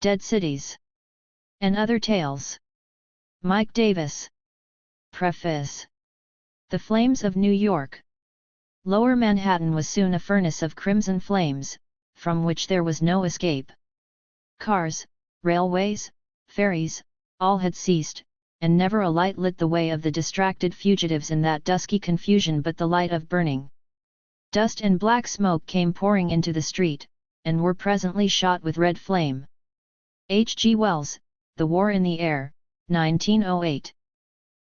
Dead Cities and Other Tales. Mike Davis. Preface. The Flames of New York. Lower Manhattan was soon a furnace of crimson flames, from which there was no escape. Cars, railways, ferries, all had ceased, and never a light lit the way of the distracted fugitives in that dusky confusion but the light of burning. Dust and black smoke came pouring into the street, and were presently shot with red flame. H. G. Wells, The War in the Air, 1908.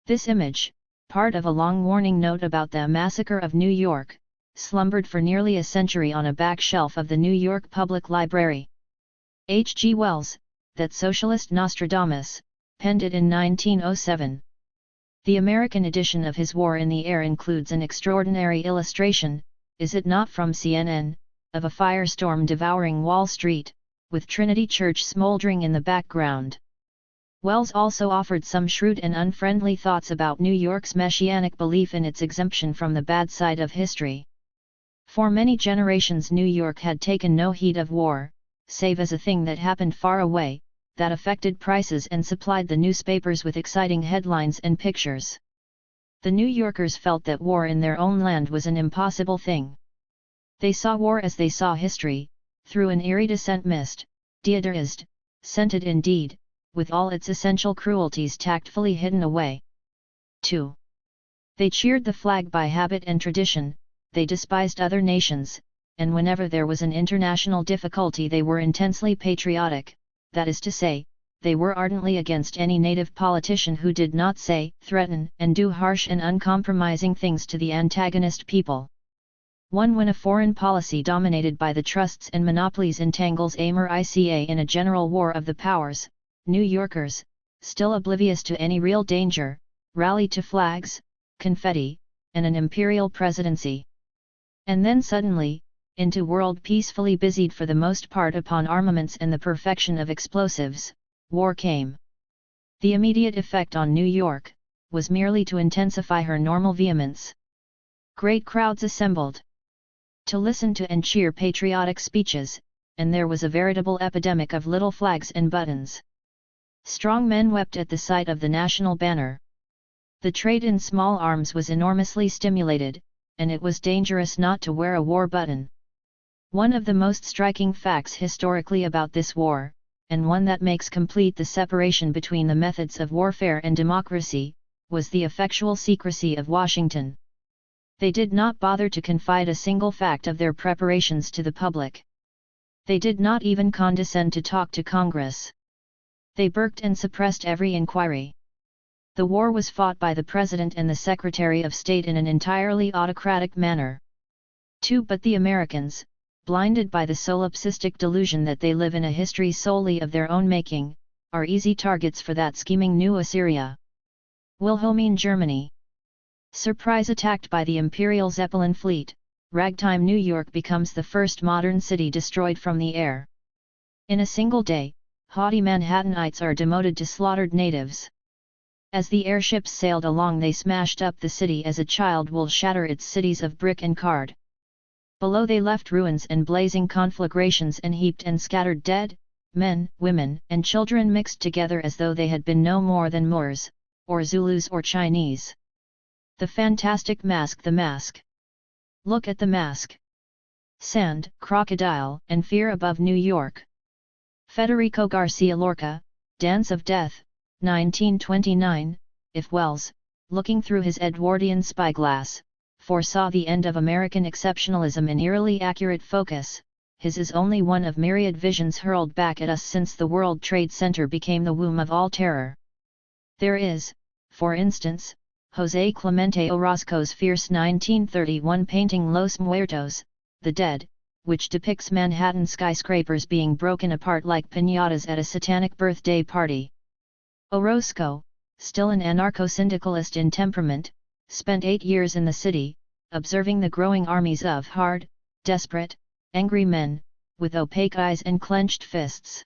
This image, part of a long warning note about the massacre of New York, slumbered for nearly a century on a back shelf of the New York Public Library. H. G. Wells, that socialist Nostradamus, penned it in 1907. The American edition of his War in the Air includes an extraordinary illustration, is it not from CNN, of a firestorm devouring Wall Street, with Trinity Church smoldering in the background. Wells also offered some shrewd and unfriendly thoughts about New York's messianic belief in its exemption from the bad side of history. For many generations New York had taken no heed of war, save as a thing that happened far away, that affected prices and supplied the newspapers with exciting headlines and pictures. The New Yorkers felt that war in their own land was an impossible thing. They saw war as they saw history, through an iridescent mist, deodorized, scented indeed, with all its essential cruelties tactfully hidden away. 2. They cheered the flag by habit and tradition, they despised other nations, and whenever there was an international difficulty they were intensely patriotic, that is to say, they were ardently against any native politician who did not say, threaten, and do harsh and uncompromising things to the antagonist people. When a foreign policy dominated by the trusts and monopolies entangles AIM or ICA in a general war of the powers, New Yorkers, still oblivious to any real danger, rally to flags, confetti, and an imperial presidency. And then suddenly, into world peacefully busied for the most part upon armaments and the perfection of explosives, war came. The immediate effect on New York was merely to intensify her normal vehemence. Great crowds assembled to listen to and cheer patriotic speeches, and there was a veritable epidemic of little flags and buttons. Strong men wept at the sight of the national banner. The trade in small arms was enormously stimulated, and it was dangerous not to wear a war button. One of the most striking facts historically about this war, and one that makes complete the separation between the methods of warfare and democracy, was the effectual secrecy of Washington. They did not bother to confide a single fact of their preparations to the public. They did not even condescend to talk to Congress. They burked and suppressed every inquiry. The war was fought by the President and the Secretary of State in an entirely autocratic manner. 2. But the Americans, blinded by the solipsistic delusion that they live in a history solely of their own making, are easy targets for that scheming new Assyria. Wilhelmine Germany. Surprise attacked by the Imperial Zeppelin fleet, ragtime New York becomes the first modern city destroyed from the air. In a single day, haughty Manhattanites are demoted to slaughtered natives. As the airships sailed along they smashed up the city as a child will shatter its cities of brick and card. Below they left ruins and blazing conflagrations and heaped and scattered dead, men, women, and children mixed together as though they had been no more than Moors, or Zulus or Chinese. The fantastic mask. The mask. Look at the mask. Sand, crocodile, and fear above New York. Federico Garcia Lorca, Dance of Death, 1929. If Wells, looking through his Edwardian spyglass, foresaw the end of American exceptionalism in eerily accurate focus, his is only one of myriad visions hurled back at us since the World Trade Center became the womb of all terror. There is, for instance, José Clemente Orozco's fierce 1931 painting Los Muertos, The Dead, which depicts Manhattan skyscrapers being broken apart like piñatas at a satanic birthday party. Orozco, still an anarcho-syndicalist in temperament, spent 8 years in the city, observing the growing armies of hard, desperate, angry men, with opaque eyes and clenched fists.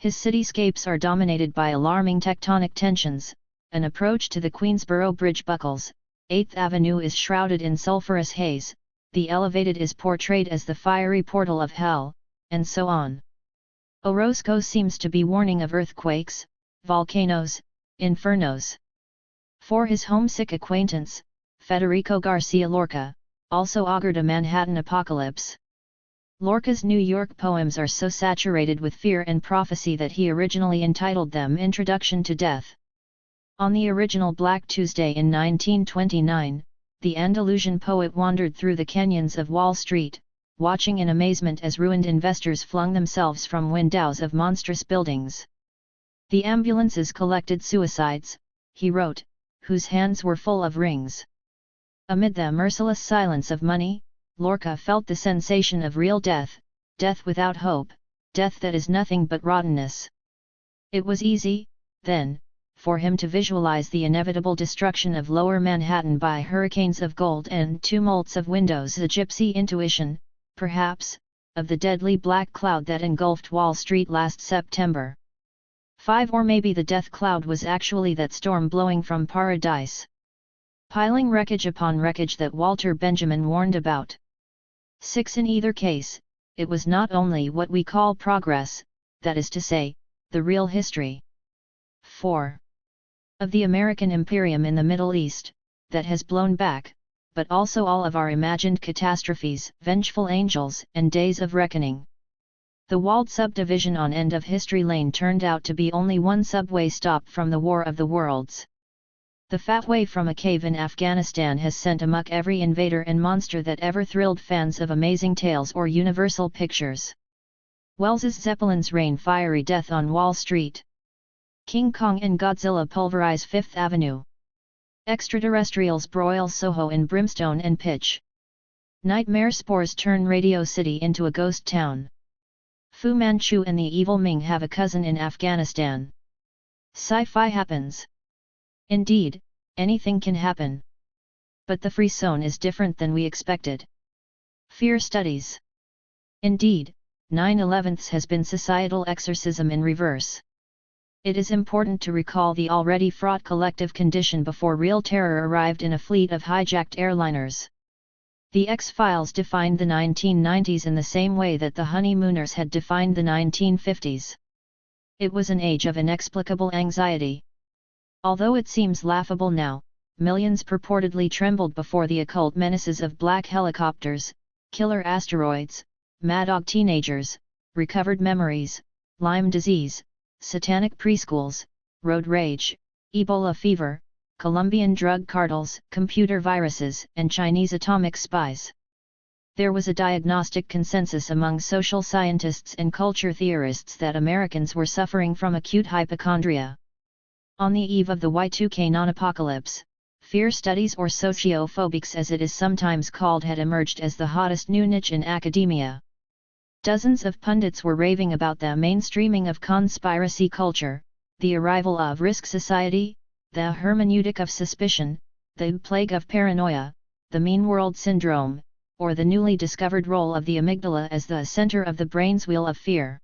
His cityscapes are dominated by alarming tectonic tensions. An approach to the Queensboro Bridge buckles, 8th Avenue is shrouded in sulphurous haze, the elevated is portrayed as the fiery portal of hell, and so on. Orozco seems to be warning of earthquakes, volcanoes, infernos. For his homesick acquaintance, Federico Garcia Lorca, also augured a Manhattan apocalypse. Lorca's New York poems are so saturated with fear and prophecy that he originally entitled them Introduction to Death. On the original Black Tuesday in 1929, the Andalusian poet wandered through the canyons of Wall Street, watching in amazement as ruined investors flung themselves from windows of monstrous buildings. The ambulances collected suicides, he wrote, whose hands were full of rings. Amid the merciless silence of money, Lorca felt the sensation of real death, death without hope, death that is nothing but rottenness. It was easy, then, for him to visualize the inevitable destruction of Lower Manhattan by hurricanes of gold and tumults of windows, a gypsy intuition, perhaps, of the deadly black cloud that engulfed Wall Street last September. 5 or maybe the death cloud was actually that storm blowing from paradise, piling wreckage upon wreckage that Walter Benjamin warned about. 6 In either case, it was not only what we call progress, that is to say, the real history. 4. Of the American imperium in the Middle East, that has blown back, but also all of our imagined catastrophes, vengeful angels, and days of reckoning. The walled subdivision on end of History Lane turned out to be only one subway stop from the War of the Worlds. The fatway from a cave in Afghanistan has sent amok every invader and monster that ever thrilled fans of Amazing Tales or Universal Pictures. Wells's Zeppelins rain fiery death on Wall Street. King Kong and Godzilla pulverize Fifth Avenue. Extraterrestrials broil Soho in brimstone and pitch. Nightmare spores turn Radio City into a ghost town. Fu Manchu and the evil Ming have a cousin in Afghanistan. Sci-fi happens. Indeed, anything can happen. But the free zone is different than we expected. Fear studies. Indeed, 9/11 has been societal exorcism in reverse. It is important to recall the already fraught collective condition before real terror arrived in a fleet of hijacked airliners. The X-Files defined the 1990s in the same way that the honeymooners had defined the 1950s. It was an age of inexplicable anxiety. Although it seems laughable now, millions purportedly trembled before the occult menaces of black helicopters, killer asteroids, mad dog teenagers, recovered memories, Lyme disease, satanic preschools, road rage, Ebola fever, Colombian drug cartels, computer viruses, and Chinese atomic spies. There was a diagnostic consensus among social scientists and culture theorists that Americans were suffering from acute hypochondria. On the eve of the Y2K non-apocalypse, fear studies, or sociophobics as it is sometimes called, had emerged as the hottest new niche in academia. Dozens of pundits were raving about the mainstreaming of conspiracy culture, the arrival of risk society, the hermeneutic of suspicion, the plague of paranoia, the mean world syndrome, or the newly discovered role of the amygdala as the center of the brain's wheel of fear.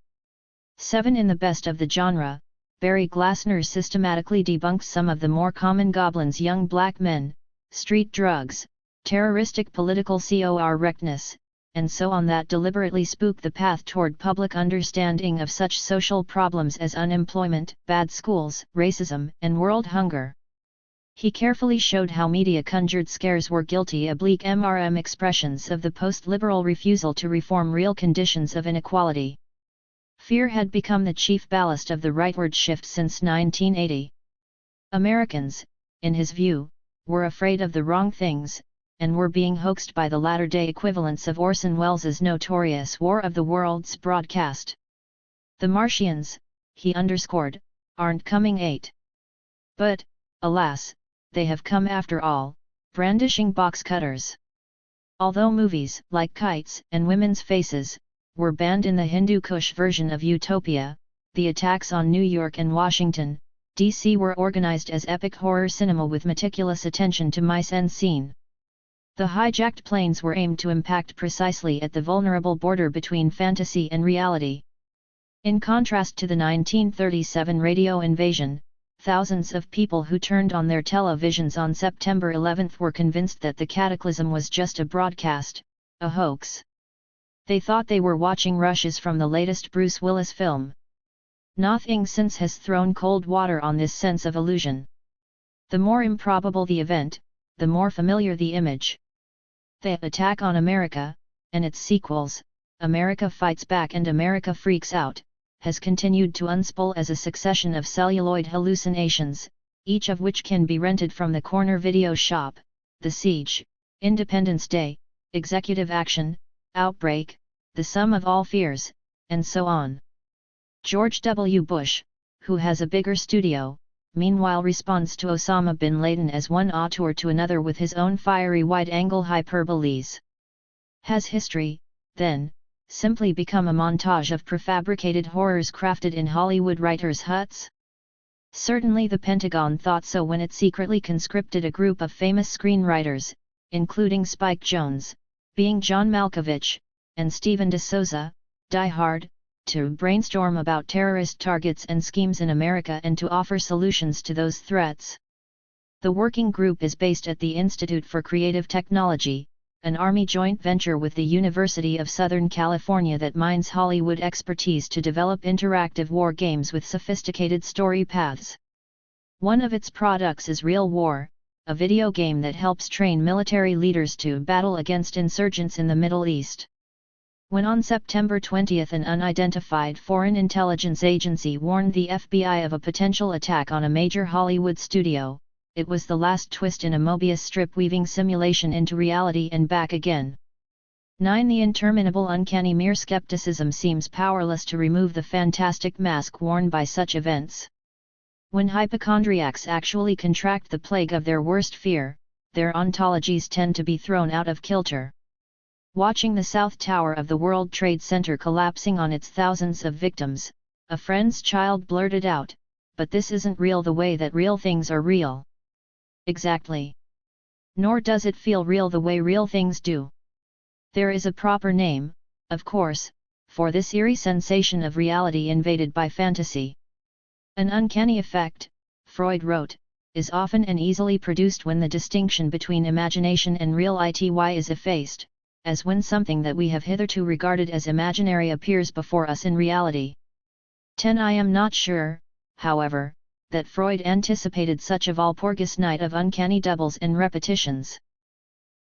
7 In the best of the genre, Barry Glassner systematically debunks some of the more common goblins: young black men, street drugs, terroristic political correctness, and so on, that deliberately spook the path toward public understanding of such social problems as unemployment, bad schools, racism, and world hunger. He carefully showed how media-conjured scares were guilty oblique MRM expressions of the post-liberal refusal to reform real conditions of inequality. Fear had become the chief ballast of the rightward shift since 1980. Americans, in his view, were afraid of the wrong things, and were being hoaxed by the latter-day equivalents of Orson Welles' notorious War of the Worlds broadcast. The Martians, he underscored, aren't coming 8. But, alas, they have come after all, brandishing box cutters. Although movies like Kites and Women's Faces were banned in the Hindu Kush version of Utopia, the attacks on New York and Washington, D.C. were organized as epic horror cinema with meticulous attention to mise en scene. The hijacked planes were aimed to impact precisely at the vulnerable border between fantasy and reality. In contrast to the 1937 radio invasion, thousands of people who turned on their televisions on September 11 were convinced that the cataclysm was just a broadcast, a hoax. They thought they were watching rushes from the latest Bruce Willis film. Nothing since has thrown cold water on this sense of illusion. The more improbable the event, the more familiar the image. The Attack on America, and its sequels, America Fights Back and America Freaks Out, has continued to unspool as a succession of celluloid hallucinations, each of which can be rented from the corner video shop, The Siege, Independence Day, Executive Action, Outbreak, The Sum of All Fears, and so on. George W. Bush, who has a bigger studio, meanwhile responds to Osama bin Laden as one auteur to another with his own fiery wide-angle hyperboles. Has history, then, simply become a montage of prefabricated horrors crafted in Hollywood writers' huts? Certainly the Pentagon thought so when it secretly conscripted a group of famous screenwriters, including Spike Jonze, being John Malkovich, and Steven DeSouza, Die Hard, to brainstorm about terrorist targets and schemes in America and to offer solutions to those threats. The working group is based at the Institute for Creative Technology, an Army joint venture with the University of Southern California that mines Hollywood expertise to develop interactive war games with sophisticated story paths. One of its products is Real War, a video game that helps train military leaders to battle against insurgents in the Middle East. When on September 20 an unidentified foreign intelligence agency warned the FBI of a potential attack on a major Hollywood studio, it was the last twist in a Mobius strip weaving simulation into reality and back again. 9. The interminable uncanny mere skepticism seems powerless to remove the fantastic mask worn by such events. When hypochondriacs actually contract the plague of their worst fear, their ontologies tend to be thrown out of kilter. Watching the South Tower of the World Trade Center collapsing on its thousands of victims, a friend's child blurted out, "But this isn't real the way that real things are real." Exactly. Nor does it feel real the way real things do. There is a proper name, of course, for this eerie sensation of reality invaded by fantasy. An uncanny effect, Freud wrote, is often and easily produced when the distinction between imagination and real is effaced, as when something that we have hitherto regarded as imaginary appears before us in reality. 10. I am not sure, however, that Freud anticipated such a Walpurgis night of uncanny doubles and repetitions.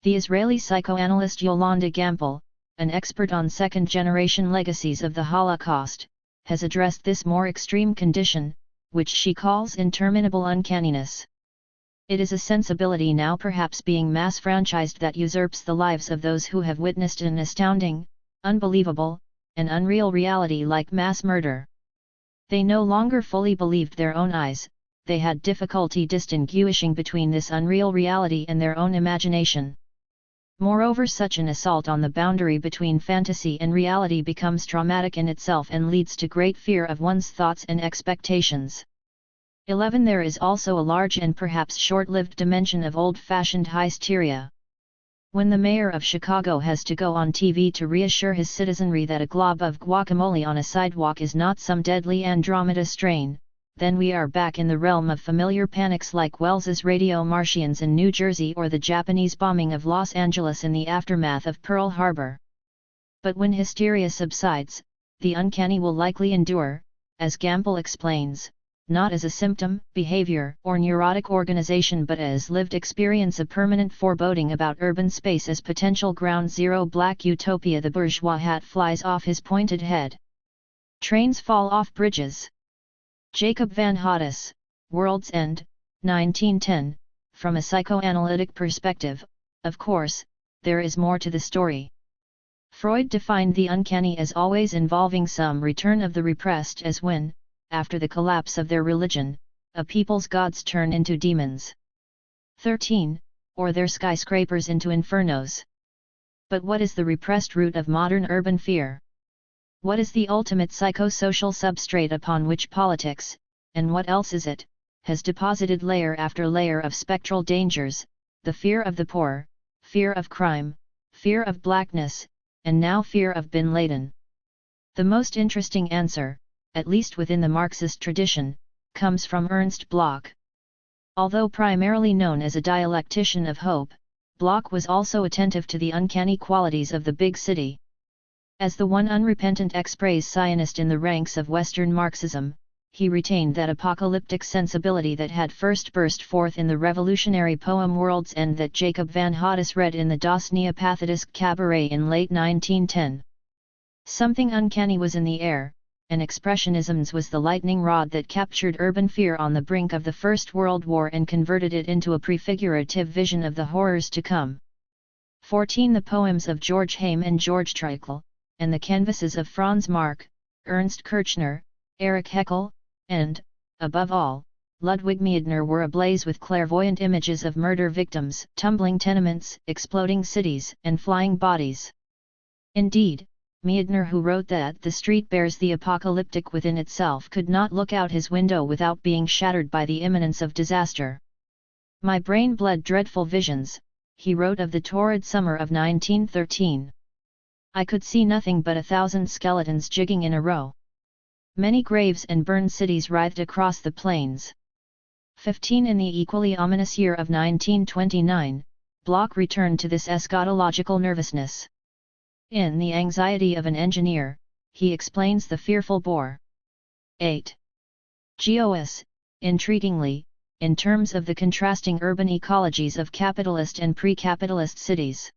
The Israeli psychoanalyst Yolanda Gampel, an expert on second-generation legacies of the Holocaust, has addressed this more extreme condition, which she calls interminable uncanniness. It is a sensibility now perhaps being mass-franchised that usurps the lives of those who have witnessed an astounding, unbelievable, and unreal reality like mass murder. They no longer fully believed their own eyes, they had difficulty distinguishing between this unreal reality and their own imagination. Moreover, such an assault on the boundary between fantasy and reality becomes traumatic in itself and leads to great fear of one's thoughts and expectations. 11. There is also a large and perhaps short-lived dimension of old-fashioned hysteria. When the mayor of Chicago has to go on TV to reassure his citizenry that a glob of guacamole on a sidewalk is not some deadly Andromeda strain, then we are back in the realm of familiar panics like Wells's Radio Martians in New Jersey or the Japanese bombing of Los Angeles in the aftermath of Pearl Harbor. But when hysteria subsides, the uncanny will likely endure, as Gampel explains, not as a symptom, behavior, or neurotic organization but as lived experience, a permanent foreboding about urban space as potential ground zero black utopia. The bourgeois hat flies off his pointed head. Trains fall off bridges. Jacob van Hoddis, World's End, 1910. From a psychoanalytic perspective, of course, there is more to the story. Freud defined the uncanny as always involving some return of the repressed, as when, after the collapse of their religion, a people's gods turn into demons. 13. Or their skyscrapers into infernos. But what is the repressed root of modern urban fear? What is the ultimate psychosocial substrate upon which politics, and what else is it, has deposited layer after layer of spectral dangers, the fear of the poor, fear of crime, fear of blackness, and now fear of bin Laden? The most interesting answer, at least within the Marxist tradition, comes from Ernst Bloch. Although primarily known as a dialectician of hope, Bloch was also attentive to the uncanny qualities of the big city. As the one unrepentant ex-praise Zionist in the ranks of Western Marxism, he retained that apocalyptic sensibility that had first burst forth in the revolutionary poem World's End that Jacob van Hoddis read in the Das Neopathetist Cabaret in late 1910. Something uncanny was in the air, and Expressionism's was the lightning rod that captured urban fear on the brink of the First World War and converted it into a prefigurative vision of the horrors to come. 14. The poems of George Heym and George Treichel, and the canvases of Franz Marc, Ernst Kirchner, Erich Heckel, and, above all, Ludwig Meidner were ablaze with clairvoyant images of murder victims, tumbling tenements, exploding cities, and flying bodies. Indeed, Meidner, who wrote that the street bears the apocalyptic within itself, could not look out his window without being shattered by the imminence of disaster. My brain bled dreadful visions, he wrote of the torrid summer of 1913. I could see nothing but 1,000 skeletons jigging in a row. Many graves and burned cities writhed across the plains. 15. In the equally ominous year of 1929, Bloch returned to this eschatological nervousness. In The Anxiety of an Engineer, he explains the fearful bore. 8. GOS, intriguingly, in terms of the contrasting urban ecologies of capitalist and pre-capitalist cities.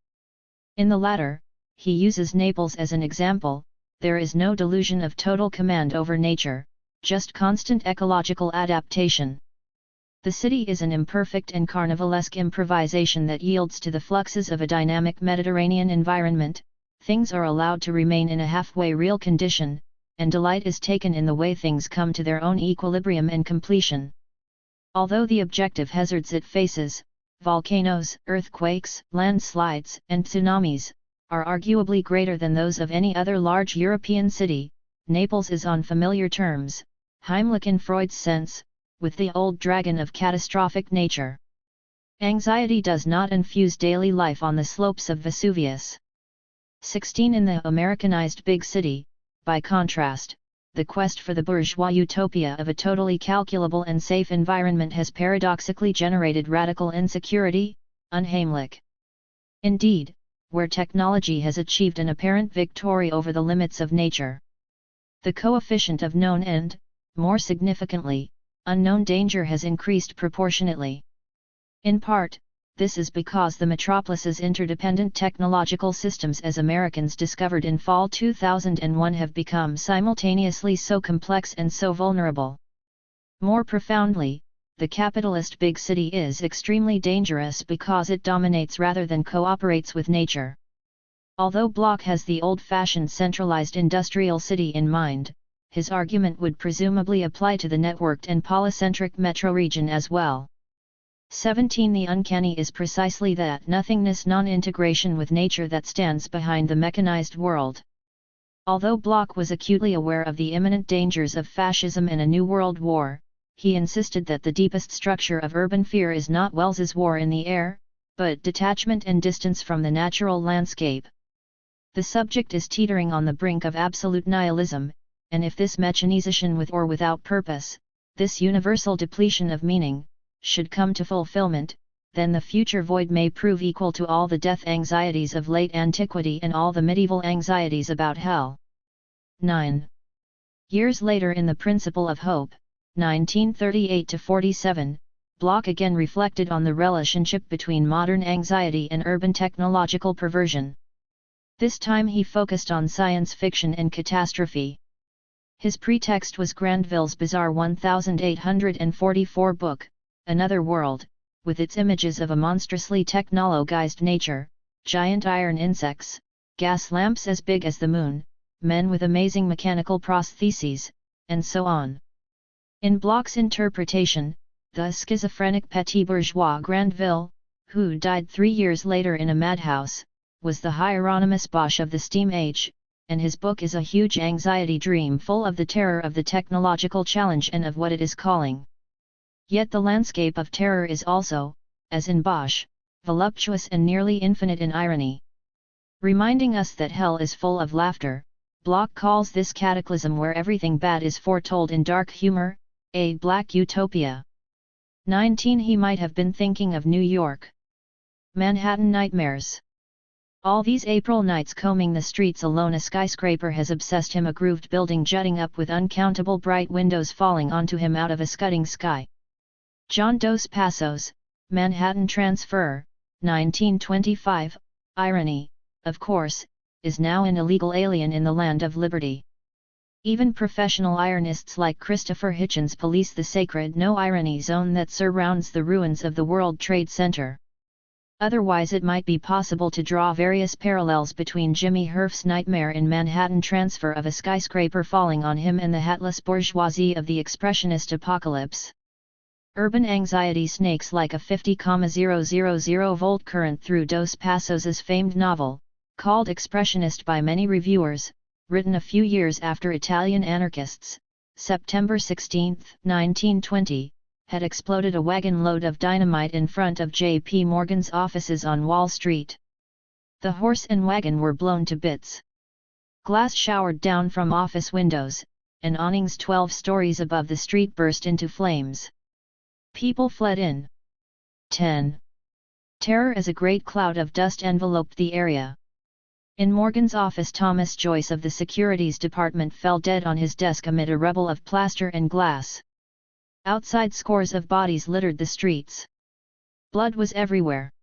In the latter, he uses Naples as an example. There is no delusion of total command over nature, just constant ecological adaptation. The city is an imperfect and carnivalesque improvisation that yields to the fluxes of a dynamic Mediterranean environment. Things are allowed to remain in a halfway real condition, and delight is taken in the way things come to their own equilibrium and completion. Although the objective hazards it faces, volcanoes, earthquakes, landslides, and tsunamis, are arguably greater than those of any other large European city, Naples is on familiar terms, Heimlich in Freud's sense, with the old dragon of catastrophic nature. Anxiety does not infuse daily life on the slopes of Vesuvius. 16. In the Americanized big city, by contrast, the quest for the bourgeois utopia of a totally calculable and safe environment has paradoxically generated radical insecurity, unheimlich. Indeed, where technology has achieved an apparent victory over the limits of nature, the coefficient of known and, more significantly, unknown danger has increased proportionately. In part, this is because the metropolis's interdependent technological systems, as Americans discovered in fall 2001, have become simultaneously so complex and so vulnerable. More profoundly, the capitalist big city is extremely dangerous because it dominates rather than cooperates with nature. Although Bloch has the old-fashioned centralized industrial city in mind, his argument would presumably apply to the networked and polycentric metro region as well. 17. The uncanny is precisely that nothingness, non-integration with nature that stands behind the mechanized world. Although Bloch was acutely aware of the imminent dangers of fascism and a new world war, he insisted that the deepest structure of urban fear is not Wells's war in the air, but detachment and distance from the natural landscape. The subject is teetering on the brink of absolute nihilism, and if this mechanization with or without purpose, this universal depletion of meaning, should come to fulfillment, then the future void may prove equal to all the death anxieties of late antiquity and all the medieval anxieties about hell. 9. Years later, in The Principle of Hope, 1938-47, Bloch again reflected on the relationship between modern anxiety and urban technological perversion. This time he focused on science fiction and catastrophe. His pretext was Grandville's bizarre 1844 book, Another World, with its images of a monstrously technologized nature, giant iron insects, gas lamps as big as the moon, men with amazing mechanical prostheses, and so on. In Bloch's interpretation, the schizophrenic petit bourgeois Grandville, who died 3 years later in a madhouse, was the Hieronymus Bosch of the Steam Age, and his book is a huge anxiety dream full of the terror of the technological challenge and of what it is calling. Yet the landscape of terror is also, as in Bosch, voluptuous and nearly infinite in irony. Reminding us that hell is full of laughter, Bloch calls this cataclysm where everything bad is foretold in dark humor, a black utopia. 19. He might have been thinking of New York. Manhattan Nightmares. All these April nights combing the streets alone, a skyscraper has obsessed him, a grooved building jutting up with uncountable bright windows falling onto him out of a scudding sky. John Dos Passos, Manhattan Transfer, 1925, irony, of course, is now an illegal alien in the land of liberty. Even professional ironists like Christopher Hitchens police the sacred no-irony zone that surrounds the ruins of the World Trade Center. Otherwise it might be possible to draw various parallels between Jimmy Hurf's nightmare in Manhattan Transfer of a skyscraper falling on him and the hatless bourgeoisie of the expressionist apocalypse. Urban anxiety snakes like a 50,000 volt current through Dos Passos's famed novel, called expressionist by many reviewers, written a few years after Italian anarchists, September 16, 1920, had exploded a wagon load of dynamite in front of J.P. Morgan's offices on Wall Street. The horse and wagon were blown to bits. Glass showered down from office windows, and awnings 12 stories above the street burst into flames. People fled in. 10. Terror as a great cloud of dust enveloped the area. In Morgan's office, Thomas Joyce of the Securities Department fell dead on his desk amid a rubble of plaster and glass. Outside, scores of bodies littered the streets. Blood was everywhere.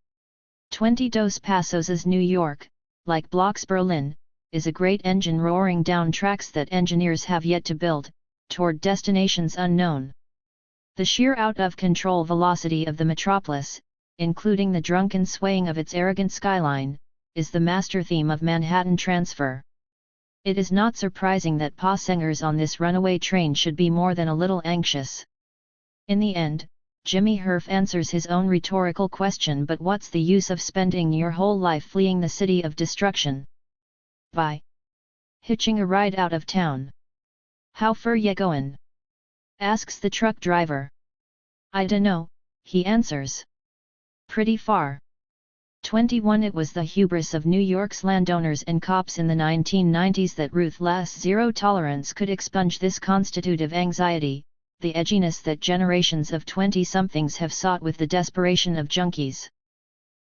20 Dos Passos's New York, like Bloch's Berlin, is a great engine roaring down tracks that engineers have yet to build, toward destinations unknown. The sheer out-of-control velocity of the metropolis, including the drunken swaying of its arrogant skyline, is the master theme of Manhattan Transfer. It is not surprising that passengers on this runaway train should be more than a little anxious. In the end, Jimmy Hurf answers his own rhetorical question, but what's the use of spending your whole life fleeing the city of destruction? By hitching a ride out of town. How fur ya goin'? Asks the truck driver. I dunno, he answers. Pretty far. 21 It was the hubris of New York's landowners and cops in the 1990s that ruthless zero tolerance could expunge this constitutive anxiety, the edginess that generations of 20-somethings have sought with the desperation of junkies.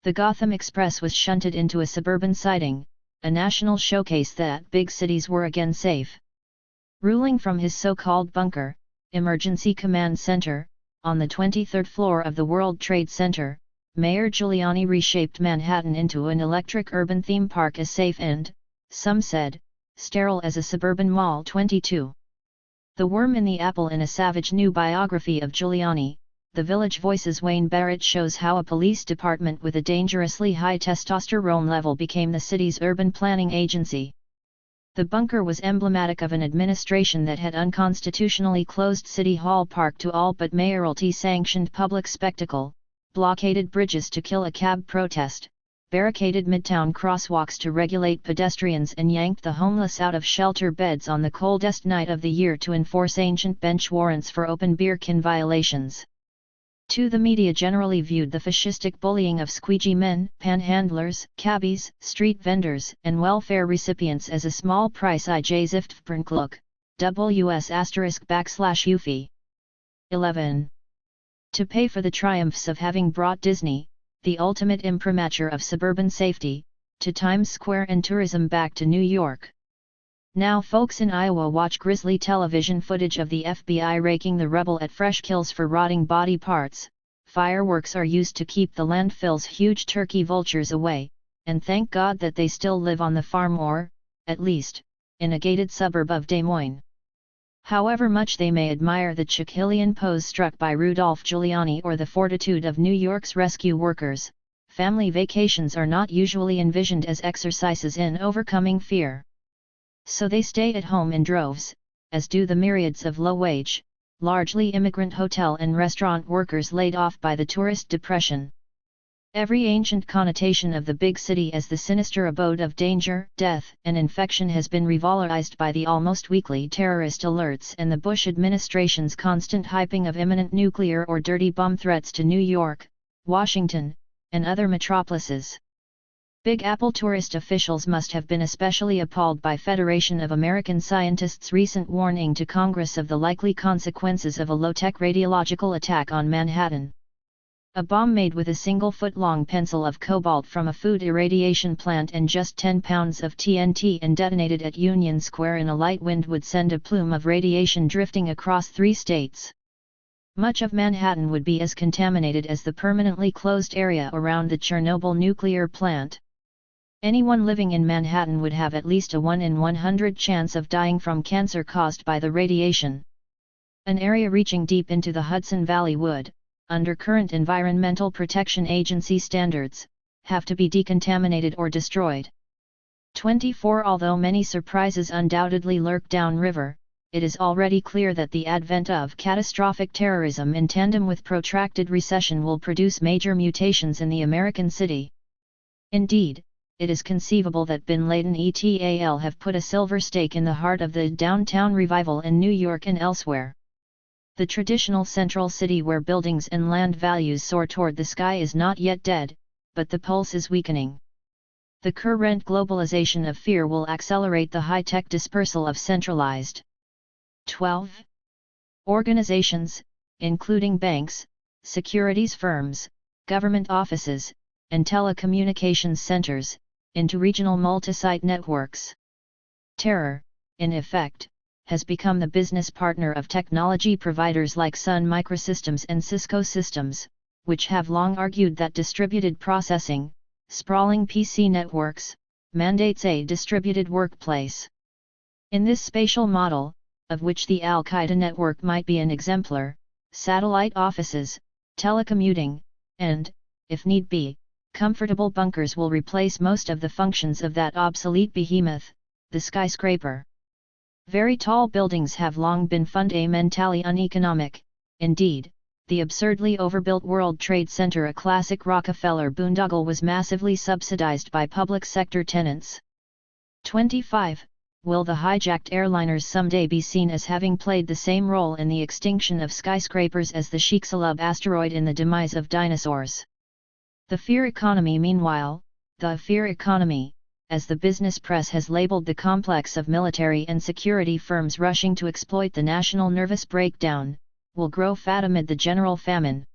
The Gotham Express was shunted into a suburban siding, a national showcase that big cities were again safe. Ruling from his so-called bunker, Emergency Command Center, on the 23rd floor of the World Trade Center, Mayor Giuliani reshaped Manhattan into an electric urban theme park as safe and, some said, sterile as a suburban mall. 22. The Worm in the Apple. In a savage new biography of Giuliani, The Village Voice's Wayne Barrett shows how a police department with a dangerously high testosterone level became the city's urban planning agency. The bunker was emblematic of an administration that had unconstitutionally closed City Hall Park to all but mayoralty-sanctioned public spectacle, blockaded bridges to kill a cab protest, barricaded midtown crosswalks to regulate pedestrians, and yanked the homeless out of shelter beds on the coldest night of the year to enforce ancient bench warrants for open beer can violations. The media generally viewed the fascistic bullying of squeegee men, panhandlers, cabbies, street vendors, and welfare recipients as a small price IJZiftVernkluk, WS*UFI. 11. To pay for the triumphs of having brought Disney, the ultimate imprimatur of suburban safety, to Times Square and tourism back to New York. Now folks in Iowa watch grisly television footage of the FBI raking the rubble at fresh kills for rotting body parts. Fireworks are used to keep the landfill's huge turkey vultures away, and thank God that they still live on the farm or, at least, in a gated suburb of Des Moines. However much they may admire the Chekhylian pose struck by Rudolph Giuliani or the fortitude of New York's rescue workers, family vacations are not usually envisioned as exercises in overcoming fear. So they stay at home in droves, as do the myriads of low-wage, largely immigrant hotel and restaurant workers laid off by the tourist depression. Every ancient connotation of the big city as the sinister abode of danger, death, and infection has been revalorized by the almost weekly terrorist alerts and the Bush administration's constant hyping of imminent nuclear or dirty bomb threats to New York, Washington, and other metropolises. Big Apple tourist officials must have been especially appalled by Federation of American Scientists' recent warning to Congress of the likely consequences of a low-tech radiological attack on Manhattan. A bomb made with a single foot-long pencil of cobalt from a food irradiation plant and just 10 pounds of TNT and detonated at Union Square in a light wind would send a plume of radiation drifting across 3 states. Much of Manhattan would be as contaminated as the permanently closed area around the Chernobyl nuclear plant. Anyone living in Manhattan would have at least a 1 in 100 chance of dying from cancer caused by the radiation. An area reaching deep into the Hudson Valley would, under current Environmental Protection Agency standards, have to be decontaminated or destroyed. 24 Although many surprises undoubtedly lurk downriver, it is already clear that the advent of catastrophic terrorism in tandem with protracted recession will produce major mutations in the American city. Indeed, it is conceivable that Bin Laden et al. Have put a silver stake in the heart of the downtown revival in New York and elsewhere. The traditional central city where buildings and land values soar toward the sky is not yet dead, but the pulse is weakening. The current globalization of fear will accelerate the high-tech dispersal of centralized 12 organizations, including banks, securities firms, government offices, and telecommunications centers, into regional multi-site networks. Terror, in effect, has become the business partner of technology providers like Sun Microsystems and Cisco Systems, which have long argued that distributed processing, sprawling PC networks, mandates a distributed workplace. In this spatial model, of which the Al-Qaeda network might be an exemplar, satellite offices, telecommuting, and, if need be, comfortable bunkers will replace most of the functions of that obsolete behemoth, the skyscraper. Very tall buildings have long been fundamentally uneconomic. Indeed, the absurdly overbuilt World Trade Center, a classic Rockefeller boondoggle, was massively subsidized by public sector tenants. 25. Will the hijacked airliners someday be seen as having played the same role in the extinction of skyscrapers as the Chicxulub asteroid in the demise of dinosaurs? The fear economy. Meanwhile, the fear economy, as the business press has labeled the complex of military and security firms rushing to exploit the national nervous breakdown, will grow fat amid the general famine.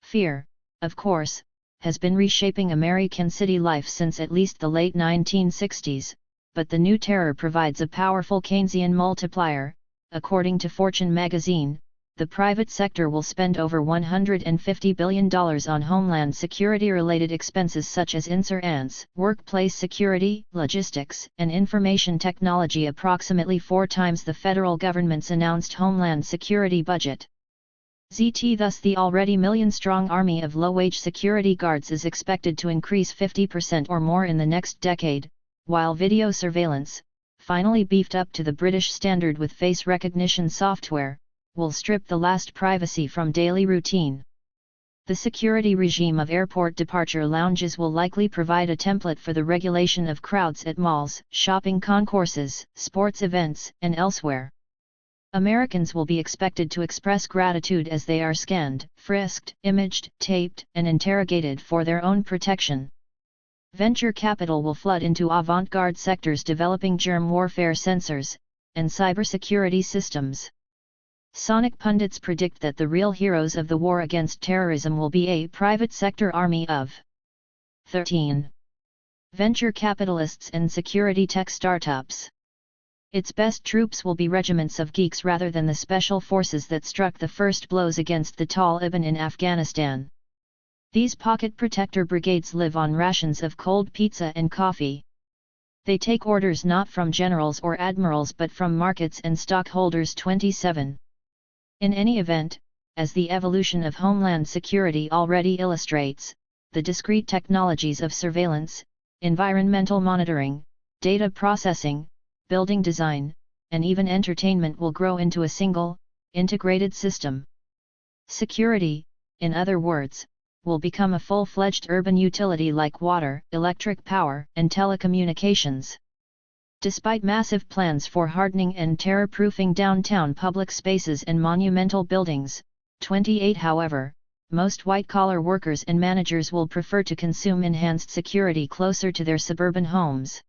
Fear, of course, has been reshaping American city life since at least the late 1960s, but the new terror provides a powerful Keynesian multiplier. According to Fortune magazine, the private sector will spend over $150 billion on homeland security-related expenses such as insurance, workplace security, logistics, and information technology, approximately 4 times the federal government's announced homeland security budget. Thus the already million-strong army of low-wage security guards is expected to increase 50% or more in the next decade, while video surveillance, finally beefed up to the British standard with face recognition software, will strip the last privacy from daily routine. The security regime of airport departure lounges will likely provide a template for the regulation of crowds at malls, shopping concourses, sports events, and elsewhere. Americans will be expected to express gratitude as they are scanned, frisked, imaged, taped, and interrogated for their own protection. Venture capital will flood into avant-garde sectors developing germ warfare sensors and cybersecurity systems. Sonic pundits predict that the real heroes of the war against terrorism will be a private sector army of 13 venture capitalists and security tech startups. Its best troops will be regiments of geeks rather than the special forces that struck the first blows against the Taliban in Afghanistan. These pocket protector brigades live on rations of cold pizza and coffee. They take orders not from generals or admirals but from markets and stockholders. 27. In any event, as the evolution of homeland security already illustrates, the discrete technologies of surveillance, environmental monitoring, data processing, building design, and even entertainment will grow into a single, integrated system. Security, in other words, will become a full-fledged urban utility like water, electric power, and telecommunications. Despite massive plans for hardening and terror-proofing downtown public spaces and monumental buildings, 28 however, most white-collar workers and managers will prefer to consume enhanced security closer to their suburban homes.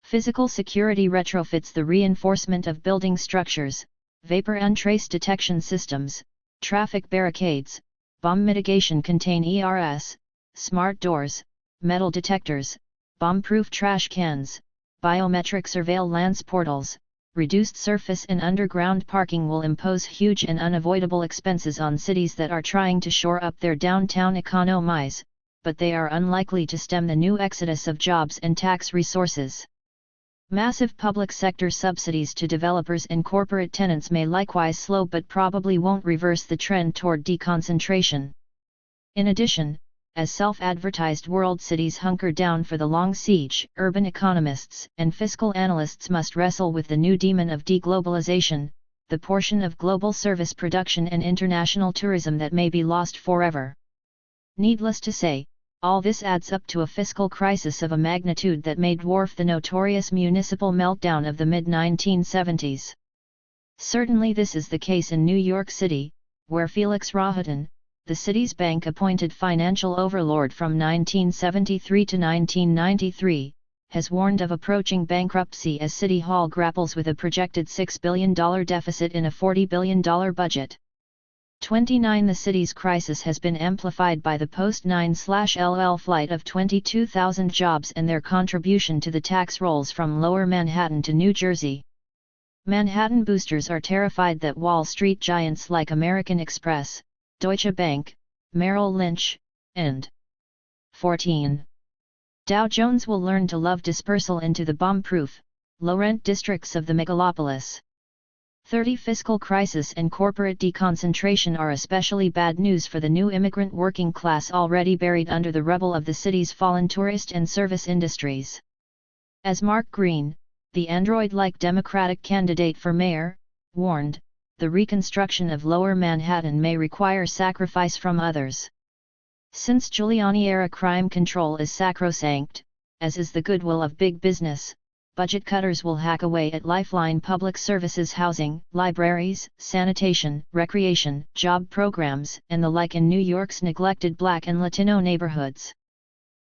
Physical security retrofits the reinforcement of building structures, vapor and trace detection systems, traffic barricades, Bomb mitigation contain ERS, smart doors, metal detectors, bomb-proof trash cans, biometric surveillance portals. Reduced surface and underground parking will impose huge and unavoidable expenses on cities that are trying to shore up their downtown economies, but they are unlikely to stem the new exodus of jobs and tax resources. Massive public sector subsidies to developers and corporate tenants may likewise slow but probably won't reverse the trend toward deconcentration. In addition, as self-advertised world cities hunker down for the long siege, urban economists and fiscal analysts must wrestle with the new demon of deglobalization, the portion of global service production and international tourism that may be lost forever. Needless to say, all this adds up to a fiscal crisis of a magnitude that may dwarf the notorious municipal meltdown of the mid-1970s. Certainly this is the case in New York City, where Felix Rohatyn, the city's bank-appointed financial overlord from 1973 to 1993, has warned of approaching bankruptcy as City Hall grapples with a projected $6 billion deficit in a $40 billion budget. 29 The city's crisis has been amplified by the post-9/LL flight of 22,000 jobs and their contribution to the tax rolls from Lower Manhattan to New Jersey. Manhattan boosters are terrified that Wall Street giants like American Express, Deutsche Bank, Merrill Lynch, and 14. Dow Jones will learn to love dispersal into the bomb-proof, low-rent districts of the megalopolis. 30 Fiscal crisis and corporate deconcentration are especially bad news for the new immigrant working class already buried under the rubble of the city's fallen tourist and service industries. As Mark Green, the android-like Democratic candidate for mayor, warned, the reconstruction of Lower Manhattan may require sacrifice from others. Since Giuliani-era crime control is sacrosanct, as is the goodwill of big business, budget cutters will hack away at lifeline public services, housing, libraries, sanitation, recreation, job programs, and the like in New York's neglected Black and Latino neighborhoods.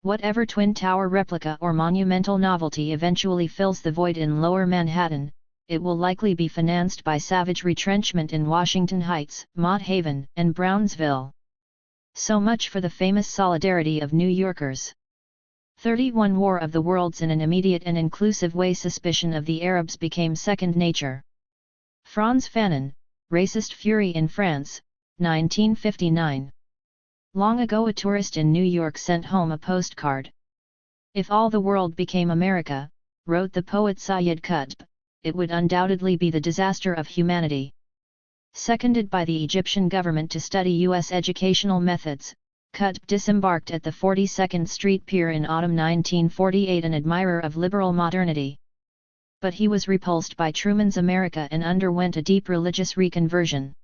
Whatever Twin Tower replica or monumental novelty eventually fills the void in Lower Manhattan, it will likely be financed by savage retrenchment in Washington Heights, Mott Haven, and Brownsville. So much for the famous solidarity of New Yorkers. 31 War of the Worlds. In an immediate and inclusive way, suspicion of the Arabs became second nature. Frantz Fanon, Racist Fury in France, 1959. Long ago a tourist in New York sent home a postcard. If all the world became America, wrote the poet Sayyid Qutb, it would undoubtedly be the disaster of humanity. Seconded by the Egyptian government to study U.S. educational methods, Qutb disembarked at the 42nd Street Pier in autumn 1948, an admirer of liberal modernity. But he was repulsed by Truman's America and underwent a deep religious reconversion.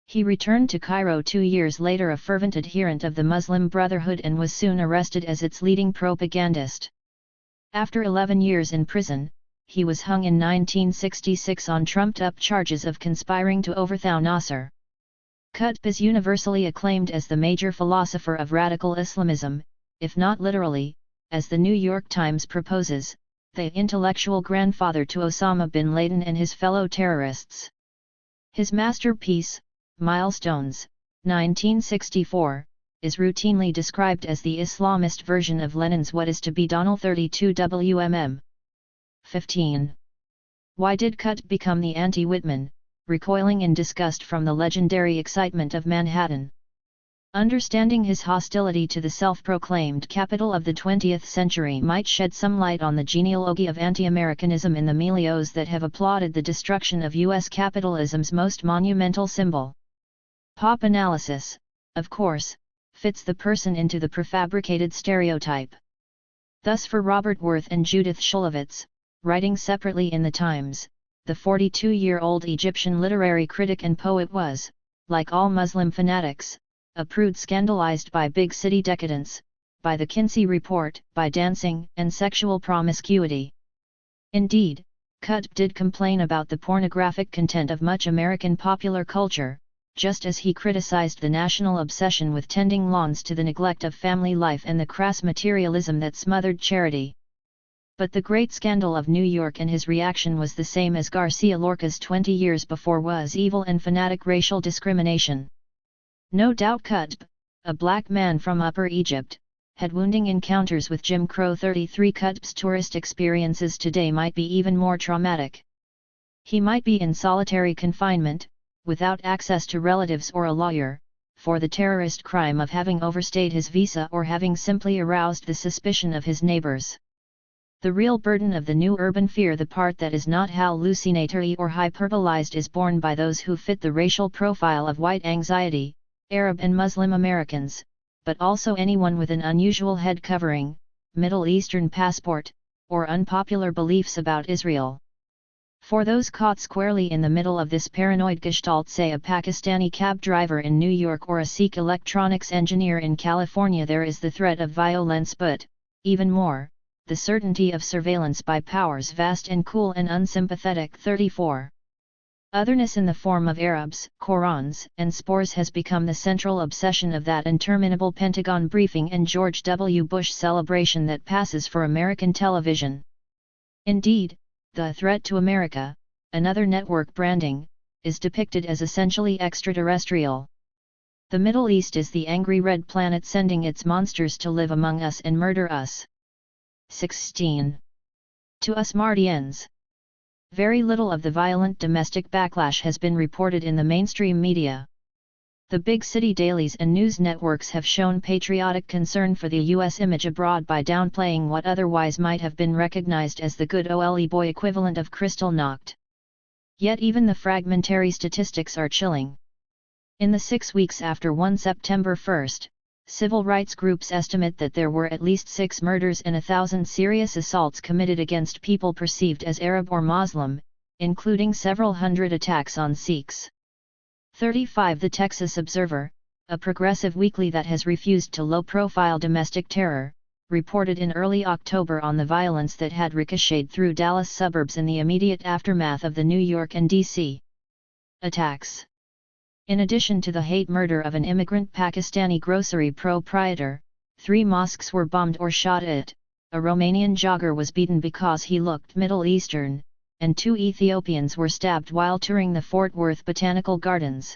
He returned to Cairo 2 years later, a fervent adherent of the Muslim Brotherhood, and was soon arrested as its leading propagandist. After 11 years in prison, he was hung in 1966 on trumped-up charges of conspiring to overthrow Nasser. Qutb is universally acclaimed as the major philosopher of radical Islamism, if not literally, as the New York Times proposes, the intellectual grandfather to Osama bin Laden and his fellow terrorists. His masterpiece, Milestones, 1964, is routinely described as the Islamist version of Lenin's What is to be Donald 32 WMM. 15. Why did Qutb become the anti-Whitman, recoiling in disgust from the legendary excitement of Manhattan? Understanding his hostility to the self-proclaimed capital of the 20th century might shed some light on the genealogy of anti-Americanism in the milieux that have applauded the destruction of U.S. capitalism's most monumental symbol. Pop analysis, of course, fits the person into the prefabricated stereotype. Thus for Robert Worth and Judith Shulevitz, writing separately in the Times, the 42-year-old Egyptian literary critic and poet was, like all Muslim fanatics, a prude scandalized by big city decadence, by the Kinsey Report, by dancing and sexual promiscuity. Indeed, Qutb did complain about the pornographic content of much American popular culture, just as he criticized the national obsession with tending lawns to the neglect of family life and the crass materialism that smothered charity. But the great scandal of New York and his reaction was the same as Garcia Lorca's 20 years before: was evil and fanatic racial discrimination. No doubt Qutb, a black man from Upper Egypt, had wounding encounters with Jim Crow. 33 Qutb's tourist experiences today might be even more traumatic. He might be in solitary confinement, without access to relatives or a lawyer, for the terrorist crime of having overstayed his visa or having simply aroused the suspicion of his neighbors. The real burden of the new urban fear, the part that is not hallucinatory or hyperbolized, is borne by those who fit the racial profile of white anxiety, Arab and Muslim Americans, but also anyone with an unusual head covering, Middle Eastern passport, or unpopular beliefs about Israel. For those caught squarely in the middle of this paranoid gestalt, say a Pakistani cab driver in New York or a Sikh electronics engineer in California, there is the threat of violence, but, even more, the certainty of surveillance by powers vast and cool and unsympathetic. 34. Otherness in the form of Arabs, Qurans, and spores has become the central obsession of that interminable Pentagon briefing and George W. Bush celebration that passes for American television. Indeed, the threat to America, another network branding, is depicted as essentially extraterrestrial. The Middle East is the angry red planet sending its monsters to live among us and murder us. 16. To us Martians. Very little of the violent domestic backlash has been reported in the mainstream media. The big city dailies and news networks have shown patriotic concern for the U.S. image abroad by downplaying what otherwise might have been recognized as the good ole boy equivalent of Kristallnacht. Yet even the fragmentary statistics are chilling. In the 6 weeks after 1 September 1, civil rights groups estimate that there were at least 6 murders and 1,000 serious assaults committed against people perceived as Arab or Muslim, including several hundred attacks on Sikhs. 35 The Texas Observer, a progressive weekly that has refused to low-profile domestic terror, reported in early October on the violence that had ricocheted through Dallas suburbs in the immediate aftermath of the New York and D.C. attacks. In addition to the hate murder of an immigrant Pakistani grocery proprietor, 3 mosques were bombed or shot at, a Romanian jogger was beaten because he looked Middle Eastern, and 2 Ethiopians were stabbed while touring the Fort Worth Botanical Gardens.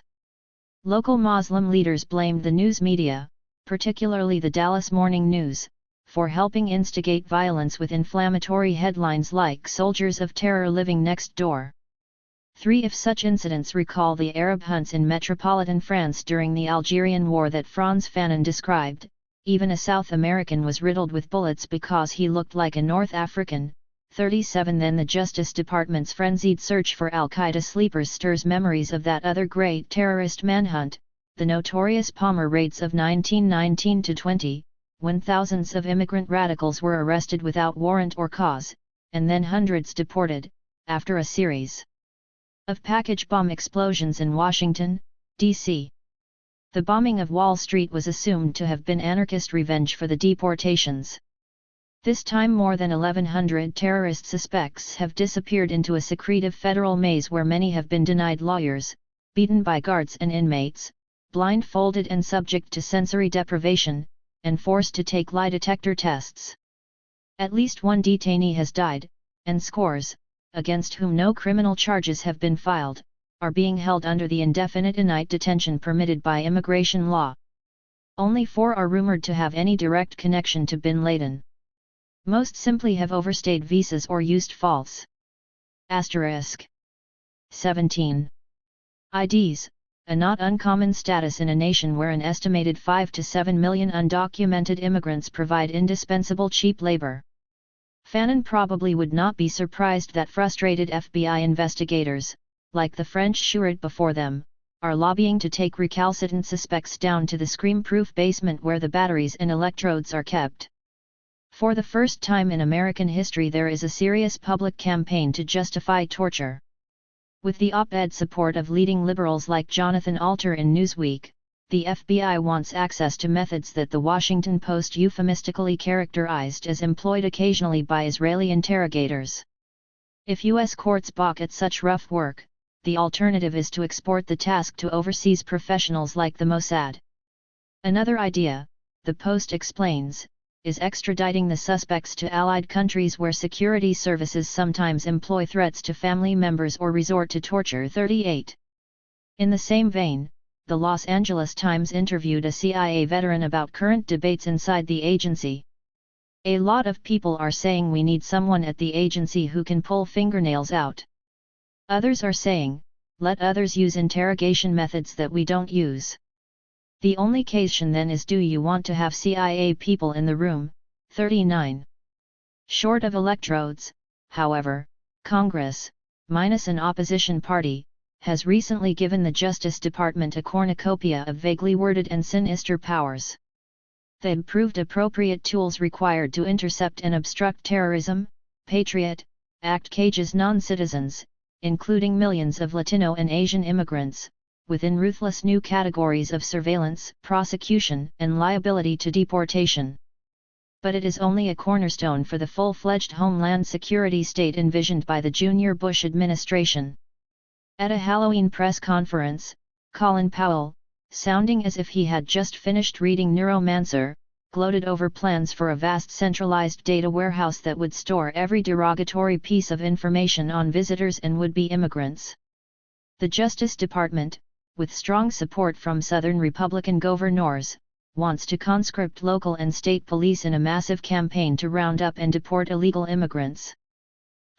Local Muslim leaders blamed the news media, particularly the Dallas Morning News, for helping instigate violence with inflammatory headlines like "Soldiers of Terror living next door." 3 If such incidents recall the Arab hunts in metropolitan France during the Algerian War that Frantz Fanon described, even a South American was riddled with bullets because he looked like a North African. 37 Then the Justice Department's frenzied search for Al-Qaeda sleepers stirs memories of that other great terrorist manhunt, the notorious Palmer raids of 1919-20, when thousands of immigrant radicals were arrested without warrant or cause, and then hundreds deported, after a series of package bomb explosions in Washington, D.C. The bombing of Wall Street was assumed to have been anarchist revenge for the deportations. This time more than 1,100 terrorist suspects have disappeared into a secretive federal maze where many have been denied lawyers, beaten by guards and inmates, blindfolded and subject to sensory deprivation, and forced to take lie detector tests. At least 1 detainee has died, and scores, against whom no criminal charges have been filed, are being held under the indefinite detention permitted by immigration law. Only 4 are rumored to have any direct connection to bin Laden. Most simply have overstayed visas or used false *. 17. IDs, a not uncommon status in a nation where an estimated 5 to 7 million undocumented immigrants provide indispensable cheap labor. Fanon probably would not be surprised that frustrated FBI investigators, like the French Chouret before them, are lobbying to take recalcitrant suspects down to the scream-proof basement where the batteries and electrodes are kept. For the first time in American history there is a serious public campaign to justify torture. With the op-ed support of leading liberals like Jonathan Alter in Newsweek, the FBI wants access to methods that the Washington Post euphemistically characterized as employed occasionally by Israeli interrogators. If U.S. courts balk at such rough work, the alternative is to export the task to overseas professionals like the Mossad. Another idea, the Post explains, is extraditing the suspects to allied countries where security services sometimes employ threats to family members or resort to torture. 38. In the same vein, the Los Angeles Times interviewed a CIA veteran about current debates inside the agency. "A lot of people are saying we need someone at the agency who can pull fingernails out. Others are saying, let others use interrogation methods that we don't use. The only question then is, do you want to have CIA people in the room?" 39. Short of electrodes, however, Congress, minus an opposition party, has recently given the Justice Department a cornucopia of vaguely worded and sinister powers. They've proved appropriate tools required to intercept and obstruct terrorism. Patriot Act cages non-citizens, including millions of Latino and Asian immigrants, within ruthless new categories of surveillance, prosecution, and liability to deportation. But it is only a cornerstone for the full-fledged homeland security state envisioned by the Junior Bush administration. At a Halloween press conference, Colin Powell, sounding as if he had just finished reading Neuromancer, gloated over plans for a vast centralized data warehouse that would store every derogatory piece of information on visitors and would-be immigrants. The Justice Department, with strong support from Southern Republican governors, wants to conscript local and state police in a massive campaign to round up and deport illegal immigrants.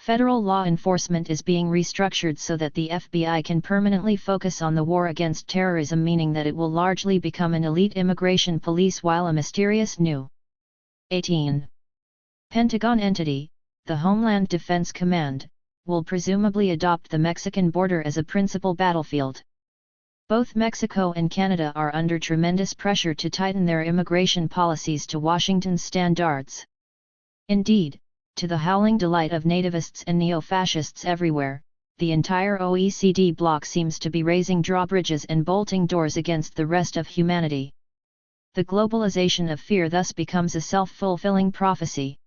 Federal law enforcement is being restructured so that the FBI can permanently focus on the war against terrorism, meaning that it will largely become an elite immigration police while a mysterious new 18. Pentagon entity, the Homeland Defense Command, will presumably adopt the Mexican border as a principal battlefield. Both Mexico and Canada are under tremendous pressure to tighten their immigration policies to Washington's standards. Indeed, to the howling delight of nativists and neo-fascists everywhere, the entire OECD bloc seems to be raising drawbridges and bolting doors against the rest of humanity. The globalization of fear thus becomes a self-fulfilling prophecy.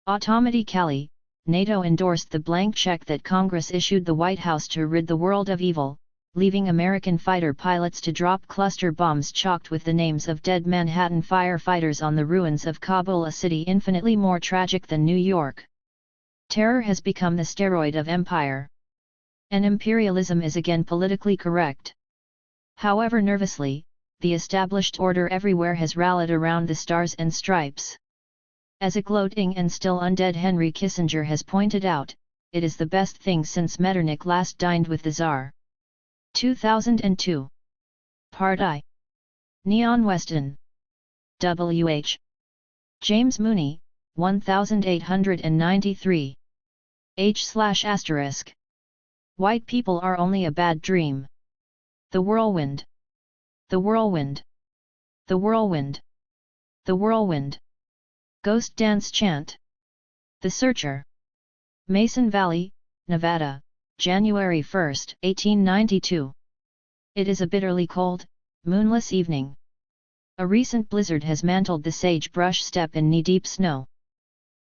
Automatically, NATO endorsed the blank check that Congress issued the White House to rid the world of evil, leaving American fighter pilots to drop cluster bombs chalked with the names of dead Manhattan firefighters on the ruins of Kabul, a city infinitely more tragic than New York. Terror has become the steroid of empire. And imperialism is again politically correct. However nervously, the established order everywhere has rallied around the stars and stripes. As a gloating and still undead Henry Kissinger has pointed out, it is the best thing since Metternich last dined with the Tsar. 2002. Part I. Neon Weston. W.H. James Mooney, 1893. H/*. White people are only a bad dream. The whirlwind. The whirlwind. The whirlwind. The whirlwind. Ghost dance chant. The Searcher. Mason Valley, Nevada, January 1, 1892. It is a bitterly cold, moonless evening. A recent blizzard has mantled the sagebrush steppe in knee-deep snow.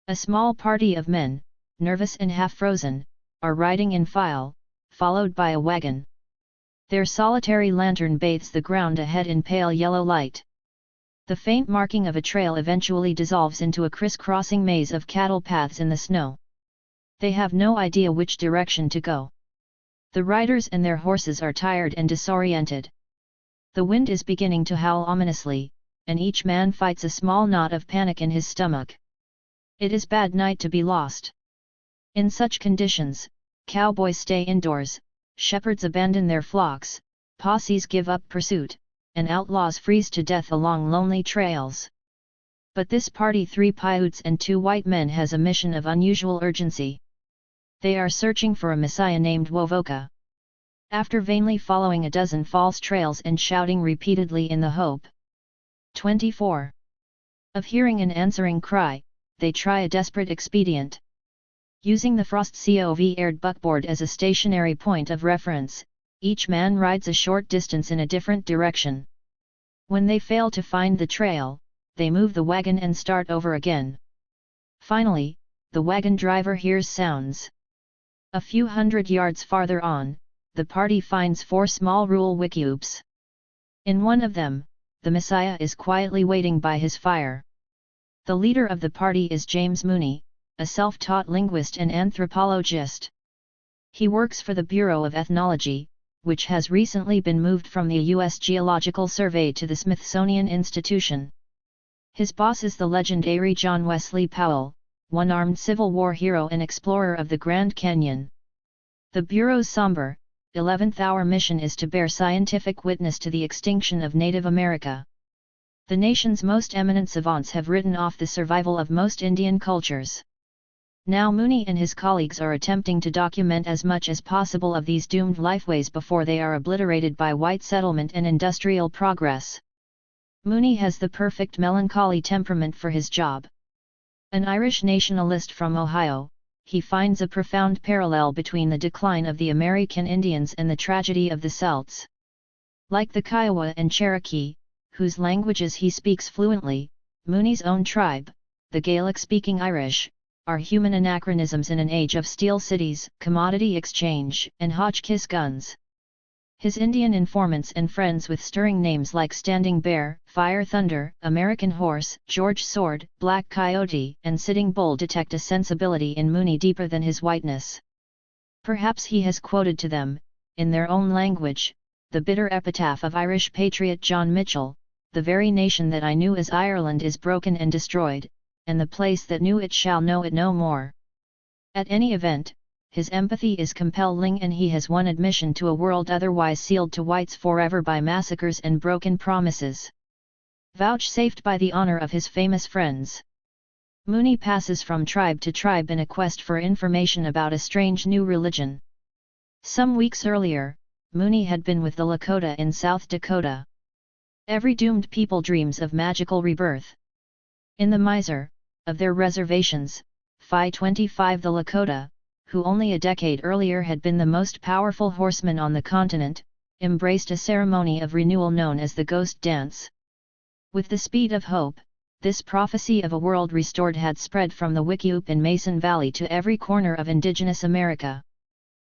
A small party of men, nervous and half-frozen, are riding in file, followed by a wagon. Their solitary lantern bathes the ground ahead in pale yellow light. The faint marking of a trail eventually dissolves into a crisscrossing maze of cattle paths in the snow. They have no idea which direction to go. The riders and their horses are tired and disoriented. The wind is beginning to howl ominously, and each man fights a small knot of panic in his stomach. It is bad night to be lost. In such conditions, cowboys stay indoors, shepherds abandon their flocks, posses give up pursuit, and outlaws freeze to death along lonely trails. But this party, 3 Paiutes and 2 white men, has a mission of unusual urgency. They are searching for a messiah named Wovoka. After vainly following a dozen false trails and shouting repeatedly in the hope 24. of hearing an answering cry, they try a desperate expedient. Using the Frost COV-aired buckboard as a stationary point of reference, each man rides a short distance in a different direction. When they fail to find the trail, they move the wagon and start over again. Finally, the wagon driver hears sounds. A few hundred yards farther on, the party finds 4 small rural wickiups. In one of them, the Messiah is quietly waiting by his fire. The leader of the party is James Mooney, a self-taught linguist and anthropologist. He works for the Bureau of Ethnology, which has recently been moved from the U.S. Geological Survey to the Smithsonian Institution. His boss is the legendary John Wesley Powell, one-armed Civil War hero and explorer of the Grand Canyon. The Bureau's somber, 11th-hour mission is to bear scientific witness to the extinction of Native America. The nation's most eminent savants have written off the survival of most Indian cultures. Now Mooney and his colleagues are attempting to document as much as possible of these doomed lifeways before they are obliterated by white settlement and industrial progress. Mooney has the perfect melancholy temperament for his job. An Irish nationalist from Ohio, he finds a profound parallel between the decline of the American Indians and the tragedy of the Celts. Like the Kiowa and Cherokee, whose languages he speaks fluently, Mooney's own tribe, the Gaelic-speaking Irish, are human anachronisms in an age of steel cities, commodity exchange, and Hotchkiss guns. His Indian informants and friends with stirring names like Standing Bear, Fire Thunder, American Horse, George Sword, Black Coyote, and Sitting Bull detect a sensibility in Mooney deeper than his whiteness. Perhaps he has quoted to them, in their own language, the bitter epitaph of Irish patriot John Mitchell: "The very nation that I knew as Ireland is broken and destroyed, and the place that knew it shall know it no more." At any event, his empathy is compelling and he has won admission to a world otherwise sealed to whites forever by massacres and broken promises. Vouchsafed by the honor of his famous friends. Mooney passes from tribe to tribe in a quest for information about a strange new religion. Some weeks earlier, Mooney had been with the Lakota in South Dakota. Every doomed people dreams of magical rebirth. In the miser of their reservations, Phi 25 the Lakota, who only a decade earlier had been the most powerful horseman on the continent, embraced a ceremony of renewal known as the Ghost Dance. With the speed of hope, this prophecy of a world restored had spread from the Wickiup in Mason Valley to every corner of indigenous America.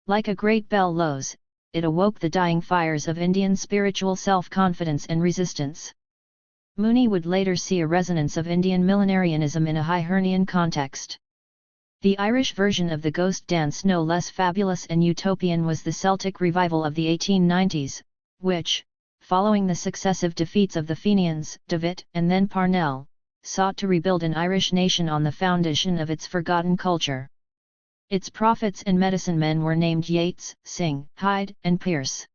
Like a great bellows, it awoke the dying fires of Indian spiritual self-confidence and resistance. Mooney would later see a resonance of Indian millenarianism in a Hibernian context. The Irish version of the Ghost Dance, no less fabulous and utopian, was the Celtic revival of the 1890s, which, following the successive defeats of the Fenians, David and then Parnell, sought to rebuild an Irish nation on the foundation of its forgotten culture. Its prophets and medicine men were named Yeats, Synge, Hyde, and Pearse.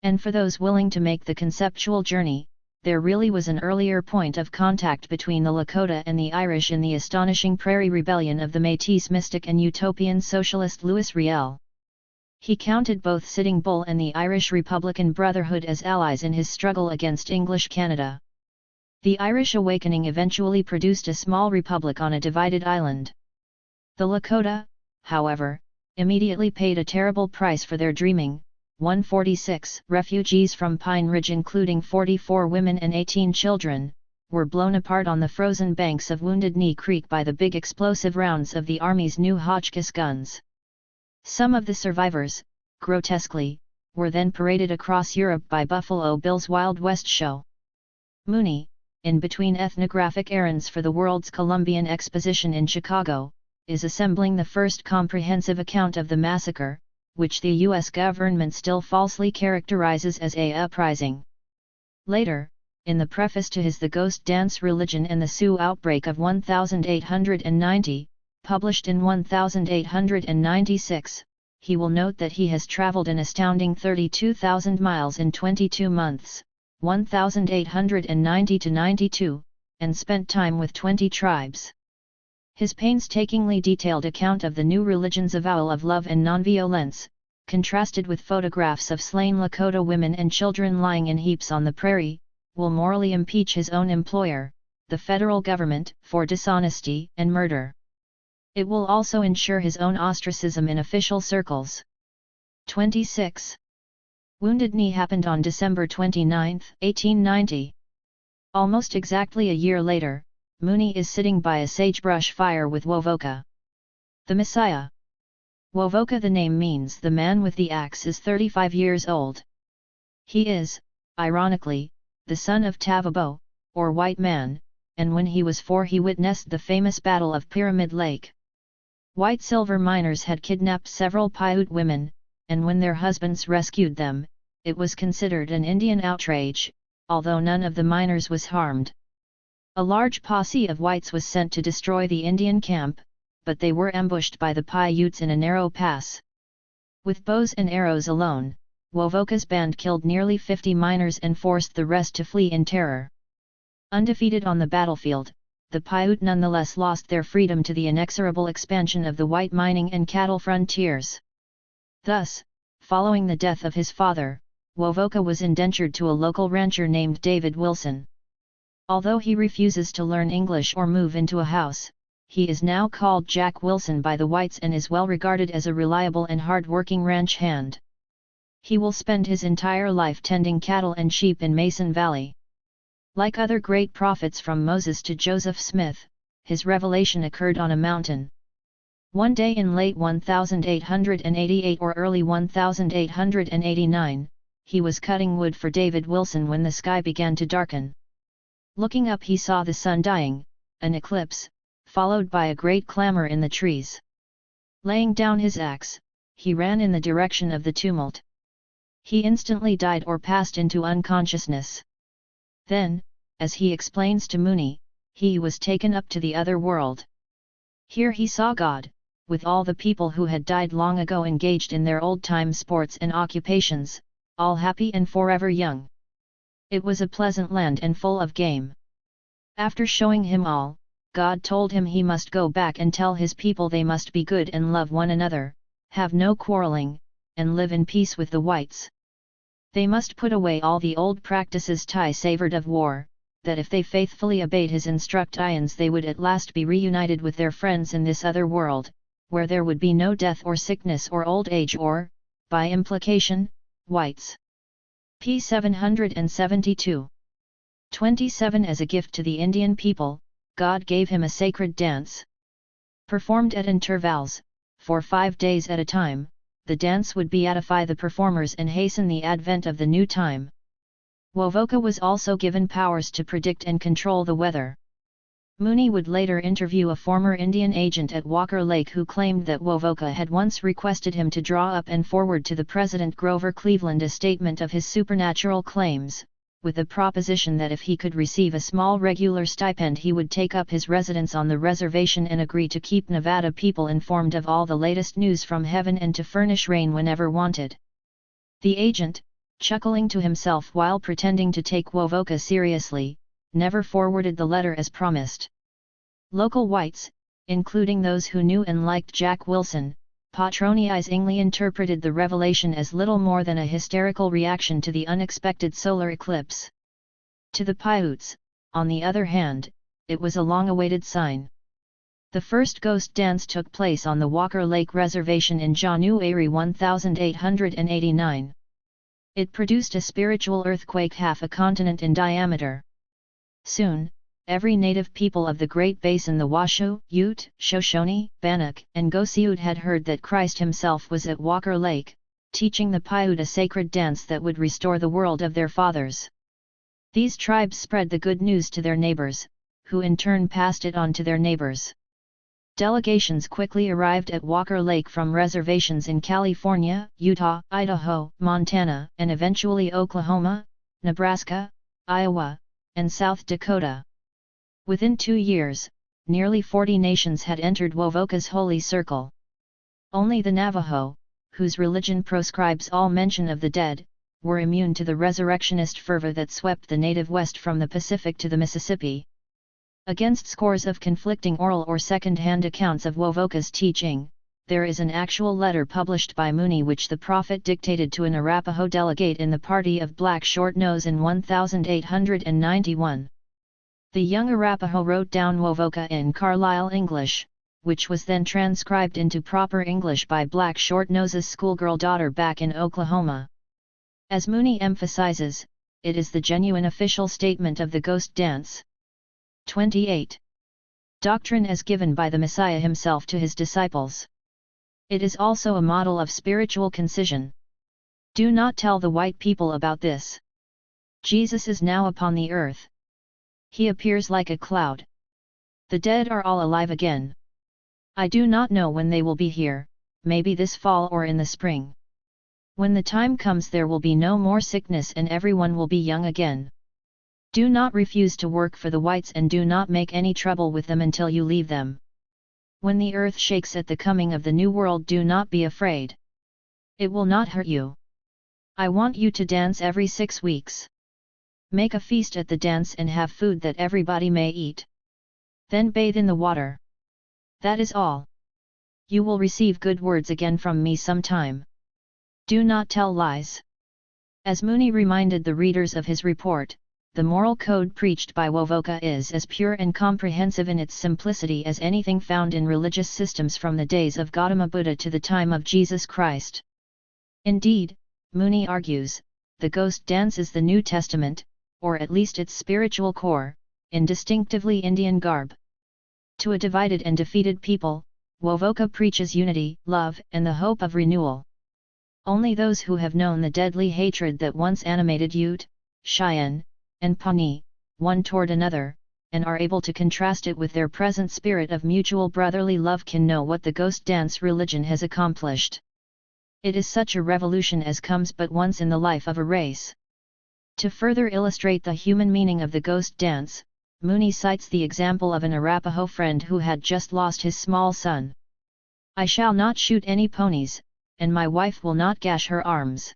And for those willing to make the conceptual journey, there really was an earlier point of contact between the Lakota and the Irish in the astonishing Prairie Rebellion of the Métis mystic and utopian socialist Louis Riel. He counted both Sitting Bull and the Irish Republican Brotherhood as allies in his struggle against English Canada. The Irish awakening eventually produced a small republic on a divided island. The Lakota, however, immediately paid a terrible price for their dreaming. 146 refugees from Pine Ridge, including 44 women and 18 children, were blown apart on the frozen banks of Wounded Knee Creek by the big explosive rounds of the Army's new Hotchkiss guns. Some of the survivors, grotesquely, were then paraded across Europe by Buffalo Bill's Wild West show. Mooney, in between ethnographic errands for the World's Columbian Exposition in Chicago, is assembling the first comprehensive account of the massacre, which the U.S. government still falsely characterizes as a uprising. Later, in the preface to his The Ghost Dance Religion and the Sioux Outbreak of 1890, published in 1896, he will note that he has traveled an astounding 32,000 miles in 22 months, 1890–92, and spent time with 20 tribes. His painstakingly detailed account of the new religion's avowal of love and nonviolence, contrasted with photographs of slain Lakota women and children lying in heaps on the prairie, will morally impeach his own employer, the federal government, for dishonesty and murder. It will also ensure his own ostracism in official circles. 26. Wounded Knee happened on December 29, 1890. Almost exactly a year later, Mooney is sitting by a sagebrush fire with Wovoka, the Messiah. Wovoka, the name means the man with the axe, is 35 years old. He is, ironically, the son of Tavabo, or White Man, and when he was 4 he witnessed the famous Battle of Pyramid Lake. White silver miners had kidnapped several Paiute women, and when their husbands rescued them, it was considered an Indian outrage, although none of the miners was harmed. A large posse of whites was sent to destroy the Indian camp, but they were ambushed by the Paiutes in a narrow pass. With bows and arrows alone, Wovoka's band killed nearly 50 miners and forced the rest to flee in terror. Undefeated on the battlefield, the Paiute nonetheless lost their freedom to the inexorable expansion of the white mining and cattle frontiers. Thus, following the death of his father, Wovoka was indentured to a local rancher named David Wilson. Although he refuses to learn English or move into a house, he is now called Jack Wilson by the whites and is well regarded as a reliable and hard-working ranch hand. He will spend his entire life tending cattle and sheep in Mason Valley. Like other great prophets from Moses to Joseph Smith, his revelation occurred on a mountain. One day in late 1888 or early 1889, he was cutting wood for David Wilson when the sky began to darken. Looking up he saw the sun dying, an eclipse, followed by a great clamor in the trees. Laying down his axe, he ran in the direction of the tumult. He instantly died or passed into unconsciousness. Then, as he explains to Mooney, he was taken up to the other world. Here he saw God, with all the people who had died long ago engaged in their old-time sports and occupations, all happy and forever young. It was a pleasant land and full of game. After showing him all, God told him he must go back and tell his people they must be good and love one another, have no quarreling, and live in peace with the whites. They must put away all the old practices savored of war, that if they faithfully obeyed his instructions they would at last be reunited with their friends in this other world, where there would be no death or sickness or old age or, by implication, whites. p. 772. 27 As a gift to the Indian people, God gave him a sacred dance. Performed at intervals, for 5 days at a time, the dance would beatify the performers and hasten the advent of the new time. Wovoka was also given powers to predict and control the weather. Mooney would later interview a former Indian agent at Walker Lake who claimed that Wovoka had once requested him to draw up and forward to the President Grover Cleveland a statement of his supernatural claims, with the proposition that if he could receive a small regular stipend he would take up his residence on the reservation and agree to keep Nevada people informed of all the latest news from heaven and to furnish rain whenever wanted. The agent, chuckling to himself while pretending to take Wovoka seriously, never forwarded the letter as promised. Local whites, including those who knew and liked Jack Wilson, patronizingly interpreted the revelation as little more than a hysterical reaction to the unexpected solar eclipse. To the Paiutes, on the other hand, it was a long-awaited sign. The first ghost dance took place on the Walker Lake Reservation in January 1889. It produced a spiritual earthquake half a continent in diameter. Soon, every native people of the Great Basin, the Washoe, Ute, Shoshone, Bannock, and Goseute had heard that Christ himself was at Walker Lake, teaching the Paiute a sacred dance that would restore the world of their fathers. These tribes spread the good news to their neighbors, who in turn passed it on to their neighbors. Delegations quickly arrived at Walker Lake from reservations in California, Utah, Idaho, Montana, and eventually Oklahoma, Nebraska, Iowa, and South Dakota. Within 2 years, nearly 40 nations had entered Wovoka's holy circle. Only the Navajo, whose religion proscribes all mention of the dead, were immune to the resurrectionist fervor that swept the native West from the Pacific to the Mississippi. Against scores of conflicting oral or second-hand accounts of Wovoka's teaching, there is an actual letter published by Mooney which the prophet dictated to an Arapaho delegate in the party of Black Short Nose in 1891. The young Arapaho wrote down Wovoka in Carlisle English, which was then transcribed into proper English by Black Short Nose's schoolgirl daughter back in Oklahoma. As Mooney emphasizes, it is the genuine official statement of the ghost dance. 28. Doctrine as given by the Messiah himself to his disciples. It is also a model of spiritual concision. Do not tell the white people about this. Jesus is now upon the earth. He appears like a cloud. The dead are all alive again. I do not know when they will be here, maybe this fall or in the spring. When the time comes there will be no more sickness and everyone will be young again. Do not refuse to work for the whites and do not make any trouble with them until you leave them. When the earth shakes at the coming of the new world, do not be afraid. It will not hurt you. I want you to dance every 6 weeks. Make a feast at the dance and have food that everybody may eat. Then bathe in the water. That is all. You will receive good words again from me sometime. Do not tell lies. As Muni reminded the readers of his report, the moral code preached by Wovoka is as pure and comprehensive in its simplicity as anything found in religious systems from the days of Gautama Buddha to the time of Jesus Christ. Indeed, Muni argues, the ghost dance is the New Testament, or at least its spiritual core, in distinctively Indian garb. To a divided and defeated people, Wovoka preaches unity, love, and the hope of renewal. Only those who have known the deadly hatred that once animated Ute, Cheyenne, and Pawnee, one toward another, and are able to contrast it with their present spirit of mutual brotherly love can know what the ghost dance religion has accomplished. It is such a revolution as comes but once in the life of a race. To further illustrate the human meaning of the ghost dance, Muni cites the example of an Arapaho friend who had just lost his small son. I shall not shoot any ponies, and my wife will not gash her arms.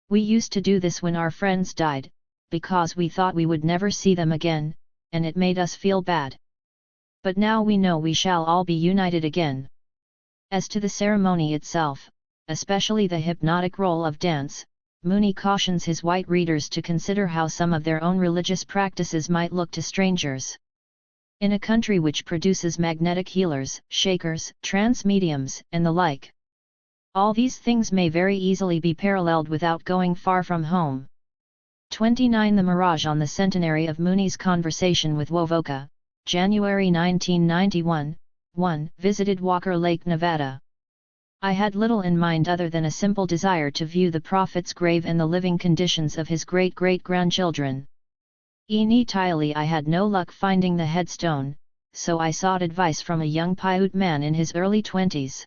We used to do this when our friends died, because we thought we would never see them again, and it made us feel bad. But now we know we shall all be united again. As to the ceremony itself, especially the hypnotic role of dance, Muni cautions his white readers to consider how some of their own religious practices might look to strangers. In a country which produces magnetic healers, shakers, trance mediums, and the like, all these things may very easily be paralleled without going far from home. 29 The Mirage on the centenary of Muni's conversation with Wovoka, January 1991, 1. Visited Walker Lake, Nevada. I had little in mind other than a simple desire to view the Prophet's grave and the living conditions of his great-great-grandchildren. Initially I had no luck finding the headstone, so I sought advice from a young Paiute man in his early 20s.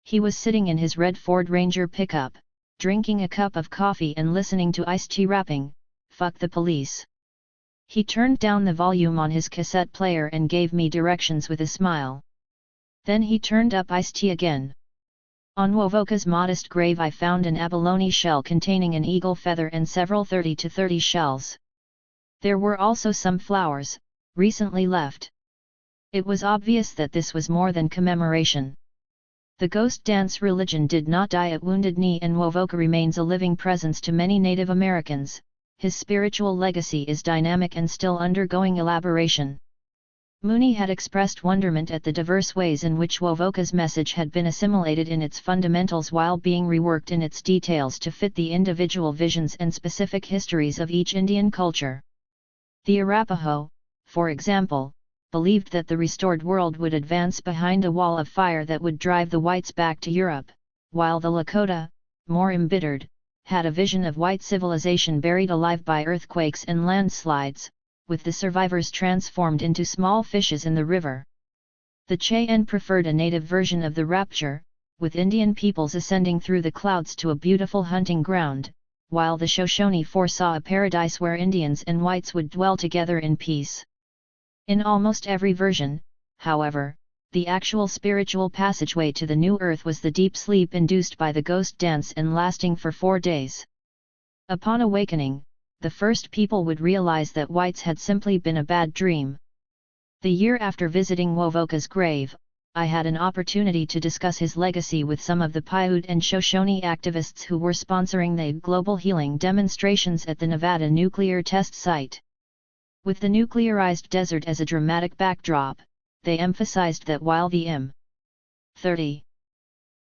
He was sitting in his red Ford Ranger pickup, drinking a cup of coffee and listening to Ice-T rapping, "Fuck the Police." He turned down the volume on his cassette player and gave me directions with a smile. Then he turned up Ice-T again. On Wovoka's modest grave I found an abalone shell containing an eagle feather and several 30 shells. There were also some flowers, recently left. It was obvious that this was more than commemoration. The ghost dance religion did not die at Wounded Knee, and Wovoka remains a living presence to many Native Americans. His spiritual legacy is dynamic and still undergoing elaboration. Muni had expressed wonderment at the diverse ways in which Wovoka's message had been assimilated in its fundamentals while being reworked in its details to fit the individual visions and specific histories of each Indian culture. The Arapaho, for example, believed that the restored world would advance behind a wall of fire that would drive the whites back to Europe, while the Lakota, more embittered, had a vision of white civilization buried alive by earthquakes and landslides, with the survivors transformed into small fishes in the river. The Cheyenne preferred a native version of the rapture, with Indian peoples ascending through the clouds to a beautiful hunting ground, while the Shoshone foresaw a paradise where Indians and whites would dwell together in peace. In almost every version, however, the actual spiritual passageway to the new earth was the deep sleep induced by the ghost dance and lasting for 4 days. Upon awakening, the first people would realize that whites had simply been a bad dream. The year after visiting Wovoka's grave, I had an opportunity to discuss his legacy with some of the Paiute and Shoshone activists who were sponsoring the global healing demonstrations at the Nevada nuclear test site. With the nuclearized desert as a dramatic backdrop, they emphasized that while the M30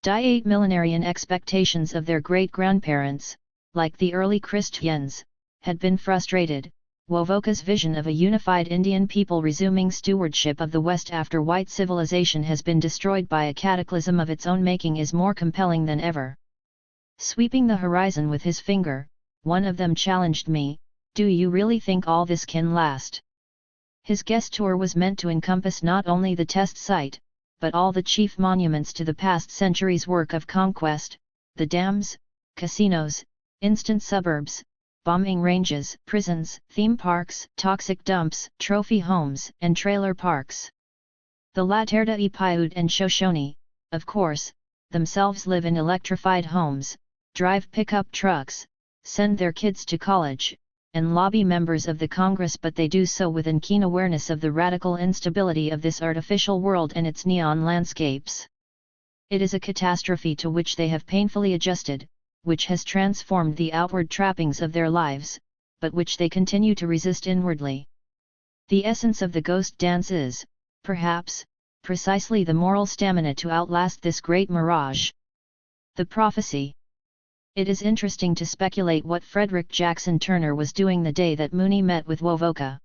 Die millenarian expectations of their great-grandparents, like the early Christians, had been frustrated, Wovoka's vision of a unified Indian people resuming stewardship of the West after white civilization has been destroyed by a cataclysm of its own making is more compelling than ever. Sweeping the horizon with his finger, one of them challenged me, "Do you really think all this can last?" His guest tour was meant to encompass not only the test site, but all the chief monuments to the past century's work of conquest, the dams, casinos, instant suburbs, bombing ranges, prisons, theme parks, toxic dumps, trophy homes, and trailer parks. The Laterda y Paiute and Shoshone, of course, themselves live in electrified homes, drive pickup trucks, send their kids to college, and lobby members of the Congress, but they do so with an keen awareness of the radical instability of this artificial world and its neon landscapes. It is a catastrophe to which they have painfully adjusted, which has transformed the outward trappings of their lives, but which they continue to resist inwardly. The essence of the ghost dance is, perhaps, precisely the moral stamina to outlast this great mirage. The prophecy. It is interesting to speculate what Frederick Jackson Turner was doing the day that Mooney met with Wovoka.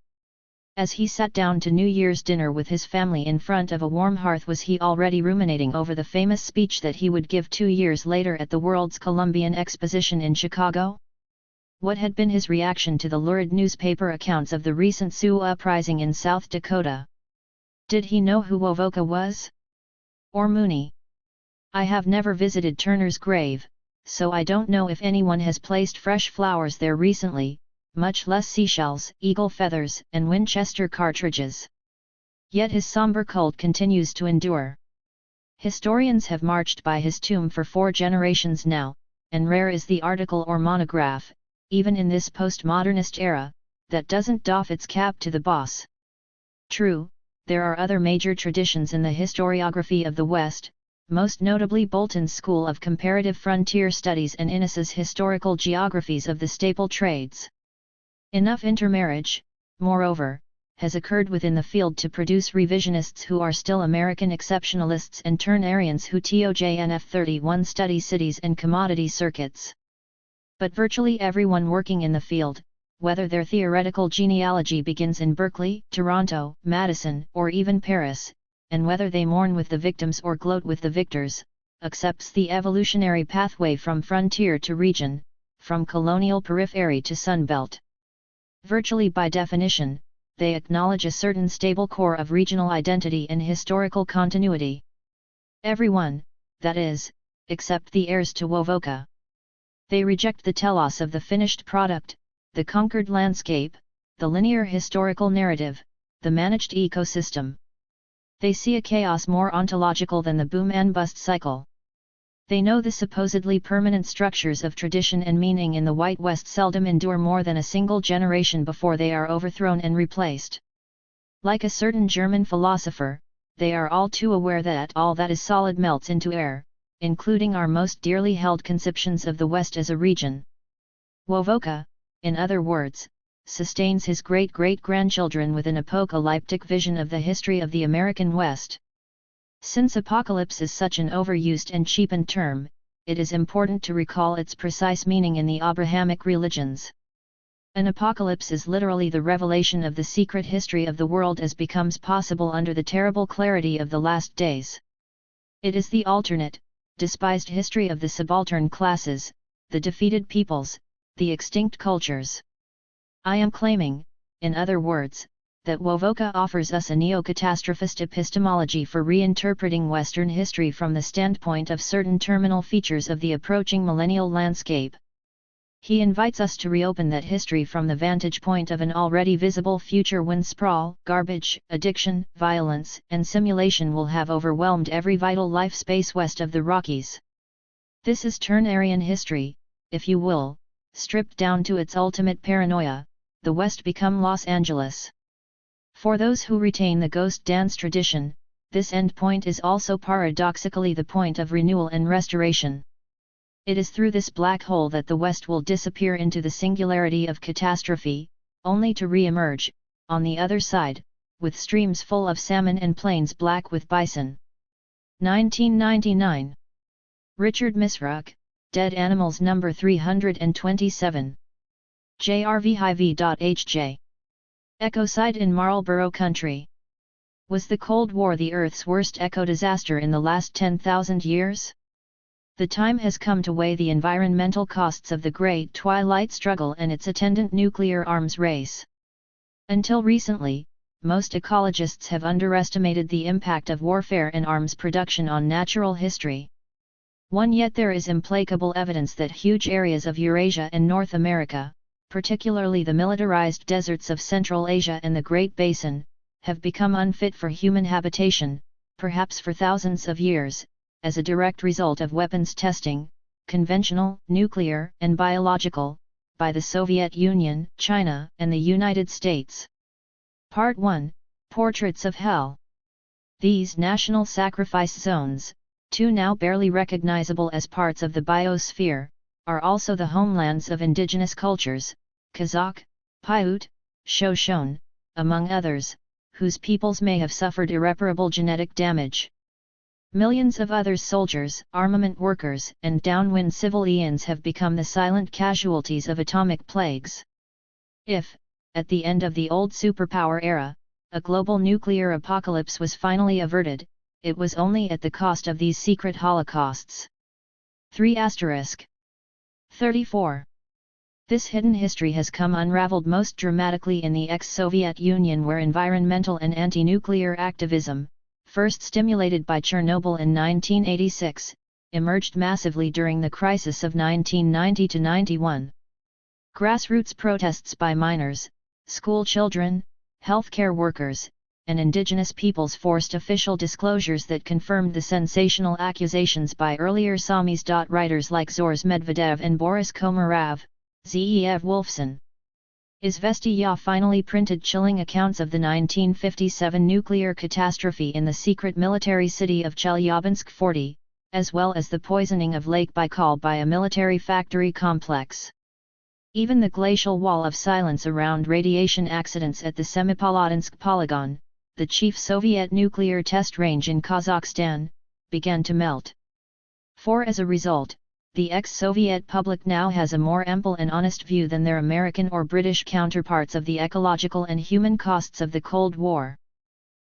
As he sat down to New Year's dinner with his family in front of a warm hearth, was he already ruminating over the famous speech that he would give 2 years later at the World's Columbian Exposition in Chicago? What had been his reaction to the lurid newspaper accounts of the recent Sioux uprising in South Dakota? Did he know who Wovoka was? Or Mooney? I have never visited Turner's grave, so I don't know if anyone has placed fresh flowers there recently, much less seashells, eagle feathers, and Winchester cartridges. Yet his somber cult continues to endure. Historians have marched by his tomb for 4 generations now, and rare is the article or monograph, even in this postmodernist era, that doesn't doff its cap to the boss. True, there are other major traditions in the historiography of the West, most notably Bolton's School of Comparative Frontier Studies and Innis's historical geographies of the staple trades. Enough intermarriage, moreover, has occurred within the field to produce revisionists who are still American exceptionalists and Turnerians who TOJNF 31 study cities and commodity circuits. But virtually everyone working in the field, whether their theoretical genealogy begins in Berkeley, Toronto, Madison, or even Paris, and whether they mourn with the victims or gloat with the victors, accepts the evolutionary pathway from frontier to region, from colonial periphery to Sunbelt. Virtually by definition, they acknowledge a certain stable core of regional identity and historical continuity. Everyone, that is, except the heirs to Wovoka. They reject the telos of the finished product, the conquered landscape, the linear historical narrative, the managed ecosystem. They see a chaos more ontological than the boom and bust cycle. They know the supposedly permanent structures of tradition and meaning in the White West seldom endure more than a single generation before they are overthrown and replaced. Like a certain German philosopher, they are all too aware that all that is solid melts into air, including our most dearly held conceptions of the West as a region. Wovoka, in other words, sustains his great-great-grandchildren with an apocalyptic vision of the history of the American West. Since apocalypse is such an overused and cheapened term, it is important to recall its precise meaning in the Abrahamic religions. An apocalypse is literally the revelation of the secret history of the world as becomes possible under the terrible clarity of the last days. It is the alternate, despised history of the subaltern classes, the defeated peoples, the extinct cultures. I am claiming, in other words, that Wovoka offers us a neo-catastrophist epistemology for reinterpreting Western history from the standpoint of certain terminal features of the approaching millennial landscape. He invites us to reopen that history from the vantage point of an already visible future when sprawl, garbage, addiction, violence, and simulation will have overwhelmed every vital life space west of the Rockies. This is Turnerian history, if you will, stripped down to its ultimate paranoia, the West become Los Angeles. For those who retain the ghost dance tradition, this end point is also paradoxically the point of renewal and restoration. It is through this black hole that the West will disappear into the singularity of catastrophe, only to re-emerge, on the other side, with streams full of salmon and plains black with bison. 1999. Richard Misrach, Dead Animals No. 327. jrvhiv.hj. Ecocide in Marlborough Country. Was the Cold War the Earth's worst eco-disaster in the last 10,000 years? The time has come to weigh the environmental costs of the Great Twilight Struggle and its attendant nuclear arms race. Until recently, most ecologists have underestimated the impact of warfare and arms production on natural history. Yet there is implacable evidence that huge areas of Eurasia and North America, particularly the militarized deserts of Central Asia and the Great Basin, have become unfit for human habitation, perhaps for thousands of years, as a direct result of weapons testing, conventional, nuclear, and biological, by the Soviet Union, China, and the United States. Part 1, Portraits of Hell. These national sacrifice zones, two now barely recognizable as parts of the biosphere, are also the homelands of indigenous cultures, Kazakh, Paiute, Shoshone, among others, whose peoples may have suffered irreparable genetic damage. Millions of other soldiers, armament workers, and downwind civilians have become the silent casualties of atomic plagues. If, at the end of the old superpower era, a global nuclear apocalypse was finally averted, it was only at the cost of these secret holocausts. 3*34. This hidden history has come unraveled most dramatically in the ex-Soviet Union, where environmental and anti-nuclear activism, first stimulated by Chernobyl in 1986, emerged massively during the crisis of 1990–91. Grassroots protests by miners, school children, healthcare workers, and indigenous peoples forced official disclosures that confirmed the sensational accusations by earlier Samis. Writers like Zhores Medvedev and Boris Komarov, Zeev Wolfson. Izvestiya finally printed chilling accounts of the 1957 nuclear catastrophe in the secret military city of Chelyabinsk 40, as well as the poisoning of Lake Baikal by a military factory complex. Even the glacial wall of silence around radiation accidents at the Semipalatinsk polygon, the chief Soviet nuclear test range in Kazakhstan, began to melt. For as a result, the ex-Soviet public now has a more ample and honest view than their American or British counterparts of the ecological and human costs of the Cold War.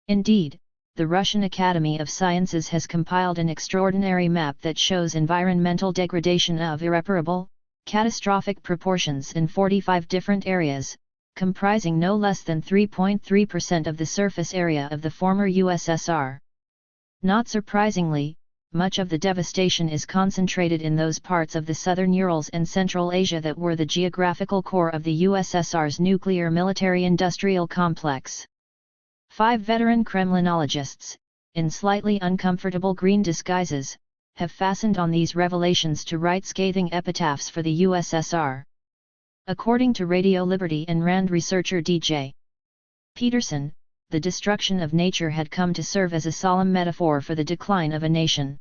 Indeed, the Russian Academy of Sciences has compiled an extraordinary map that shows environmental degradation of irreparable, catastrophic proportions in 45 different areas, comprising no less than 3.3% of the surface area of the former USSR. Not surprisingly, much of the devastation is concentrated in those parts of the southern Urals and Central Asia that were the geographical core of the USSR's nuclear military-industrial complex. 5 veteran Kremlinologists, in slightly uncomfortable green disguises, have fastened on these revelations to write scathing epitaphs for the USSR. According to Radio Liberty and RAND researcher D.J. Peterson, the destruction of nature had come to serve as a solemn metaphor for the decline of a nation.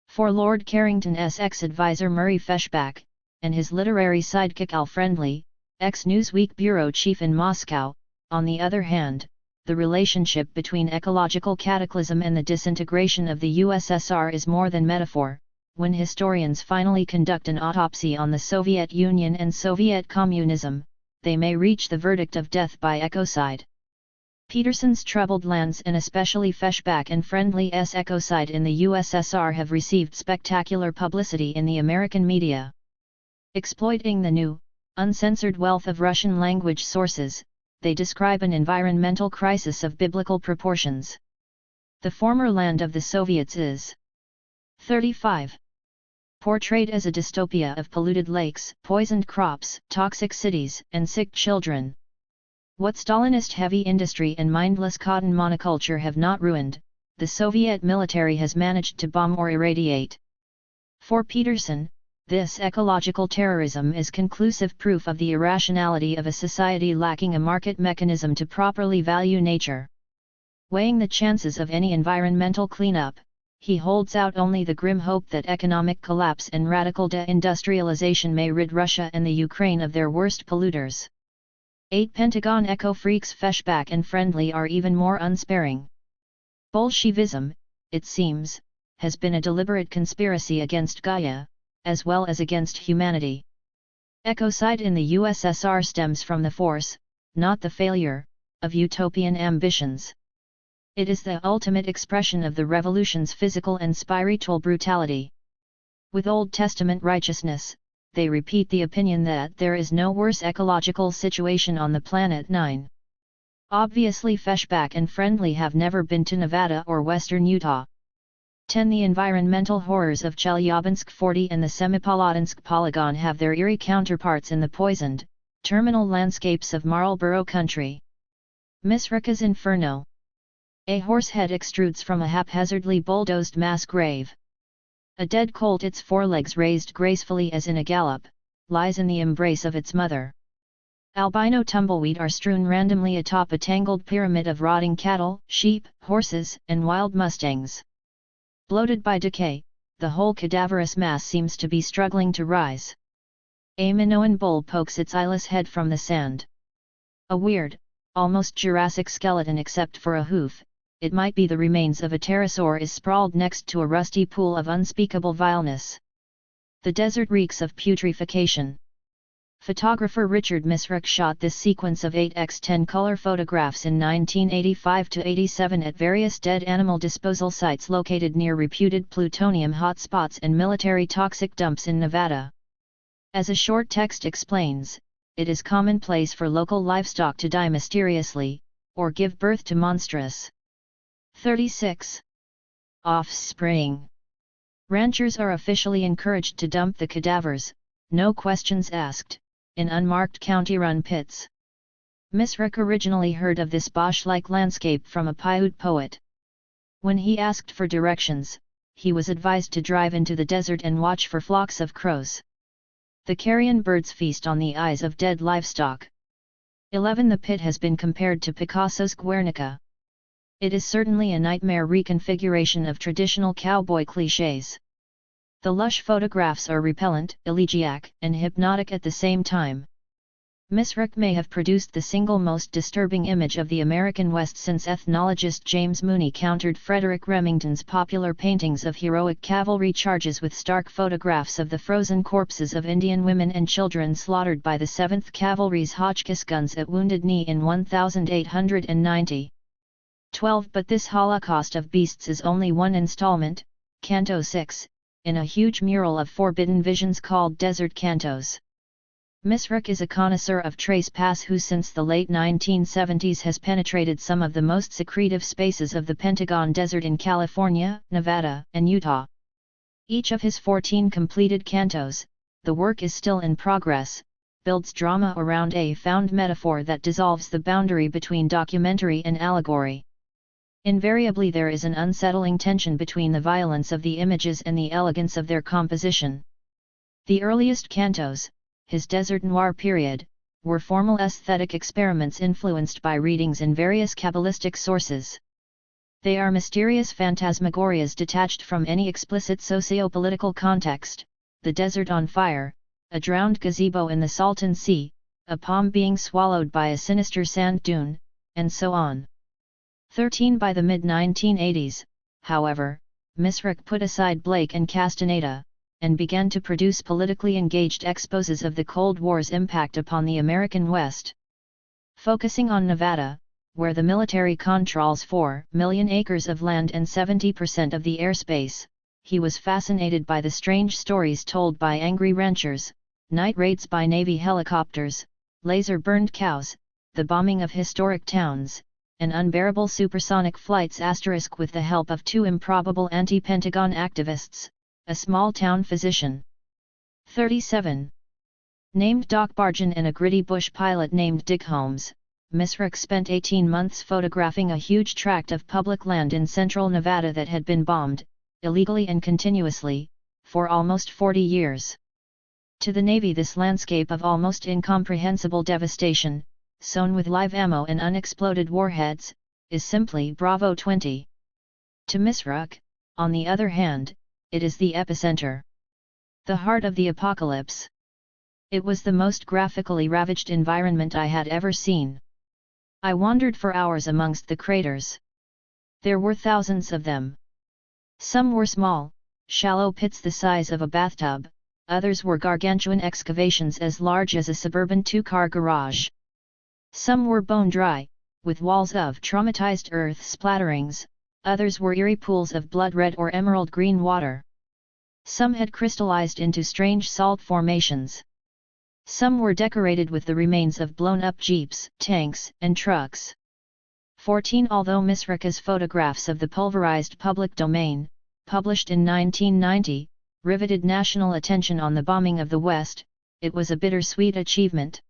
For Lord Carrington's ex-advisor Murray Feshbach, and his literary sidekick Al Friendly, ex-Newsweek bureau chief in Moscow, on the other hand, the relationship between ecological cataclysm and the disintegration of the USSR is more than metaphor. When historians finally conduct an autopsy on the Soviet Union and Soviet communism, they may reach the verdict of death by ecocide. Peterson's troubled lands and especially Feshbach and Friendly's ecocide in the USSR have received spectacular publicity in the American media. Exploiting the new, uncensored wealth of Russian-language sources, they describe an environmental crisis of biblical proportions. The former land of the Soviets is 35. Portrayed as a dystopia of polluted lakes, poisoned crops, toxic cities, and sick children. What Stalinist heavy industry and mindless cotton monoculture have not ruined, the Soviet military has managed to bomb or irradiate. For Peterson, this ecological terrorism is conclusive proof of the irrationality of a society lacking a market mechanism to properly value nature. Weighing the chances of any environmental cleanup, he holds out only the grim hope that economic collapse and radical deindustrialization may rid Russia and the Ukraine of their worst polluters. 8 Pentagon eco-freaks Feshbach and Friendly are even more unsparing. Bolshevism, it seems, has been a deliberate conspiracy against Gaia, as well as against humanity. Ecocide in the USSR stems from the force, not the failure, of utopian ambitions. It is the ultimate expression of the revolution's physical and spiritual brutality. With Old Testament righteousness, they repeat the opinion that there is no worse ecological situation on the planet 9. Obviously Feshbach and Friendly have never been to Nevada or western Utah. 10. The environmental horrors of Chelyabinsk 40 and the Semipalatinsk polygon have their eerie counterparts in the poisoned, terminal landscapes of Marlborough country. Misraka's Inferno. A horse head extrudes from a haphazardly bulldozed mass grave. A dead colt, its forelegs raised gracefully as in a gallop, lies in the embrace of its mother. Albino tumbleweed are strewn randomly atop a tangled pyramid of rotting cattle, sheep, horses, and wild mustangs. Bloated by decay, the whole cadaverous mass seems to be struggling to rise. A Minoan bull pokes its eyeless head from the sand. A weird, almost Jurassic skeleton except for a hoof, it might be the remains of a pterosaur, is sprawled next to a rusty pool of unspeakable vileness. The desert reeks of putrefaction. Photographer Richard Misrak shot this sequence of 8x10 color photographs in 1985–87 at various dead animal disposal sites located near reputed plutonium hotspots and military toxic dumps in Nevada. As a short text explains, it is commonplace for local livestock to die mysteriously, or give birth to monstrous 36 offspring. Ranchers are officially encouraged to dump the cadavers, no questions asked, in unmarked county-run pits. Misrak originally heard of this Bosch-like landscape from a Paiute poet. When he asked for directions, he was advised to drive into the desert and watch for flocks of crows. The carrion birds feast on the eyes of dead livestock. 11. The pit has been compared to Picasso's Guernica. It is certainly a nightmare reconfiguration of traditional cowboy clichés. The lush photographs are repellent, elegiac, and hypnotic at the same time. Misrak may have produced the single most disturbing image of the American West since ethnologist James Mooney countered Frederick Remington's popular paintings of heroic cavalry charges with stark photographs of the frozen corpses of Indian women and children slaughtered by the 7th Cavalry's Hotchkiss guns at Wounded Knee in 1890. 12. But this Holocaust of Beasts is only one installment, Canto 6, in a huge mural of forbidden visions called Desert Cantos. Misrak is a connoisseur of trespass who since the late 1970s has penetrated some of the most secretive spaces of the Pentagon Desert in California, Nevada, and Utah. Each of his 14 completed cantos, the work is still in progress, builds drama around a found metaphor that dissolves the boundary between documentary and allegory. Invariably there is an unsettling tension between the violence of the images and the elegance of their composition. The earliest cantos, his desert noir period, were formal aesthetic experiments influenced by readings in various Kabbalistic sources. They are mysterious phantasmagorias detached from any explicit socio-political context: the desert on fire, a drowned gazebo in the Salton Sea, a palm being swallowed by a sinister sand dune, and so on. 13. By the mid-1980s, however, Misrak put aside Blake and Castaneda, and began to produce politically engaged exposes of the Cold War's impact upon the American West. Focusing on Nevada, where the military controls 4 million acres of land and 70% of the airspace, he was fascinated by the strange stories told by angry ranchers, night raids by Navy helicopters, laser-burned cows, the bombing of historic towns, and unbearable supersonic flights * with the help of 2 improbable anti-Pentagon activists, a small-town physician. 37. Named Doc Barjan and a gritty bush pilot named Dick Holmes, Misrak spent 18 months photographing a huge tract of public land in central Nevada that had been bombed, illegally and continuously, for almost 40 years. To the Navy this landscape of almost incomprehensible devastation, sown with live ammo and unexploded warheads, is simply Bravo 20. To Misrak, on the other hand, it is the epicenter. The heart of the apocalypse. It was the most graphically ravaged environment I had ever seen. I wandered for hours amongst the craters. There were thousands of them. Some were small, shallow pits the size of a bathtub, others were gargantuan excavations as large as a suburban 2-car garage. Some were bone-dry, with walls of traumatized earth splatterings, others were eerie pools of blood-red or emerald-green water. Some had crystallized into strange salt formations. Some were decorated with the remains of blown-up jeeps, tanks, and trucks. 14. Although Misrak's photographs of the pulverized public domain, published in 1990, riveted national attention on the bombing of the West. It was a bittersweet achievement.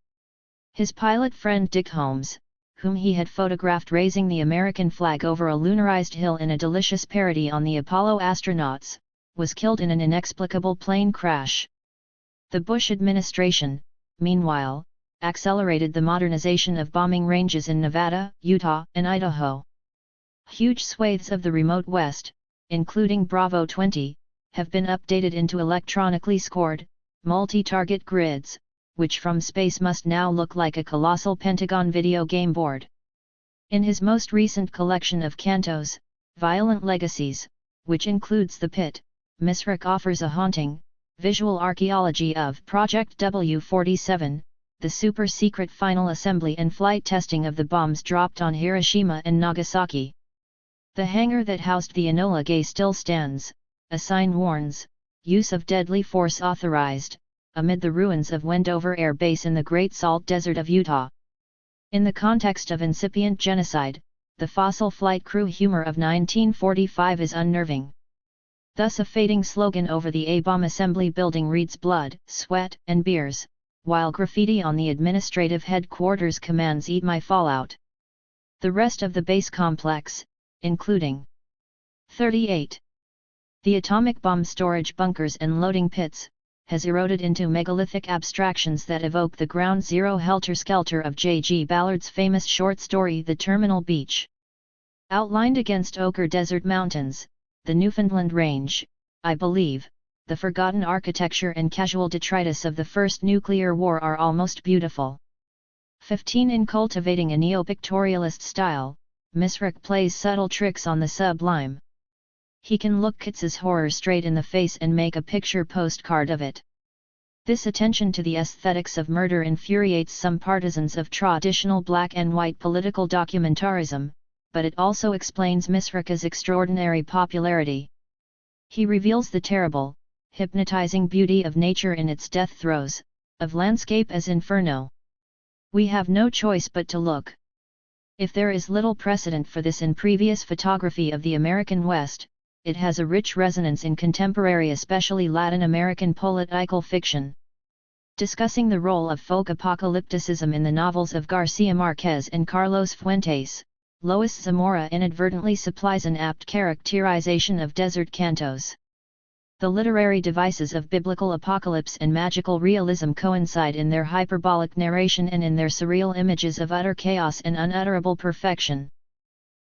His pilot friend Dick Holmes, whom he had photographed raising the American flag over a lunarized hill in a delicious parody on the Apollo astronauts, was killed in an inexplicable plane crash. The Bush administration, meanwhile, accelerated the modernization of bombing ranges in Nevada, Utah, and Idaho. Huge swathes of the remote West, including Bravo 20, have been updated into electronically scored, multi-target grids, which from space must now look like a colossal Pentagon video game board. In his most recent collection of cantos, Violent Legacies, which includes The Pit, Misrach offers a haunting, visual archaeology of Project W-47, the super-secret final assembly and flight testing of the bombs dropped on Hiroshima and Nagasaki. The hangar that housed the Enola Gay still stands, a sign warns, use of deadly force authorized, amid the ruins of Wendover Air Base in the Great Salt Desert of Utah. In the context of incipient genocide, the fossil flight crew humor of 1945 is unnerving. Thus a fading slogan over the A-bomb assembly building reads "Blood, Sweat, and Beers," while graffiti on the administrative headquarters commands "Eat my fallout." The rest of the base complex, including 38. The atomic bomb storage bunkers and loading pits, has eroded into megalithic abstractions that evoke the ground zero helter-skelter of J.G. Ballard's famous short story The Terminal Beach. Outlined against ochre desert mountains, the Newfoundland Range, I believe, the forgotten architecture and casual detritus of the first nuclear war are almost beautiful. 15. In cultivating a neo-pictorialist style, Misrach plays subtle tricks on the sublime. He can look Keats's horror straight in the face and make a picture postcard of it. This attention to the aesthetics of murder infuriates some partisans of traditional black and white political documentarism, but it also explains Misrach's extraordinary popularity. He reveals the terrible, hypnotizing beauty of nature in its death throes, of landscape as inferno. We have no choice but to look. If there is little precedent for this in previous photography of the American West, it has a rich resonance in contemporary, especially Latin American political fiction. Discussing the role of folk apocalypticism in the novels of Garcia Marquez and Carlos Fuentes, Lois Zamora inadvertently supplies an apt characterization of desert cantos. The literary devices of biblical apocalypse and magical realism coincide in their hyperbolic narration and in their surreal images of utter chaos and unutterable perfection.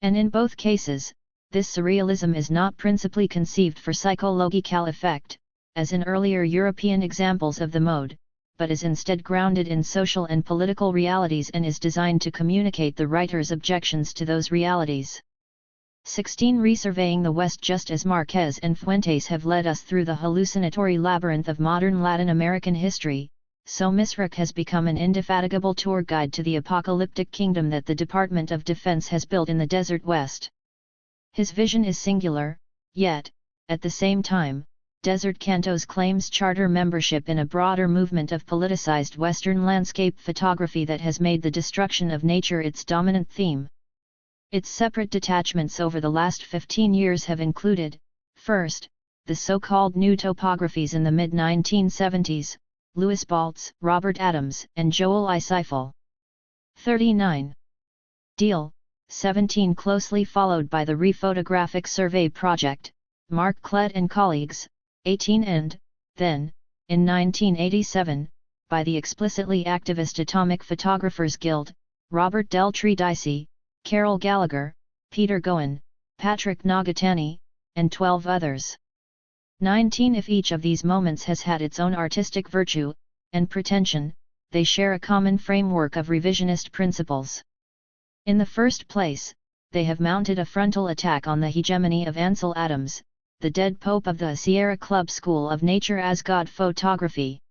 And in both cases, this surrealism is not principally conceived for psychological effect, as in earlier European examples of the mode, but is instead grounded in social and political realities and is designed to communicate the writer's objections to those realities. 16. Resurveying the West. Just as Marquez and Fuentes have led us through the hallucinatory labyrinth of modern Latin American history, so Misrach has become an indefatigable tour guide to the apocalyptic kingdom that the Department of Defense has built in the Desert West. His vision is singular, yet, at the same time, Desert Cantos claims charter membership in a broader movement of politicized Western landscape photography that has made the destruction of nature its dominant theme. Its separate detachments over the last 15 years have included, first, the so-called new topographies in the mid-1970s, Louis Baltz, Robert Adams, and Joel I. Seifel. 39. Deal, 17. Closely followed by the Rephotographic Survey Project, Mark Klett and colleagues, 18. And, then, in 1987, by the explicitly activist Atomic Photographers Guild, Robert Del Tree Dicey, Carol Gallagher, Peter Goen, Patrick Nagatani, and 12 others. 19. If each of these moments has had its own artistic virtue and pretension, they share a common framework of revisionist principles. In the first place, they have mounted a frontal attack on the hegemony of Ansel Adams, the dead pope of the Sierra Club School of Nature as God photography.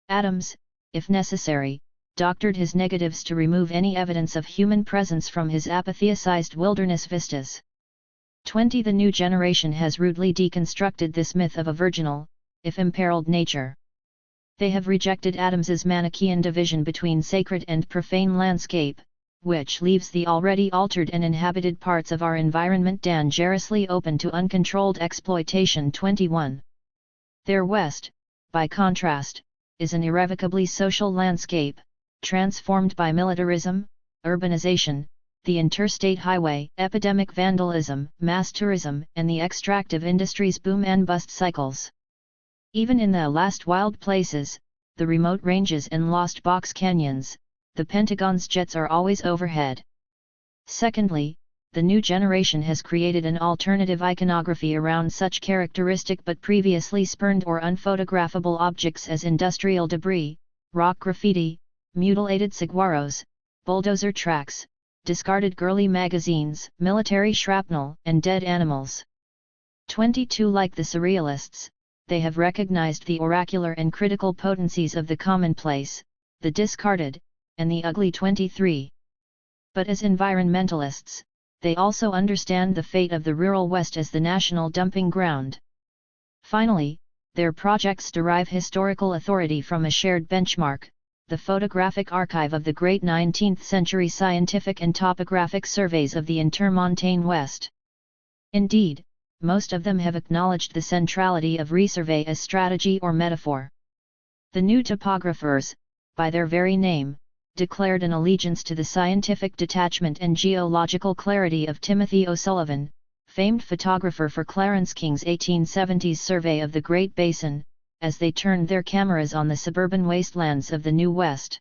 Adams, if necessary, doctored his negatives to remove any evidence of human presence from his apatheicized wilderness vistas. 20. The new generation has rudely deconstructed this myth of a virginal, if imperiled nature. They have rejected Adams's Manichaean division between sacred and profane landscape, which leaves the already altered and inhabited parts of our environment dangerously open to uncontrolled exploitation. 21. Their west, by contrast, is an irrevocably social landscape, transformed by militarism, urbanization, the interstate highway, epidemic vandalism, mass tourism, and the extractive industries' boom and bust cycles. Even in the last wild places, the remote ranges and lost box canyons, the Pentagon's jets are always overhead. Secondly, the new generation has created an alternative iconography around such characteristic but previously spurned or unphotographable objects as industrial debris, rock graffiti, mutilated saguaros, bulldozer tracks, discarded girly magazines, military shrapnel, and dead animals. 22. Like the surrealists, they have recognized the oracular and critical potencies of the commonplace, the discarded, and the ugly. 23. But as environmentalists, they also understand the fate of the rural West as the national dumping ground. Finally, their projects derive historical authority from a shared benchmark, the photographic archive of the great 19th-century scientific and topographic surveys of the Intermontane West. Indeed, most of them have acknowledged the centrality of resurvey as strategy or metaphor. The new topographers, by their very name, declared an allegiance to the scientific detachment and geological clarity of Timothy O'Sullivan, famed photographer for Clarence King's 1870s survey of the Great Basin, as they turned their cameras on the suburban wastelands of the New West.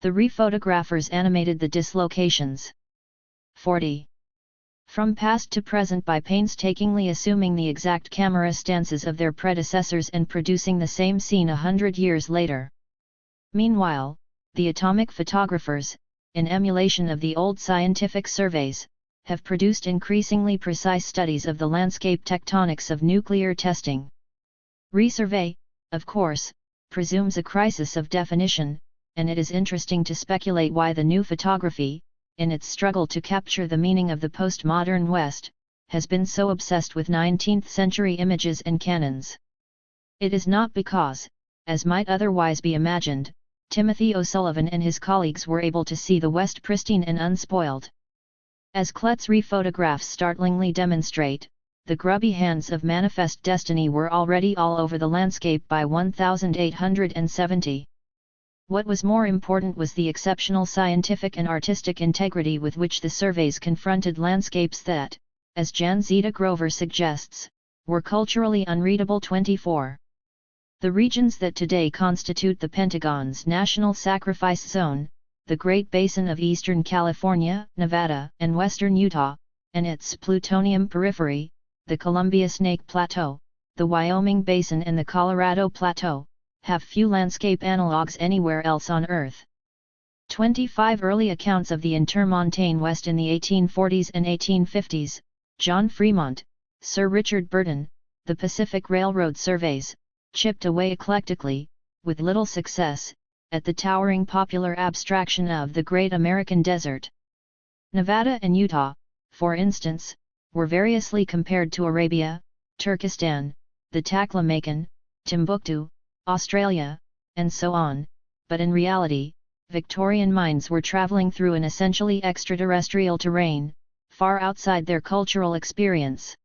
The re-photographers animated the dislocations. 40. From past to present by painstakingly assuming the exact camera stances of their predecessors and producing the same scene 100 years later. Meanwhile, the atomic photographers, in emulation of the old scientific surveys, have produced increasingly precise studies of the landscape tectonics of nuclear testing. Resurvey, of course, presumes a crisis of definition, and it is interesting to speculate why the new photography, in its struggle to capture the meaning of the postmodern West, has been so obsessed with 19th-century images and canons. It is not because, as might otherwise be imagined, Timothy O'Sullivan and his colleagues were able to see the West pristine and unspoiled. As Klett's re-photographs startlingly demonstrate, the grubby hands of Manifest Destiny were already all over the landscape by 1870. What was more important was the exceptional scientific and artistic integrity with which the surveys confronted landscapes that, as Jan Zita Grover suggests, were culturally unreadable. 24. The regions that today constitute the Pentagon's National Sacrifice Zone, the Great Basin of eastern California, Nevada, and western Utah, and its plutonium periphery, the Columbia Snake Plateau, the Wyoming Basin and the Colorado Plateau, have few landscape analogues anywhere else on Earth. 25 Early accounts of the Intermontane West in the 1840s and 1850s, John Fremont, Sir Richard Burton, the Pacific Railroad surveys, chipped away eclectically, with little success, at the towering popular abstraction of the Great American Desert. Nevada and Utah, for instance, were variously compared to Arabia, Turkestan, the Taklamakan, Timbuktu, Australia, and so on, but in reality, Victorian minds were travelling through an essentially extraterrestrial terrain, far outside their cultural experience.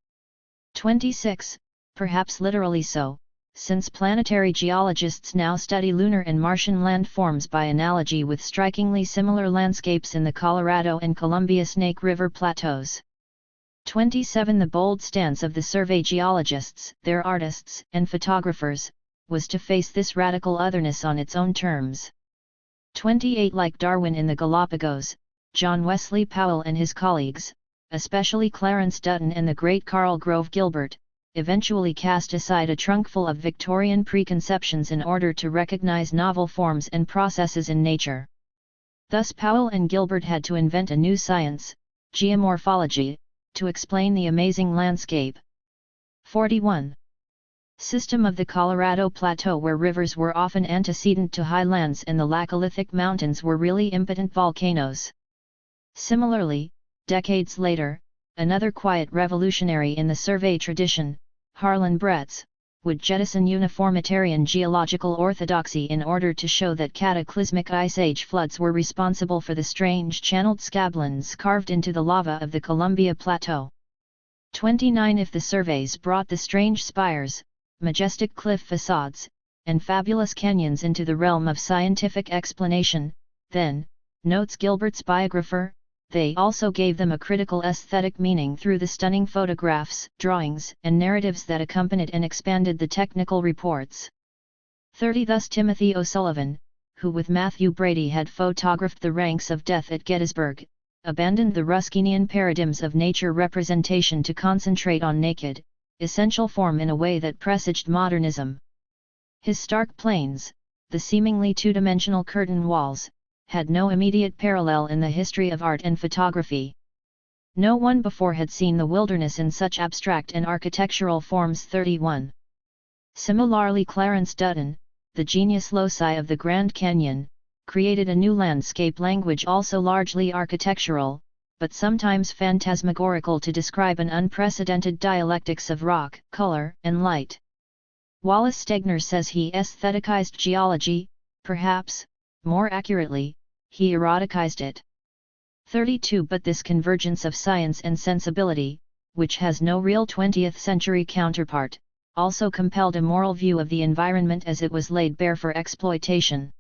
26, perhaps literally so, since planetary geologists now study lunar and Martian landforms by analogy with strikingly similar landscapes in the Colorado and Columbia Snake River plateaus. 27 The bold stance of the survey geologists, their artists and photographers, was to face this radical otherness on its own terms. 28 Like Darwin in the Galapagos, John Wesley Powell and his colleagues, especially Clarence Dutton and the great Carl Grove Gilbert, eventually cast aside a trunkful of Victorian preconceptions in order to recognize novel forms and processes in nature. Thus Powell and Gilbert had to invent a new science, geomorphology, to explain the amazing landscape. 41. System of the Colorado Plateau, where rivers were often antecedent to highlands and the Laccolithic Mountains were really impotent volcanoes. Similarly, decades later, another quiet revolutionary in the survey tradition, Harlan Bretz, would jettison uniformitarian geological orthodoxy in order to show that cataclysmic Ice Age floods were responsible for the strange channeled scablins carved into the lava of the Columbia Plateau. 29. If the surveys brought the strange spires, majestic cliff facades, and fabulous canyons into the realm of scientific explanation, then, notes Gilbert's biographer, they also gave them a critical aesthetic meaning through the stunning photographs, drawings, and narratives that accompanied and expanded the technical reports. 30. Thus Timothy O'Sullivan, who with Matthew Brady had photographed the ranks of death at Gettysburg, abandoned the Ruskinian paradigms of nature representation to concentrate on naked, essential form in a way that presaged modernism. His stark plains, the seemingly two-dimensional curtain walls, had no immediate parallel in the history of art and photography. No one before had seen the wilderness in such abstract and architectural forms. 31. Similarly, Clarence Dutton, the genius loci of the Grand Canyon, created a new landscape language also largely architectural, but sometimes phantasmagorical to describe an unprecedented dialectics of rock, color, and light. Wallace Stegner says he aestheticized geology, perhaps, more accurately, he eroticized it. 32. But this convergence of science and sensibility, which has no real 20th century counterpart, also compelled a moral view of the environment as it was laid bare for exploitation.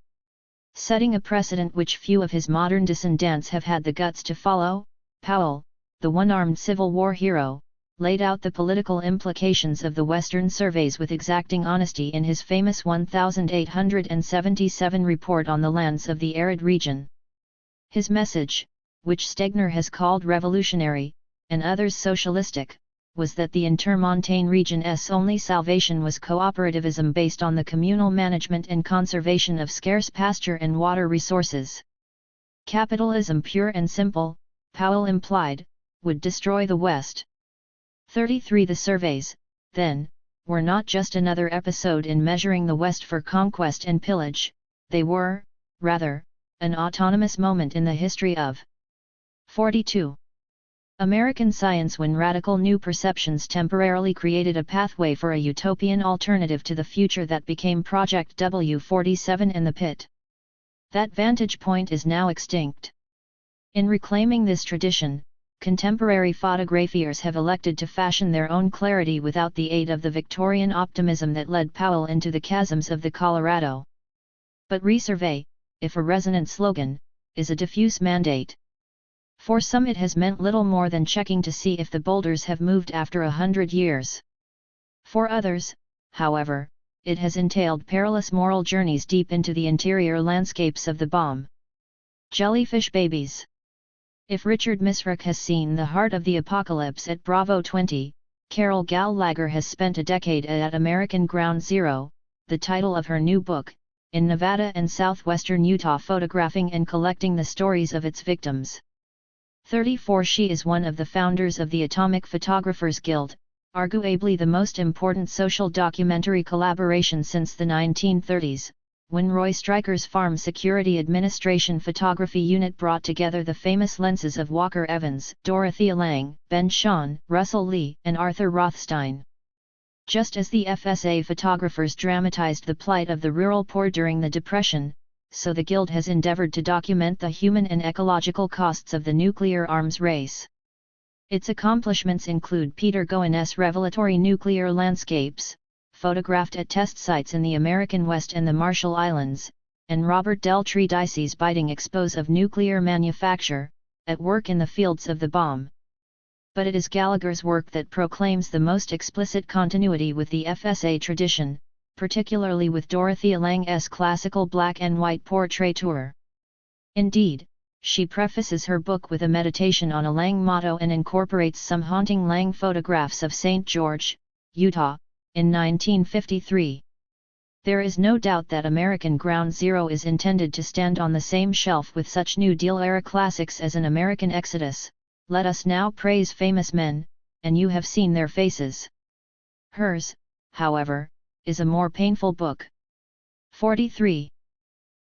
Setting a precedent which few of his modern descendants have had the guts to follow, Powell, the one-armed Civil War hero, laid out the political implications of the Western surveys with exacting honesty in his famous 1877 report on the lands of the arid region. His message, which Stegner has called revolutionary, and others socialistic, was that the intermontane region's only salvation was cooperativism based on the communal management and conservation of scarce pasture and water resources. Capitalism pure and simple, Powell implied, would destroy the West. 33. The surveys, then, were not just another episode in measuring the West for conquest and pillage, they were, rather, an autonomous moment in the history of 42. American science when radical new perceptions temporarily created a pathway for a utopian alternative to the future that became Project W-47 and the Pit. That vantage point is now extinct. In reclaiming this tradition, contemporary photographers have elected to fashion their own clarity without the aid of the Victorian optimism that led Powell into the chasms of the Colorado. But resurvey, if a resonant slogan, is a diffuse mandate. For some it has meant little more than checking to see if the boulders have moved after 100 years. For others, however, it has entailed perilous moral journeys deep into the interior landscapes of the bomb. Jellyfish babies. If Richard Misrach has seen the heart of the apocalypse at Bravo 20, Carol Gallagher has spent a decade at American Ground Zero, the title of her new book, in Nevada and southwestern Utah, photographing and collecting the stories of its victims. 34. She is one of the founders of the Atomic Photographers Guild, arguably the most important social documentary collaboration since the 1930s, when Roy Stryker's Farm Security Administration photography unit brought together the famous lenses of Walker Evans, Dorothea Lange, Ben Shahn, Russell Lee, and Arthur Rothstein. Just as the FSA photographers dramatized the plight of the rural poor during the Depression, so the Guild has endeavored to document the human and ecological costs of the nuclear arms race. Its accomplishments include Peter Gowen's revelatory nuclear landscapes, photographed at test sites in the American West and the Marshall Islands, and Robert Del Dicey's biting expose of nuclear manufacture, at work in the fields of the bomb. But it is Gallagher's work that proclaims the most explicit continuity with the FSA tradition, particularly with Dorothea Lange's classical black and white portraiture. Indeed, she prefaces her book with a meditation on a Lange motto and incorporates some haunting Lange photographs of St. George, Utah, in 1953. There is no doubt that American Ground Zero is intended to stand on the same shelf with such New Deal-era classics as An American Exodus, Let Us Now Praise Famous Men, and You Have Seen Their Faces. Hers, however, is a more painful book. 43.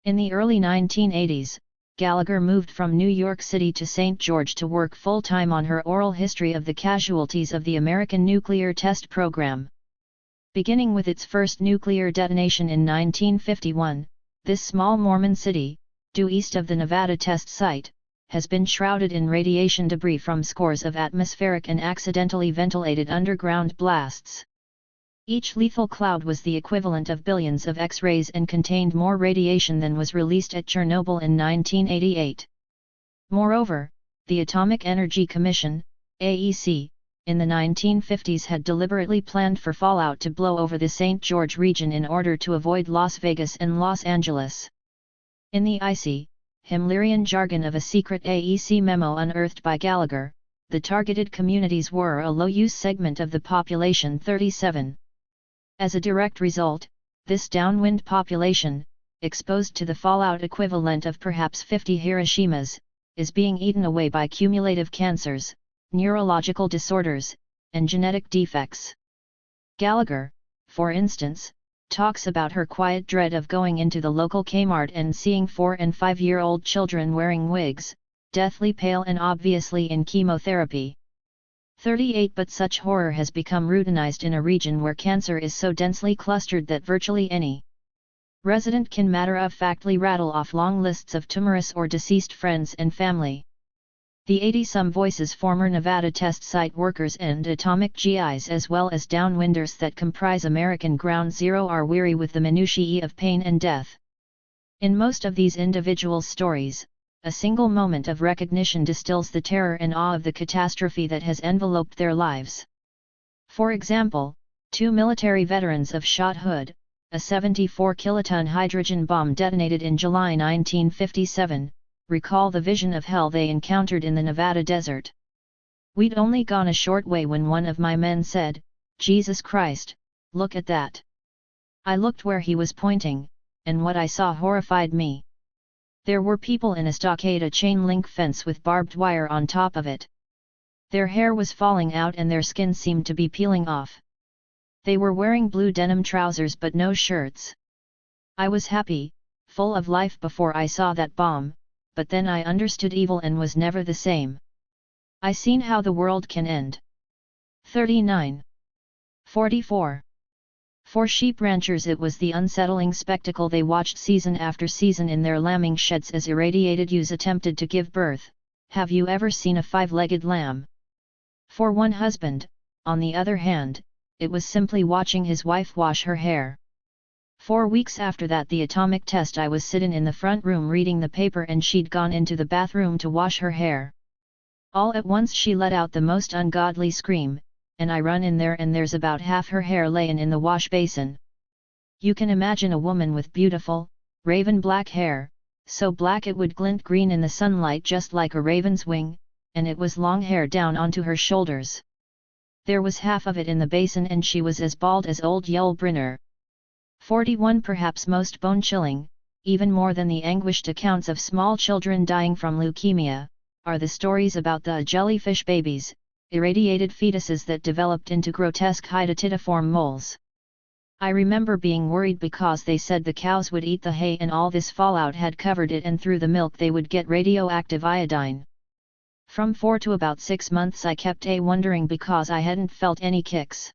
In the early 1980s, Gallagher moved from New York City to St. George to work full-time on her oral history of the casualties of the American nuclear test program. Beginning with its first nuclear detonation in 1951, this small Mormon city, due east of the Nevada test site, has been shrouded in radiation debris from scores of atmospheric and accidentally ventilated underground blasts. Each lethal cloud was the equivalent of billions of X-rays and contained more radiation than was released at Chernobyl in 1988. Moreover, the Atomic Energy Commission, AEC, in the 1950s had deliberately planned for fallout to blow over the St. George region in order to avoid Las Vegas and Los Angeles. In the icy, Himmlerian jargon of a secret AEC memo unearthed by Gallagher, the targeted communities were a low-use segment of the population 37. As a direct result, this downwind population, exposed to the fallout equivalent of perhaps 50 Hiroshimas, is being eaten away by cumulative cancers, neurological disorders, and genetic defects. Gallagher, for instance, talks about her quiet dread of going into the local Kmart and seeing 4- and 5-year-old children wearing wigs, deathly pale and obviously in chemotherapy. 38 But such horror has become routinized in a region where cancer is so densely clustered that virtually any resident can matter-of-factly rattle off long lists of tumorous or deceased friends and family. The 80-some voices former Nevada test site workers and atomic GIs as well as downwinders that comprise American Ground Zero are weary with the minutiae of pain and death. In most of these individual stories, a single moment of recognition distills the terror and awe of the catastrophe that has enveloped their lives. For example, 2 military veterans of Shot Hood, a 74-kiloton hydrogen bomb detonated in July 1957, recall the vision of hell they encountered in the Nevada desert. "We'd only gone a short way when one of my men said, 'Jesus Christ, look at that.' I looked where he was pointing, and what I saw horrified me. There were people in a stockade, a chain-link fence with barbed wire on top of it. Their hair was falling out and their skin seemed to be peeling off. They were wearing blue denim trousers but no shirts. I was happy, full of life before I saw that bomb, but then I understood evil and was never the same. I seen how the world can end." 39. 44. For sheep ranchers it was the unsettling spectacle they watched season after season in their lambing sheds as irradiated ewes attempted to give birth. Have you ever seen a 5-legged lamb? For one husband, on the other hand, it was simply watching his wife wash her hair. 4 weeks after that the atomic test, I was sittin' in the front room reading the paper and she'd gone into the bathroom to wash her hair. All at once she let out the most ungodly scream, and I run in there and there's about half her hair layin' in the wash basin. You can imagine a woman with beautiful, raven black hair, so black it would glint green in the sunlight just like a raven's wing, and it was long hair down onto her shoulders. There was half of it in the basin and she was as bald as old Yul Brynner. 41. Perhaps most bone-chilling, even more than the anguished accounts of small children dying from leukemia, are the stories about the jellyfish babies, irradiated fetuses that developed into grotesque hydatidiform moles. I remember being worried because they said the cows would eat the hay and all this fallout had covered it and through the milk they would get radioactive iodine. From 4 to about 6 months I kept wondering because I hadn't felt any kicks.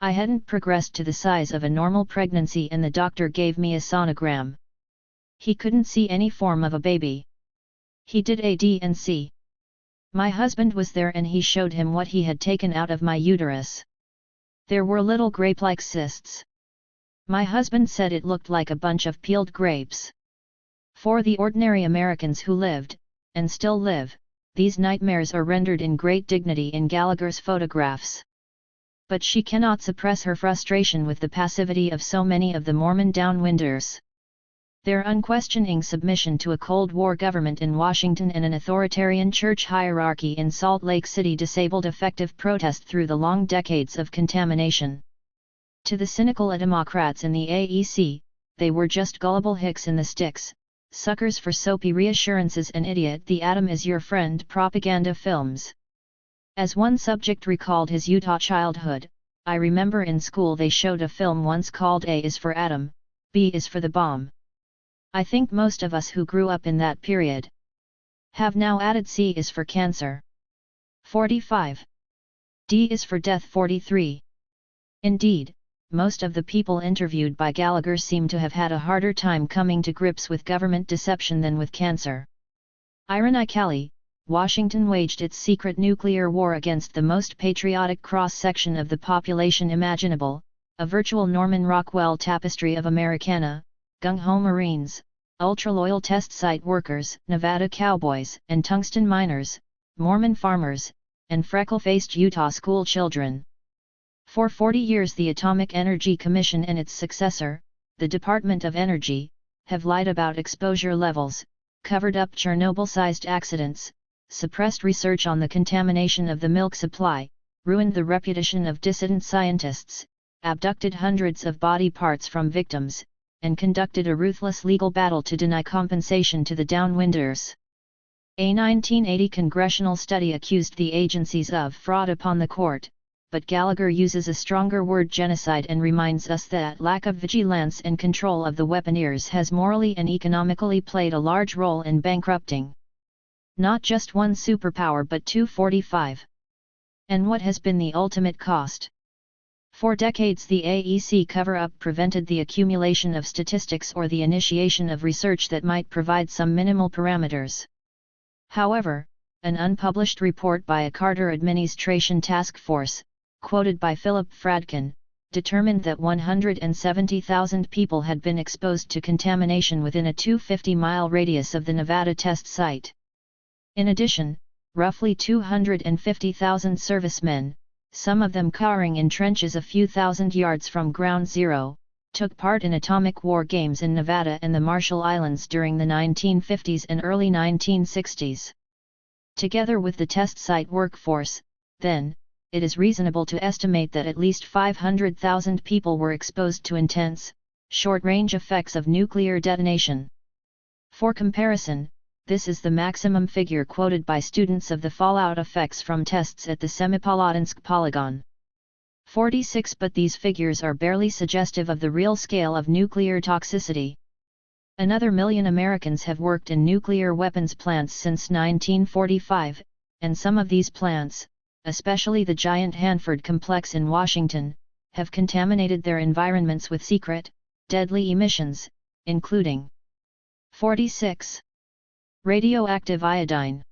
I hadn't progressed to the size of a normal pregnancy and the doctor gave me a sonogram. He couldn't see any form of a baby. He did a D&C. My husband was there and he showed him what he had taken out of my uterus. There were little grape-like cysts. My husband said it looked like a bunch of peeled grapes. For the ordinary Americans who lived, and still live, these nightmares are rendered in great dignity in Gallagher's photographs. But she cannot suppress her frustration with the passivity of so many of the Mormon downwinders. Their unquestioning submission to a Cold War government in Washington and an authoritarian church hierarchy in Salt Lake City disabled effective protest through the long decades of contamination. To the cynical Democrats in the AEC, they were just gullible hicks in the sticks, suckers for soapy reassurances and idiot the atom is your friend propaganda films. As one subject recalled his Utah childhood, I remember in school they showed a film once called A is for Atom, B is for the bomb. I think most of us who grew up in that period have now added C is for cancer. 45. D is for death. 43. Indeed, most of the people interviewed by Gallagher seem to have had a harder time coming to grips with government deception than with cancer. Ironically, Washington waged its secret nuclear war against the most patriotic cross-section of the population imaginable, a virtual Norman Rockwell tapestry of Americana, gung-ho Marines, ultra-loyal test site workers, Nevada cowboys and tungsten miners, Mormon farmers, and freckle-faced Utah school children. For 40 years the Atomic Energy Commission and its successor, the Department of Energy, have lied about exposure levels, covered up Chernobyl-sized accidents, suppressed research on the contamination of the milk supply, ruined the reputation of dissident scientists, abducted hundreds of body parts from victims, and conducted a ruthless legal battle to deny compensation to the downwinders. A 1980 congressional study accused the agencies of fraud upon the court, but Gallagher uses a stronger word, genocide, and reminds us that lack of vigilance and control of the weaponeers has morally and economically played a large role in bankrupting not just one superpower but 245. And what has been the ultimate cost? For decades the AEC cover-up prevented the accumulation of statistics or the initiation of research that might provide some minimal parameters. However, an unpublished report by a Carter Administration task force, quoted by Philip Fradkin, determined that 170,000 people had been exposed to contamination within a 250-mile radius of the Nevada test site. In addition, roughly 250,000 servicemen, some of them cowering in trenches a few thousand yards from ground zero, took part in atomic war games in Nevada and the Marshall Islands during the 1950s and early 1960s. Together with the test site workforce, then, it is reasonable to estimate that at least 500,000 people were exposed to intense, short-range effects of nuclear detonation. For comparison, this is the maximum figure quoted by students of the fallout effects from tests at the Semipalatinsk polygon. 46. But these figures are barely suggestive of the real scale of nuclear toxicity. Another 1 million Americans have worked in nuclear weapons plants since 1945, and some of these plants, especially the giant Hanford complex in Washington, have contaminated their environments with secret, deadly emissions, including 46. Radioactive iodine.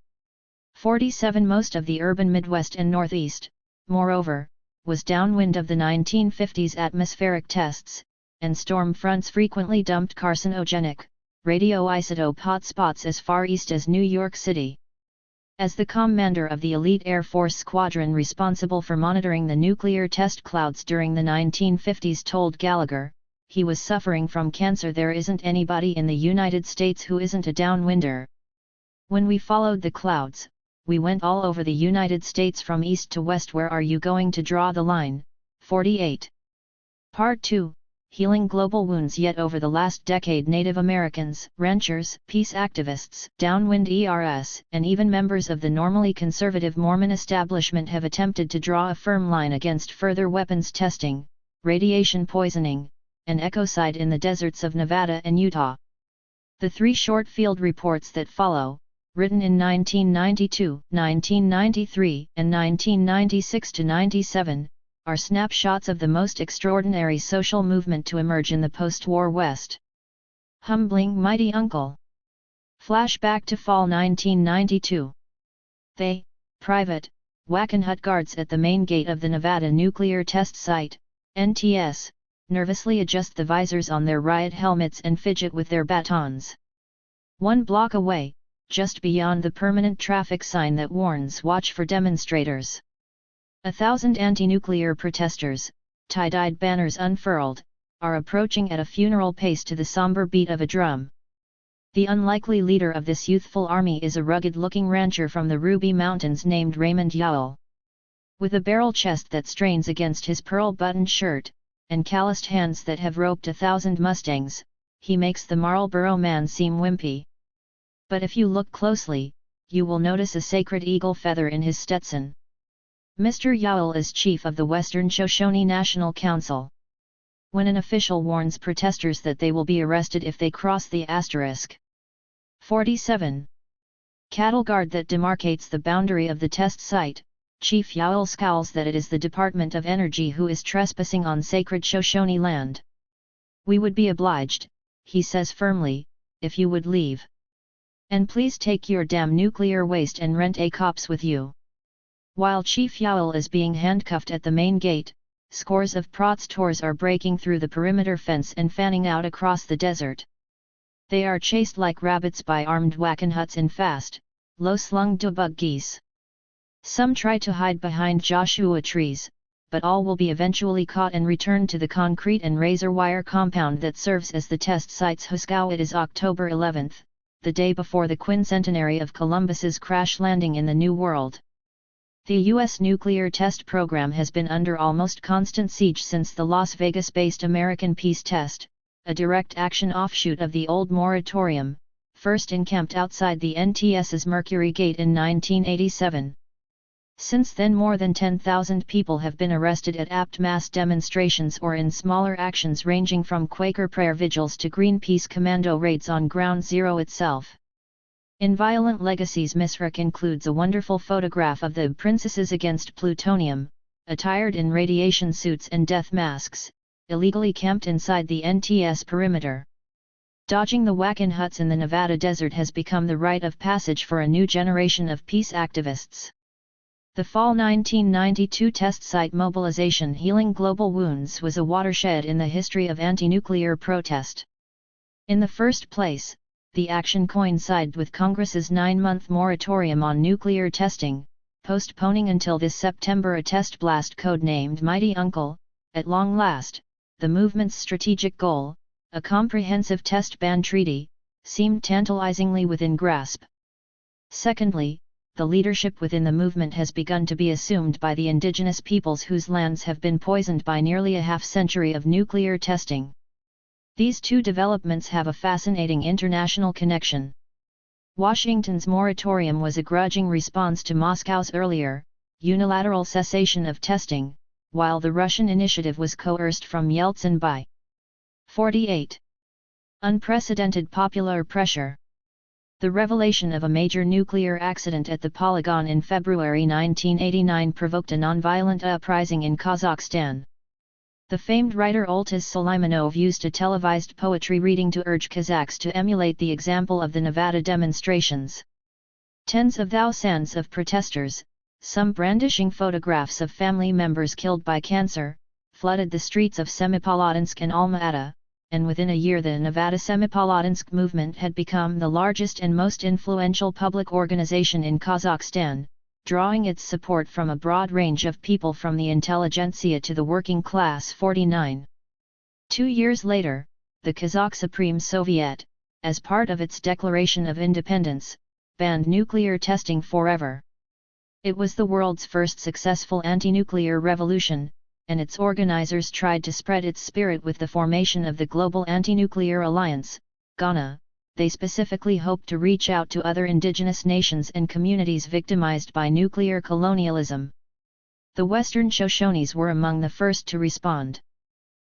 47. Most of the urban Midwest and Northeast, moreover, was downwind of the 1950s atmospheric tests, and storm fronts frequently dumped carcinogenic, radioisotope hotspots as far east as New York City. As the commander of the elite Air Force squadron responsible for monitoring the nuclear test clouds during the 1950s told Gallagher, he was suffering from cancer. There isn't anybody in the United States who isn't a downwinder. When we followed the clouds, we went all over the United States from east to west. Where are you going to draw the line? 48. Part 2, Healing Global Wounds. Yet over the last decade Native Americans, ranchers, peace activists, downwind ERS, and even members of the normally conservative Mormon establishment have attempted to draw a firm line against further weapons testing, radiation poisoning, and ecocide in the deserts of Nevada and Utah. The 3 short field reports that follow, written in 1992, 1993, and 1996–97, are snapshots of the most extraordinary social movement to emerge in the post-war West. Humbling Mighty Uncle. Flashback to fall 1992. They, private, Wackenhut guards at the main gate of the Nevada Nuclear Test Site, NTS, nervously adjust the visors on their riot helmets and fidget with their batons. 1 block away, just beyond the permanent traffic sign that warns watch for demonstrators. 1,000 anti-nuclear protesters, tie-dyed banners unfurled, are approaching at a funeral pace to the somber beat of a drum. The unlikely leader of this youthful army is a rugged-looking rancher from the Ruby Mountains named Raymond Yowell. With a barrel chest that strains against his pearl-buttoned shirt, and calloused hands that have roped 1,000 Mustangs, he makes the Marlboro Man seem wimpy. But if you look closely, you will notice a sacred eagle feather in his Stetson. Mr. Yowell is chief of the Western Shoshone National Council. When an official warns protesters that they will be arrested if they cross the asterisk. 47. Cattle guard that demarcates the boundary of the test site, Chief Yaol scowls that it is the Department of Energy who is trespassing on sacred Shoshone land. "We would be obliged," he says firmly, "if you would leave. And please take your damn nuclear waste and rent a cops with you." While Chief Yaol is being handcuffed at the main gate, scores of protestors are breaking through the perimeter fence and fanning out across the desert. They are chased like rabbits by armed Wackenhuts in fast, low-slung dubug geese. Some try to hide behind Joshua trees, but all will be eventually caught and returned to the concrete and razor wire compound that serves as the test site's Huskow. It is October 11, the day before the quincentenary of Columbus's crash landing in the New World. The U.S. nuclear test program has been under almost constant siege since the Las Vegas-based American Peace Test, a direct action offshoot of the old moratorium, first encamped outside the NTS's Mercury Gate in 1987. Since then, more than 10,000 people have been arrested at apt mass demonstrations or in smaller actions ranging from Quaker prayer vigils to Greenpeace commando raids on Ground Zero itself. In Violent Legacies, Misrach includes a wonderful photograph of the princesses against plutonium, attired in radiation suits and death masks, illegally camped inside the NTS perimeter. Dodging the Wackenhuts in the Nevada desert has become the rite of passage for a new generation of peace activists. The fall 1992 test site mobilization Healing Global Wounds was a watershed in the history of anti-nuclear protest. In the first place, the action coincided with Congress's 9-month moratorium on nuclear testing, postponing until this September a test blast codenamed Mighty Uncle. At long last, the movement's strategic goal, a comprehensive test ban treaty, seemed tantalizingly within grasp. Secondly, the leadership within the movement has begun to be assumed by the indigenous peoples whose lands have been poisoned by nearly a half-century of nuclear testing. These two developments have a fascinating international connection. Washington's moratorium was a grudging response to Moscow's earlier, unilateral cessation of testing, while the Russian initiative was coerced from Yeltsin by 48. Unprecedented popular pressure. The revelation of a major nuclear accident at the Polygon in February 1989 provoked a nonviolent uprising in Kazakhstan. The famed writer Oltaz Suleimanov used a televised poetry reading to urge Kazakhs to emulate the example of the Nevada demonstrations. Tens of thousands of protesters, some brandishing photographs of family members killed by cancer, flooded the streets of Semipalatinsk and Alma-Ata, and within a year the Nevada Semipalatinsk movement had become the largest and most influential public organization in Kazakhstan, drawing its support from a broad range of people from the intelligentsia to the working class. 49. 2 years later, the Kazakh Supreme Soviet, as part of its declaration of independence, banned nuclear testing forever. It was the world's first successful anti-nuclear revolution, and its organizers tried to spread its spirit with the formation of the Global Anti-Nuclear Alliance, GANA. They specifically hoped to reach out to other indigenous nations and communities victimized by nuclear colonialism. The Western Shoshones were among the first to respond.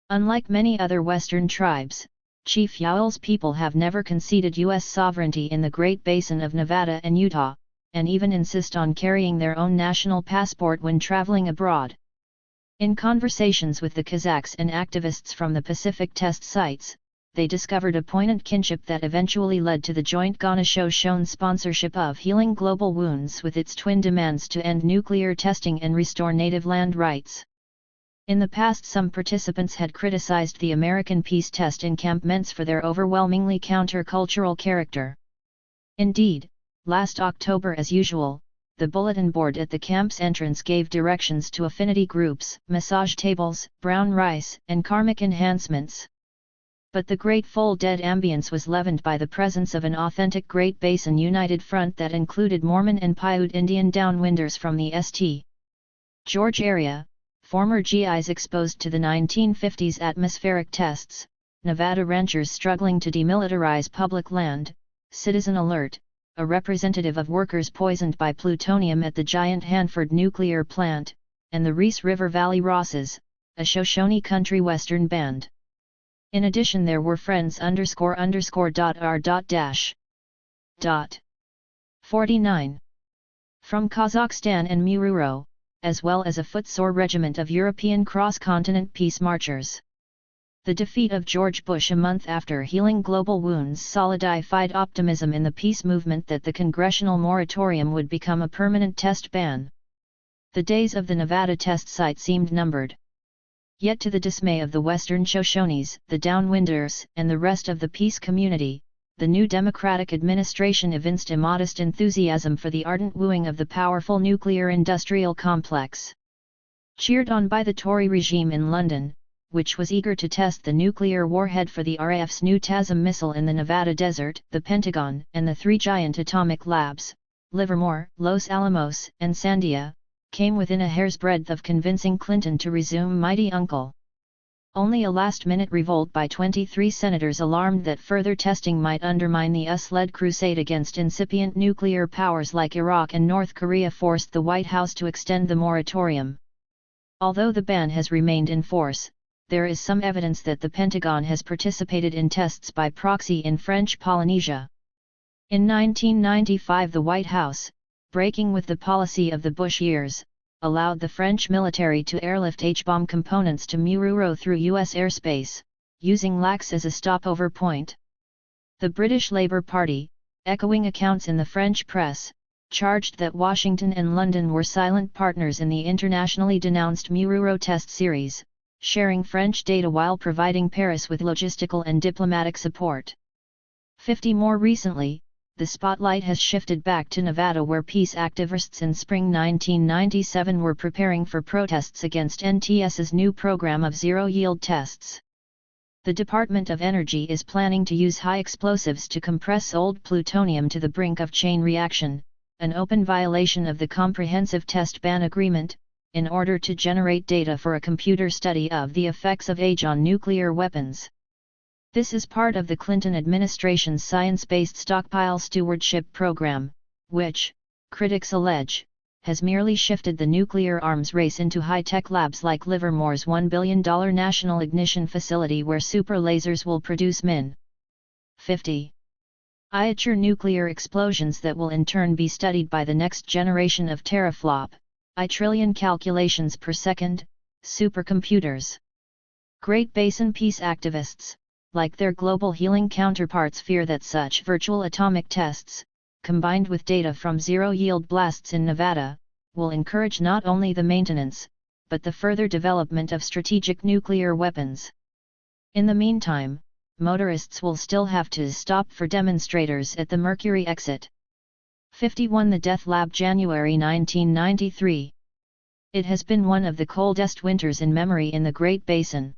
Unlike many other Western tribes, Chief Yaol's people have never conceded U.S. sovereignty in the Great Basin of Nevada and Utah, and even insist on carrying their own national passport when traveling abroad. In conversations with the Kazakhs and activists from the Pacific test sites, they discovered a poignant kinship that eventually led to the joint Shoshone sponsorship of Healing Global Wounds with its twin demands to end nuclear testing and restore native land rights. In the past, some participants had criticized the American peace test encampments for their overwhelmingly counter-cultural character. Indeed, last October, as usual, the bulletin board at the camp's entrance gave directions to affinity groups, massage tables, brown rice, and karmic enhancements. But the Grateful Dead ambience was leavened by the presence of an authentic Great Basin United Front that included Mormon and Paiute Indian downwinders from the St. George area, former GIs exposed to the 1950s atmospheric tests, Nevada ranchers struggling to demilitarize public land, Citizen Alert, a representative of workers poisoned by plutonium at the giant Hanford nuclear plant, and the Reese River Valley Rosses, a Shoshone country western band. In addition, there were friends __r. 49. From Kazakhstan and Mururo, as well as a footsore regiment of European cross-continent peace marchers. The defeat of George Bush a month after healing global wounds solidified optimism in the peace movement that the congressional moratorium would become a permanent test ban. The days of the Nevada test site seemed numbered. Yet to the dismay of the Western Shoshones, the Downwinders, and the rest of the peace community, the new Democratic administration evinced immodest enthusiasm for the ardent wooing of the powerful nuclear industrial complex. Cheered on by the Tory regime in London, which was eager to test the nuclear warhead for the RAF's new TASM missile in the Nevada desert, the Pentagon and the three giant atomic labs, Livermore, Los Alamos, and Sandia, came within a hair's breadth of convincing Clinton to resume Mighty Uncle. Only a last-minute revolt by 23 senators alarmed that further testing might undermine the US-led crusade against incipient nuclear powers like Iraq and North Korea forced the White House to extend the moratorium. Although the ban has remained in force, there is some evidence that the Pentagon has participated in tests by proxy in French Polynesia. In 1995 the White House, breaking with the policy of the Bush years, allowed the French military to airlift H-bomb components to Mururoa through U.S. airspace, using Lacs as a stopover point. The British Labour Party, echoing accounts in the French press, charged that Washington and London were silent partners in the internationally denounced Mururoa test series, sharing French data while providing Paris with logistical and diplomatic support. 50 more recently, the spotlight has shifted back to Nevada where peace activists in spring 1997 were preparing for protests against NTS's new program of zero-yield tests. The Department of Energy is planning to use high explosives to compress old plutonium to the brink of chain reaction, an open violation of the Comprehensive Test Ban Agreement, in order to generate data for a computer study of the effects of age on nuclear weapons. This is part of the Clinton administration's science-based stockpile stewardship program, which, critics allege, has merely shifted the nuclear arms race into high-tech labs like Livermore's $1 billion National Ignition Facility where super lasers will produce Min. 50. Iature nuclear explosions that will in turn be studied by the next generation of teraflop, I-trillion calculations per second, supercomputers. Great Basin peace activists, like their global healing counterparts, fear that such virtual atomic tests, combined with data from zero-yield blasts in Nevada, will encourage not only the maintenance, but the further development of strategic nuclear weapons. In the meantime, motorists will still have to stop for demonstrators at the Mercury exit. 51 The Death Lab, January 1993. It has been one of the coldest winters in memory in the Great Basin.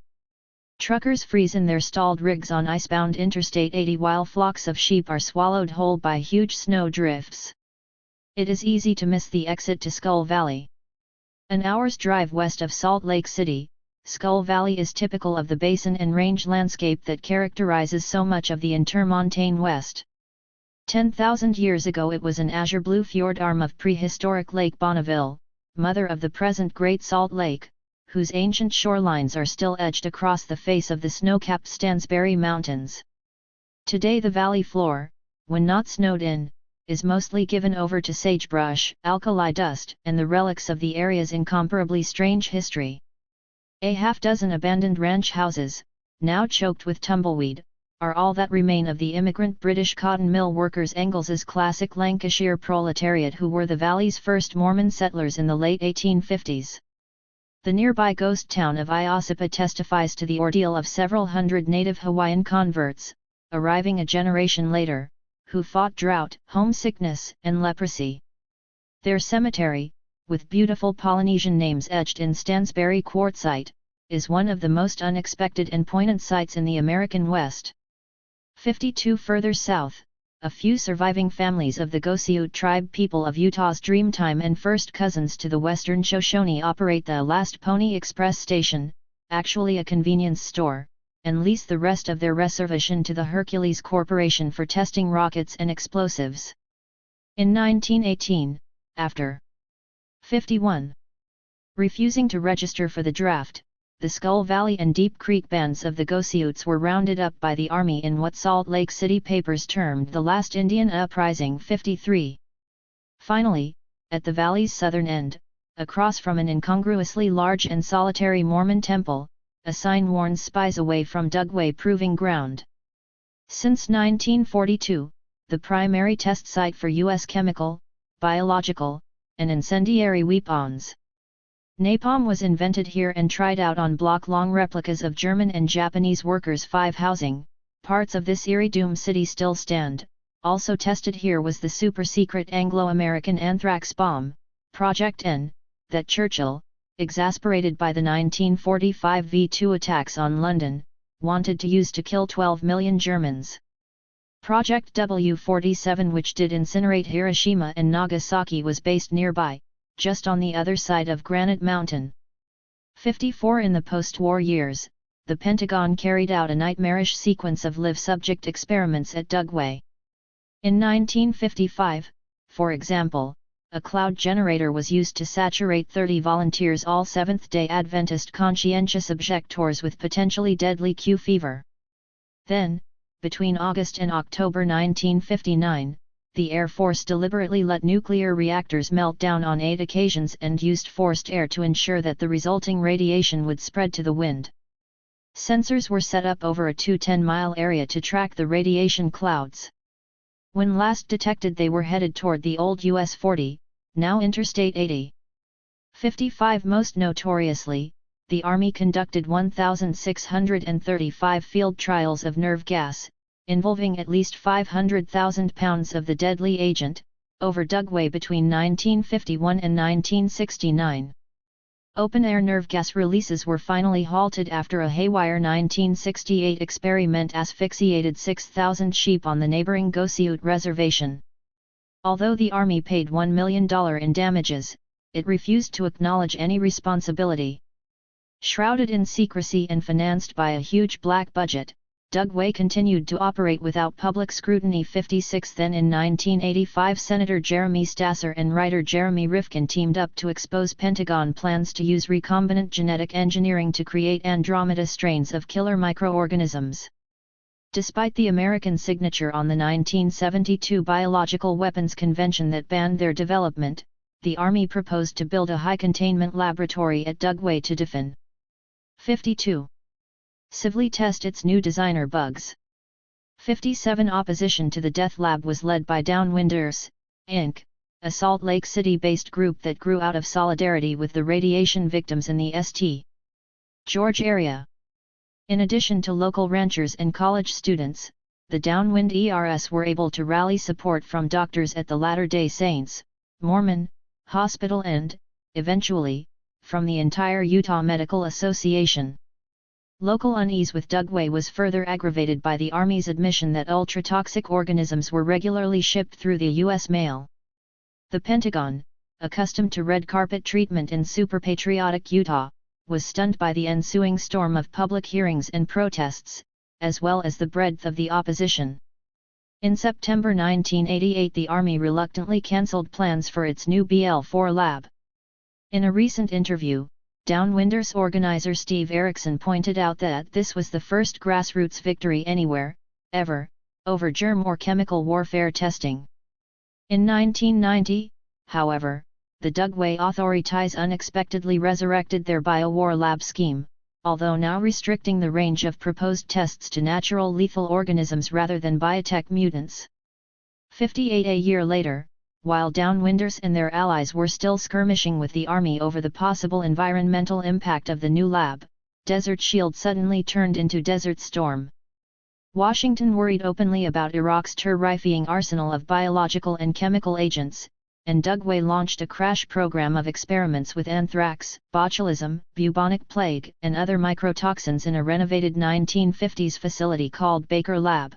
Truckers freeze in their stalled rigs on icebound Interstate 80 while flocks of sheep are swallowed whole by huge snow drifts. It is easy to miss the exit to Skull Valley. An hour's drive west of Salt Lake City, Skull Valley is typical of the basin and range landscape that characterizes so much of the Intermontane West. 10,000 years ago it was an azure blue fjord arm of prehistoric Lake Bonneville, mother of the present Great Salt Lake, whose ancient shorelines are still edged across the face of the snow-capped Stansbury Mountains. Today the valley floor, when not snowed in, is mostly given over to sagebrush, alkali dust, and the relics of the area's incomparably strange history. A half-dozen abandoned ranch houses, now choked with tumbleweed, are all that remain of the immigrant British cotton mill workers Engels's classic Lancashire proletariat who were the valley's first Mormon settlers in the late 1850s. The nearby ghost town of Iosapa testifies to the ordeal of several hundred native Hawaiian converts, arriving a generation later, who fought drought, homesickness, and leprosy. Their cemetery, with beautiful Polynesian names etched in Stansbury quartzite, is one of the most unexpected and poignant sights in the American West. 52 further south, a few surviving families of the Gossiut tribe people of Utah's Dreamtime and first cousins to the Western Shoshone operate the Last Pony Express station, actually a convenience store, and lease the rest of their reservation to the Hercules Corporation for testing rockets and explosives. In 1918, after 51 refusing to register for the draft, the Skull Valley and Deep Creek bands of the Gossiuts were rounded up by the Army in what Salt Lake City papers termed the Last Indian Uprising 53. Finally, at the valley's southern end, across from an incongruously large and solitary Mormon temple, a sign warns spies away from Dugway Proving Ground. Since 1942, the primary test site for U.S. chemical, biological, and incendiary weapons. Napalm was invented here and tried out on block-long replicas of German and Japanese workers' 5 housing. Parts of this eerie doom city still stand. Also tested here was the super-secret Anglo-American anthrax bomb, Project N, that Churchill, exasperated by the 1945 V2 attacks on London, wanted to use to kill 12 million Germans. Project W-47, which did incinerate Hiroshima and Nagasaki, was based nearby, just on the other side of Granite Mountain. 54 In the post-war years, the Pentagon carried out a nightmarish sequence of live-subject experiments at Dugway. In 1955, for example, a cloud generator was used to saturate 30 volunteers, all Seventh-day Adventist conscientious objectors, with potentially deadly Q fever. Then, between August and October 1959, the Air Force deliberately let nuclear reactors melt down on 8 occasions and used forced air to ensure that the resulting radiation would spread to the wind. Sensors were set up over a 210-mile area to track the radiation clouds. When last detected, they were headed toward the old US 40, now Interstate 80. 55 Most notoriously, the Army conducted 1,635 field trials of nerve gas, involving at least 500,000 pounds of the deadly agent, over Dugway between 1951 and 1969. Open-air nerve gas releases were finally halted after a haywire 1968 experiment asphyxiated 6,000 sheep on the neighboring Gossiut Reservation. Although the Army paid $1 million in damages, it refused to acknowledge any responsibility. Shrouded in secrecy and financed by a huge black budget, Dugway continued to operate without public scrutiny. 56 Then in 1985, Senator Jeremy Stasser and writer Jeremy Rifkin teamed up to expose Pentagon plans to use recombinant genetic engineering to create Andromeda strains of killer microorganisms. Despite the American signature on the 1972 Biological Weapons Convention that banned their development, the Army proposed to build a high-containment laboratory at Dugway to defend. 52. Civilly test its new designer bugs. 57 Opposition to the Death Lab was led by Downwinders, Inc., a Salt Lake City-based group that grew out of solidarity with the radiation victims in the St. George area. In addition to local ranchers and college students, the Downwind ERS were able to rally support from doctors at the Latter-day Saints, Mormon, Hospital and, eventually, from the entire Utah Medical Association. Local unease with Dugway was further aggravated by the Army's admission that ultra-toxic organisms were regularly shipped through the U.S. mail. The Pentagon, accustomed to red carpet treatment in super-patriotic Utah, was stunned by the ensuing storm of public hearings and protests, as well as the breadth of the opposition. In September 1988, the Army reluctantly cancelled plans for its new BL-4 lab. In a recent interview, Downwinders organizer Steve Erickson pointed out that this was the first grassroots victory anywhere, ever, over germ or chemical warfare testing. In 1990, however, the Dugway authorities unexpectedly resurrected their biowar lab scheme, although now restricting the range of proposed tests to natural lethal organisms rather than biotech mutants. 58 A year later, while Downwinders and their allies were still skirmishing with the Army over the possible environmental impact of the new lab, Desert Shield suddenly turned into Desert Storm. Washington worried openly about Iraq's terrifying arsenal of biological and chemical agents, and Dugway launched a crash program of experiments with anthrax, botulism, bubonic plague, and other microtoxins in a renovated 1950s facility called Baker Lab.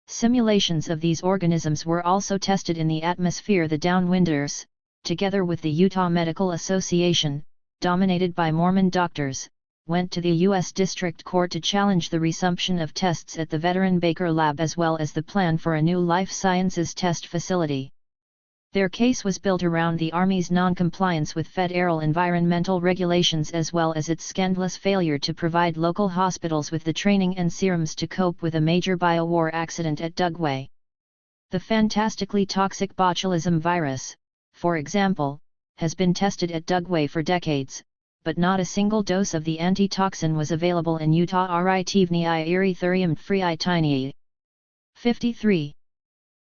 Simulations of these organisms were also tested in the atmosphere. The Downwinders, together with the Utah Medical Association, dominated by Mormon doctors, went to the U.S. District Court to challenge the resumption of tests at the veteran Baker Lab as well as the plan for a new life sciences test facility. Their case was built around the Army's non-compliance with federal environmental regulations as well as its scandalous failure to provide local hospitals with the training and serums to cope with a major biowar accident at Dugway. The fantastically toxic botulism virus, for example, has been tested at Dugway for decades, but not a single dose of the antitoxin was available in Utah. Ritivni I erythorium free I tiny. 53.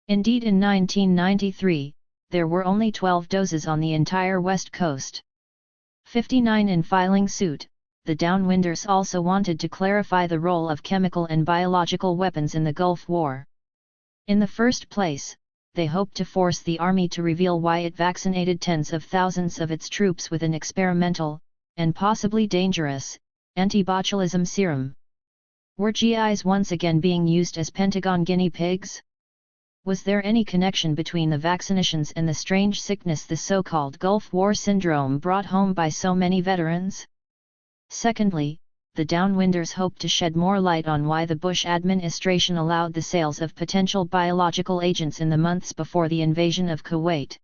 Indeed, in 1993, there were only 12 doses on the entire West Coast. 59. In filing suit, the Downwinders also wanted to clarify the role of chemical and biological weapons in the Gulf War. In the first place, they hoped to force the Army to reveal why it vaccinated tens of thousands of its troops with an experimental, and possibly dangerous, anti-botulism serum. Were GIs once again being used as Pentagon guinea pigs? Was there any connection between the vaccinations and the strange sickness the so-called Gulf War syndrome brought home by so many veterans? Secondly, the Downwinders hoped to shed more light on why the Bush administration allowed the sales of potential biological agents in the months before the invasion of Kuwait.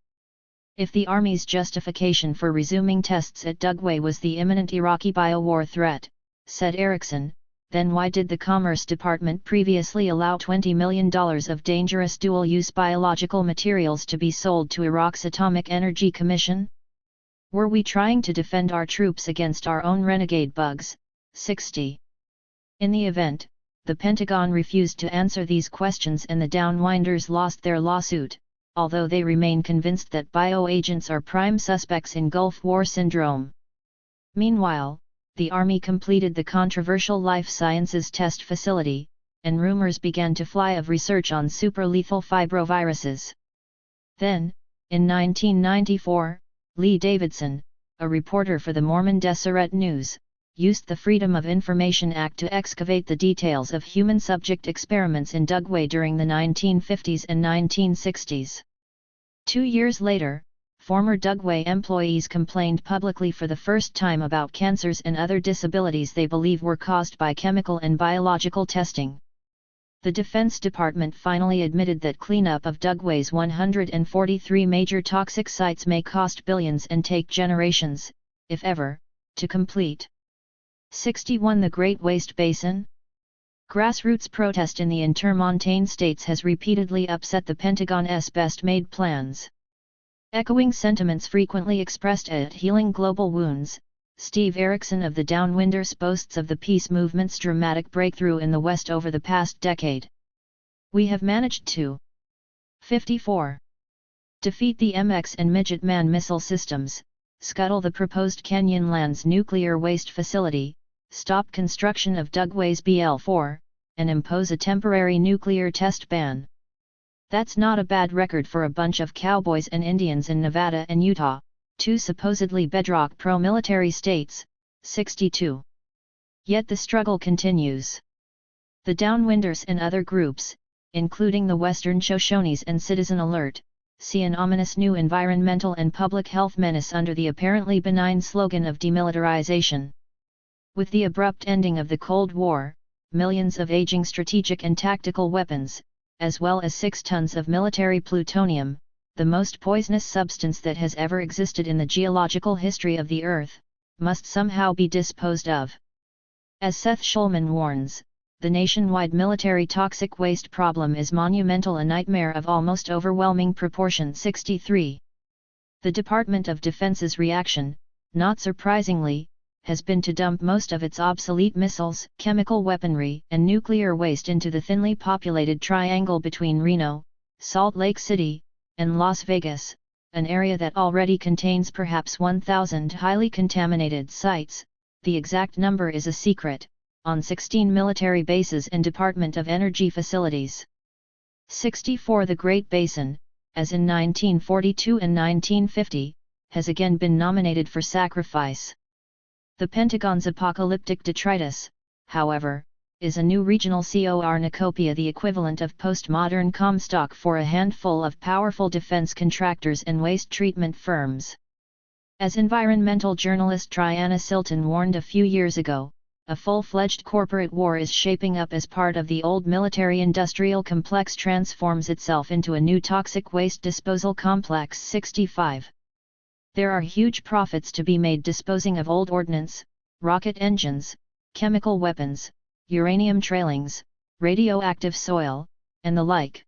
If the Army's justification for resuming tests at Dugway was the imminent Iraqi biowar threat, said Erickson, then why did the Commerce Department previously allow $20 million of dangerous dual-use biological materials to be sold to Iraq's Atomic Energy Commission? Were we trying to defend our troops against our own renegade bugs? 60. In the event, the Pentagon refused to answer these questions and the Downwinders lost their lawsuit, although they remain convinced that bioagents are prime suspects in Gulf War syndrome. Meanwhile, the Army completed the controversial Life Sciences Test Facility, and rumors began to fly of research on superlethal fibroviruses. Then, in 1994, Lee Davidson, a reporter for the Mormon Deseret News, used the Freedom of Information Act to excavate the details of human subject experiments in Dugway during the 1950s and 1960s. 2 years later, former Dugway employees complained publicly for the first time about cancers and other disabilities they believe were caused by chemical and biological testing. The Defense Department finally admitted that cleanup of Dugway's 143 major toxic sites may cost billions and take generations, if ever, to complete. 61. The Great Waste Basin? Grassroots protest in the Intermontane states has repeatedly upset the Pentagon's best-made plans. Echoing sentiments frequently expressed at Healing Global Wounds, Steve Erickson of the Downwinders boasts of the peace movement's dramatic breakthrough in the West over the past decade. We have managed to 54. Defeat the MX and Midget Man missile systems, scuttle the proposed Canyonlands nuclear waste facility, stop construction of Dugway's BL-4, and impose a temporary nuclear test ban. That's not a bad record for a bunch of cowboys and Indians in Nevada and Utah, two supposedly bedrock pro-military states. 62. Yet the struggle continues. The Downwinders and other groups, including the Western Shoshones and Citizen Alert, see an ominous new environmental and public health menace under the apparently benign slogan of demilitarization. With the abrupt ending of the Cold War, millions of aging strategic and tactical weapons, as well as 6 tons of military plutonium, the most poisonous substance that has ever existed in the geological history of the Earth, must somehow be disposed of. As Seth Shulman warns, the nationwide military toxic waste problem is monumental, a nightmare of almost overwhelming proportion. 63. The Department of Defense's reaction, not surprisingly, has been to dump most of its obsolete missiles, chemical weaponry, and nuclear waste into the thinly populated triangle between Reno, Salt Lake City, and Las Vegas, an area that already contains perhaps 1,000 highly contaminated sites, the exact number is a secret, on 16 military bases and Department of Energy facilities. 64. The Great Basin, as in 1942 and 1950, has again been nominated for sacrifice. The Pentagon's apocalyptic detritus, however, is a new regional cornucopia, the equivalent of postmodern Comstock for a handful of powerful defense contractors and waste treatment firms. As environmental journalist Triana Silton warned a few years ago, a full-fledged corporate war is shaping up as part of the old military-industrial complex transforms itself into a new toxic waste disposal complex. 65. There are huge profits to be made disposing of old ordnance, rocket engines, chemical weapons, uranium trailings, radioactive soil, and the like.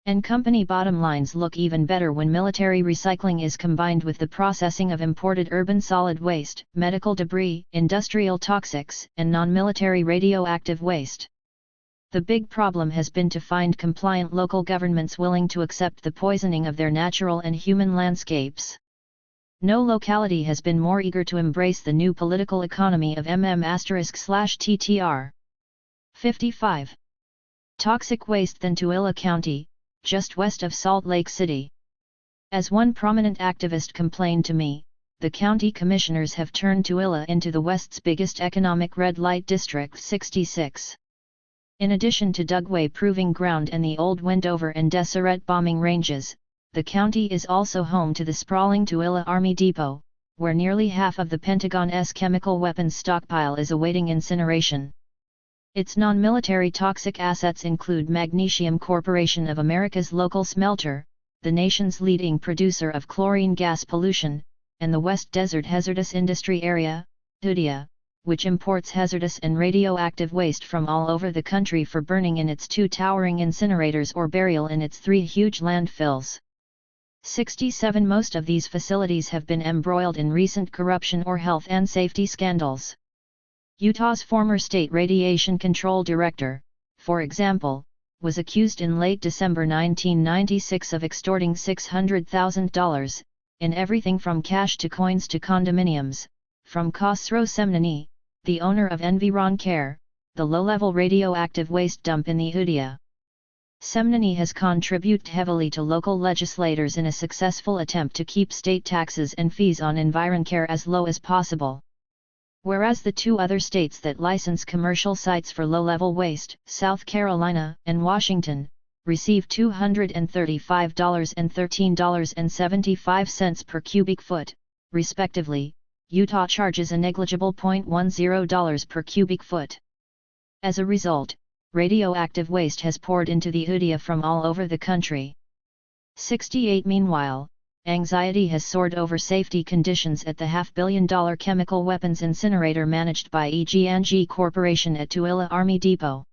And company bottom lines look even better when military recycling is combined with the processing of imported urban solid waste, medical debris, industrial toxics, and non-military radioactive waste. The big problem has been to find compliant local governments willing to accept the poisoning of their natural and human landscapes. No locality has been more eager to embrace the new political economy of MM*/TTR. 55. Toxic waste than Tooele County, just west of Salt Lake City. As one prominent activist complained to me, the county commissioners have turned Tooele into the West's biggest economic red light district. 66. In addition to Dugway Proving Ground and the old Wendover and Deseret bombing ranges, the county is also home to the sprawling Tooele Army Depot, where nearly half of the Pentagon's chemical weapons stockpile is awaiting incineration. Its non-military toxic assets include Magnesium Corporation of America's local smelter, the nation's leading producer of chlorine gas pollution, and the West Desert Hazardous Industry Area, UDIA, which imports hazardous and radioactive waste from all over the country for burning in its 2 towering incinerators or burial in its 3 huge landfills. 67. Most of these facilities have been embroiled in recent corruption or health and safety scandals. Utah's former state radiation control director, for example, was accused in late December 1996 of extorting $600,000, in everything from cash to coins to condominiums, from Khosrow Semnani, the owner of Environ-Care, the low-level radioactive waste dump in the Udia. Semnani has contributed heavily to local legislators in a successful attempt to keep state taxes and fees on Environ-Care as low as possible. Whereas the 2 other states that license commercial sites for low-level waste, South Carolina and Washington, receive $235 and $13.75 per cubic foot, respectively. Utah charges a negligible $0.10 per cubic foot. As a result, radioactive waste has poured into the Udia from all over the country. 68. Meanwhile, anxiety has soared over safety conditions at the $500 million chemical weapons incinerator managed by EG&G Corporation at Tooele Army Depot.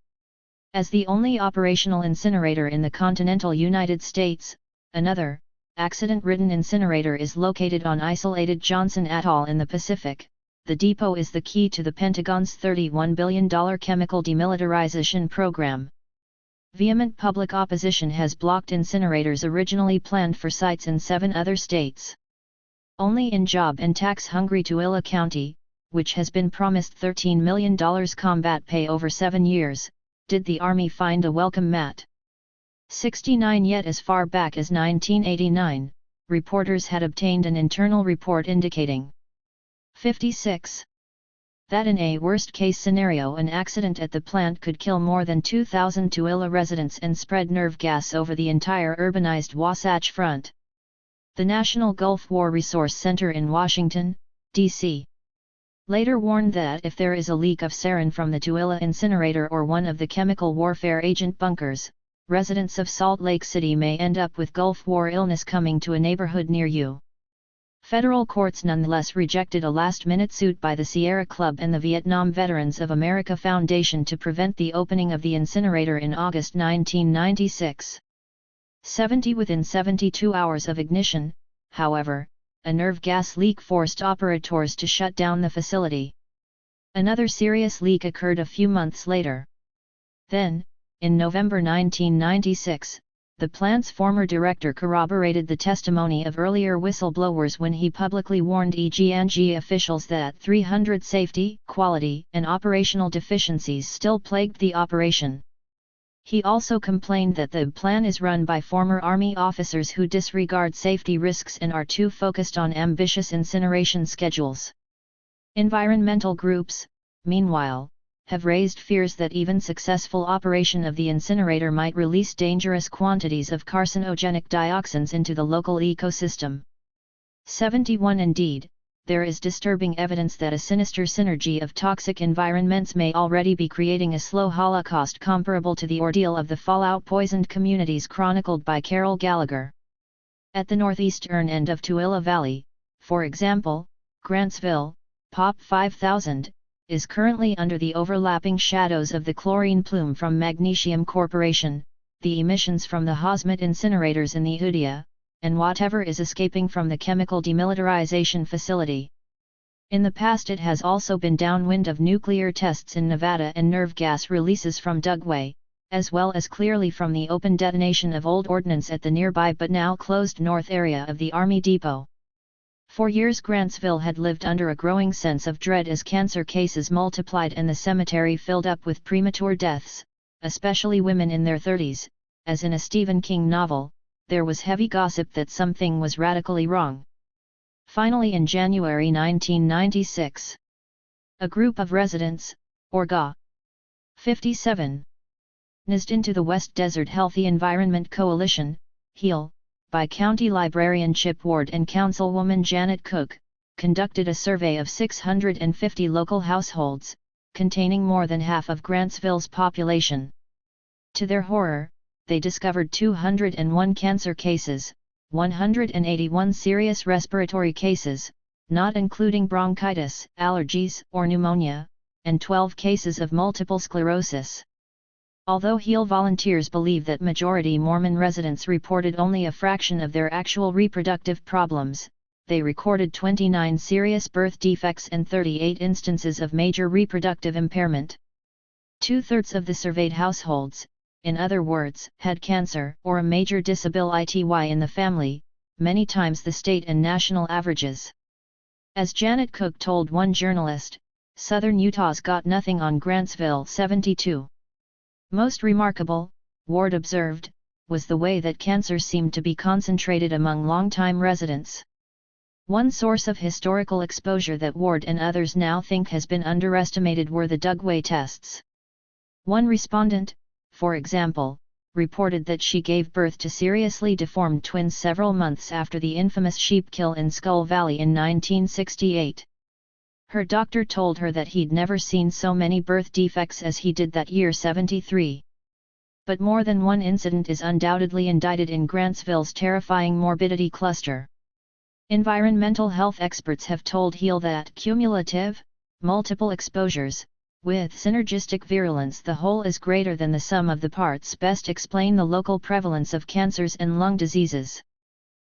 As the only operational incinerator in the continental United States, another, accident-ridden incinerator is located on isolated Johnson Atoll in the Pacific. The depot is the key to the Pentagon's $31 billion chemical demilitarization program. Vehement public opposition has blocked incinerators originally planned for sites in 7 other states. Only in job and tax-hungry Tooele County, which has been promised $13 million combat pay over 7 years, did the Army find a welcome mat. 69. Yet as far back as 1989, reporters had obtained an internal report indicating 56. That in a worst-case scenario an accident at the plant could kill more than 2,000 Tooele residents and spread nerve gas over the entire urbanized Wasatch Front. The National Gulf War Resource Center in Washington, D.C. later warned that if there is a leak of sarin from the Tooele incinerator or one of the chemical warfare agent bunkers, residents of Salt Lake City may end up with Gulf War illness coming to a neighborhood near you. Federal courts nonetheless rejected a last-minute suit by the Sierra Club and the Vietnam Veterans of America Foundation to prevent the opening of the incinerator in August 1996. 70. Within 72 hours of ignition, however, a nerve gas leak forced operators to shut down the facility. Another serious leak occurred a few months later. Then, in November 1996, the plant's former director corroborated the testimony of earlier whistleblowers when he publicly warned EG&G officials that 300 safety, quality, and operational deficiencies still plagued the operation. He also complained that the plant is run by former Army officers who disregard safety risks and are too focused on ambitious incineration schedules. Environmental groups, meanwhile, have raised fears that even successful operation of the incinerator might release dangerous quantities of carcinogenic dioxins into the local ecosystem. 71. Indeed, there is disturbing evidence that a sinister synergy of toxic environments may already be creating a slow holocaust comparable to the ordeal of the fallout-poisoned communities chronicled by Carol Gallagher. At the northeastern end of Tooele Valley, for example, Grantsville, POP 5000, is currently under the overlapping shadows of the chlorine plume from Magnesium Corporation, the emissions from the Hosmet incinerators in the Udia, and whatever is escaping from the chemical demilitarization facility. In the past it has also been downwind of nuclear tests in Nevada and nerve gas releases from Dugway, as well as clearly from the open detonation of old ordnance at the nearby but now closed north area of the Army Depot. For years Grantsville had lived under a growing sense of dread as cancer cases multiplied and the cemetery filled up with premature deaths, especially women in their 30s, as in a Stephen King novel. There was heavy gossip that something was radically wrong. Finally in January 1996, a group of residents, or GA 57, nosed into the West Desert Healthy Environment Coalition, HEAL, by County Librarian Chip Ward and Councilwoman Janet Cook, conducted a survey of 650 local households, containing more than half of Grantsville's population. To their horror, they discovered 201 cancer cases, 181 serious respiratory cases, not including bronchitis, allergies, or pneumonia, and 12 cases of multiple sclerosis. Although HEAL volunteers believe that majority Mormon residents reported only a fraction of their actual reproductive problems, they recorded 29 serious birth defects and 38 instances of major reproductive impairment. 2/3 of the surveyed households, in other words, had cancer or a major disability in the family, many times the state and national averages. As Janet Cook told one journalist, Southern Utah's got nothing on Grantsville 72. Most remarkable, Ward observed, was the way that cancer seemed to be concentrated among longtime residents. One source of historical exposure that Ward and others now think has been underestimated were the Dugway tests. One respondent, for example, reported that she gave birth to seriously deformed twins several months after the infamous sheep kill in Skull Valley in 1968. Her doctor told her that he'd never seen so many birth defects as he did that year 73. But more than one incident is undoubtedly indicted in Grantsville's terrifying morbidity cluster. Environmental health experts have told HEAL that cumulative, multiple exposures, with synergistic virulence the whole is greater than the sum of the parts best explain the local prevalence of cancers and lung diseases.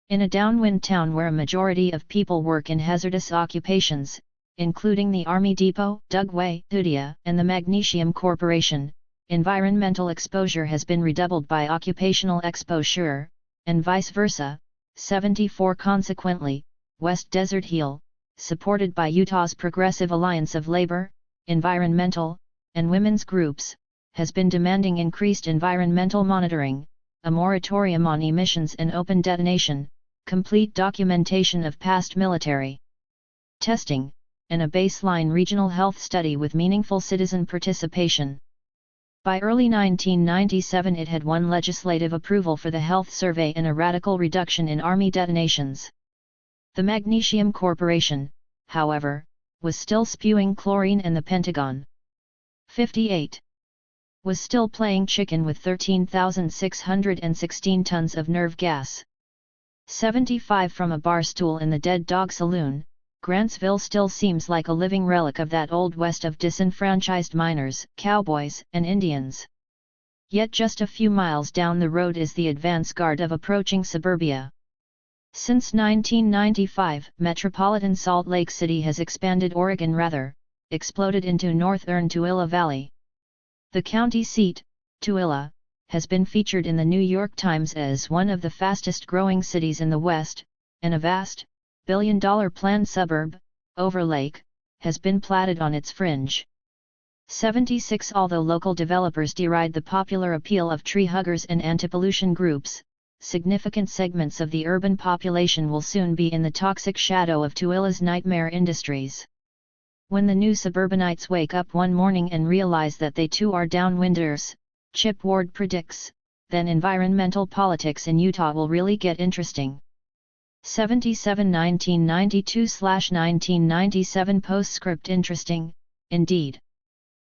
In a downwind town where a majority of people work in hazardous occupations, including the Army Depot, Dugway, Udia, and the Magnesium Corporation, environmental exposure has been redoubled by occupational exposure, and vice versa. 74 Consequently, West Desert HEAL, supported by Utah's Progressive Alliance of Labor, Environmental, and Women's Groups, has been demanding increased environmental monitoring, a moratorium on emissions and open detonation, complete documentation of past military testing, and a baseline regional health study with meaningful citizen participation. By early 1997 it had won legislative approval for the health survey and a radical reduction in Army detonations. The Magnesium Corporation, however, was still spewing chlorine and the Pentagon 58 was still playing chicken with 13,616 tons of nerve gas. 75 from a bar stool in the Dead Dog Saloon. Grantsville still seems like a living relic of that old west of disenfranchised miners, cowboys, and Indians. Yet just a few miles down the road is the advance guard of approaching suburbia. Since 1995, metropolitan Salt Lake City has exploded into northern Tooele Valley. The county seat, Tooele, has been featured in the New York Times as one of the fastest growing cities in the West, and a vast, billion-dollar planned suburb, Overlake, has been platted on its fringe. 76 Although local developers deride the popular appeal of tree huggers and anti-pollution groups, significant segments of the urban population will soon be in the toxic shadow of Tooele's nightmare industries. When the new suburbanites wake up one morning and realize that they too are downwinders, Chip Ward predicts, then environmental politics in Utah will really get interesting. 77 1992/1997 Postscript Interesting, indeed.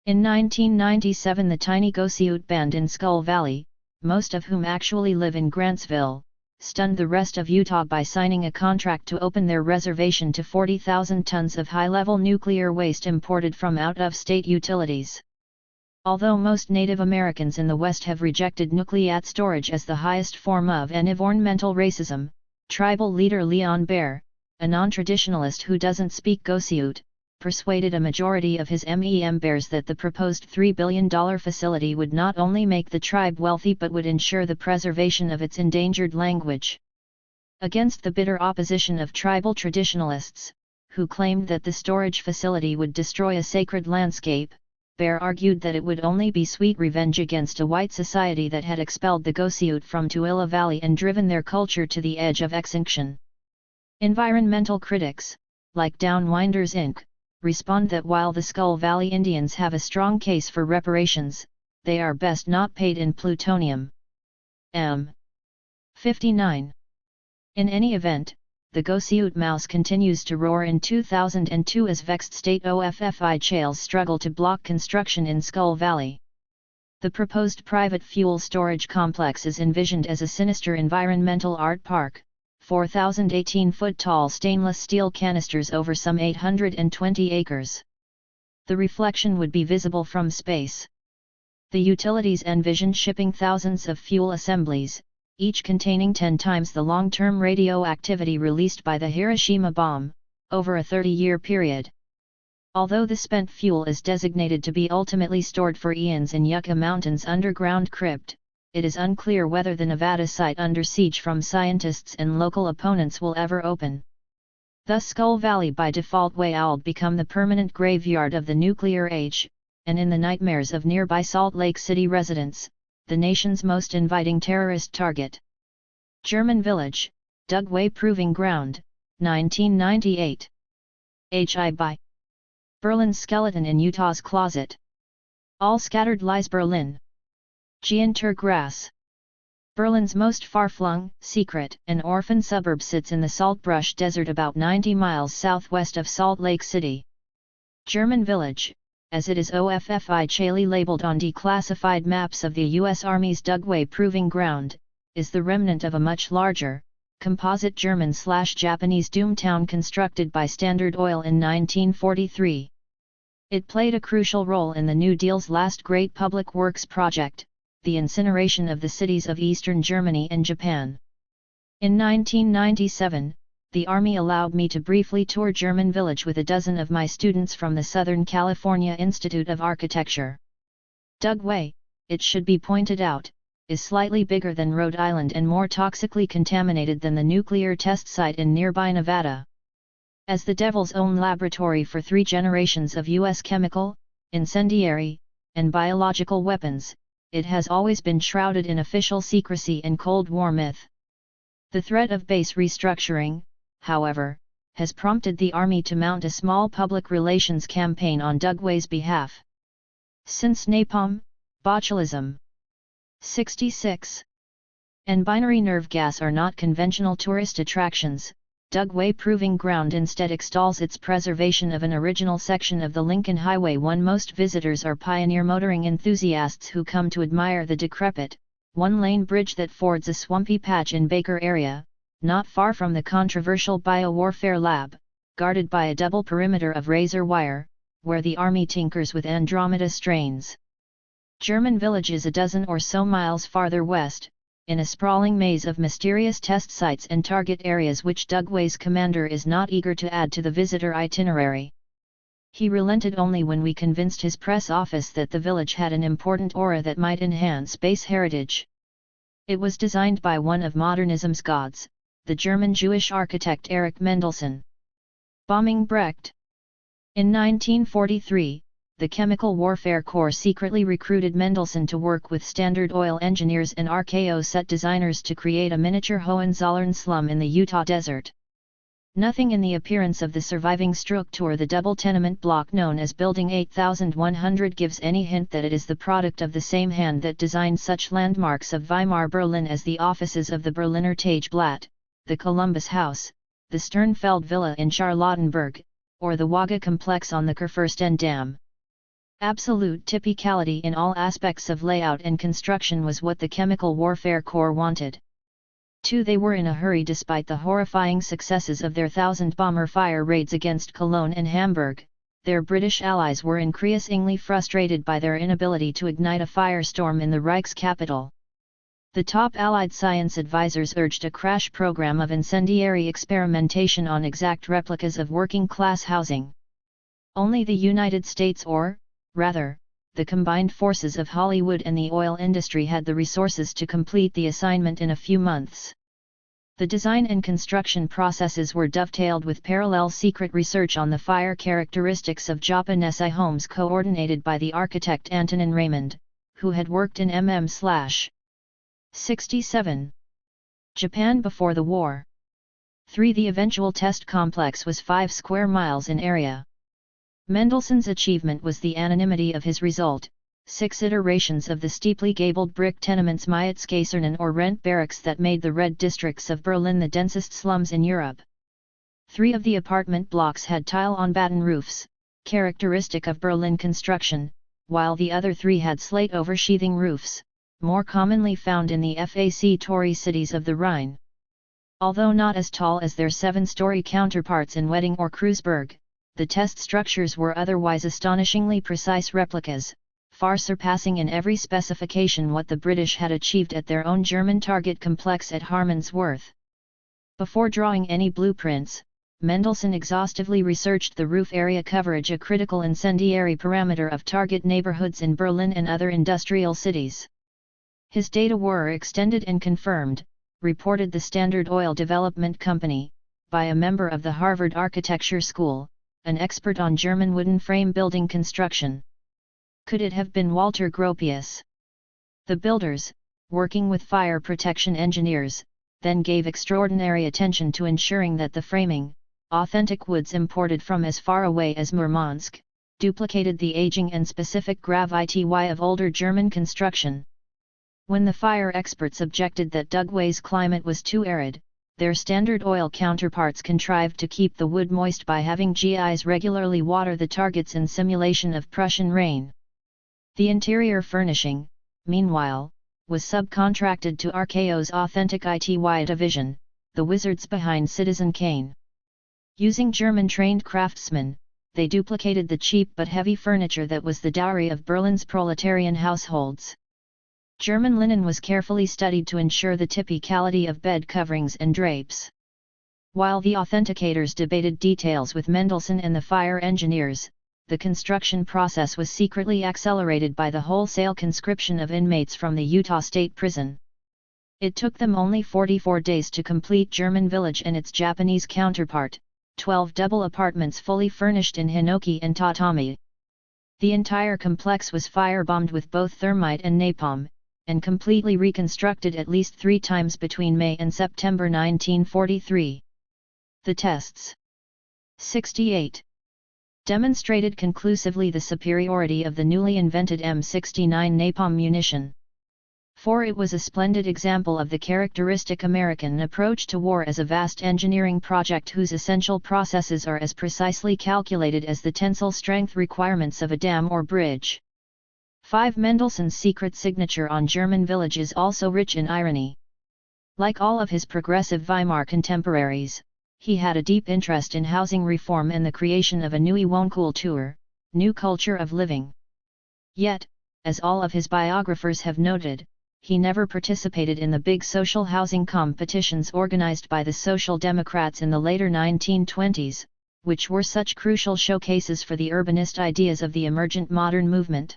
In 1997 the tiny Gossiute band in Skull Valley, most of whom actually live in Grantsville, stunned the rest of Utah by signing a contract to open their reservation to 40,000 tons of high-level nuclear waste imported from out-of-state utilities. Although most Native Americans in the West have rejected nucleate storage as the highest form of environmental racism, tribal leader Leon Bear, a non-traditionalist who doesn't speak Goshute, persuaded a majority of his members that the proposed $3 billion facility would not only make the tribe wealthy but would ensure the preservation of its endangered language. Against the bitter opposition of tribal traditionalists, who claimed that the storage facility would destroy a sacred landscape, Bear argued that it would only be sweet revenge against a white society that had expelled the Goshute from Tooele Valley and driven their culture to the edge of extinction. Environmental critics, like Downwinders Inc., respond that while the Skull Valley Indians have a strong case for reparations, they are best not paid in plutonium. 59. In any event, the Goshute mouse continues to roar in 2002 as vexed state officials struggle to block construction in Skull Valley. The proposed private fuel storage complex is envisioned as a sinister environmental art park, 4,018-foot-tall stainless steel canisters over some 820 acres. The reflection would be visible from space. The utilities envision shipping thousands of fuel assemblies, each containing 10 times the long-term radioactivity released by the Hiroshima bomb, over a 30-year period. Although the spent fuel is designated to be ultimately stored for eons in Yucca Mountain's underground crypt, it is unclear whether the Nevada site under siege from scientists and local opponents will ever open. Thus Skull Valley by default will become the permanent graveyard of the nuclear age, and in the nightmares of nearby Salt Lake City residents, the nation's most inviting terrorist target. German Village, Dugway Proving Ground, 1998. H.I. by Berlin's Skeleton in Utah's Closet. All Scattered Lies Berlin. Gientergrass. Berlin's most far-flung, secret, and orphan suburb sits in the saltbrush desert about 90 miles southwest of Salt Lake City. German Village, as it is officially labeled on declassified maps of the U.S. Army's Dugway Proving Ground, is the remnant of a much larger, composite German/Japanese doomtown constructed by Standard Oil in 1943. It played a crucial role in the New Deal's last great public works project, the incineration of the cities of eastern Germany and Japan. In 1997, the Army allowed me to briefly tour German Village with a dozen of my students from the Southern California Institute of Architecture. Dugway, it should be pointed out, is slightly bigger than Rhode Island and more toxically contaminated than the nuclear test site in nearby Nevada. As the Devil's Own laboratory for 3 generations of U.S. chemical, incendiary, and biological weapons, it has always been shrouded in official secrecy and Cold War myth. The threat of base restructuring, however, has prompted the Army to mount a small public relations campaign on Dugway's behalf. Since napalm, botulism, 66, and binary nerve gas are not conventional tourist attractions, Dugway Proving Ground instead extols its preservation of an original section of the Lincoln Highway. Most visitors are pioneer motoring enthusiasts who come to admire the decrepit, one-lane bridge that fords a swampy patch in Baker area, not far from the controversial biowarfare lab, guarded by a double perimeter of razor wire, where the Army tinkers with Andromeda strains. German Village is a dozen or so miles farther west, in a sprawling maze of mysterious test sites and target areas which Dugway's commander is not eager to add to the visitor itinerary. He relented only when we convinced his press office that the village had an important aura that might enhance base heritage. It was designed by one of modernism's gods, the German Jewish architect Erich Mendelsohn. Bombing Brecht. In 1943, the Chemical Warfare Corps secretly recruited Mendelsohn to work with Standard Oil engineers and RKO set designers to create a miniature Hohenzollern slum in the Utah desert. Nothing in the appearance of the surviving structure, the double tenement block known as Building 8100, gives any hint that it is the product of the same hand that designed such landmarks of Weimar Berlin as the offices of the Berliner Tageblatt, the Columbus House, the Sternfeld Villa in Charlottenburg, or the Waga complex on the Kurfürsten Dam. Absolute typicality in all aspects of layout and construction was what the Chemical Warfare Corps wanted. 2. They were in a hurry despite the horrifying successes of their 1,000-bomber fire raids against Cologne and Hamburg. their British allies were increasingly frustrated by their inability to ignite a firestorm in the Reich's capital. The top Allied science advisors urged a crash program of incendiary experimentation on exact replicas of working-class housing. Only the United States, or, rather, the combined forces of Hollywood and the oil industry, had the resources to complete the assignment in a few months. The design and construction processes were dovetailed with parallel secret research on the fire characteristics of Japanese homes coordinated by the architect Antonin Raymond, who had worked in MM/67 Japan before the war. 3. The eventual test complex was 5 square miles in area. Mendelssohn's achievement was the anonymity of his result. 6 iterations of the steeply gabled brick tenements Mietskasernen or rent barracks that made the red districts of Berlin the densest slums in Europe. 3 of the apartment blocks had tile-on-batten roofs, characteristic of Berlin construction, while the other 3 had slate oversheathing roofs, more commonly found in the FAC-Tory cities of the Rhine. Although not as tall as their 7-story counterparts in Wedding or Kreuzberg, the test structures were otherwise astonishingly precise replicas, far surpassing in every specification what the British had achieved at their own German target complex at Harmansworth. Before drawing any blueprints, Mendelssohn exhaustively researched the roof area coverage, a critical incendiary parameter of target neighborhoods in Berlin and other industrial cities. His data were extended and confirmed, reported the Standard Oil Development Company, by a member of the Harvard Architecture School, an expert on German wooden frame building construction. Could it have been Walter Gropius? The builders, working with fire protection engineers, then gave extraordinary attention to ensuring that the framing, authentic woods imported from as far away as Murmansk, duplicated the aging and specific gravity of older German construction. When the fire experts objected that Dugway's climate was too arid, their Standard Oil counterparts contrived to keep the wood moist by having GIs regularly water the targets in simulation of Prussian rain. The interior furnishing, meanwhile, was subcontracted to RKO's Authentic ITY division, the wizards behind Citizen Kane. Using German-trained craftsmen, they duplicated the cheap but heavy furniture that was the dowry of Berlin's proletarian households. German linen was carefully studied to ensure the typicality of bed coverings and drapes. While the authenticators debated details with Mendelssohn and the fire engineers, the construction process was secretly accelerated by the wholesale conscription of inmates from the Utah State Prison. It took them only 44 days to complete German Village and its Japanese counterpart, 12 double apartments fully furnished in hinoki and tatami. The entire complex was firebombed with both thermite and napalm, and completely reconstructed at least 3 times between May and September 1943. The tests 68 demonstrated conclusively the superiority of the newly invented M69 napalm munition. 4. It was a splendid example of the characteristic American approach to war as a vast engineering project whose essential processes are as precisely calculated as the tensile strength requirements of a dam or bridge. 5. Mendelssohn's secret signature on German Village is also rich in irony. Like all of his progressive Weimar contemporaries, he had a deep interest in housing reform and the creation of a neue Wohnkultur, new culture of living. Yet, as all of his biographers have noted, he never participated in the big social housing competitions organized by the Social Democrats in the later 1920s, which were such crucial showcases for the urbanist ideas of the emergent modern movement.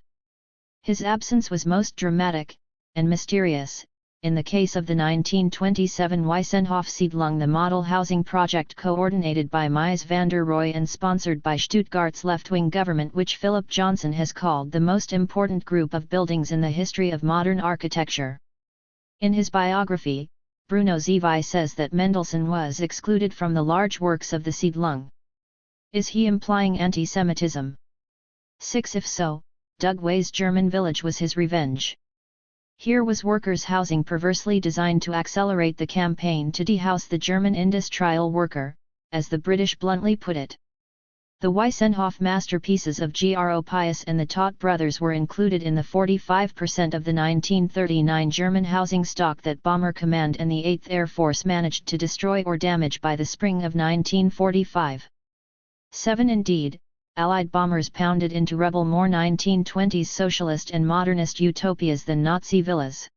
His absence was most dramatic, and mysterious, in the case of the 1927 Weissenhof-Siedlung, the model housing project coordinated by Mies van der Rohe and sponsored by Stuttgart's left-wing government, which Philip Johnson has called the most important group of buildings in the history of modern architecture. In his biography, Bruno Zevi says that Mendelssohn was excluded from the large works of the Siedlung. Is he implying anti-Semitism? 6. If so, Dugway's German Village was his revenge. Here was workers' housing perversely designed to accelerate the campaign to dehouse the German industrial worker, as the British bluntly put it. The Weissenhof masterpieces of Gro Pius and the Tott brothers were included in the 45% of the 1939 German housing stock that Bomber Command and the 8th Air Force managed to destroy or damage by the spring of 1945. 7. Indeed, Allied bombers pounded into rubble more 1920s socialist and modernist utopias than Nazi villas.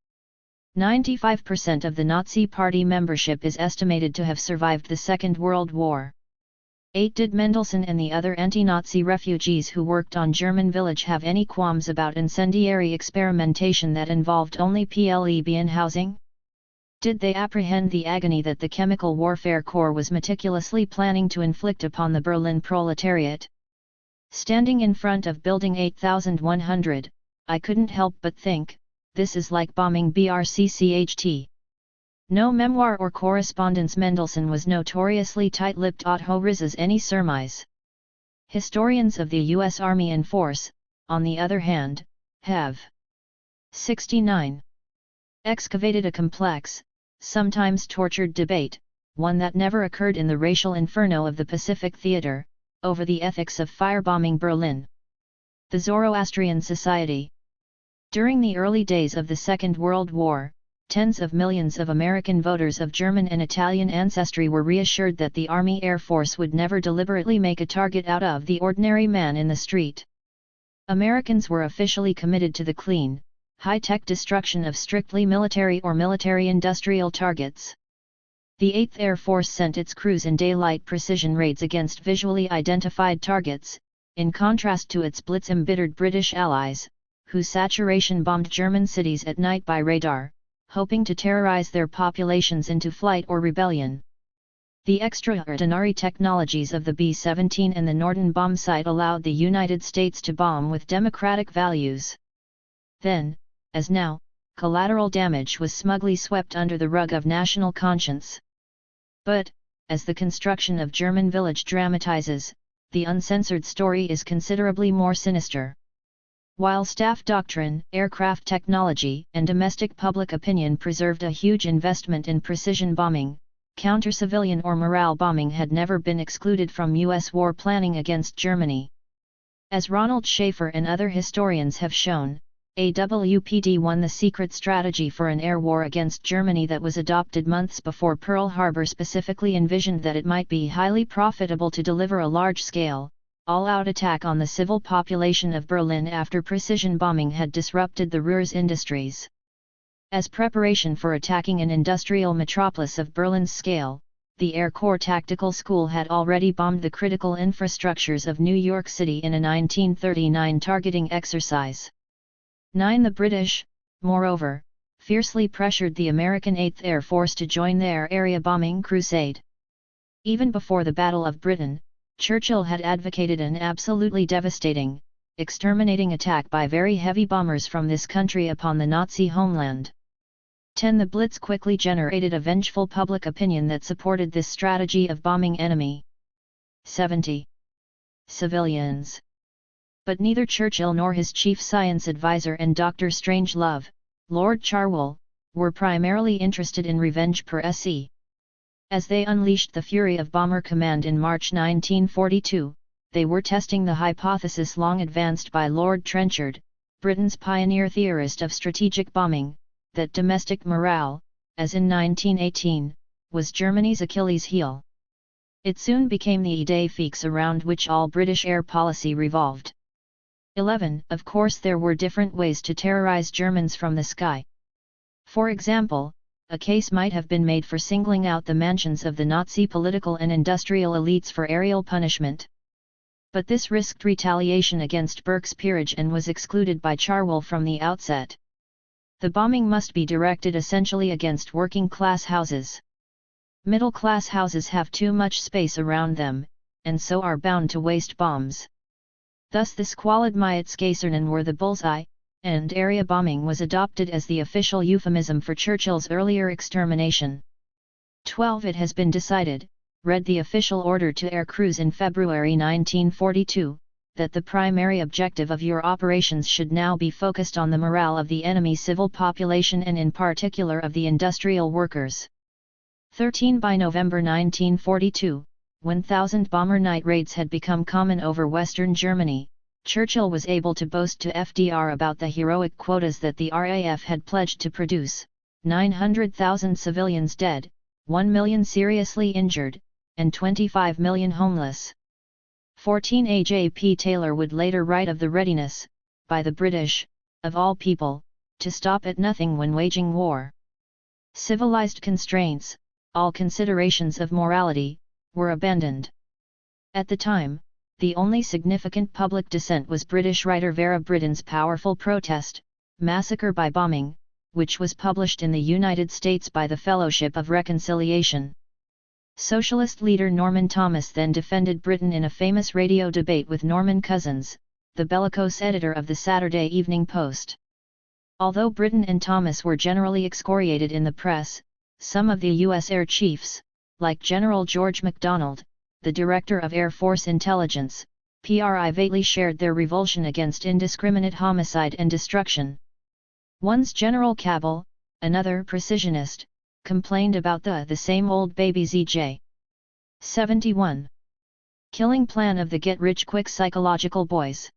95% of the Nazi Party membership is estimated to have survived the Second World War. 8. Did Mendelssohn and the other anti-Nazi refugees who worked on German village have any qualms about incendiary experimentation that involved only plebeian housing? Did they apprehend the agony that the Chemical Warfare Corps was meticulously planning to inflict upon the Berlin proletariat? Standing in front of Building 8100, I couldn't help but think, this is like bombing BRCCHT. No memoir or correspondence. Mendelssohn was notoriously tight-lipped. Otto Rizes any surmise. Historians of the U.S. Army and Force, on the other hand, have 69. Excavated a complex, sometimes tortured debate, one that never occurred in the racial inferno of the Pacific Theater, over the ethics of firebombing Berlin. The Zoroastrian Society. During the early days of the Second World War, tens of millions of American voters of German and Italian ancestry were reassured that the Army Air Force would never deliberately make a target out of the ordinary man in the street. Americans were officially committed to the clean, high-tech destruction of strictly military or military-industrial targets. The 8th Air Force sent its crews in daylight precision raids against visually identified targets, in contrast to its blitz-embittered British allies, who saturation bombed German cities at night by radar, hoping to terrorize their populations into flight or rebellion. The extraordinary technologies of the B-17 and the Norden bombsight allowed the United States to bomb with democratic values. Then, as now, collateral damage was smugly swept under the rug of national conscience. But, as the construction of German village dramatizes, the uncensored story is considerably more sinister. While staff doctrine, aircraft technology, and domestic public opinion preserved a huge investment in precision bombing, counter-civilian or morale bombing had never been excluded from U.S. war planning against Germany. As Ronald Schaefer and other historians have shown, AWPD-1, the secret strategy for an air war against Germany that was adopted months before Pearl Harbor, specifically envisioned that it might be highly profitable to deliver a large-scale, all-out attack on the civil population of Berlin after precision bombing had disrupted the Ruhr's industries. As preparation for attacking an industrial metropolis of Berlin's scale, the Air Corps Tactical School had already bombed the critical infrastructures of New York City in a 1939 targeting exercise. 9. The British, moreover, fiercely pressured the American 8th Air Force to join their area bombing crusade. Even before the Battle of Britain, Churchill had advocated an absolutely devastating, exterminating attack by very heavy bombers from this country upon the Nazi homeland. 10. The Blitz quickly generated a vengeful public opinion that supported this strategy of bombing enemy. 70. Civilians. But neither Churchill nor his chief science advisor and Dr. Strangelove, Lord Charwell, were primarily interested in revenge per se. As they unleashed the fury of Bomber Command in March 1942, they were testing the hypothesis long advanced by Lord Trenchard, Britain's pioneer theorist of strategic bombing, that domestic morale, as in 1918, was Germany's Achilles heel. It soon became the idée fixe around which all British air policy revolved. 11. Of course there were different ways to terrorize Germans from the sky. For example, a case might have been made for singling out the mansions of the Nazi political and industrial elites for aerial punishment. But this risked retaliation against Burke's peerage and was excluded by Charwell from the outset. The bombing must be directed essentially against working-class houses. Middle-class houses have too much space around them, and so are bound to waste bombs. Thus the squalid Majestätscasernen were the bullseye, and area bombing was adopted as the official euphemism for Churchill's earlier extermination. 12. It has been decided, read the official order to air crews in February 1942, that the primary objective of your operations should now be focused on the morale of the enemy civil population and in particular of the industrial workers. 13. By November 1942, when 1,000 bomber night raids had become common over western Germany, Churchill was able to boast to FDR about the heroic quotas that the RAF had pledged to produce: 900,000 civilians dead, 1 million seriously injured, and 25 million homeless. 14 A. J. P. Taylor would later write of the readiness, by the British, of all people, to stop at nothing when waging war. Civilized constraints, all considerations of morality, were abandoned. At the time, the only significant public dissent was British writer Vera Britton's powerful protest, Massacre by Bombing, which was published in the United States by the Fellowship of Reconciliation. Socialist leader Norman Thomas then defended Britain in a famous radio debate with Norman Cousins, the bellicose editor of the Saturday Evening Post. Although Britain and Thomas were generally excoriated in the press, some of the U.S. air chiefs, like General George MacDonald, the Director of Air Force Intelligence, privately shared their revulsion against indiscriminate homicide and destruction. One's General Cabell, another precisionist, complained about the same old babies e.j. 71. Killing plan of the get-rich-quick psychological boys.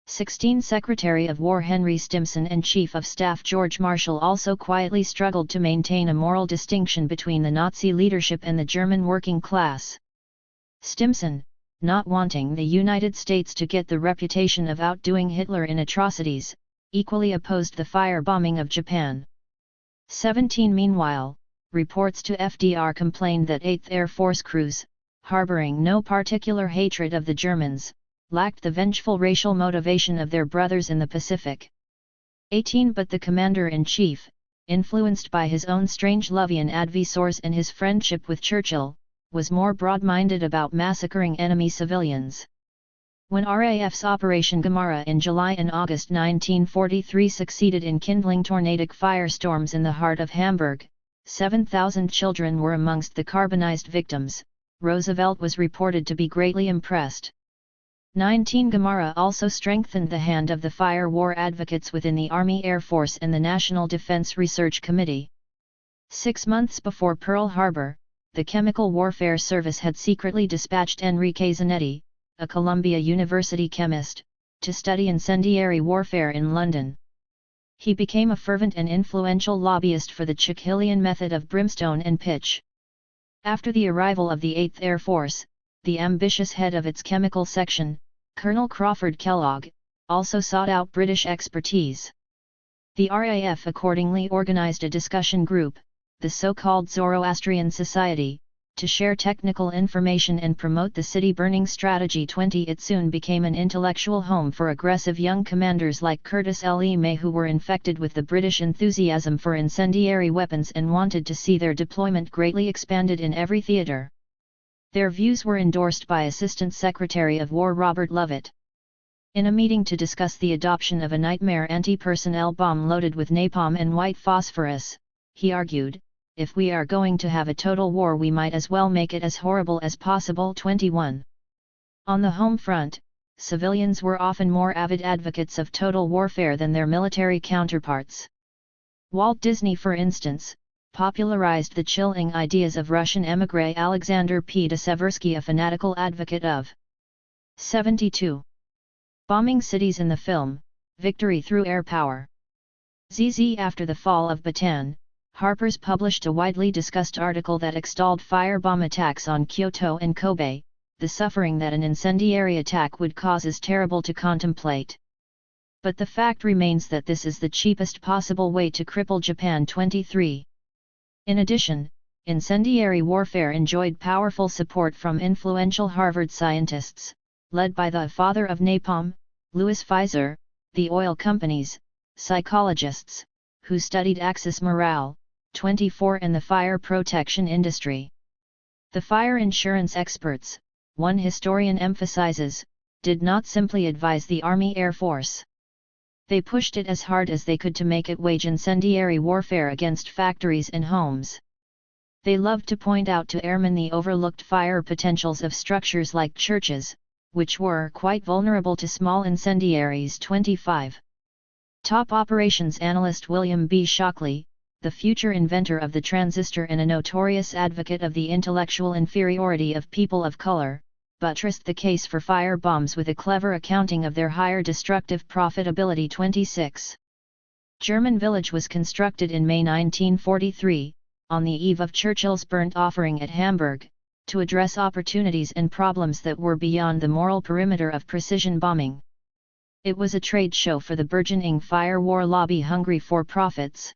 16 Secretary of War Henry Stimson and Chief of Staff George Marshall also quietly struggled to maintain a moral distinction between the Nazi leadership and the German working class. Stimson, not wanting the United States to get the reputation of outdoing Hitler in atrocities, equally opposed the firebombing of Japan. 17 Meanwhile, reports to FDR complained that 8th Air Force crews, harboring no particular hatred of the Germans, lacked the vengeful racial motivation of their brothers in the Pacific. 18 But the commander-in-chief, influenced by his own Strangelovian advisors and his friendship with Churchill, was more broad-minded about massacring enemy civilians. When RAF's Operation Gemara in July and August 1943 succeeded in kindling tornadic firestorms in the heart of Hamburg, 7,000 children were amongst the carbonized victims. Roosevelt was reported to be greatly impressed. 19 Gemara also strengthened the hand of the fire war advocates within the Army Air Force and the National Defense Research Committee. 6 months before Pearl Harbor, the Chemical Warfare Service had secretly dispatched Enrique Zanetti, a Columbia University chemist, to study incendiary warfare in London. He became a fervent and influential lobbyist for the Churchillian method of brimstone and pitch. After the arrival of the 8th Air Force, the ambitious head of its chemical section, Colonel Crawford Kellogg, also sought out British expertise. The RAF accordingly organized a discussion group, the so-called Zoroastrian Society, to share technical information and promote the city-burning strategy. 20 It soon became an intellectual home for aggressive young commanders like Curtis L. E. May, who were infected with the British enthusiasm for incendiary weapons and wanted to see their deployment greatly expanded in every theater. Their views were endorsed by Assistant Secretary of War Robert Lovett. In a meeting to discuss the adoption of a nightmare anti-personnel bomb loaded with napalm and white phosphorus, he argued, "If we are going to have a total war, we might as well make it as horrible as possible." 21. On the home front, civilians were often more avid advocates of total warfare than their military counterparts. Walt Disney, for instance, popularized the chilling ideas of Russian émigré Alexander P. de Seversky, a fanatical advocate of 72. Bombing cities in the film, Victory Through Air Power. ZZ After the fall of Bataan, Harper's published a widely discussed article that extolled firebomb attacks on Kyoto and Kobe. The suffering that an incendiary attack would cause is terrible to contemplate. But the fact remains that this is the cheapest possible way to cripple Japan. 23. In addition, incendiary warfare enjoyed powerful support from influential Harvard scientists, led by the father of napalm, Louis Pfizer, the oil companies, psychologists, who studied Axis morale, 24, and the fire protection industry. The fire insurance experts, one historian emphasizes, did not simply advise the Army Air Force. They pushed it as hard as they could to make it wage incendiary warfare against factories and homes. They loved to point out to airmen the overlooked fire potentials of structures like churches, which were quite vulnerable to small incendiaries. 25. Top operations analyst William B. Shockley, the future inventor of the transistor and a notorious advocate of the intellectual inferiority of people of color, buttressed the case for fire bombs with a clever accounting of their higher destructive profitability. 26. German Village was constructed in May 1943, on the eve of Churchill's burnt offering at Hamburg, to address opportunities and problems that were beyond the moral perimeter of precision bombing. It was a trade show for the burgeoning fire war lobby hungry for profits.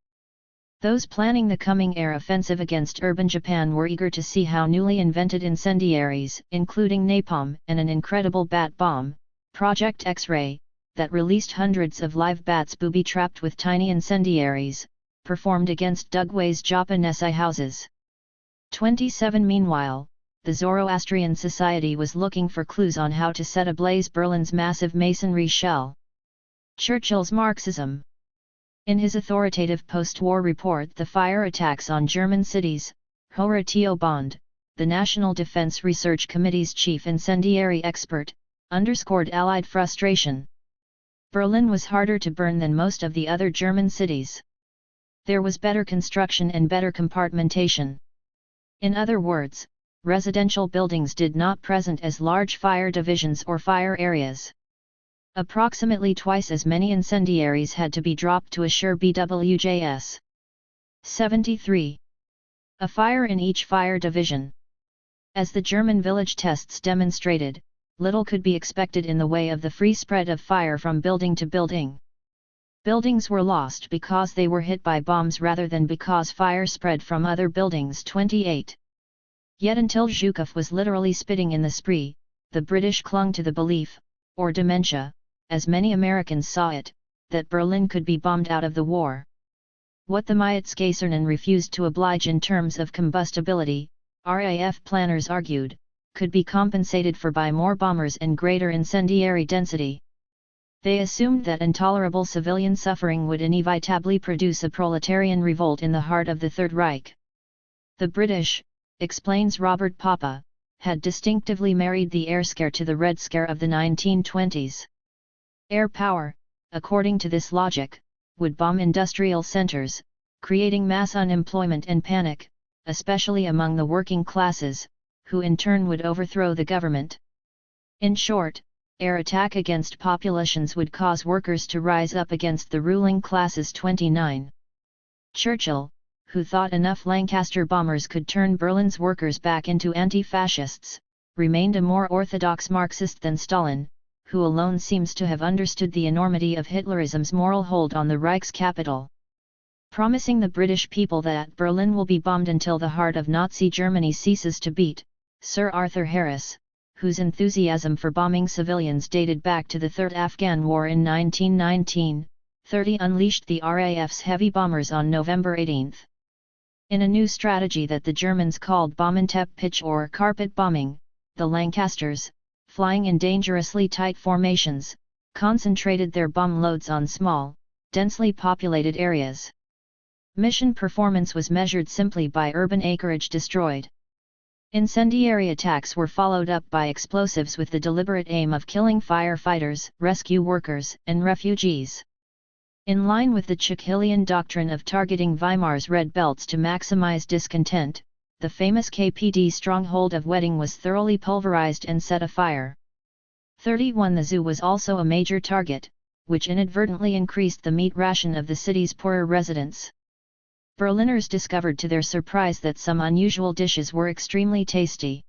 Those planning the coming air offensive against urban Japan were eager to see how newly invented incendiaries, including napalm and an incredible bat bomb, Project X-ray, that released hundreds of live bats booby-trapped with tiny incendiaries, performed against Dugway's Japanesai houses. 27 Meanwhile, the Zoroastrian Society was looking for clues on how to set ablaze Berlin's massive masonry shell. Churchill's Marxism. In his authoritative post-war report The Fire Attacks on German Cities, Horatio Bond, the National Defense Research Committee's chief incendiary expert, underscored Allied frustration. Berlin was harder to burn than most of the other German cities. There was better construction and better compartmentation. In other words, residential buildings did not present as large fire divisions or fire areas. Approximately twice as many incendiaries had to be dropped to assure BWJS. 73. A fire in each fire division. As the German village tests demonstrated, little could be expected in the way of the free spread of fire from building to building. Buildings were lost because they were hit by bombs rather than because fire spread from other buildings. 28. Yet until Zhukov was literally spitting in the spree, the British clung to the belief, or dementia, as many Americans saw it, that Berlin could be bombed out of the war. What the Majestätsgärden refused to oblige in terms of combustibility, RAF planners argued, could be compensated for by more bombers and greater incendiary density. They assumed that intolerable civilian suffering would inevitably produce a proletarian revolt in the heart of the Third Reich. The British, explains Robert Papa, had distinctively married the air scare to the Red Scare of the 1920s. Air power, according to this logic, would bomb industrial centers, creating mass unemployment and panic, especially among the working classes, who in turn would overthrow the government. In short, air attack against populations would cause workers to rise up against the ruling classes. 29. Churchill, who thought enough Lancaster bombers could turn Berlin's workers back into anti-fascists, remained a more orthodox Marxist than Stalin, who alone seems to have understood the enormity of Hitlerism's moral hold on the Reich's capital. Promising the British people that Berlin will be bombed until the heart of Nazi Germany ceases to beat, Sir Arthur Harris, whose enthusiasm for bombing civilians dated back to the Third Afghan War in 1919-30, unleashed the RAF's heavy bombers on November 18. In a new strategy that the Germans called Bombenteppich or carpet bombing, the Lancasters, flying in dangerously tight formations, concentrated their bomb loads on small, densely populated areas. Mission performance was measured simply by urban acreage destroyed. Incendiary attacks were followed up by explosives with the deliberate aim of killing firefighters, rescue workers, and refugees. In line with the Churchillian doctrine of targeting Weimar's red belts to maximize discontent, the famous KPD stronghold of Wedding was thoroughly pulverized and set afire. 31. The zoo was also a major target, which inadvertently increased the meat ration of the city's poorer residents. Berliners discovered to their surprise that some unusual dishes were extremely tasty.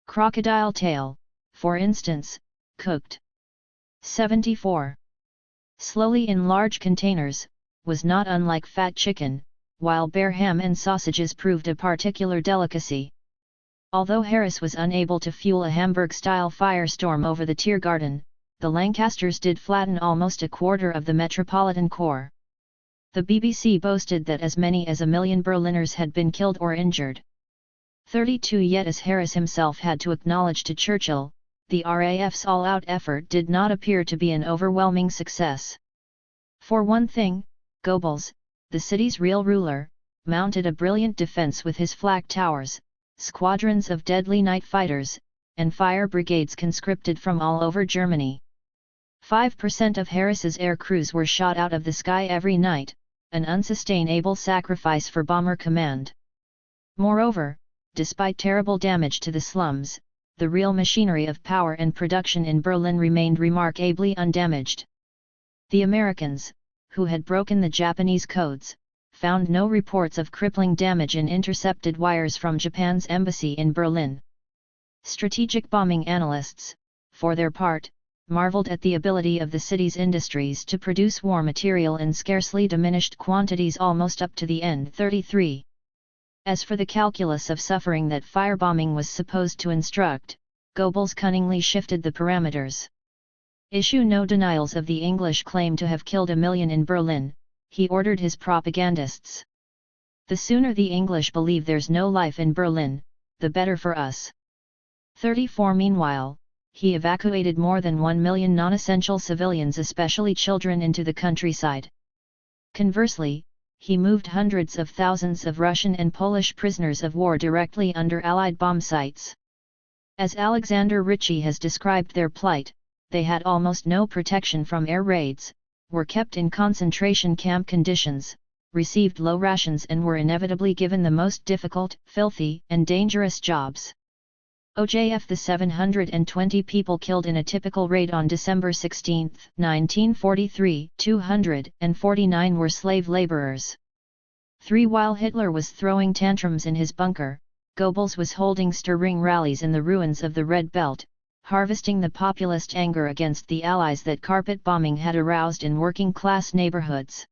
Crocodile tail, for instance, cooked. 74. Slowly in large containers, was not unlike fat chicken, while bear ham and sausages proved a particular delicacy. Although Harris was unable to fuel a Hamburg-style firestorm over the Tiergarten, the Lancasters did flatten almost a quarter of the metropolitan core. The BBC boasted that as many as 1 million Berliners had been killed or injured. 32. Yet as Harris himself had to acknowledge to Churchill, the RAF's all-out effort did not appear to be an overwhelming success. For one thing, Goebbels, the city's real ruler, mounted a brilliant defense with his flak towers, squadrons of deadly night fighters, and fire brigades conscripted from all over Germany. 5% of Harris's air crews were shot out of the sky every night, an unsustainable sacrifice for bomber command. Moreover, despite terrible damage to the slums, the real machinery of power and production in Berlin remained remarkably undamaged. The Americans, who had broken the Japanese codes, found no reports of crippling damage in intercepted wires from Japan's embassy in Berlin. Strategic bombing analysts, for their part, marveled at the ability of the city's industries to produce war material in scarcely diminished quantities almost up to the end 33. As for the calculus of suffering that firebombing was supposed to instruct, Goebbels cunningly shifted the parameters. Issue no denials of the English claim to have killed 1 million in Berlin, he ordered his propagandists. The sooner the English believe there's no life in Berlin, the better for us. 34 Meanwhile, he evacuated more than 1 million non-essential civilians, especially children, into the countryside. Conversely, he moved hundreds of thousands of Russian and Polish prisoners of war directly under Allied bomb sites. As Alexander Ritchie has described their plight, they had almost no protection from air raids, were kept in concentration camp conditions, received low rations, and were inevitably given the most difficult, filthy, and dangerous jobs. OJF: the 720 people killed in a typical raid on December 16, 1943, 249 were slave laborers. 3 While Hitler was throwing tantrums in his bunker, Goebbels was holding stirring rallies in the ruins of the Red Belt, harvesting the populist anger against the Allies that carpet bombing had aroused in working-class neighborhoods.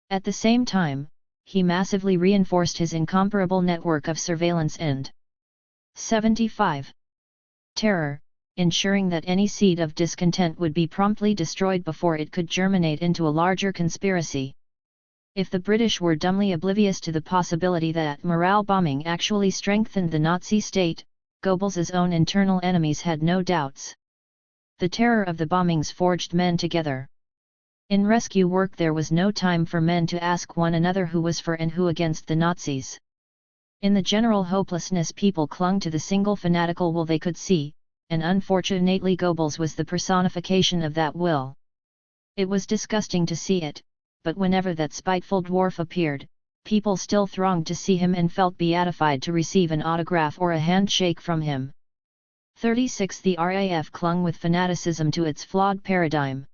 At the same time, he massively reinforced his incomparable network of surveillance and 75. Terror, ensuring that any seed of discontent would be promptly destroyed before it could germinate into a larger conspiracy. If the British were dumbly oblivious to the possibility that morale bombing actually strengthened the Nazi state, Goebbels's own internal enemies had no doubts. The terror of the bombings forged men together. In rescue work there was no time for men to ask one another who was for and who against the Nazis. In the general hopelessness, people clung to the single fanatical will they could see, and unfortunately Goebbels was the personification of that will. It was disgusting to see it, but whenever that spiteful dwarf appeared, people still thronged to see him and felt beatified to receive an autograph or a handshake from him. 36 The RAF clung with fanaticism to its flawed paradigm.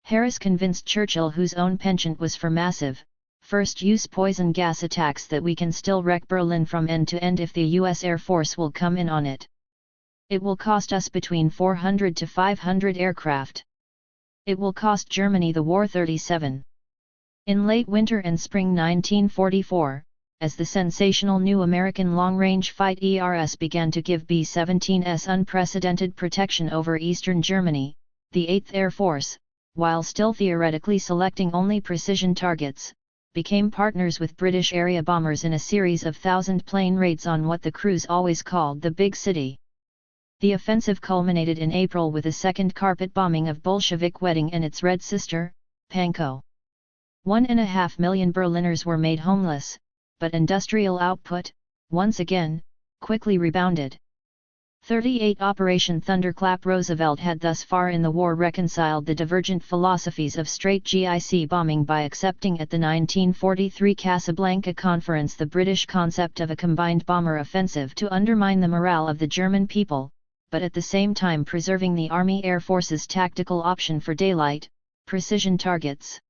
Harris convinced Churchill, whose own penchant was for massive, first-use poison gas attacks, that we can still wreck Berlin from end to end if the US Air Force will come in on it. It will cost us between 400 to 500 aircraft. It will cost Germany the war. 37. In late winter and spring 1944, as the sensational new American long-range fight ERS began to give B-17s unprecedented protection over eastern Germany, the 8th Air Force, while still theoretically selecting only precision targets, became partners with British area bombers in a series of 1,000-plane raids on what the crews always called the Big City. The offensive culminated in April with a second carpet bombing of Bolshevik Wedding and its red sister, Pankow. 1.5 million Berliners were made homeless, but industrial output, once again, quickly rebounded. 38 Operation Thunderclap. Roosevelt had thus far in the war reconciled the divergent philosophies of straight GIC bombing by accepting at the 1943 Casablanca Conference the British concept of a combined bomber offensive to undermine the morale of the German people, but at the same time preserving the Army Air Force's tactical option for daylight, precision targets.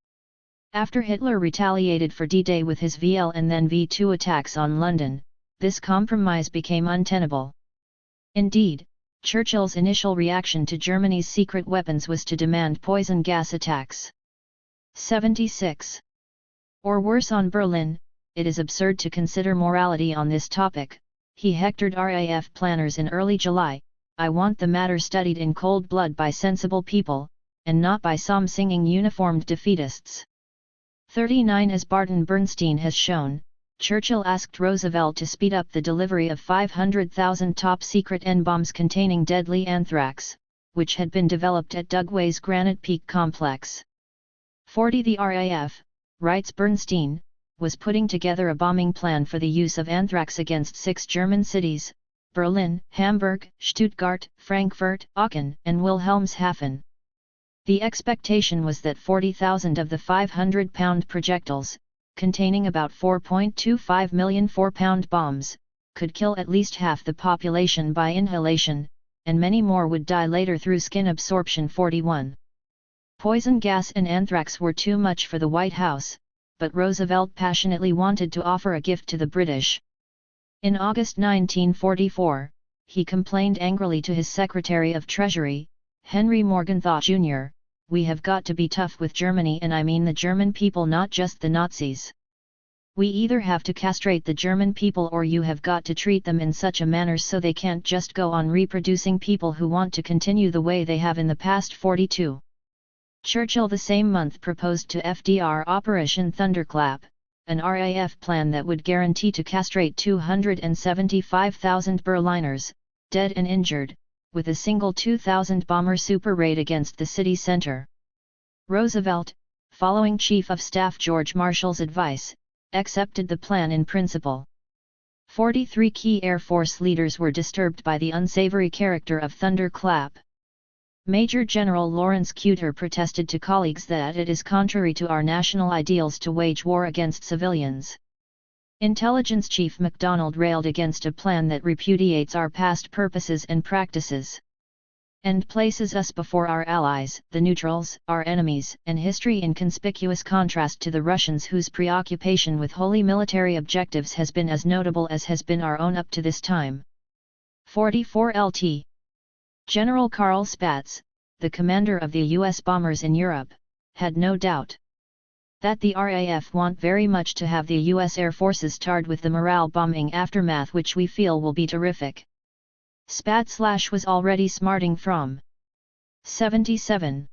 After Hitler retaliated for D-Day with his VL and then V2 attacks on London, this compromise became untenable. Indeed, Churchill's initial reaction to Germany's secret weapons was to demand poison gas attacks. 76. Or worse on Berlin, it is absurd to consider morality on this topic, he hectored RAF planners in early July, I want the matter studied in cold blood by sensible people, and not by psalm-singing uniformed defeatists. 39 As Barton Bernstein has shown, Churchill asked Roosevelt to speed up the delivery of 500,000 top-secret N-bombs containing deadly anthrax, which had been developed at Dugway's Granite Peak Complex. 40 The RAF, writes Bernstein, was putting together a bombing plan for the use of anthrax against 6 German cities, Berlin, Hamburg, Stuttgart, Frankfurt, Aachen, and Wilhelmshaven. The expectation was that 40,000 of the 500-pound projectiles, containing about 4.25 million 4-pound bombs, could kill at least half the population by inhalation, and many more would die later through skin absorption. 41. Poison gas and anthrax were too much for the White House, but Roosevelt passionately wanted to offer a gift to the British. In August 1944, he complained angrily to his Secretary of Treasury, Henry Morgenthau Jr., "We have got to be tough with Germany, and I mean the German people, not just the Nazis. We either have to castrate the German people, or you have got to treat them in such a manner so they can't just go on reproducing people who want to continue the way they have in the past." 42. Churchill the same month proposed to FDR Operation Thunderclap, an RAF plan that would guarantee to castrate 275,000 Berliners, dead and injured, with a single 2,000 bomber super raid against the city center. Roosevelt, following Chief of Staff George Marshall's advice, accepted the plan in principle. 43 key Air Force leaders were disturbed by the unsavory character of Thunderclap. Major General Lawrence Kuter protested to colleagues that it is contrary to our national ideals to wage war against civilians. Intelligence Chief MacDonald railed against a plan that repudiates our past purposes and practices, and places us before our allies, the neutrals, our enemies, and history, in conspicuous contrast to the Russians, whose preoccupation with wholly military objectives has been as notable as has been our own up to this time. 44 LT. General Karl Spaatz, the commander of the U.S. bombers in Europe, had no doubt that the RAF want very much to have the U.S. Air Forces tarred with the morale bombing aftermath, which we feel will be terrific. Spaatz was already smarting from 77.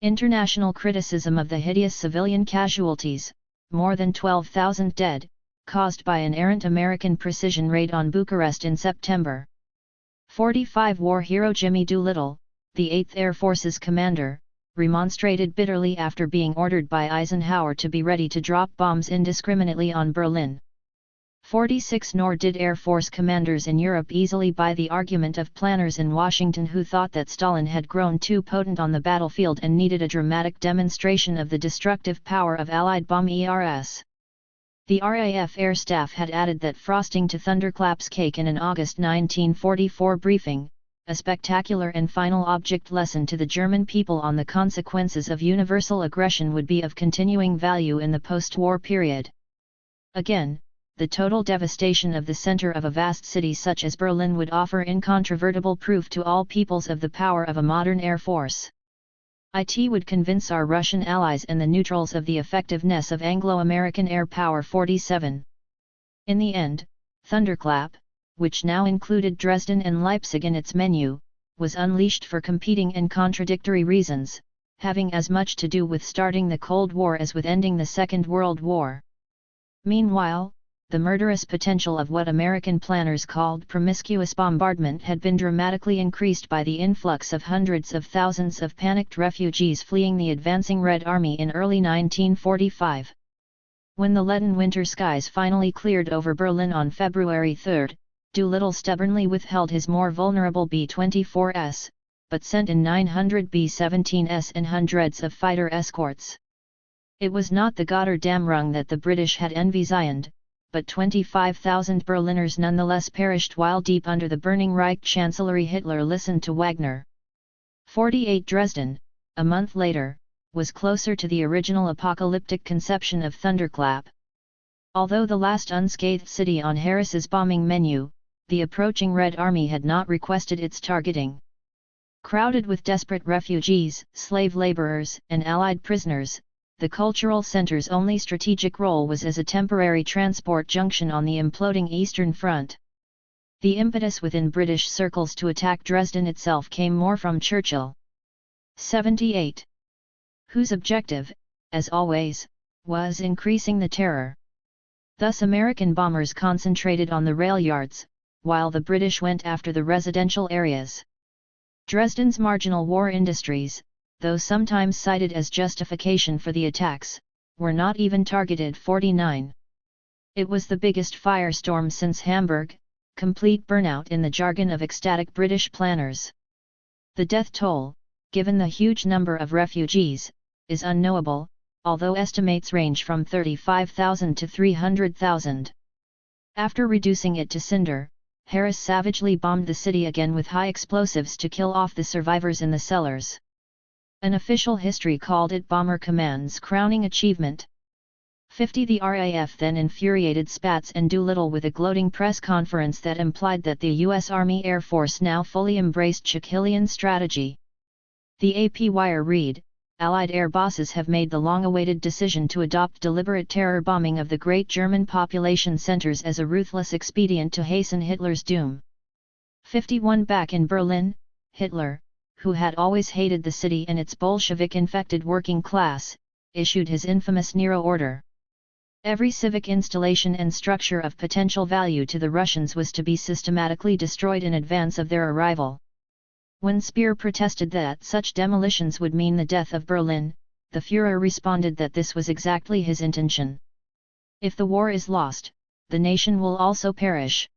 International criticism of the hideous civilian casualties, more than 12,000 dead, caused by an errant American precision raid on Bucharest in September. 45 War hero Jimmy Doolittle, the 8th Air Force's commander, remonstrated bitterly after being ordered by Eisenhower to be ready to drop bombs indiscriminately on Berlin. 46 Nor did Air Force commanders in Europe easily buy the argument of planners in Washington who thought that Stalin had grown too potent on the battlefield and needed a dramatic demonstration of the destructive power of Allied bombers. The RAF Air Staff had added that frosting to Thunderclap's cake in an August 1944 briefing, a spectacular and final object lesson to the German people on the consequences of universal aggression would be of continuing value in the post-war period. Again, the total devastation of the center of a vast city such as Berlin would offer incontrovertible proof to all peoples of the power of a modern air force. It would convince our Russian allies and the neutrals of the effectiveness of Anglo-American air power. 47. In the end, Thunderclap, which now included Dresden and Leipzig in its menu, was unleashed for competing and contradictory reasons, having as much to do with starting the Cold War as with ending the Second World War. Meanwhile, the murderous potential of what American planners called promiscuous bombardment had been dramatically increased by the influx of hundreds of thousands of panicked refugees fleeing the advancing Red Army in early 1945. When the leaden winter skies finally cleared over Berlin on February 3, Doolittle stubbornly withheld his more vulnerable B-24s, but sent in 900 B-17s and hundreds of fighter escorts. It was not the Gotterdam rung that the British had envisioned, but 25,000 Berliners nonetheless perished while deep under the burning Reich Chancellery. Hitler listened to Wagner. 48 Dresden, a month later, was closer to the original apocalyptic conception of Thunderclap. Although the last unscathed city on Harris's bombing menu, the approaching Red Army had not requested its targeting. Crowded with desperate refugees, slave laborers, and Allied prisoners, the cultural center's only strategic role was as a temporary transport junction on the imploding Eastern Front. The impetus within British circles to attack Dresden itself came more from Churchill. 78. Whose objective, as always, was increasing the terror. Thus American bombers concentrated on the rail yards, while the British went after the residential areas. Dresden's marginal war industries, though sometimes cited as justification for the attacks, were not even targeted. 49. It was the biggest firestorm since Hamburg, complete burnout in the jargon of ecstatic British planners. The death toll, given the huge number of refugees, is unknowable, although estimates range from 35,000 to 300,000. After reducing it to cinder, Harris savagely bombed the city again with high explosives to kill off the survivors in the cellars. An official history called it Bomber Command's crowning achievement. 50. The RAF then infuriated Spaatz and Doolittle with a gloating press conference that implied that the U.S. Army Air Force now fully embraced Churchillian strategy. The AP wire read, Allied air bosses have made the long-awaited decision to adopt deliberate terror bombing of the great German population centers as a ruthless expedient to hasten Hitler's doom. 51. Back in Berlin, Hitler, who had always hated the city and its Bolshevik-infected working class, issued his infamous Nero Order. Every civic installation and structure of potential value to the Russians was to be systematically destroyed in advance of their arrival. When Speer protested that such demolitions would mean the death of Berlin, the Führer responded that this was exactly his intention. If the war is lost, the nation will also perish.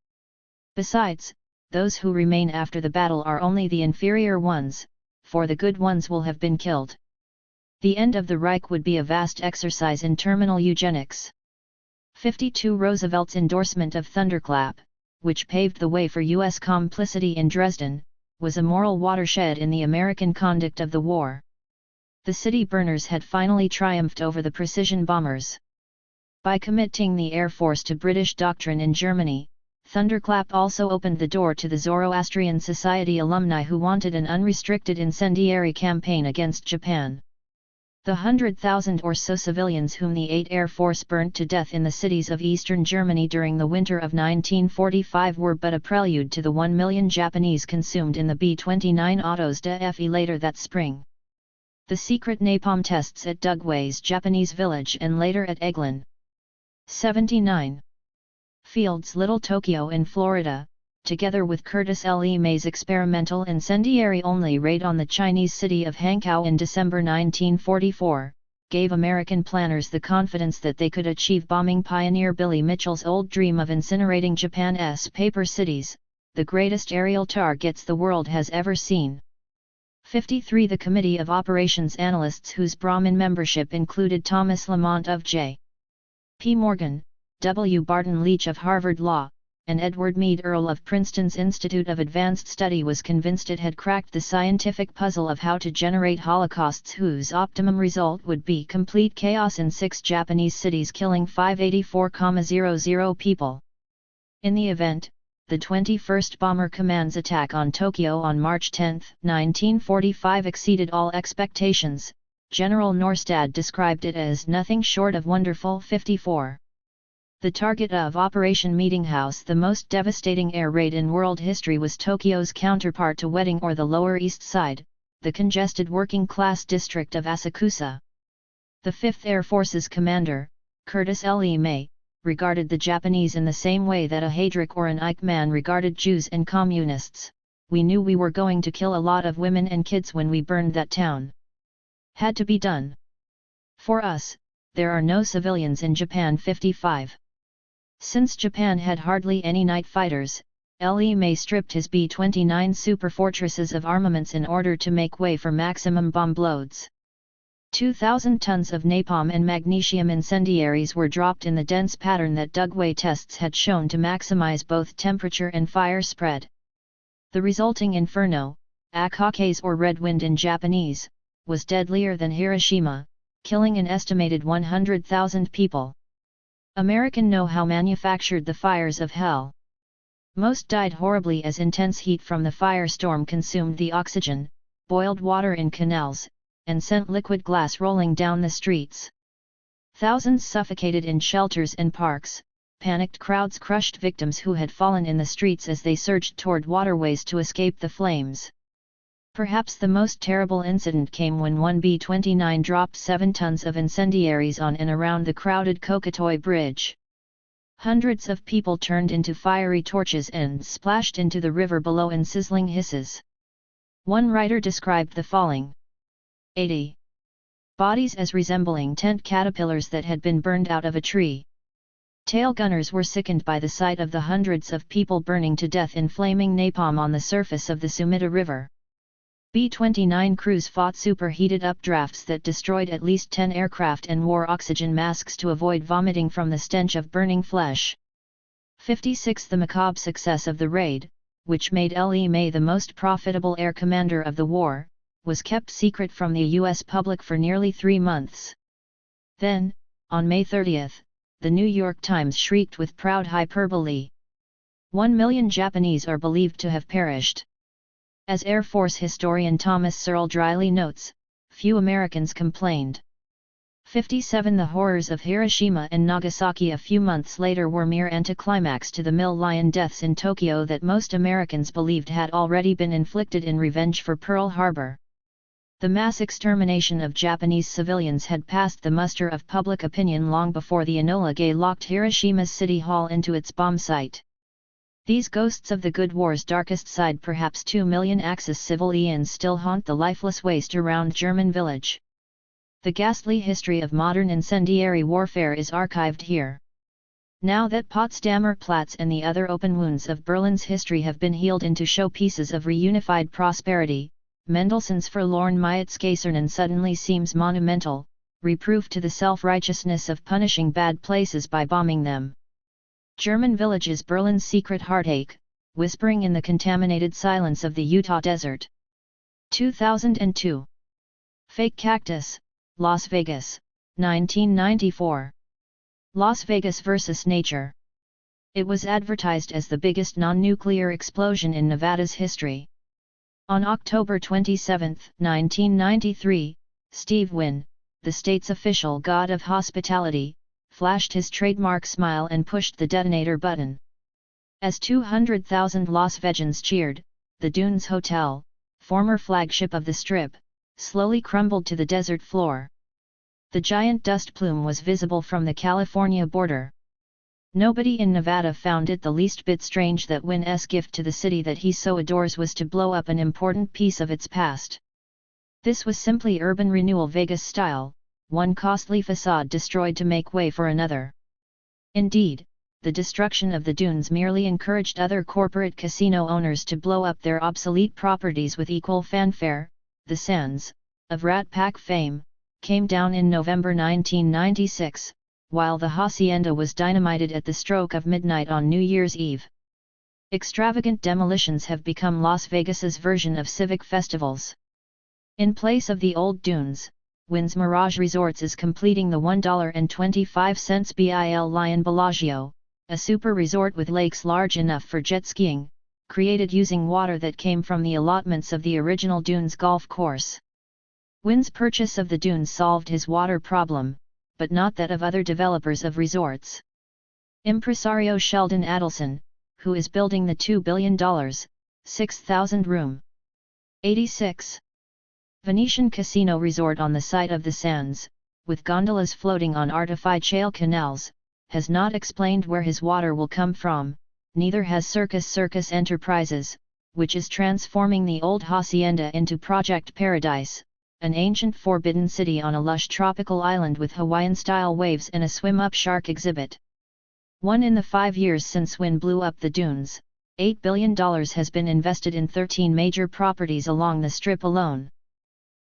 Besides, those who remain after the battle are only the inferior ones, for the good ones will have been killed. The end of the Reich would be a vast exercise in terminal eugenics. 52. Roosevelt's endorsement of Thunderclap, which paved the way for U.S. complicity in Dresden, was a moral watershed in the American conduct of the war. The city burners had finally triumphed over the precision bombers. By committing the Air Force to British doctrine in Germany, Thunderclap also opened the door to the Zoroastrian Society alumni who wanted an unrestricted incendiary campaign against Japan. The 100,000 or so civilians whom the 8th Air Force burnt to death in the cities of eastern Germany during the winter of 1945 were but a prelude to the 1 million Japanese consumed in the B-29 Autos de Fe later that spring. The secret napalm tests at Dugway's Japanese village and later at Eglin. 79. Field's Little Tokyo in Florida, together with Curtis L. E. May's experimental incendiary-only raid on the Chinese city of Hankow in December 1944, gave American planners the confidence that they could achieve bombing pioneer Billy Mitchell's old dream of incinerating Japan's paper cities, the greatest aerial targets the world has ever seen. 53. The Committee of Operations analysts whose Brahmin membership included Thomas Lamont of J. P. Morgan, W. Barton Leach of Harvard Law, and Edward Mead Earl of Princeton's Institute of Advanced Study was convinced it had cracked the scientific puzzle of how to generate holocausts whose optimum result would be complete chaos in 6 Japanese cities killing 584,000 people. In the event, the 21st Bomber Command's attack on Tokyo on March 10, 1945 exceeded all expectations. General Norstad described it as nothing short of wonderful. 54. The target of Operation Meeting House, the most devastating air raid in world history, was Tokyo's counterpart to Wedding or the Lower East Side, the congested working-class district of Asakusa. The 5th Air Force's commander, Curtis L. E. May, regarded the Japanese in the same way that a Heydrich or an Eichmann regarded Jews and communists. We knew we were going to kill a lot of women and kids when we burned that town. Had to be done. For us, there are no civilians in Japan. 55. Since Japan had hardly any night fighters, L.E. May stripped his B-29 superfortresses of armaments in order to make way for maximum bomb loads. 2,000 tons of napalm and magnesium incendiaries were dropped in the dense pattern that Dugway tests had shown to maximize both temperature and fire spread. The resulting inferno, Akakase or Red Wind in Japanese, was deadlier than Hiroshima, killing an estimated 100,000 people. American know-how manufactured the fires of hell. Most died horribly as intense heat from the firestorm consumed the oxygen, boiled water in canals, and sent liquid glass rolling down the streets. Thousands suffocated in shelters and parks. Panicked crowds crushed victims who had fallen in the streets as they surged toward waterways to escape the flames. Perhaps the most terrible incident came when one B-29 dropped 7 tons of incendiaries on and around the crowded Kokotoi Bridge. Hundreds of people turned into fiery torches and splashed into the river below in sizzling hisses. One writer described the falling 80 bodies as resembling tent caterpillars that had been burned out of a tree. Tail gunners were sickened by the sight of the hundreds of people burning to death in flaming napalm on the surface of the Sumida River. B-29 crews fought superheated updrafts that destroyed at least 10 aircraft and wore oxygen masks to avoid vomiting from the stench of burning flesh. 56. The macabre success of the raid, which made L.E. May the most profitable air commander of the war, was kept secret from the U.S. public for nearly 3 months. Then, On May 30, the New York Times shrieked with proud hyperbole. 1 million Japanese are believed to have perished. As Air Force historian Thomas Searle dryly notes, few Americans complained. 57 The horrors of Hiroshima and Nagasaki a few months later were mere anticlimax to the mill lion deaths in Tokyo that most Americans believed had already been inflicted in revenge for Pearl Harbor. The mass extermination of Japanese civilians had passed the muster of public opinion long before the Enola Gay locked Hiroshima's city hall into its bomb site. These ghosts of the good war's darkest side, perhaps 2 million Axis civilians, still haunt the lifeless waste around German Village. The ghastly history of modern incendiary warfare is archived here. Now that Potsdamer Platz and the other open wounds of Berlin's history have been healed into showpieces of reunified prosperity, Mendelssohn's Forlorn Majestätsgärnen suddenly seems monumental, reproof to the self-righteousness of punishing bad places by bombing them. German Village is Berlin's secret heartache, whispering in the contaminated silence of the Utah desert. 2002. Fake Cactus, Las Vegas, 1994. Las Vegas vs. Nature. It was advertised as the biggest non-nuclear explosion in Nevada's history. On October 27, 1993, Steve Wynn, the state's official god of hospitality, flashed his trademark smile and pushed the detonator button. As 200,000 Las Vegans cheered, the Dunes Hotel, former flagship of the Strip, slowly crumbled to the desert floor. The giant dust plume was visible from the California border. Nobody in Nevada found it the least bit strange that Wynn's gift to the city that he so adores was to blow up an important piece of its past. This was simply urban renewal Vegas style, one costly facade destroyed to make way for another. Indeed, the destruction of the dunes merely encouraged other corporate casino owners to blow up their obsolete properties with equal fanfare. The Sands, of Rat Pack fame, came down in November 1996, while the hacienda was dynamited at the stroke of midnight on New Year's Eve. Extravagant demolitions have become Las Vegas's version of civic festivals. In place of the old dunes, Wynn's Mirage Resorts is completing the $1.25 BIL Lion Bellagio, a super resort with lakes large enough for jet skiing, created using water that came from the allotments of the original Dunes golf course. Wynn's purchase of the dunes solved his water problem, but not that of other developers of resorts. Impresario Sheldon Adelson, who is building the $2 billion, 6,000-room 86 Venetian casino resort on the site of the Sands, with gondolas floating on artificial canals, has not explained where his water will come from. Neither has Circus Enterprises, which is transforming the old hacienda into Project Paradise, an ancient forbidden city on a lush tropical island with Hawaiian-style waves and a swim-up shark exhibit. In the 5 years since Wynn blew up the dunes, $8 billion has been invested in 13 major properties along the Strip alone.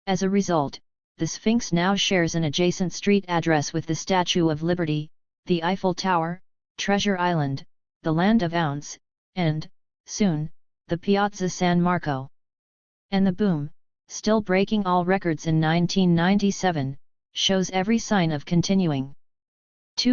As a result, the Sphinx now shares an adjacent street address with the Statue of Liberty, the Eiffel Tower, Treasure Island, the Land of Ounce, and, soon, the Piazza San Marco. And the boom, still breaking all records in 1997, shows every sign of continuing.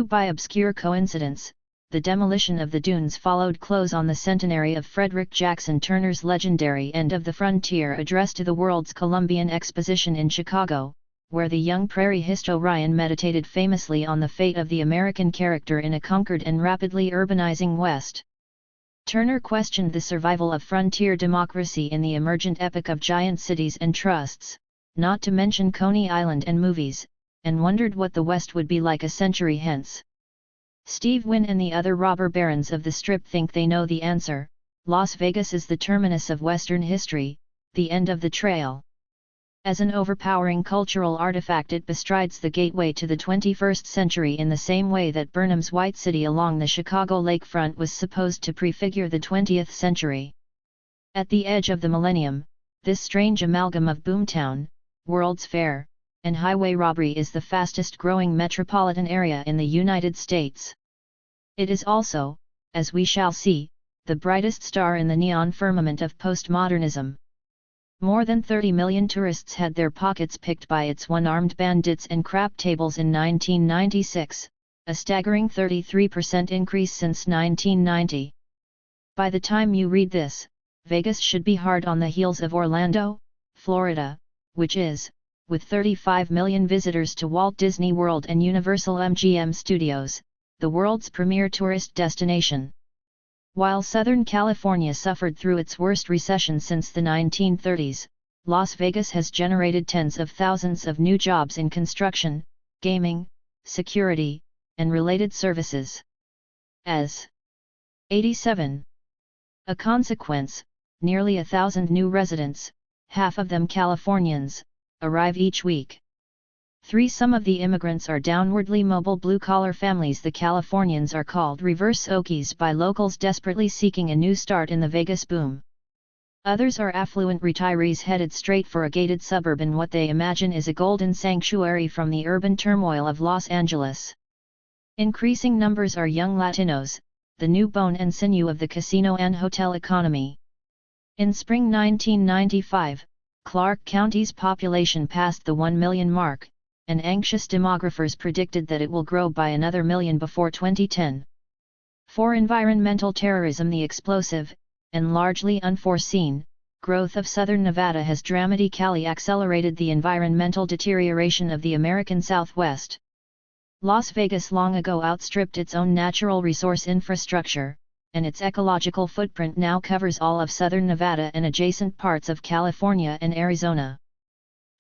By obscure coincidence, the demolition of the dunes followed close on the centenary of Frederick Jackson Turner's legendary End of the Frontier address to the World's Columbian Exposition in Chicago, where the young prairie historian meditated famously on the fate of the American character in a conquered and rapidly urbanizing West. Turner questioned the survival of frontier democracy in the emergent epoch of giant cities and trusts, not to mention Coney Island and movies, and wondered what the West would be like a century hence. Steve Wynn and the other robber barons of the Strip think they know the answer. Las Vegas is the terminus of Western history, the end of the trail. As an overpowering cultural artifact, it bestrides the gateway to the 21st century in the same way that Burnham's White City along the Chicago lakefront was supposed to prefigure the 20th century. At the edge of the millennium, this strange amalgam of boomtown, World's Fair, and highway robbery is the fastest-growing metropolitan area in the United States. It is also, as we shall see, the brightest star in the neon firmament of postmodernism. More than 30 million tourists had their pockets picked by its one-armed bandits and crap tables in 1996, a staggering 33% increase since 1990. By the time you read this, Vegas should be hard on the heels of Orlando, Florida, which is, with 35 million visitors to Walt Disney World and Universal MGM Studios, the world's premier tourist destination. While Southern California suffered through its worst recession since the 1930s, Las Vegas has generated tens of thousands of new jobs in construction, gaming, security, and related services. As 87. A consequence, nearly 1,000 new residents, half of them Californians, arrive each week. Some of the immigrants are downwardly mobile blue-collar families. The Californians are called reverse Okies by locals desperately seeking a new start in the Vegas boom. Others are affluent retirees headed straight for a gated suburb in what they imagine is a golden sanctuary from the urban turmoil of Los Angeles. Increasing numbers are young Latinos, the new bone and sinew of the casino and hotel economy. In spring 1995, Clark County's population passed the 1 million mark, and anxious demographers predicted that it will grow by another million before 2010. For environmental terrorism, the explosive, and largely unforeseen, growth of southern Nevada has dramatically accelerated the environmental deterioration of the American Southwest. Las Vegas long ago outstripped its own natural resource infrastructure, and its ecological footprint now covers all of southern Nevada and adjacent parts of California and Arizona.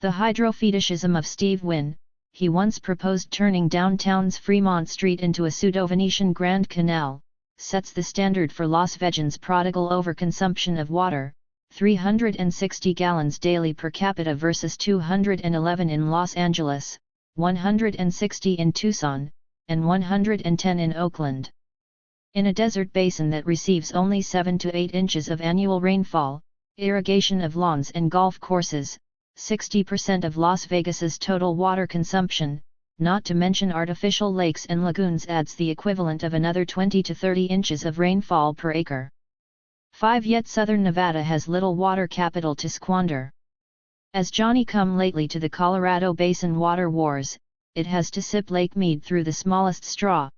The hydrofetishism of Steve Wynn, he once proposed turning downtown's Fremont Street into a pseudo-Venetian Grand Canal, sets the standard for Las Vegas' prodigal overconsumption of water, 360 gallons daily per capita versus 211 in Los Angeles, 160 in Tucson, and 110 in Oakland. In a desert basin that receives only 7 to 8 inches of annual rainfall, irrigation of lawns and golf courses, 60% of Las Vegas's total water consumption, not to mention artificial lakes and lagoons, adds the equivalent of another 20 to 30 inches of rainfall per acre. 5. Yet southern Nevada has little water capital to squander. As Johnny come lately to the Colorado Basin water wars, it has to sip Lake Mead through the smallest straw.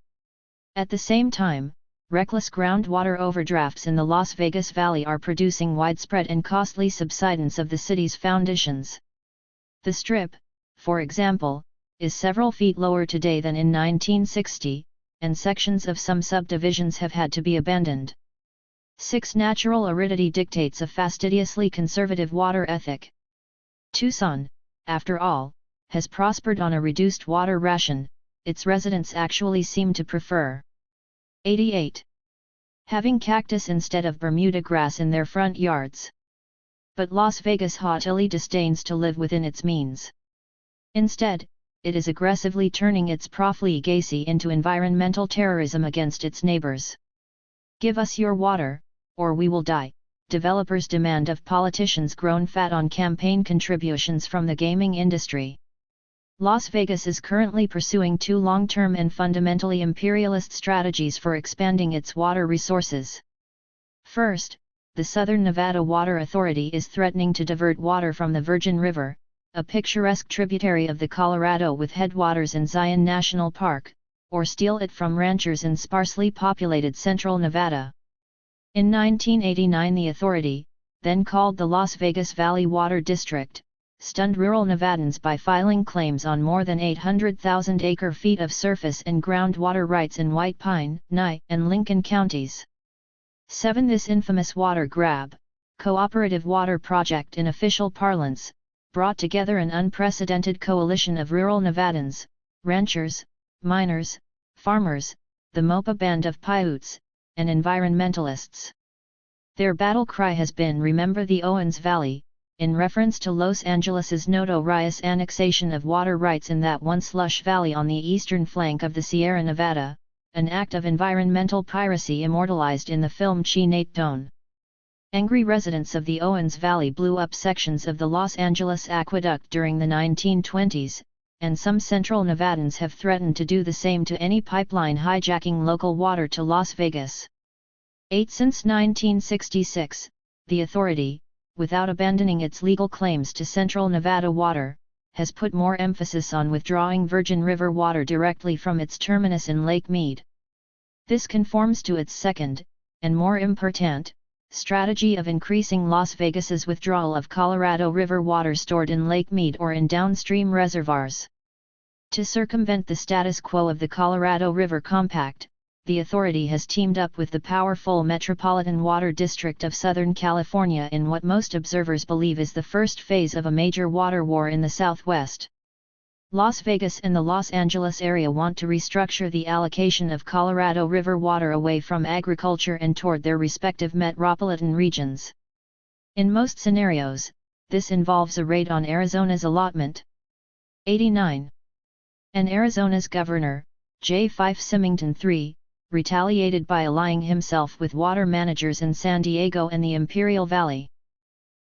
At the same time, reckless groundwater overdrafts in the Las Vegas Valley are producing widespread and costly subsidence of the city's foundations. The Strip, for example, is several feet lower today than in 1960, and sections of some subdivisions have had to be abandoned. 6. Natural aridity dictates a fastidiously conservative water ethic. Tucson, after all, has prospered on a reduced water ration, its residents actually seem to prefer. 88. Having cactus instead of Bermuda grass in their front yards. But Las Vegas haughtily disdains to live within its means. Instead, it is aggressively turning its profligacy into environmental terrorism against its neighbors. Give us your water, or we will die, developers demand of politicians grown fat on campaign contributions from the gaming industry. Las Vegas is currently pursuing 2 long-term and fundamentally imperialist strategies for expanding its water resources. First, the Southern Nevada Water Authority is threatening to divert water from the Virgin River, a picturesque tributary of the Colorado with headwaters in Zion National Park, or steal it from ranchers in sparsely populated central Nevada. In 1989, the authority, then called the Las Vegas Valley Water District, stunned rural Nevadans by filing claims on more than 800,000 acre-feet of surface and groundwater rights in White Pine, Nye, and Lincoln counties. 7. This infamous water grab, cooperative water project in official parlance, brought together an unprecedented coalition of rural Nevadans, ranchers, miners, farmers, the Mopa Band of Paiutes, and environmentalists. Their battle cry has been "Remember the Owens Valley," in reference to Los Angeles's notorious annexation of water rights in that once lush valley on the eastern flank of the Sierra Nevada, an act of environmental piracy immortalized in the film Chinate Don. Angry residents of the Owens Valley blew up sections of the Los Angeles Aqueduct during the 1920s, and some central Nevadans have threatened to do the same to any pipeline hijacking local water to Las Vegas. 8. Since 1966, the authority, without abandoning its legal claims to Central Nevada water, has put more emphasis on withdrawing Virgin River water directly from its terminus in Lake Mead. This conforms to its second, and more important, strategy of increasing Las Vegas's withdrawal of Colorado River water stored in Lake Mead or in downstream reservoirs. To circumvent the status quo of the Colorado River Compact, the authority has teamed up with the powerful Metropolitan Water District of Southern California in what most observers believe is the first phase of a major water war in the Southwest. Las Vegas and the Los Angeles area want to restructure the allocation of Colorado River water away from agriculture and toward their respective metropolitan regions. In most scenarios, this involves a raid on Arizona's allotment. 89. And Arizona's governor, J. Fife Symington III, retaliated by allying himself with water managers in San Diego and the Imperial Valley.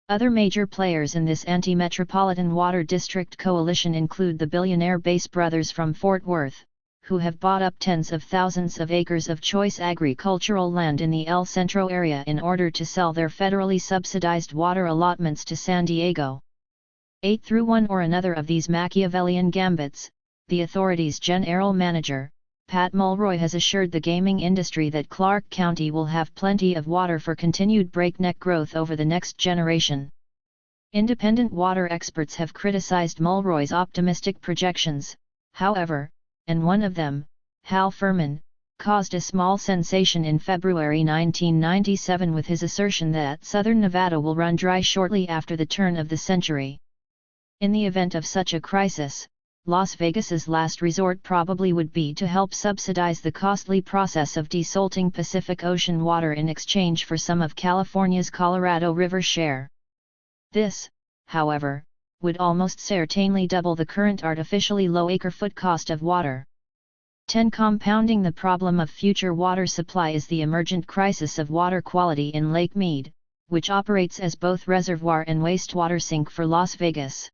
Other major players in this anti-metropolitan water district coalition include the billionaire Bass Brothers from Fort Worth, who have bought up tens of thousands of acres of choice agricultural land in the El Centro area in order to sell their federally subsidized water allotments to San Diego. 8. Through one or another of these Machiavellian gambits, the authority's general manager, Pat Mulroy, has assured the gaming industry that Clark County will have plenty of water for continued breakneck growth over the next generation. Independent water experts have criticized Mulroy's optimistic projections, however, and one of them, Hal Furman, caused a small sensation in February 1997 with his assertion that southern Nevada will run dry shortly after the turn of the century. In the event of such a crisis, Las Vegas's last resort probably would be to help subsidize the costly process of desalting Pacific Ocean water in exchange for some of California's Colorado River share. This, however, would almost certainly double the current artificially low acre-foot cost of water. 10. Compounding the problem of future water supply is the emergent crisis of water quality in Lake Mead, which operates as both reservoir and wastewater sink for Las Vegas.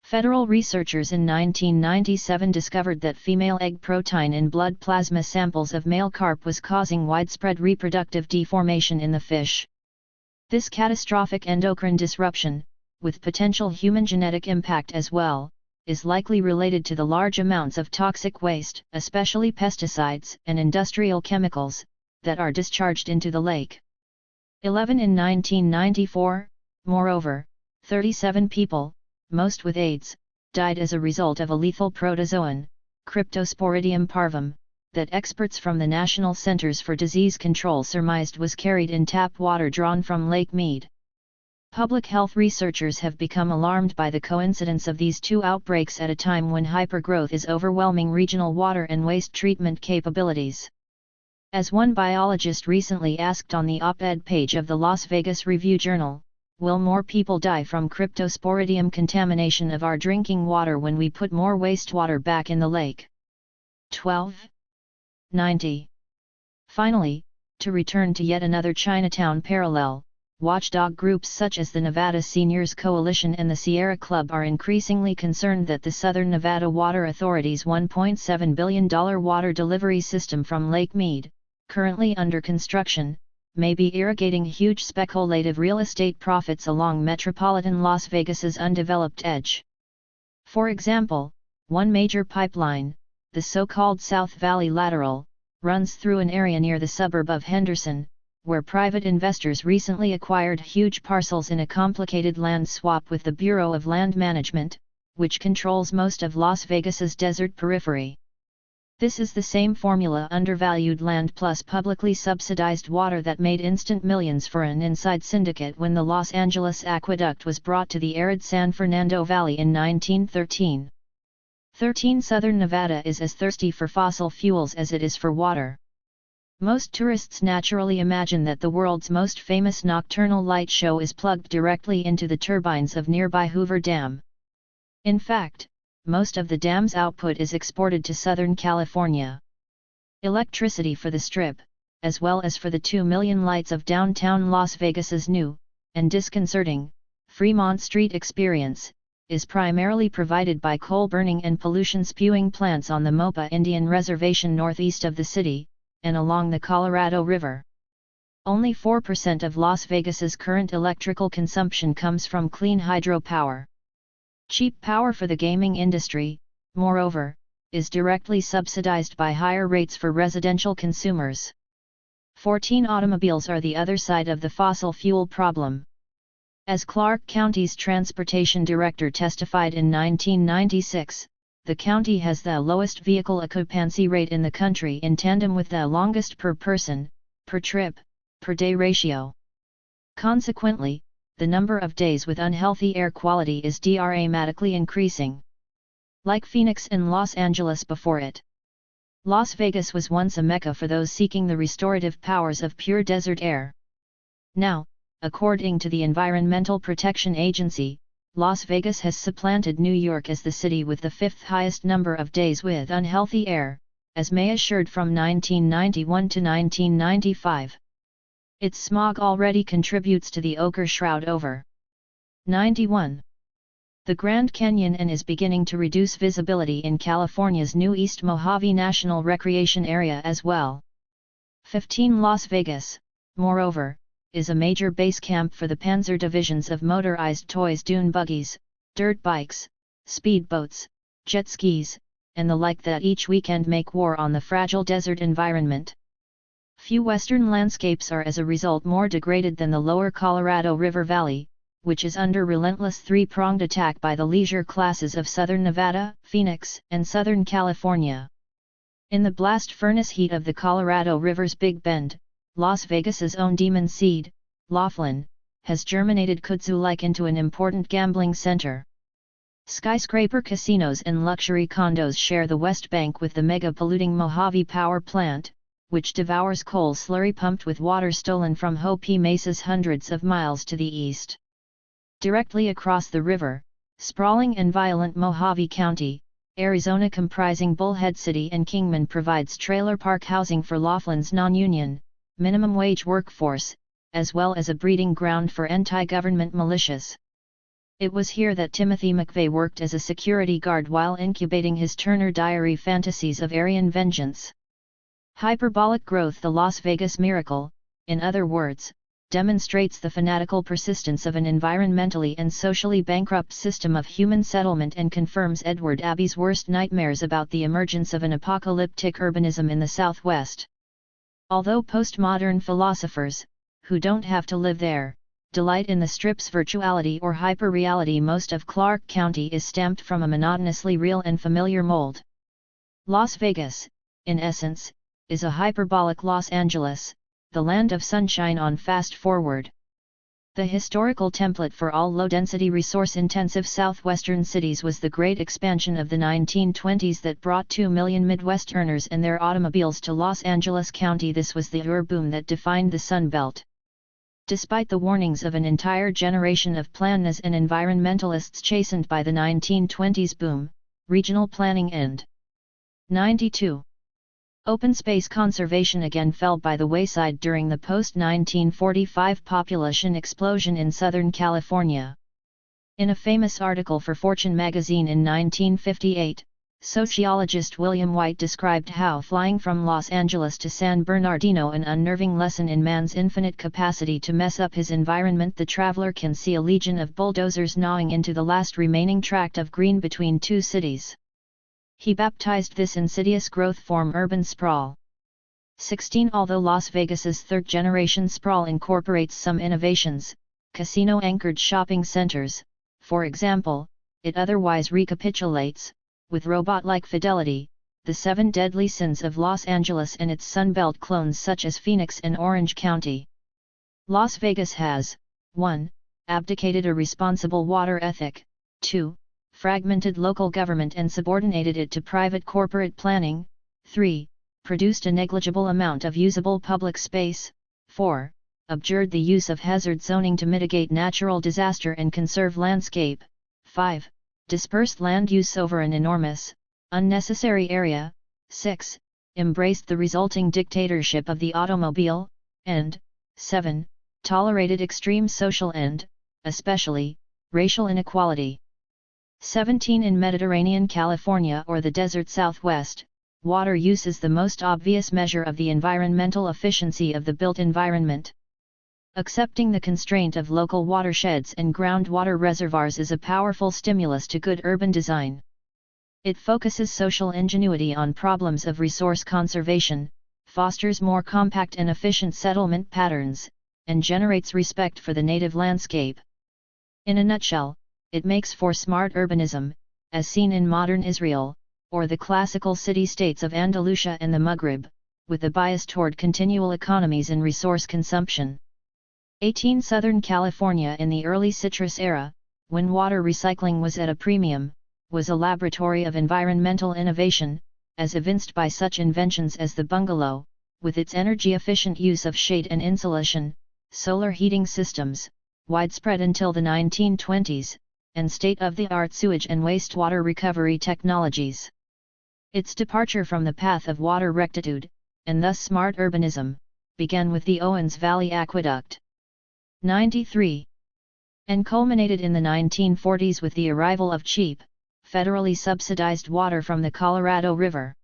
Federal researchers in 1997 discovered that female egg protein in blood plasma samples of male carp was causing widespread reproductive deformation in the fish. This catastrophic endocrine disruption, with potential human genetic impact as well, is likely related to the large amounts of toxic waste, especially pesticides and industrial chemicals, that are discharged into the lake. 11. In 1994, moreover, 37 people, most with AIDS, died as a result of a lethal protozoan, Cryptosporidium parvum, that experts from the National Centers for Disease Control surmised was carried in tap water drawn from Lake Mead. Public health researchers have become alarmed by the coincidence of these two outbreaks at a time when hypergrowth is overwhelming regional water and waste treatment capabilities. As one biologist recently asked on the op-ed page of the Las Vegas Review-Journal, will more people die from Cryptosporidium contamination of our drinking water when we put more wastewater back in the lake? 12. 90. Finally, to return to yet another Chinatown parallel, watchdog groups such as the Nevada Seniors Coalition and the Sierra Club are increasingly concerned that the Southern Nevada Water Authority's $1.7 billion water delivery system from Lake Mead, currently under construction, may be irrigating huge speculative real estate profits along metropolitan Las Vegas's undeveloped edge. For example, one major pipeline, the so-called South Valley Lateral, runs through an area near the suburb of Henderson, where private investors recently acquired huge parcels in a complicated land swap with the Bureau of Land Management, which controls most of Las Vegas's desert periphery. This is the same formula: undervalued land plus publicly subsidized water that made instant millions for an inside syndicate when the Los Angeles Aqueduct was brought to the arid San Fernando Valley in 1913. 13. Southern Nevada is as thirsty for fossil fuels as it is for water. Most tourists naturally imagine that the world's most famous nocturnal light show is plugged directly into the turbines of nearby Hoover Dam. In fact, most of the dam's output is exported to Southern California. Electricity for the Strip, as well as for the 2 million lights of downtown Las Vegas's new, and disconcerting, Fremont Street experience, is primarily provided by coal-burning and pollution-spewing plants on the Mopa Indian Reservation northeast of the city, and along the Colorado River. Only 4% of Las Vegas's current electrical consumption comes from clean hydropower. Cheap power for the gaming industry, moreover, is directly subsidized by higher rates for residential consumers. 14 automobiles are the other side of the fossil fuel problem. As Clark County's transportation director testified in 1996, the county has the lowest vehicle occupancy rate in the country in tandem with the longest per person, per trip, per day ratio. Consequently, the number of days with unhealthy air quality is dramatically increasing. Like Phoenix and Los Angeles before it, Las Vegas was once a mecca for those seeking the restorative powers of pure desert air. Now, according to the Environmental Protection Agency, Las Vegas has supplanted New York as the city with the fifth highest number of days with unhealthy air, as May assured from 1991 to 1995. Its smog already contributes to the ochre shroud over 91. The Grand Canyon and is beginning to reduce visibility in California's new East Mojave National Recreation Area as well. 15 Las Vegas, moreover, is a major base camp for the Panzer divisions of motorized toys, dune buggies, dirt bikes, speedboats, jet skis, and the like that each weekend make war on the fragile desert environment. Few western landscapes are as a result more degraded than the lower Colorado River Valley, which is under relentless three-pronged attack by the leisure classes of southern Nevada, Phoenix, and southern California. In the blast furnace heat of the Colorado River's Big Bend, Las Vegas's own demon seed, Laughlin, has germinated kudzu-like into an important gambling center. Skyscraper casinos and luxury condos share the West Bank with the mega-polluting Mojave Power Plant, which devours coal slurry pumped with water stolen from Hopi Mesas hundreds of miles to the east. Directly across the river, sprawling and violent Mojave County, Arizona, comprising Bullhead City and Kingman, provides trailer park housing for Laughlin's non-union, minimum wage workforce, as well as a breeding ground for anti-government militias. It was here that Timothy McVeigh worked as a security guard while incubating his Turner Diary fantasies of Aryan vengeance. Hyperbolic growth. The Las Vegas miracle, in other words, demonstrates the fanatical persistence of an environmentally and socially bankrupt system of human settlement and confirms Edward Abbey's worst nightmares about the emergence of an apocalyptic urbanism in the Southwest. Although postmodern philosophers, who don't have to live there, delight in the Strip's virtuality or hyperreality, most of Clark County is stamped from a monotonously real and familiar mold. Las Vegas, in essence, is a hyperbolic Los Angeles, the land of sunshine on fast forward. The historical template for all low-density resource-intensive southwestern cities was the great expansion of the 1920s that brought 2 million Midwest earners and their automobiles to Los Angeles County. This was the ur boom that defined the Sun Belt. Despite the warnings of an entire generation of planners and environmentalists chastened by the 1920s boom, regional planning and 92. Open space conservation again fell by the wayside during the post-1945 population explosion in Southern California. In a famous article for Fortune magazine in 1958, sociologist William White described how flying from Los Angeles to San Bernardino, an unnerving lesson in man's infinite capacity to mess up his environment, the traveler can see a legion of bulldozers gnawing into the last remaining tract of green between two cities. He baptized this insidious growth form urban sprawl. 16. Although Las Vegas's third-generation sprawl incorporates some innovations, casino-anchored shopping centers, for example, it otherwise recapitulates, with robot-like fidelity, the 7 deadly sins of Los Angeles and its Sunbelt clones such as Phoenix and Orange County. Las Vegas has 1. Abdicated a responsible water ethic, 2. Fragmented local government and subordinated it to private corporate planning, 3. Produced a negligible amount of usable public space, 4. Abjured the use of hazard zoning to mitigate natural disaster and conserve landscape, 5. Dispersed land use over an enormous, unnecessary area, 6. Embraced the resulting dictatorship of the automobile, and 7. Tolerated extreme social and, especially, racial inequality. 17. In Mediterranean California or the desert Southwest, water use is the most obvious measure of the environmental efficiency of the built environment. Accepting the constraint of local watersheds and groundwater reservoirs is a powerful stimulus to good urban design. It focuses social ingenuity on problems of resource conservation, fosters more compact and efficient settlement patterns, and generates respect for the native landscape. In a nutshell, it makes for smart urbanism, as seen in modern Israel, or the classical city-states of Andalusia and the Maghreb, with a bias toward continual economies in resource consumption. 18 Southern California in the early citrus era, when water recycling was at a premium, was a laboratory of environmental innovation, as evinced by such inventions as the bungalow, with its energy-efficient use of shade and insulation, solar heating systems, widespread until the 1920s, and state-of-the-art sewage and wastewater recovery technologies. Its departure from the path of water rectitude, and thus smart urbanism, began with the Owens Valley Aqueduct. 93. And culminated in the 1940s with the arrival of cheap, federally subsidized water from the Colorado River.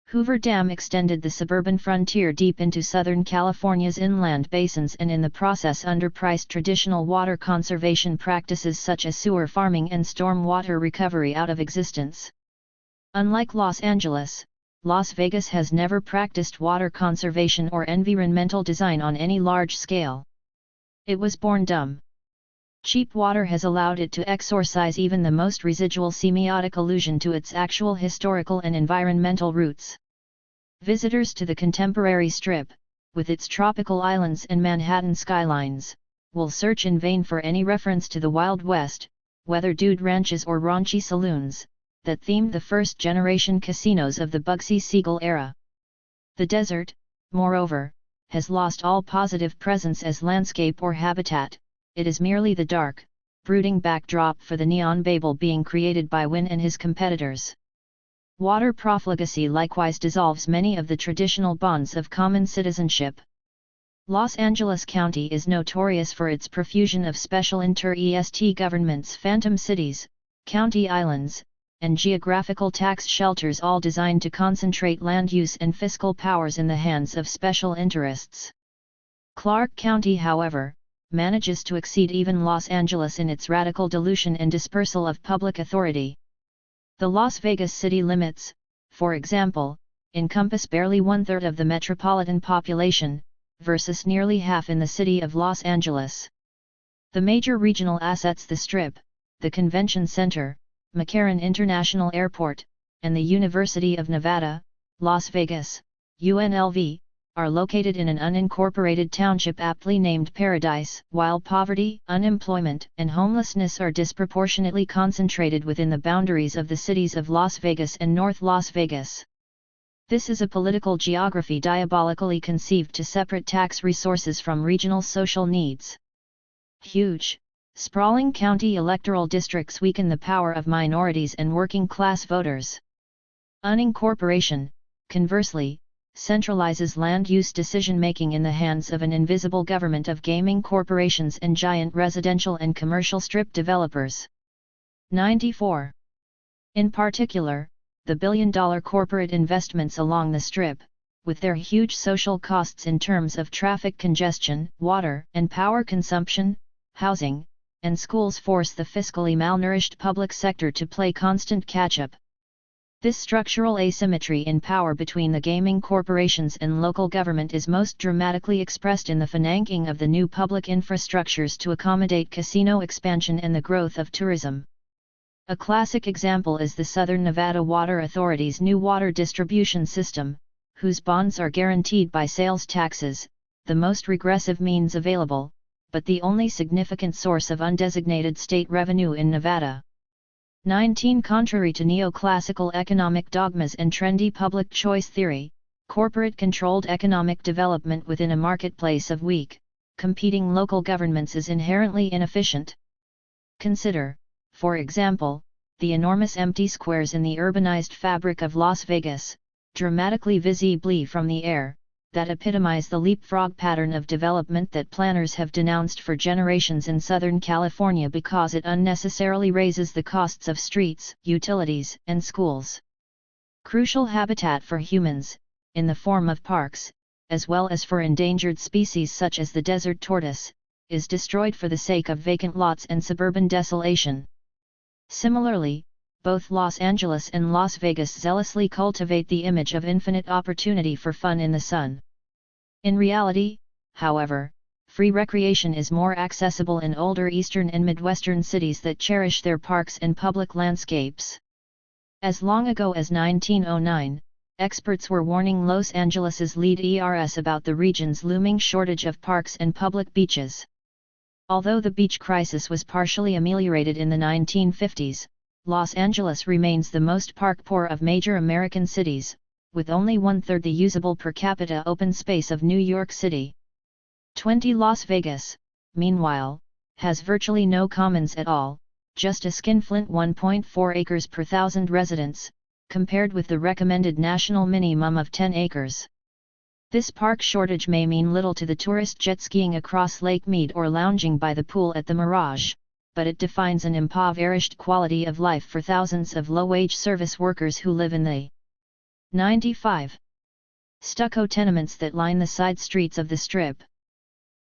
Hoover Dam extended the suburban frontier deep into Southern California's inland basins and in the process underpriced traditional water conservation practices such as sewer farming and storm water recovery out of existence. Unlike Los Angeles, Las Vegas has never practiced water conservation or environmental design on any large scale. It was born dumb. Cheap water has allowed it to exorcise even the most residual semiotic allusion to its actual historical and environmental roots. Visitors to the contemporary Strip, with its tropical islands and Manhattan skylines, will search in vain for any reference to the Wild West, whether dude ranches or raunchy saloons, that themed the first-generation casinos of the Bugsy Siegel era. The desert, moreover, has lost all positive presence as landscape or habitat. It is merely the dark, brooding backdrop for the neon Babel being created by Wynn and his competitors. Water profligacy likewise dissolves many of the traditional bonds of common citizenship. Los Angeles County is notorious for its profusion of special inter-EST governments, phantom cities, county islands, and geographical tax shelters, all designed to concentrate land use and fiscal powers in the hands of special interests. Clark County, however, manages to exceed even Los Angeles in its radical dilution and dispersal of public authority. The Las Vegas city limits, for example, encompass barely one-third of the metropolitan population, versus nearly half in the city of Los Angeles. The major regional assets, the Strip, the Convention Center, McCarran International Airport, and the University of Nevada, Las Vegas, UNLV, are located in an unincorporated township aptly named Paradise, while poverty, unemployment, and homelessness are disproportionately concentrated within the boundaries of the cities of Las Vegas and North Las Vegas. This is a political geography diabolically conceived to separate tax resources from regional social needs. Huge, sprawling county electoral districts weaken the power of minorities and working-class voters. Unincorporation, conversely, centralizes land use decision-making in the hands of an invisible government of gaming corporations and giant residential and commercial strip developers. 94. In particular, the billion-dollar corporate investments along the Strip, with their huge social costs in terms of traffic congestion, water and power consumption, housing, and schools, force the fiscally malnourished public sector to play constant catch-up. This structural asymmetry in power between the gaming corporations and local government is most dramatically expressed in the finanking of the new public infrastructures to accommodate casino expansion and the growth of tourism. A classic example is the Southern Nevada Water Authority's new water distribution system, whose bonds are guaranteed by sales taxes, the most regressive means available, but the only significant source of undesignated state revenue in Nevada. 19. Contrary to neoclassical economic dogmas and trendy public choice theory, corporate-controlled economic development within a marketplace of weak, competing local governments is inherently inefficient. Consider, for example, the enormous empty squares in the urbanized fabric of Las Vegas, dramatically visible from the air, that epitomize the leapfrog pattern of development that planners have denounced for generations in Southern California because it unnecessarily raises the costs of streets, utilities, and schools. Crucial habitat for humans, in the form of parks, as well as for endangered species such as the desert tortoise, is destroyed for the sake of vacant lots and suburban desolation. Similarly, both Los Angeles and Las Vegas zealously cultivate the image of infinite opportunity for fun in the sun. In reality, however, free recreation is more accessible in older eastern and midwestern cities that cherish their parks and public landscapes. As long ago as 1909, experts were warning Los Angeles's lead ERS about the region's looming shortage of parks and public beaches. Although the beach crisis was partially ameliorated in the 1950s, Los Angeles remains the most park-poor of major American cities, with only one-third the usable per capita open space of New York City. 20 Las Vegas, meanwhile, has virtually no commons at all, just a skinflint 1.4 acres per thousand residents, compared with the recommended national minimum of 10 acres. This park shortage may mean little to the tourist jet skiing across Lake Mead or lounging by the pool at the Mirage, but it defines an impoverished quality of life for thousands of low-wage service workers who live in the 95 stucco tenements that line the side streets of the Strip.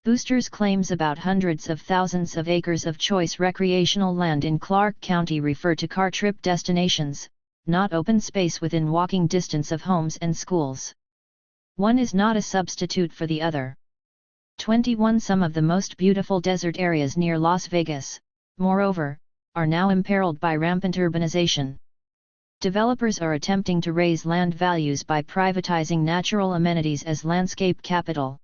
Boosters' claims about hundreds of thousands of acres of choice recreational land in Clark County refer to car trip destinations, not open space within walking distance of homes and schools. One is not a substitute for the other. 21 Some of the most beautiful desert areas near Las Vegas, moreover, are now imperiled by rampant urbanization. Developers are attempting to raise land values by privatizing natural amenities as landscape capital.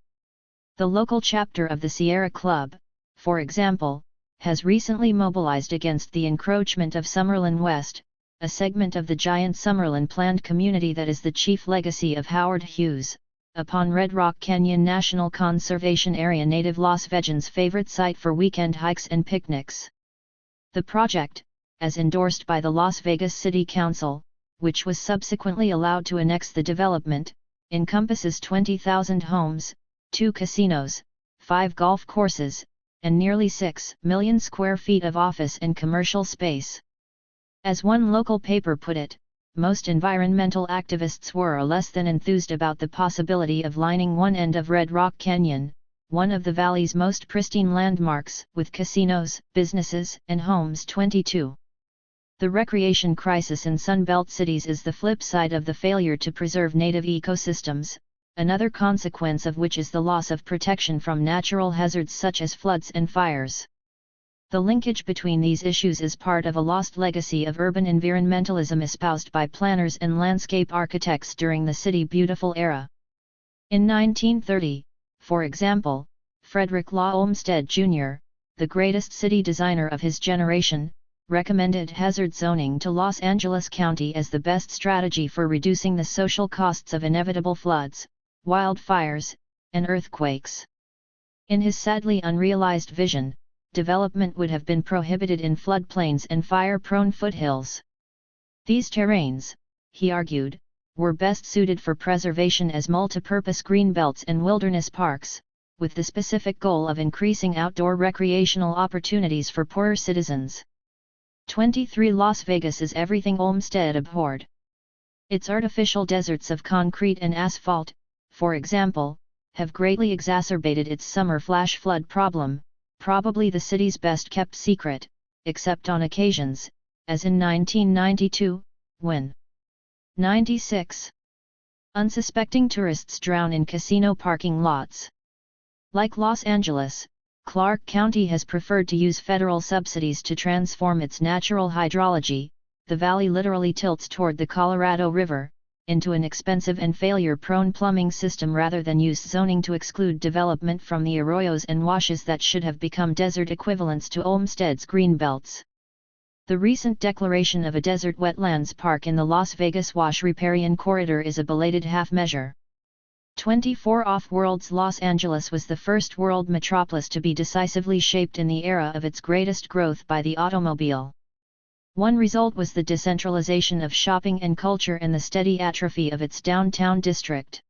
The local chapter of the Sierra Club, for example, has recently mobilized against the encroachment of Summerlin West, a segment of the giant Summerlin planned community that is the chief legacy of Howard Hughes, upon Red Rock Canyon National Conservation Area native Las Vegas' favorite site for weekend hikes and picnics. The project, as endorsed by the Las Vegas City Council, which was subsequently allowed to annex the development, encompasses 20,000 homes, 2 casinos, 5 golf courses, and nearly 6 million square feet of office and commercial space. As one local paper put it, most environmental activists were less than enthused about the possibility of lining one end of Red Rock Canyon, one of the valley's most pristine landmarks, with casinos, businesses, and homes. 22. The recreation crisis in Sunbelt cities is the flip side of the failure to preserve native ecosystems, another consequence of which is the loss of protection from natural hazards such as floods and fires. The linkage between these issues is part of a lost legacy of urban environmentalism espoused by planners and landscape architects during the City Beautiful era. In 1930, for example, Frederick Law Olmsted Jr., the greatest city designer of his generation, recommended hazard zoning to Los Angeles County as the best strategy for reducing the social costs of inevitable floods, wildfires, and earthquakes. In his sadly unrealized vision, development would have been prohibited in floodplains and fire-prone foothills. These terrains, he argued, were best suited for preservation as multipurpose greenbelts and wilderness parks, with the specific goal of increasing outdoor recreational opportunities for poorer citizens. 23 Las Vegas is everything Olmsted abhorred. Its artificial deserts of concrete and asphalt, for example, have greatly exacerbated its summer flash flood problem, probably the city's best-kept secret, except on occasions, as in 1992, when 96 unsuspecting tourists drown in casino parking lots. Like Los Angeles, Clark County has preferred to use federal subsidies to transform its natural hydrology, the valley literally tilts toward the Colorado River, into an expensive and failure-prone plumbing system rather than use zoning to exclude development from the arroyos and washes that should have become desert equivalents to Olmsted's greenbelts. The recent declaration of a desert wetlands park in the Las Vegas Wash Riparian Corridor is a belated half-measure. 24 Off-World's Los Angeles was the first world metropolis to be decisively shaped in the era of its greatest growth by the automobile. One result was the decentralization of shopping and culture and the steady atrophy of its downtown district.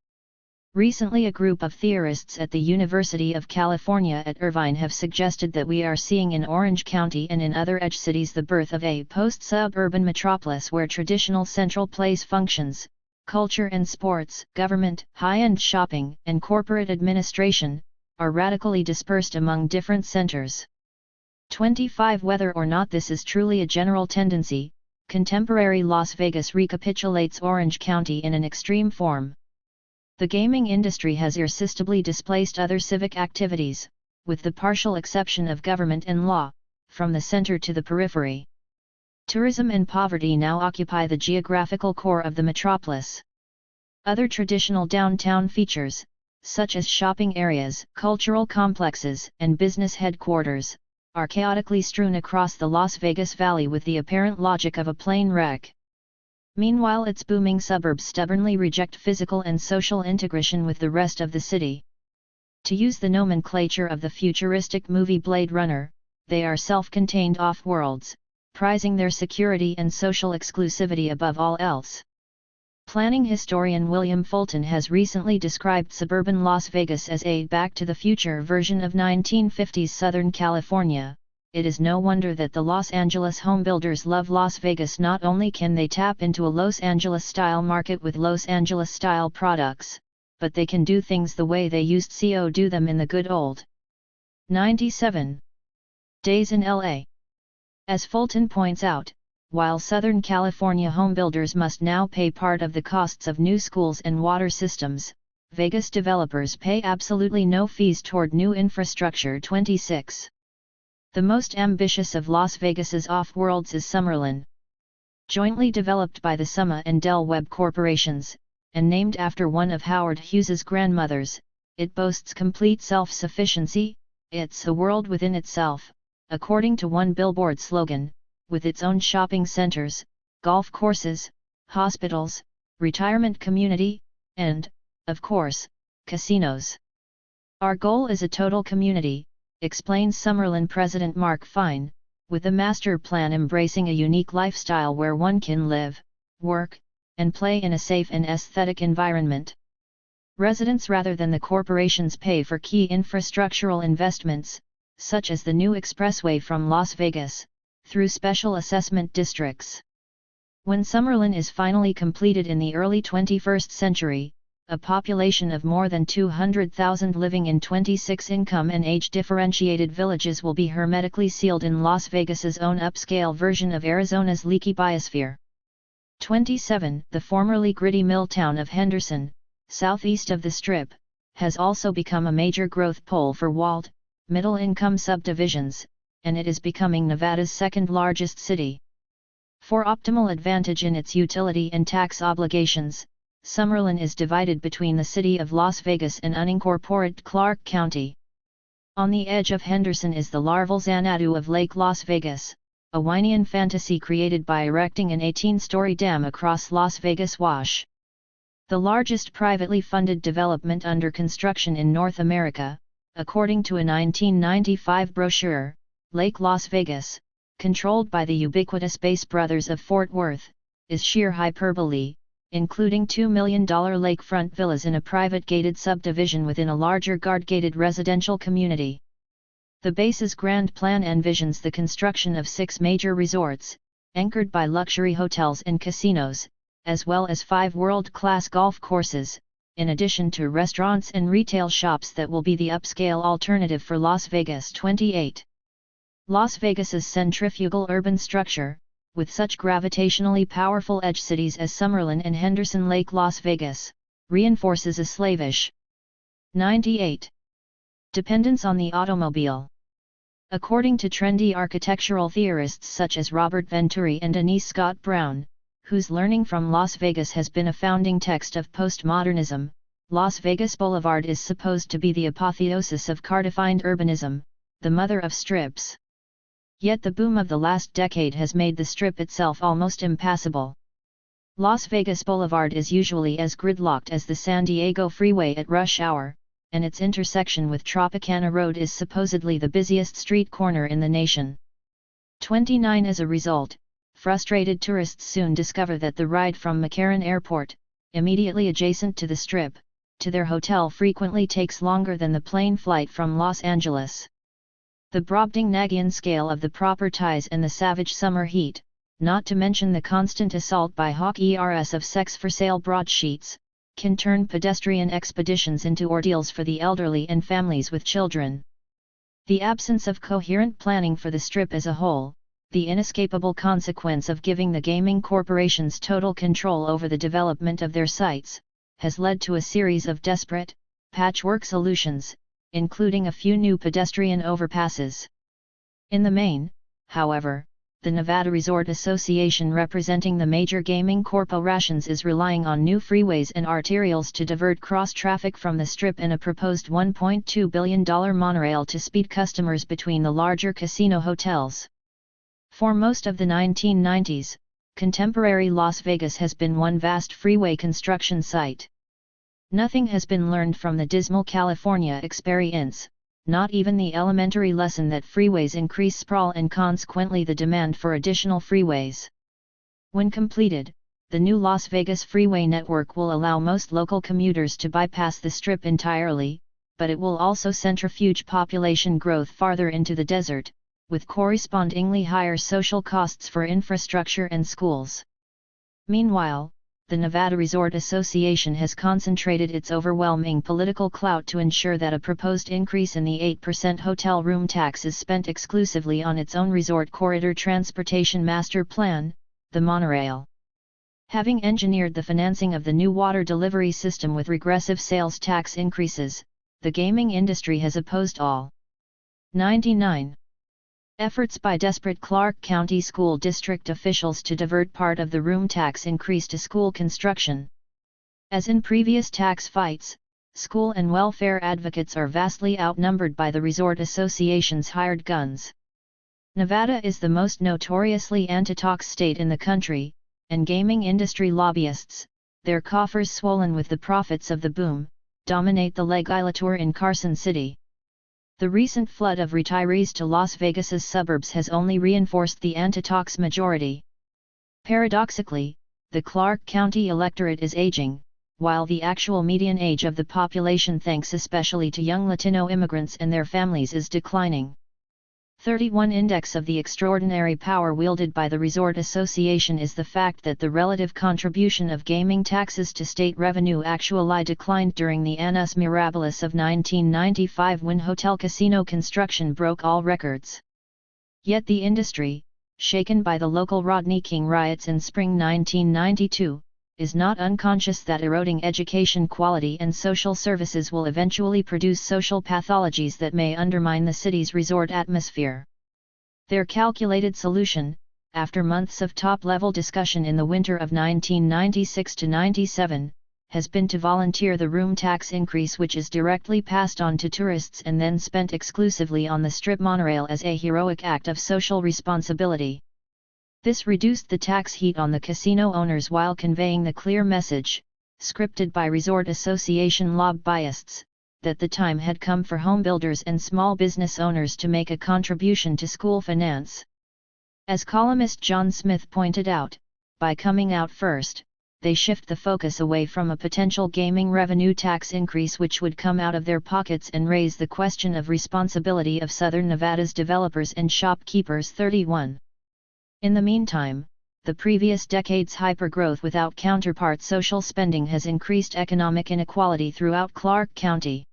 Recently, a group of theorists at the University of California at Irvine have suggested that we are seeing in Orange County and in other edge cities the birth of a post-suburban metropolis where traditional central place functions, culture and sports, government, high-end shopping, and corporate administration, are radically dispersed among different centers. 25 Whether or not this is truly a general tendency, contemporary Las Vegas recapitulates Orange County in an extreme form. The gaming industry has irresistibly displaced other civic activities, with the partial exception of government and law, from the center to the periphery. Tourism and poverty now occupy the geographical core of the metropolis. Other traditional downtown features, such as shopping areas, cultural complexes, and business headquarters, are chaotically strewn across the Las Vegas Valley with the apparent logic of a plane wreck. Meanwhile, its booming suburbs stubbornly reject physical and social integration with the rest of the city. To use the nomenclature of the futuristic movie Blade Runner, they are self-contained off-worlds, prizing their security and social exclusivity above all else. Planning historian William Fulton has recently described suburban Las Vegas as a Back to the Future version of 1950s Southern California. It is no wonder that the Los Angeles homebuilders love Las Vegas. Not only can they tap into a Los Angeles-style market with Los Angeles-style products, but they can do things the way they used to do them in the good old 97 days in LA. As Fulton points out, while Southern California homebuilders must now pay part of the costs of new schools and water systems, Vegas developers pay absolutely no fees toward new infrastructure. 26. The most ambitious of Las Vegas's off-worlds is Summerlin. Jointly developed by the Summa and Del Webb corporations, and named after one of Howard Hughes's grandmothers, it boasts complete self-sufficiency. It's a world within itself, according to one billboard slogan, with its own shopping centers, golf courses, hospitals, retirement community, and, of course, casinos. Our goal is a total community, explains Summerlin President Mark Fine, with a master plan embracing a unique lifestyle where one can live, work, and play in a safe and aesthetic environment. Residents rather than the corporations pay for key infrastructural investments, such as the new expressway from Las Vegas, through special assessment districts. When Summerlin is finally completed in the early 21st century, a population of more than 200,000 living in 26 income and age-differentiated villages will be hermetically sealed in Las Vegas's own upscale version of Arizona's leaky biosphere. 27. The formerly gritty mill town of Henderson, southeast of the Strip, has also become a major growth pole for walled, middle-income subdivisions, and it is becoming Nevada's second-largest city. For optimal advantage in its utility and tax obligations, Summerlin is divided between the city of Las Vegas and unincorporated Clark County. On the edge of Henderson is the larval Xanadu of Lake Las Vegas, a Wynian fantasy created by erecting an 18-story dam across Las Vegas Wash. The largest privately funded development under construction in North America, according to a 1995 brochure, Lake Las Vegas, controlled by the ubiquitous Bass Brothers of Fort Worth, is sheer hyperbole, including $2 million lakefront villas in a private gated subdivision within a larger guard-gated residential community. The Bass's grand plan envisions the construction of 6 major resorts, anchored by luxury hotels and casinos, as well as 5 world-class golf courses, in addition to restaurants and retail shops that will be the upscale alternative for Las Vegas. 28. Las Vegas's centrifugal urban structure, with such gravitationally powerful edge cities as Summerlin and Henderson Lake Las Vegas, reinforces a slavish 98. Dependence on the automobile. According to trendy architectural theorists such as Robert Venturi and Anise Scott Brown, whose Learning from Las Vegas has been a founding text of postmodernism, Las Vegas Boulevard is supposed to be the apotheosis of car-defined urbanism, the mother of strips. Yet the boom of the last decade has made the Strip itself almost impassable. Las Vegas Boulevard is usually as gridlocked as the San Diego Freeway at rush hour, and its intersection with Tropicana Road is supposedly the busiest street corner in the nation. 29. As a result, frustrated tourists soon discover that the ride from McCarran Airport, immediately adjacent to the Strip, to their hotel frequently takes longer than the plane flight from Los Angeles. The Brobdingnagian scale of the proper ties and the savage summer heat, not to mention the constant assault by hawk ers of sex-for-sale broadsheets, can turn pedestrian expeditions into ordeals for the elderly and families with children. The absence of coherent planning for the Strip as a whole, the inescapable consequence of giving the gaming corporations total control over the development of their sites, has led to a series of desperate, patchwork solutions, including a few new pedestrian overpasses. In the main, however, the Nevada Resort Association representing the major gaming corporations is relying on new freeways and arterials to divert cross-traffic from the Strip and a proposed $1.2 billion monorail to speed customers between the larger casino hotels. For most of the 1990s, contemporary Las Vegas has been one vast freeway construction site. Nothing has been learned from the dismal California experience, not even the elementary lesson that freeways increase sprawl and consequently the demand for additional freeways. When completed, the new Las Vegas freeway network will allow most local commuters to bypass the Strip entirely, but it will also centrifuge population growth farther into the desert, with correspondingly higher social costs for infrastructure and schools. Meanwhile, the Nevada Resort Association has concentrated its overwhelming political clout to ensure that a proposed increase in the 8% hotel room tax is spent exclusively on its own resort corridor transportation master plan, the monorail. Having engineered the financing of the new water delivery system with regressive sales tax increases, the gaming industry has opposed all 99 efforts by desperate Clark County School District officials to divert part of the room tax increase to school construction. As in previous tax fights, school and welfare advocates are vastly outnumbered by the Resort Association's hired guns. Nevada is the most notoriously anti-tax state in the country, and gaming industry lobbyists, their coffers swollen with the profits of the boom, dominate the legislature in Carson City. The recent flood of retirees to Las Vegas's suburbs has only reinforced the anti-tax majority. Paradoxically, the Clark County electorate is aging, while the actual median age of the population, thanks especially to young Latino immigrants and their families, is declining. 31 Index of the extraordinary power wielded by the Resort Association is the fact that the relative contribution of gaming taxes to state revenue actually declined during the annus mirabilis of 1995 when hotel casino construction broke all records. Yet the industry, shaken by the local Rodney King riots in spring 1992, is not unconscious that eroding education quality and social services will eventually produce social pathologies that may undermine the city's resort atmosphere. Their calculated solution, after months of top-level discussion in the winter of 1996-97, has been to volunteer the room tax increase, which is directly passed on to tourists and then spent exclusively on the Strip monorail as a heroic act of social responsibility. This reduced the tax heat on the casino owners while conveying the clear message, scripted by Resort Association lobbyists, that the time had come for homebuilders and small business owners to make a contribution to school finance. As columnist John Smith pointed out, by coming out first, they shift the focus away from a potential gaming revenue tax increase which would come out of their pockets and raise the question of responsibility of Southern Nevada's developers and shopkeepers. 31. In the meantime, the previous decade's hypergrowth without counterpart social spending has increased economic inequality throughout Clark County.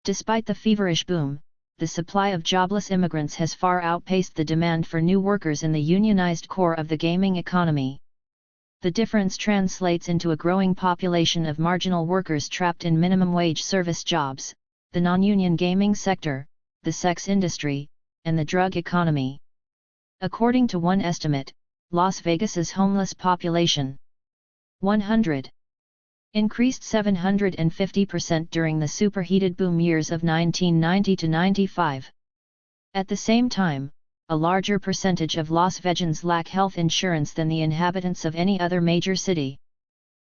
Despite the feverish boom, the supply of jobless immigrants has far outpaced the demand for new workers in the unionized core of the gaming economy. The difference translates into a growing population of marginal workers trapped in minimum wage service jobs, the non-union gaming sector, the sex industry, and the drug economy. According to one estimate, Las Vegas's homeless population 100 increased 750% during the superheated boom years of 1990 to 95. At the same time, a larger percentage of Las Vegans lack health insurance than the inhabitants of any other major city.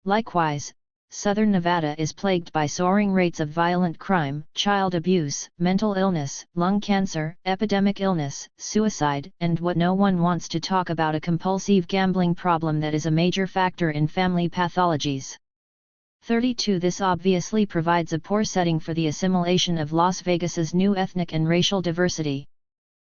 Likewise, Southern Nevada is plagued by soaring rates of violent crime, child abuse, mental illness, lung cancer, epidemic illness, suicide, and what no one wants to talk about, a compulsive gambling problem that is a major factor in family pathologies. 32 This obviously provides a poor setting for the assimilation of Las Vegas's new ethnic and racial diversity.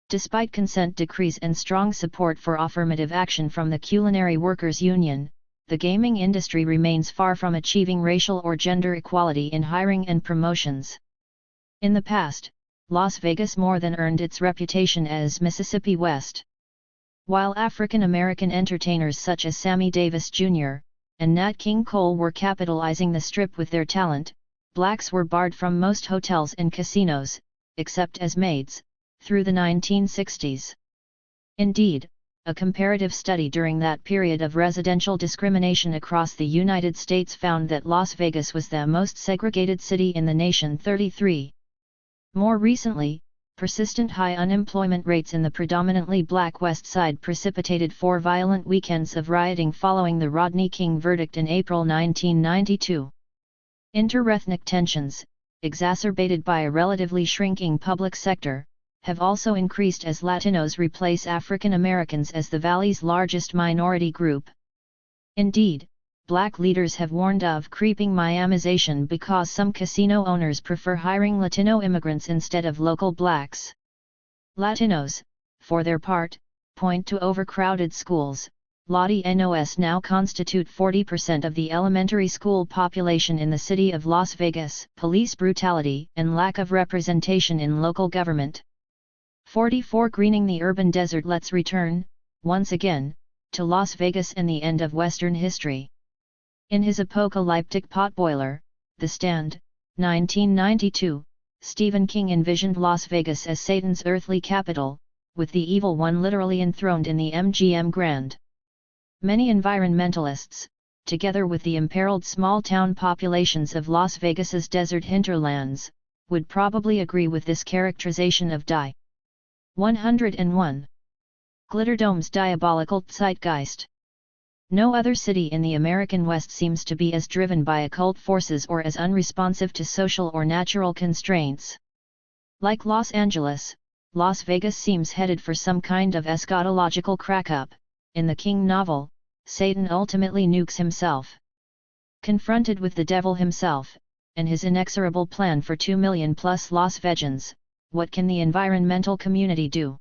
Despite consent decrees and strong support for affirmative action from the Culinary Workers Union, the gaming industry remains far from achieving racial or gender equality in hiring and promotions. In the past, Las Vegas more than earned its reputation as Mississippi West. While African American entertainers such as Sammy Davis Jr. and Nat King Cole were capitalizing the Strip with their talent, blacks were barred from most hotels and casinos, except as maids, through the 1960s. Indeed, a comparative study during that period of residential discrimination across the United States found that Las Vegas was the most segregated city in the nation. 33. More recently, persistent high unemployment rates in the predominantly black West Side precipitated 4 violent weekends of rioting following the Rodney King verdict in April 1992. Interethnic tensions, exacerbated by a relatively shrinking public sector, have also increased as Latinos replace African Americans as the Valley's largest minority group. Indeed, black leaders have warned of creeping Miamization because some casino owners prefer hiring Latino immigrants instead of local blacks. Latinos, for their part, point to overcrowded schools. Latinos now constitute 40% of the elementary school population in the city of Las Vegas, police brutality and lack of representation in local government. 44 Greening the urban desert. Let's return, once again, to Las Vegas and the end of Western history. In his apocalyptic potboiler, The Stand, 1992, Stephen King envisioned Las Vegas as Satan's earthly capital, with the evil one literally enthroned in the MGM Grand. Many environmentalists, together with the imperiled small-town populations of Las Vegas's desert hinterlands, would probably agree with this characterization of Die. 101. Glitterdome's diabolical zeitgeist. No other city in the American West seems to be as driven by occult forces or as unresponsive to social or natural constraints. Like Los Angeles, Las Vegas seems headed for some kind of eschatological crack-up. In the King novel, Satan ultimately nukes himself. Confronted with the devil himself, and his inexorable plan for 2 million plus Las Vegans, what can the environmental community do?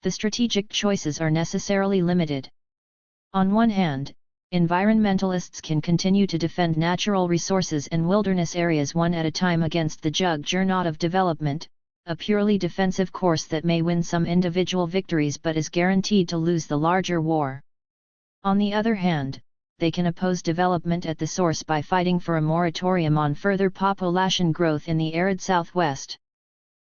The strategic choices are necessarily limited. On one hand, environmentalists can continue to defend natural resources and wilderness areas one at a time against the juggernaut of development, a purely defensive course that may win some individual victories but is guaranteed to lose the larger war. On the other hand, they can oppose development at the source by fighting for a moratorium on further population growth in the arid Southwest.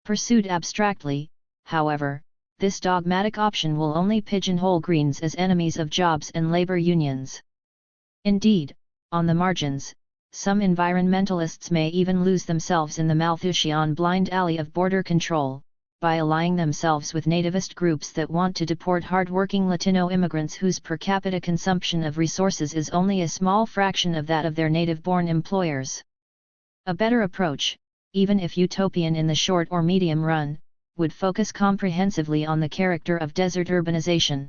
Pursued abstractly, however, this dogmatic option will only pigeonhole Greens as enemies of jobs and labor unions. Indeed, on the margins, some environmentalists may even lose themselves in the Malthusian blind alley of border control, by allying themselves with nativist groups that want to deport hard-working Latino immigrants whose per capita consumption of resources is only a small fraction of that of their native-born employers. A better approach, even if utopian in the short or medium run, would focus comprehensively on the character of desert urbanization.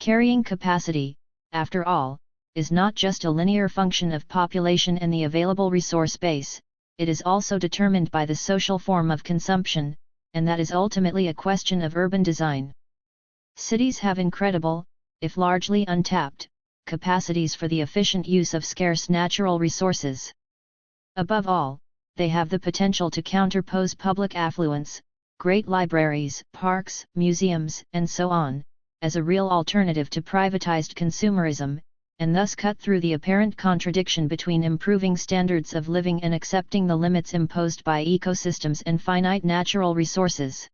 Carrying capacity, after all, is not just a linear function of population and the available resource base, it is also determined by the social form of consumption, and that is ultimately a question of urban design. Cities have incredible, if largely untapped, capacities for the efficient use of scarce natural resources. Above all, they have the potential to counterpose public affluence, great libraries, parks, museums, and so on, as a real alternative to privatized consumerism, and thus cut through the apparent contradiction between improving standards of living and accepting the limits imposed by ecosystems and finite natural resources.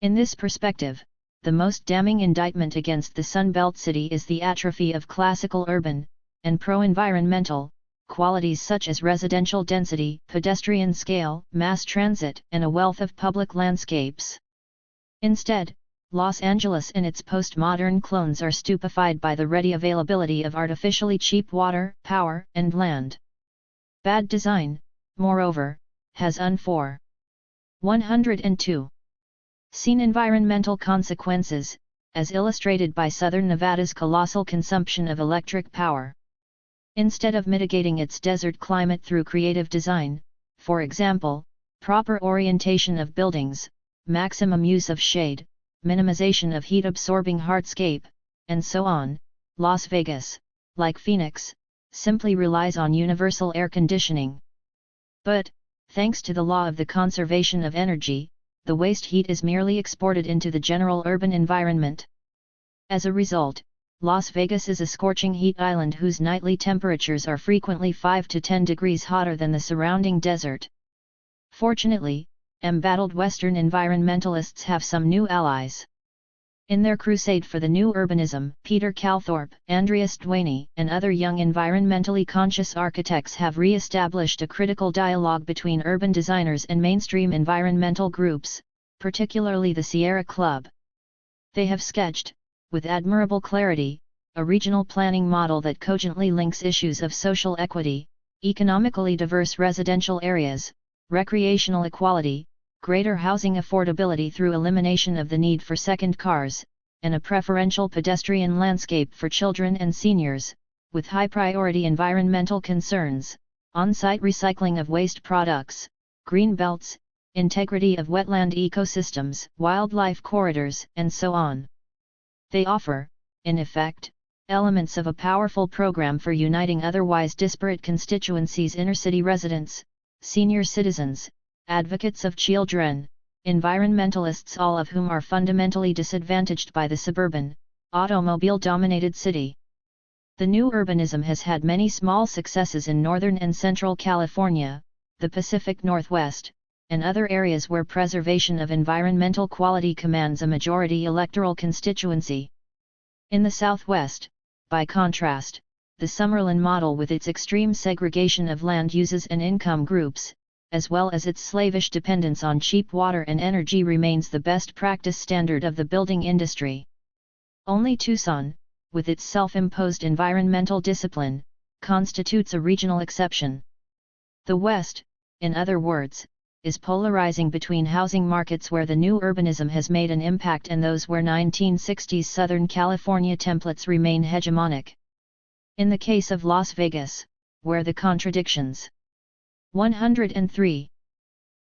In this perspective, the most damning indictment against the Sun Belt city is the atrophy of classical urban, and pro-environmental, qualities such as residential density, pedestrian scale, mass transit, and a wealth of public landscapes. Instead, Los Angeles and its postmodern clones are stupefied by the ready availability of artificially cheap water, power, and land. Bad design, moreover, has 102. Seen environmental consequences, as illustrated by Southern Nevada's colossal consumption of electric power. Instead of mitigating its desert climate through creative design, for example, proper orientation of buildings, maximum use of shade, minimization of heat-absorbing hardscape, and so on, Las Vegas, like Phoenix, simply relies on universal air conditioning. But, thanks to the law of the conservation of energy, the waste heat is merely exported into the general urban environment. As a result, Las Vegas is a scorching heat island whose nightly temperatures are frequently 5 to 10 degrees hotter than the surrounding desert. Fortunately, embattled Western environmentalists have some new allies. In their crusade for the new urbanism, Peter Calthorpe, Andreas Dewey, and other young environmentally conscious architects have re-established a critical dialogue between urban designers and mainstream environmental groups, particularly the Sierra Club. They have sketched, with admirable clarity, a regional planning model that cogently links issues of social equity, economically diverse residential areas, recreational equality, greater housing affordability through elimination of the need for second cars, and a preferential pedestrian landscape for children and seniors, with high-priority environmental concerns, on-site recycling of waste products, green belts, integrity of wetland ecosystems, wildlife corridors, and so on. They offer, in effect, elements of a powerful program for uniting otherwise disparate constituencies: inner-city residents, senior citizens, advocates of children, environmentalists, all of whom are fundamentally disadvantaged by the suburban, automobile-dominated city. The new urbanism has had many small successes in Northern and Central California, the Pacific Northwest, and other areas where preservation of environmental quality commands a majority electoral constituency. In the Southwest, by contrast, the Summerlin model with its extreme segregation of land uses and income groups, as well as its slavish dependence on cheap water and energy, remains the best practice standard of the building industry. Only Tucson, with its self-imposed environmental discipline, constitutes a regional exception. The West, in other words, is polarizing between housing markets where the new urbanism has made an impact and those where 1960s Southern California templates remain hegemonic. In the case of Las Vegas, where the contradictions 103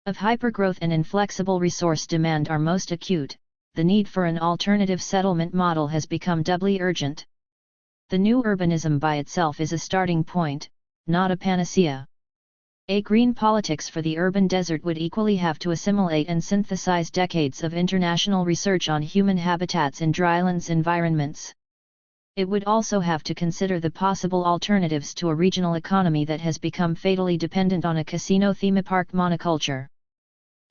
of hypergrowth and inflexible resource demand are most acute, the need for an alternative settlement model has become doubly urgent. The new urbanism by itself is a starting point, not a panacea. A green politics for the urban desert would equally have to assimilate and synthesize decades of international research on human habitats in drylands environments. It would also have to consider the possible alternatives to a regional economy that has become fatally dependent on a casino-theme park monoculture.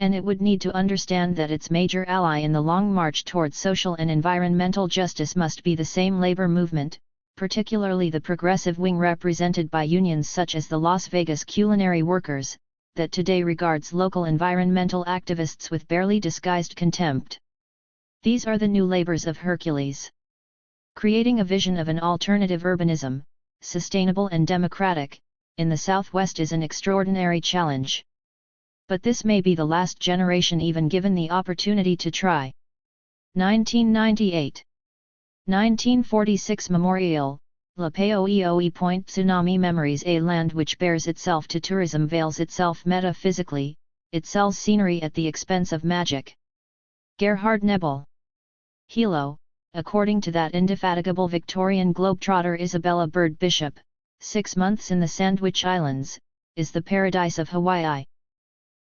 And it would need to understand that its major ally in the long march towards social and environmental justice must be the same labor movement, particularly the progressive wing represented by unions such as the Las Vegas Culinary Workers, that today regards local environmental activists with barely disguised contempt. These are the new labors of Hercules. Creating a vision of an alternative urbanism, sustainable and democratic, in the Southwest is an extraordinary challenge. But this may be the last generation even given the opportunity to try. 1998. 1946 Memorial, La Poeoe Point Tsunami Memories. A land which bears itself to tourism veils itself metaphysically, it sells scenery at the expense of magic. Gerhard Nebel. Hilo, according to that indefatigable Victorian globetrotter Isabella Bird Bishop, 6 months in the Sandwich Islands, is the paradise of Hawaii.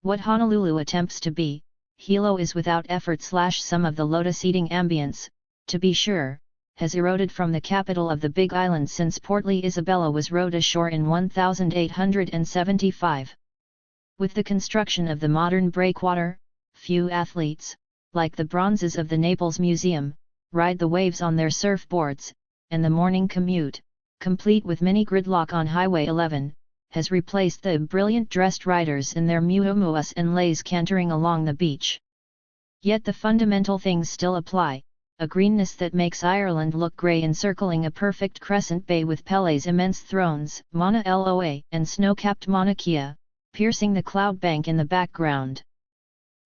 What Honolulu attempts to be, Hilo is without effort/some of the lotus-eating ambience, to be sure, has eroded from the capital of the Big Island since Portly Isabella was rowed ashore in 1875. With the construction of the modern breakwater, few athletes, like the bronzes of the Naples Museum, ride the waves on their surfboards, and the morning commute, complete with mini gridlock on Highway 11, has replaced the brilliant dressed riders in their muumuas and leis cantering along the beach. Yet the fundamental things still apply, a greenness that makes Ireland look grey encircling a perfect crescent bay with Pele's immense thrones, Mauna Loa, and snow-capped Mauna Kea, piercing the cloud bank in the background.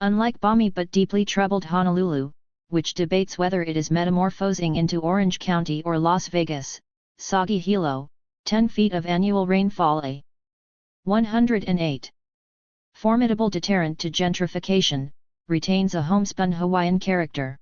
Unlike balmy but deeply troubled Honolulu, which debates whether it is metamorphosing into Orange County or Las Vegas, soggy Hilo, 10 feet of annual rainfall. 108. Formidable deterrent to gentrification, retains a homespun Hawaiian character.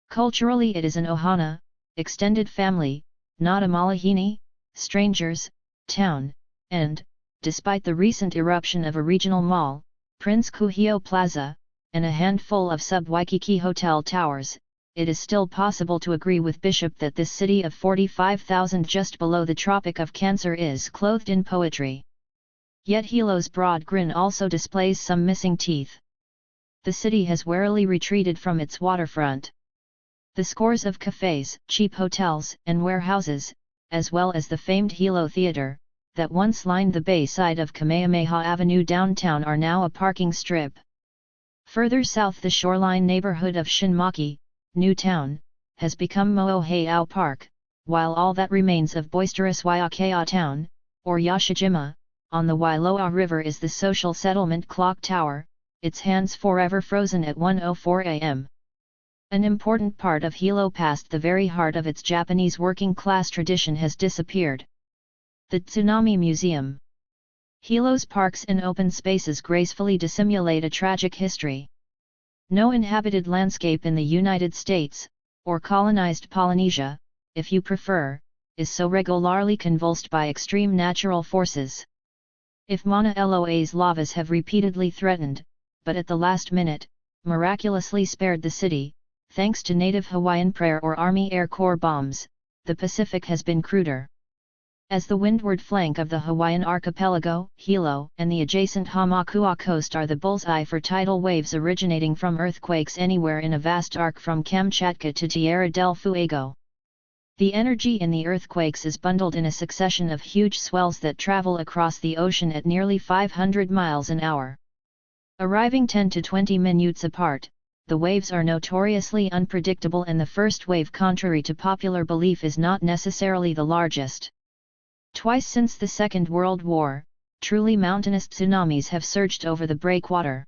Culturally it is an ohana, extended family, not a malahini, strangers, town, and, despite the recent eruption of a regional mall, Prince Kuhio Plaza, and a handful of sub-Waikiki hotel towers, it is still possible to agree with Bishop that this city of 45,000 just below the Tropic of Cancer is clothed in poetry. Yet Hilo's broad grin also displays some missing teeth. The city has warily retreated from its waterfront. The scores of cafes, cheap hotels, and warehouses, as well as the famed Hilo Theatre, that once lined the bay side of Kamehameha Avenue downtown are now a parking strip. Further south the shoreline neighborhood of Shinmaki, New Town, has become Mo'oheau Park, while all that remains of boisterous Waiakea Town, or Yashijima, on the Wailoa River is the social settlement clock tower, its hands forever frozen at 1:04 a.m. An important part of Hilo, past the very heart of its Japanese working-class tradition, has disappeared. The Tsunami Museum. Hilo's parks and open spaces gracefully dissimulate a tragic history. No inhabited landscape in the United States, or colonized Polynesia, if you prefer, is so regularly convulsed by extreme natural forces. If Mauna Loa's lavas have repeatedly threatened, but at the last minute, miraculously spared the city, thanks to native Hawaiian prayer or Army Air Corps bombs, the Pacific has been cruder. As the windward flank of the Hawaiian archipelago, Hilo, and the adjacent Hamakua coast are the bullseye for tidal waves originating from earthquakes anywhere in a vast arc from Kamchatka to Tierra del Fuego. The energy in the earthquakes is bundled in a succession of huge swells that travel across the ocean at nearly 500 miles an hour. Arriving 10 to 20 minutes apart, the waves are notoriously unpredictable, and the first wave, contrary to popular belief, is not necessarily the largest. Twice since the Second World War, truly mountainous tsunamis have surged over the breakwater.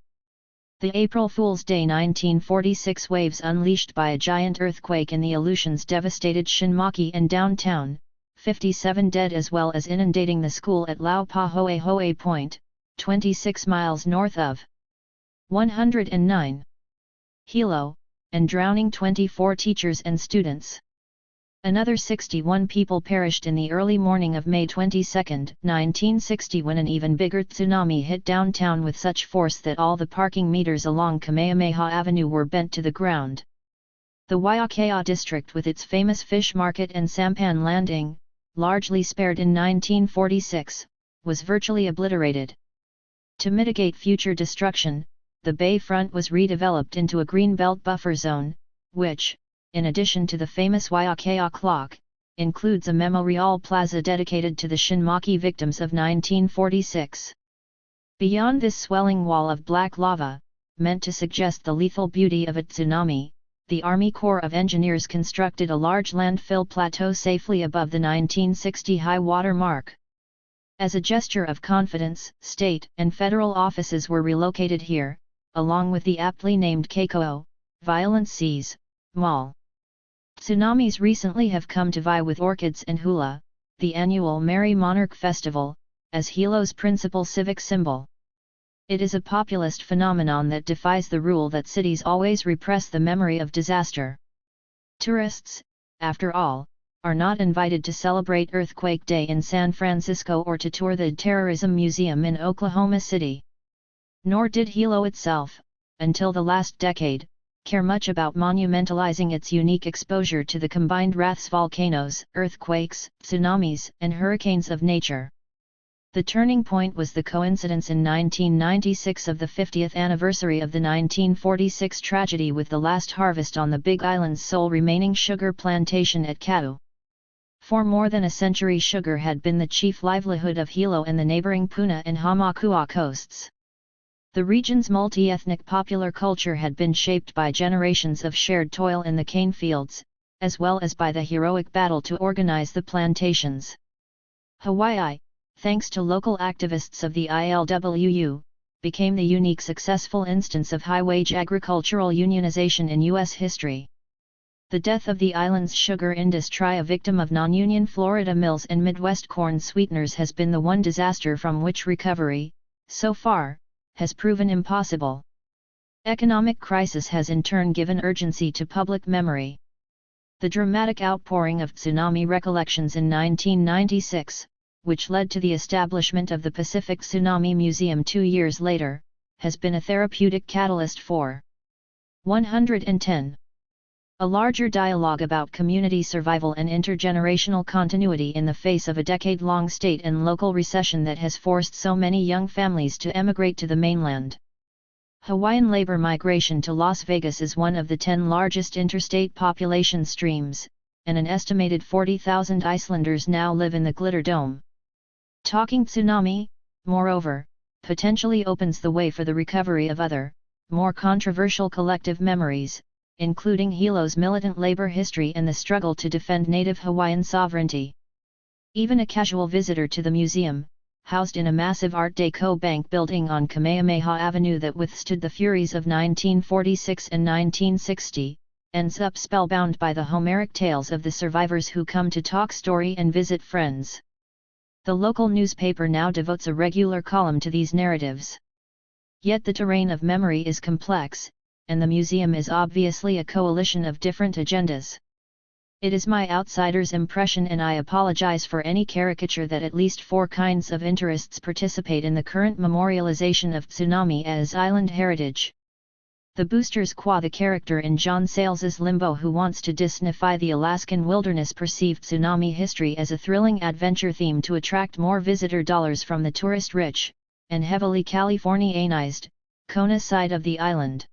The April Fool's Day 1946 waves unleashed by a giant earthquake in the Aleutians devastated Shinmaki and downtown, 57 dead, as well as inundating the school at Laupahoehoe Point, 26 miles north of 109 Hilo, and drowning 24 teachers and students. Another 61 people perished in the early morning of May 22, 1960, when an even bigger tsunami hit downtown with such force that all the parking meters along Kamehameha Avenue were bent to the ground. The Waiakea district, with its famous fish market and sampan landing, largely spared in 1946, was virtually obliterated. To mitigate future destruction, the bayfront was redeveloped into a greenbelt buffer zone, which, in addition to the famous Waiakea clock, includes a memorial plaza dedicated to the Shinmaki victims of 1946. Beyond this swelling wall of black lava, meant to suggest the lethal beauty of a tsunami, the Army Corps of Engineers constructed a large landfill plateau safely above the 1960 high water mark. As a gesture of confidence, state and federal offices were relocated here, along with the aptly named Keiko'o, Violent Seas, Mall. Tsunamis recently have come to vie with orchids and hula, the annual Merry Monarch Festival, as Hilo's principal civic symbol. It is a populist phenomenon that defies the rule that cities always repress the memory of disaster. Tourists, after all, are not invited to celebrate Earthquake Day in San Francisco or to tour the Terrorism Museum in Oklahoma City. Nor did Hilo itself, until the last decade, care much about monumentalizing its unique exposure to the combined wraths volcanoes, earthquakes, tsunamis, and hurricanes of nature. The turning point was the coincidence in 1996 of the 50th anniversary of the 1946 tragedy, with the last harvest on the Big Island's sole remaining sugar plantation at Kau. For more than a century, sugar had been the chief livelihood of Hilo and the neighboring Puna and Hamakua coasts. The region's multi-ethnic popular culture had been shaped by generations of shared toil in the cane fields, as well as by the heroic battle to organize the plantations. Hawaii, thanks to local activists of the ILWU, became the unique successful instance of high-wage agricultural unionization in U.S. history. The death of the island's sugar industry, a victim of non-union Florida mills and Midwest corn sweeteners, has been the one disaster from which recovery, so far, has proven impossible. Economic crisis has in turn given urgency to public memory. The dramatic outpouring of tsunami recollections in 1996, which led to the establishment of the Pacific Tsunami Museum 2 years later, has been a therapeutic catalyst for 110. A larger dialogue about community survival and intergenerational continuity in the face of a decade-long state and local recession that has forced so many young families to emigrate to the mainland. Hawaiian labor migration to Las Vegas is one of the 10 largest interstate population streams, and an estimated 40,000 Icelanders now live in the Glitter Dome. Talking tsunami, moreover, potentially opens the way for the recovery of other, more controversial collective memories, including Hilo's militant labor history and the struggle to defend native Hawaiian sovereignty. Even a casual visitor to the museum, housed in a massive Art Deco bank building on Kamehameha Avenue that withstood the furies of 1946 and 1960, ends up spellbound by the Homeric tales of the survivors who come to talk story and visit friends. The local newspaper now devotes a regular column to these narratives. Yet the terrain of memory is complex, and the museum is obviously a coalition of different agendas. It is my outsider's impression, and I apologize for any caricature, that at least 4 kinds of interests participate in the current memorialization of tsunami as island heritage. The boosters, qua the character in John Sales's Limbo who wants to disneyfy the Alaskan wilderness, perceive tsunami history as a thrilling adventure theme to attract more visitor dollars from the tourist-rich, and heavily Californianized, Kona side of the island.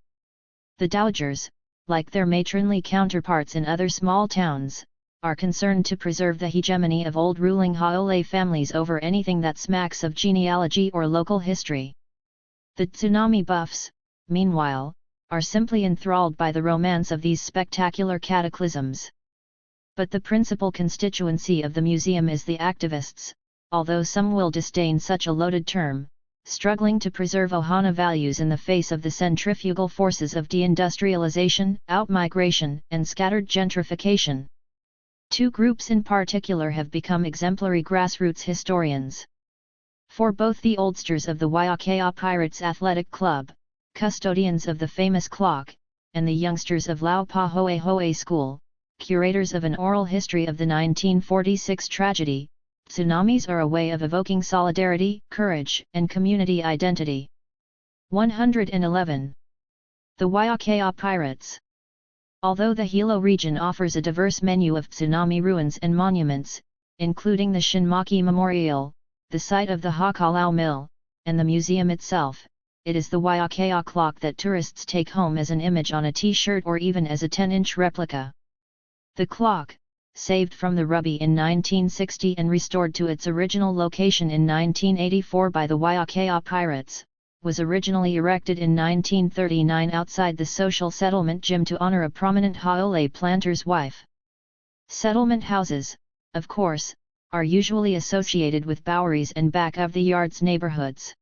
The Dodgers, like their matronly counterparts in other small towns, are concerned to preserve the hegemony of old ruling Haole families over anything that smacks of genealogy or local history. The tsunami buffs, meanwhile, are simply enthralled by the romance of these spectacular cataclysms. But the principal constituency of the museum is the activists, although some will disdain such a loaded term, struggling to preserve Ohana values in the face of the centrifugal forces of deindustrialization, outmigration, and scattered gentrification. 2 groups in particular have become exemplary grassroots historians. For both the oldsters of the Waiakea Pirates Athletic Club, custodians of the famous clock, and the youngsters of Laupahoehoe School, curators of an oral history of the 1946 tragedy, tsunamis are a way of evoking solidarity, courage, and community identity. 111. The Waiakea Pirates. Although the Hilo region offers a diverse menu of tsunami ruins and monuments, including the Shinmaki Memorial, the site of the Hakalau Mill, and the museum itself, it is the Waiakea clock that tourists take home as an image on a t-shirt or even as a 10-inch replica. The clock, saved from the rubby in 1960 and restored to its original location in 1984 by the Waiakea Pirates, was originally erected in 1939 outside the social settlement gym to honor a prominent Haole planter's wife. Settlement houses, of course, are usually associated with Boweries and back-of-the-yards neighborhoods.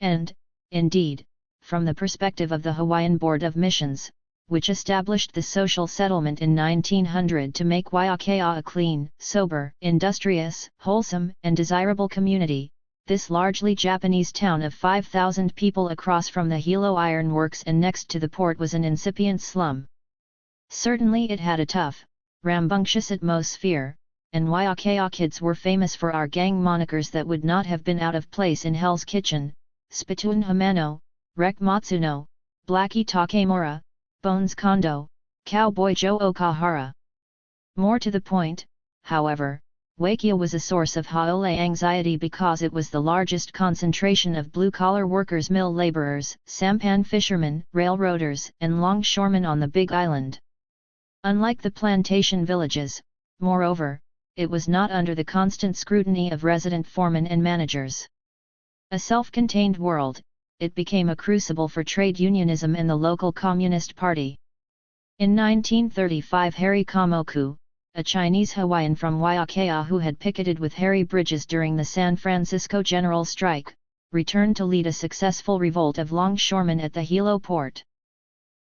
And, indeed, from the perspective of the Hawaiian Board of Missions, which established the social settlement in 1900 to make Waiakea a clean, sober, industrious, wholesome, and desirable community, this largely Japanese town of 5,000 people across from the Hilo Iron Works and next to the port was an incipient slum. Certainly it had a tough, rambunctious atmosphere, and Waiakea kids were famous for our gang monikers that would not have been out of place in Hell's Kitchen: Spittoon Hamano, Rek Matsuno, Blackie Takemura, Bones Kondo, Cowboy Joe Okahara. More to the point, however, Waiakea was a source of Haole anxiety because it was the largest concentration of blue-collar workers, mill laborers, sampan fishermen, railroaders, and longshoremen on the Big Island. Unlike the plantation villages, moreover, it was not under the constant scrutiny of resident foremen and managers. A self-contained world, it became a crucible for trade unionism and the local Communist Party. In 1935, Harry Kamoku, a Chinese Hawaiian from Waiakea who had picketed with Harry Bridges during the San Francisco General Strike, returned to lead a successful revolt of longshoremen at the Hilo port.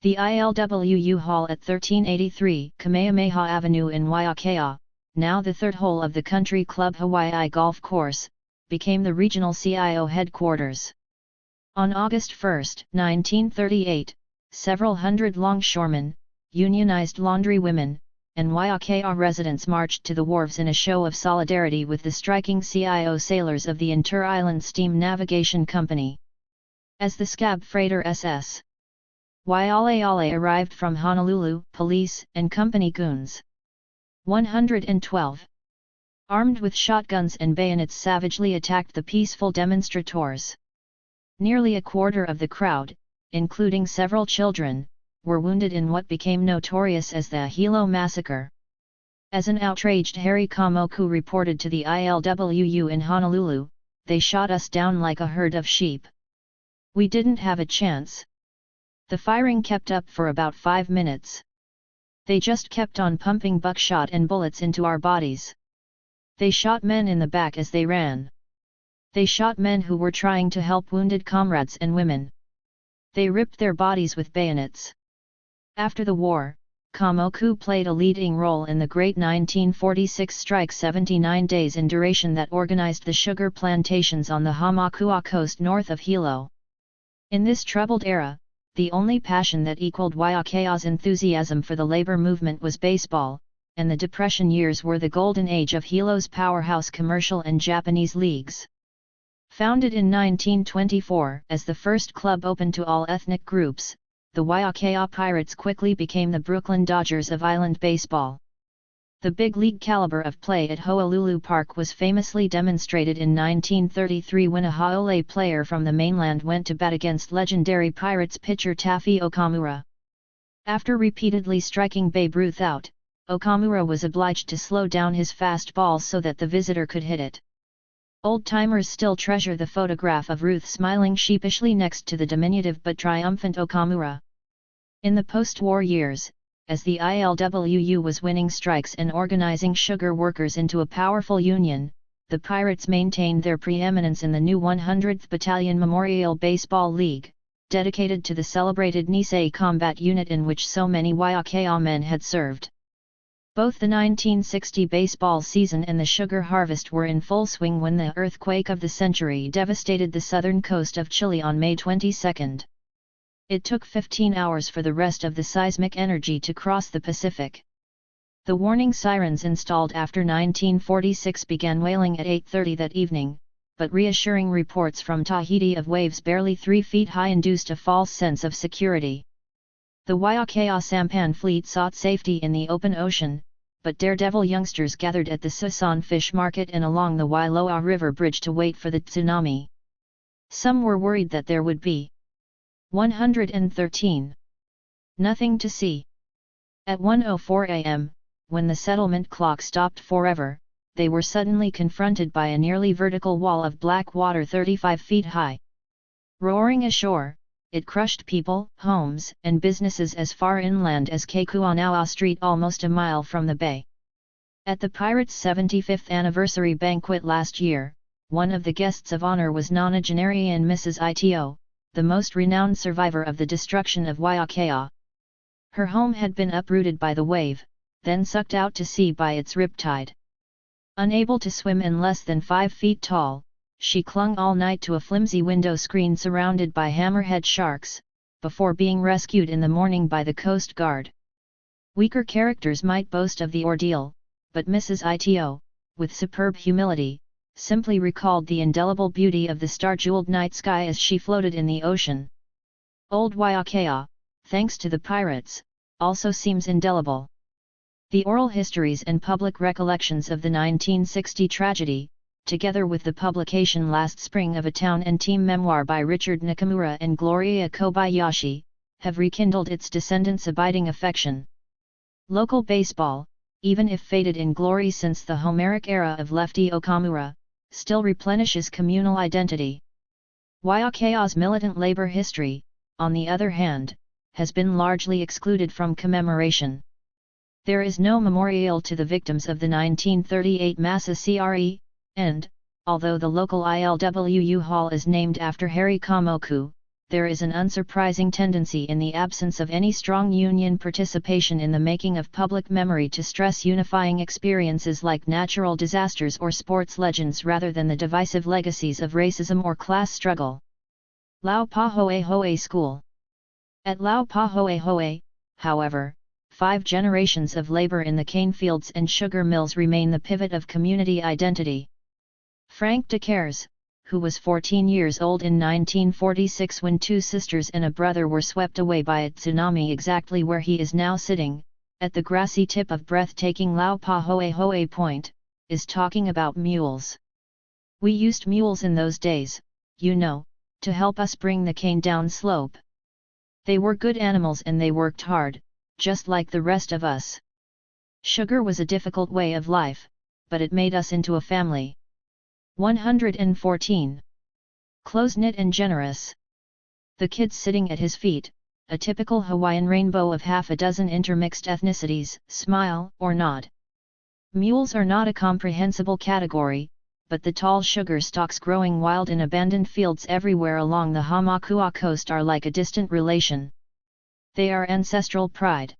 The ILWU Hall at 1383 Kamehameha Avenue in Waiakea, now the third hole of the Country Club Hawaii Golf Course, became the regional CIO headquarters. On August 1, 1938, several hundred longshoremen, unionized laundrywomen, and Waiakea residents marched to the wharves in a show of solidarity with the striking CIO sailors of the Inter-Island Steam Navigation Company. As the scab freighter SS Waialeale arrived from Honolulu, police and company goons 112, armed with shotguns and bayonets, savagely attacked the peaceful demonstrators. Nearly a quarter of the crowd, including several children, were wounded in what became notorious as the Hilo Massacre. As an outraged Harry Kamoku reported to the ILWU in Honolulu, "They shot us down like a herd of sheep. We didn't have a chance. The firing kept up for about 5 minutes. They just kept on pumping buckshot and bullets into our bodies. They shot men in the back as they ran. They shot men who were trying to help wounded comrades and women. They ripped their bodies with bayonets." After the war, Kamoku played a leading role in the Great 1946 Strike, 79 days in duration, that organized the sugar plantations on the Hamakua coast north of Hilo. In this troubled era, the only passion that equaled Waiakea's enthusiasm for the labor movement was baseball, and the Depression years were the golden age of Hilo's powerhouse commercial and Japanese leagues. Founded in 1924 as the first club open to all ethnic groups, the Waiakea Pirates quickly became the Brooklyn Dodgers of island baseball. The big league caliber of play at Honolulu Park was famously demonstrated in 1933 when a Haole player from the mainland went to bat against legendary Pirates pitcher Taffy Okamura. After repeatedly striking Babe Ruth out, Okamura was obliged to slow down his fastball so that the visitor could hit it. Old-timers still treasure the photograph of Ruth smiling sheepishly next to the diminutive but triumphant Okamura. In the post-war years, as the ILWU was winning strikes and organizing sugar workers into a powerful union, the Pirates maintained their preeminence in the new 100th Battalion Memorial Baseball League, dedicated to the celebrated Nisei Combat Unit in which so many Waiakea men had served. Both the 1960 baseball season and the sugar harvest were in full swing when the earthquake of the century devastated the southern coast of Chile on May 22. It took 15 hours for the rest of the seismic energy to cross the Pacific. The warning sirens installed after 1946 began wailing at 8:30 that evening, but reassuring reports from Tahiti of waves barely 3 feet high induced a false sense of security. The Waiakea sampan fleet sought safety in the open ocean, but daredevil youngsters gathered at the Suisun Fish Market and along the Wailoa River Bridge to wait for the tsunami. Some were worried that there would be 113. Nothing to see. At 1:04 a.m., when the settlement clock stopped forever, they were suddenly confronted by a nearly vertical wall of black water 35 feet high. Roaring ashore, it crushed people, homes, and businesses as far inland as Kekuanaoa Street, almost a mile from the bay. At the Pirates' 75th anniversary banquet last year, one of the guests of honor was nonagenarian Mrs. Ito, the most renowned survivor of the destruction of Waiakea. Her home had been uprooted by the wave, then sucked out to sea by its riptide. Unable to swim and less than 5 feet tall, she clung all night to a flimsy window screen surrounded by hammerhead sharks, before being rescued in the morning by the Coast Guard. Weaker characters might boast of the ordeal, but Mrs. Ito, with superb humility, simply recalled the indelible beauty of the star-jeweled night sky as she floated in the ocean. Old Waiakea, thanks to the Pirates, also seems indelible. The oral histories and public recollections of the 1960 tragedy, together with the publication last spring of a town and team memoir by Richard Nakamura and Gloria Kobayashi, have rekindled its descendants' abiding affection. Local baseball, even if faded in glory since the Homeric era of Lefty Okamura, still replenishes communal identity. Waiakea's militant labor history, on the other hand, has been largely excluded from commemoration. There is no memorial to the victims of the 1938 Massa CRE, and, although the local ILWU Hall is named after Harry Kamoku, there is an unsurprising tendency in the absence of any strong union participation in the making of public memory to stress unifying experiences like natural disasters or sports legends rather than the divisive legacies of racism or class struggle. Lau Pa Hoe Hoe School. At Lau Pa Hoe Hoe, however, 5 generations of labor in the cane fields and sugar mills remain the pivot of community identity. Frank Decaires, who was 14 years old in 1946 when 2 sisters and a brother were swept away by a tsunami exactly where he is now sitting, at the grassy tip of breathtaking Lau Pa Hoe Hoe Point, is talking about mules. We used mules in those days, you know, to help us bring the cane down slope. They were good animals and they worked hard, just like the rest of us. Sugar was a difficult way of life, but it made us into a family. 114. Close-knit and generous. The kids sitting at his feet, a typical Hawaiian rainbow of half a dozen intermixed ethnicities, smile or nod. Mules are not a comprehensible category, but the tall sugar stalks growing wild in abandoned fields everywhere along the Hamakua coast are like a distant relation. They are ancestral pride.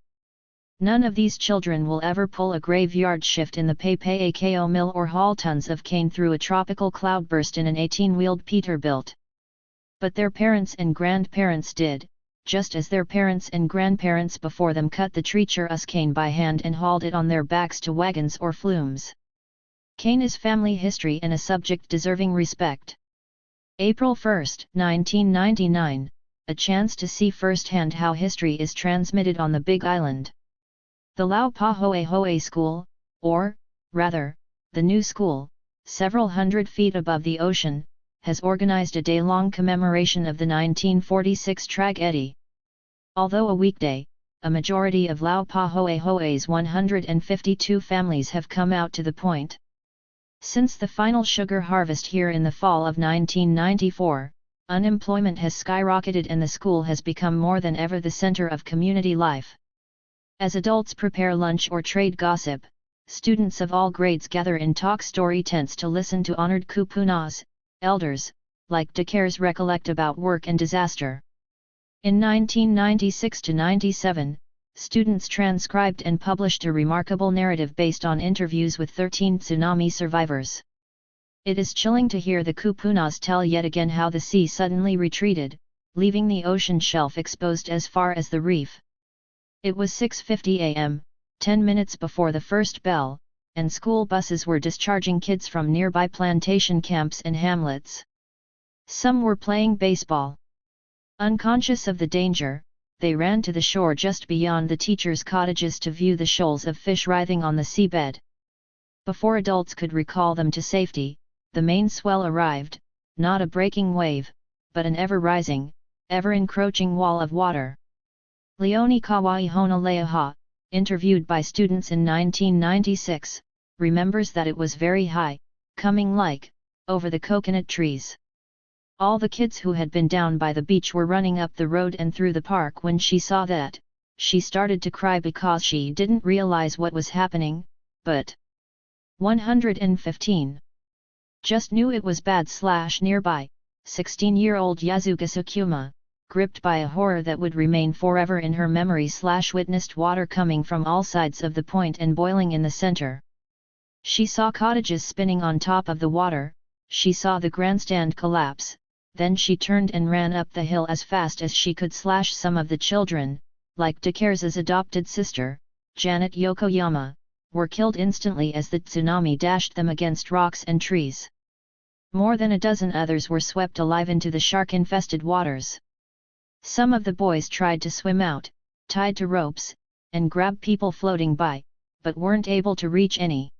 None of these children will ever pull a graveyard shift in the Papaako mill or haul tons of cane through a tropical cloudburst in an 18-wheeled Peterbilt. But their parents and grandparents did, just as their parents and grandparents before them cut the treacherous cane by hand and hauled it on their backs to wagons or flumes. Cane is family history and a subject deserving respect. April 1, 1999, a chance to see firsthand how history is transmitted on the Big Island. The Lau Pa Hoe Hoe School, or, rather, the new school, several hundred feet above the ocean, has organized a day-long commemoration of the 1946 tragedy. Although a weekday, a majority of Lau Pa Hoe Hoe's 152 families have come out to the point. Since the final sugar harvest here in the fall of 1994, unemployment has skyrocketed and the school has become more than ever the center of community life. As adults prepare lunch or trade gossip, students of all grades gather in talk story tents to listen to honored kupunas, elders, like Decaires recollect about work and disaster. In 1996–97, students transcribed and published a remarkable narrative based on interviews with 13 tsunami survivors. It is chilling to hear the kupunas tell yet again how the sea suddenly retreated, leaving the ocean shelf exposed as far as the reef. It was 6:50 a.m., 10 minutes before the first bell, and school buses were discharging kids from nearby plantation camps and hamlets. Some were playing baseball. Unconscious of the danger, they ran to the shore just beyond the teachers' cottages to view the shoals of fish writhing on the seabed. Before adults could recall them to safety, the main swell arrived, not a breaking wave, but an ever-rising, ever-encroaching wall of water. Leone Kawai-Honaleaha, interviewed by students in 1996, remembers that it was very high, coming like, over the coconut trees. All the kids who had been down by the beach were running up the road and through the park when she saw that. She started to cry because she didn't realize what was happening, but 115. Just knew it was bad. Nearby, 16-year-old Yazuka Tsukuma, gripped by a horror that would remain forever in her memory. Witnessed water coming from all sides of the point and boiling in the center. She saw cottages spinning on top of the water, she saw the grandstand collapse, then she turned and ran up the hill as fast as she could. Some of the children, like Decaires' adopted sister, Janet Yokoyama, were killed instantly as the tsunami dashed them against rocks and trees. More than a dozen others were swept alive into the shark-infested waters. Some of the boys tried to swim out, tied to ropes, and grab people floating by, but weren't able to reach any.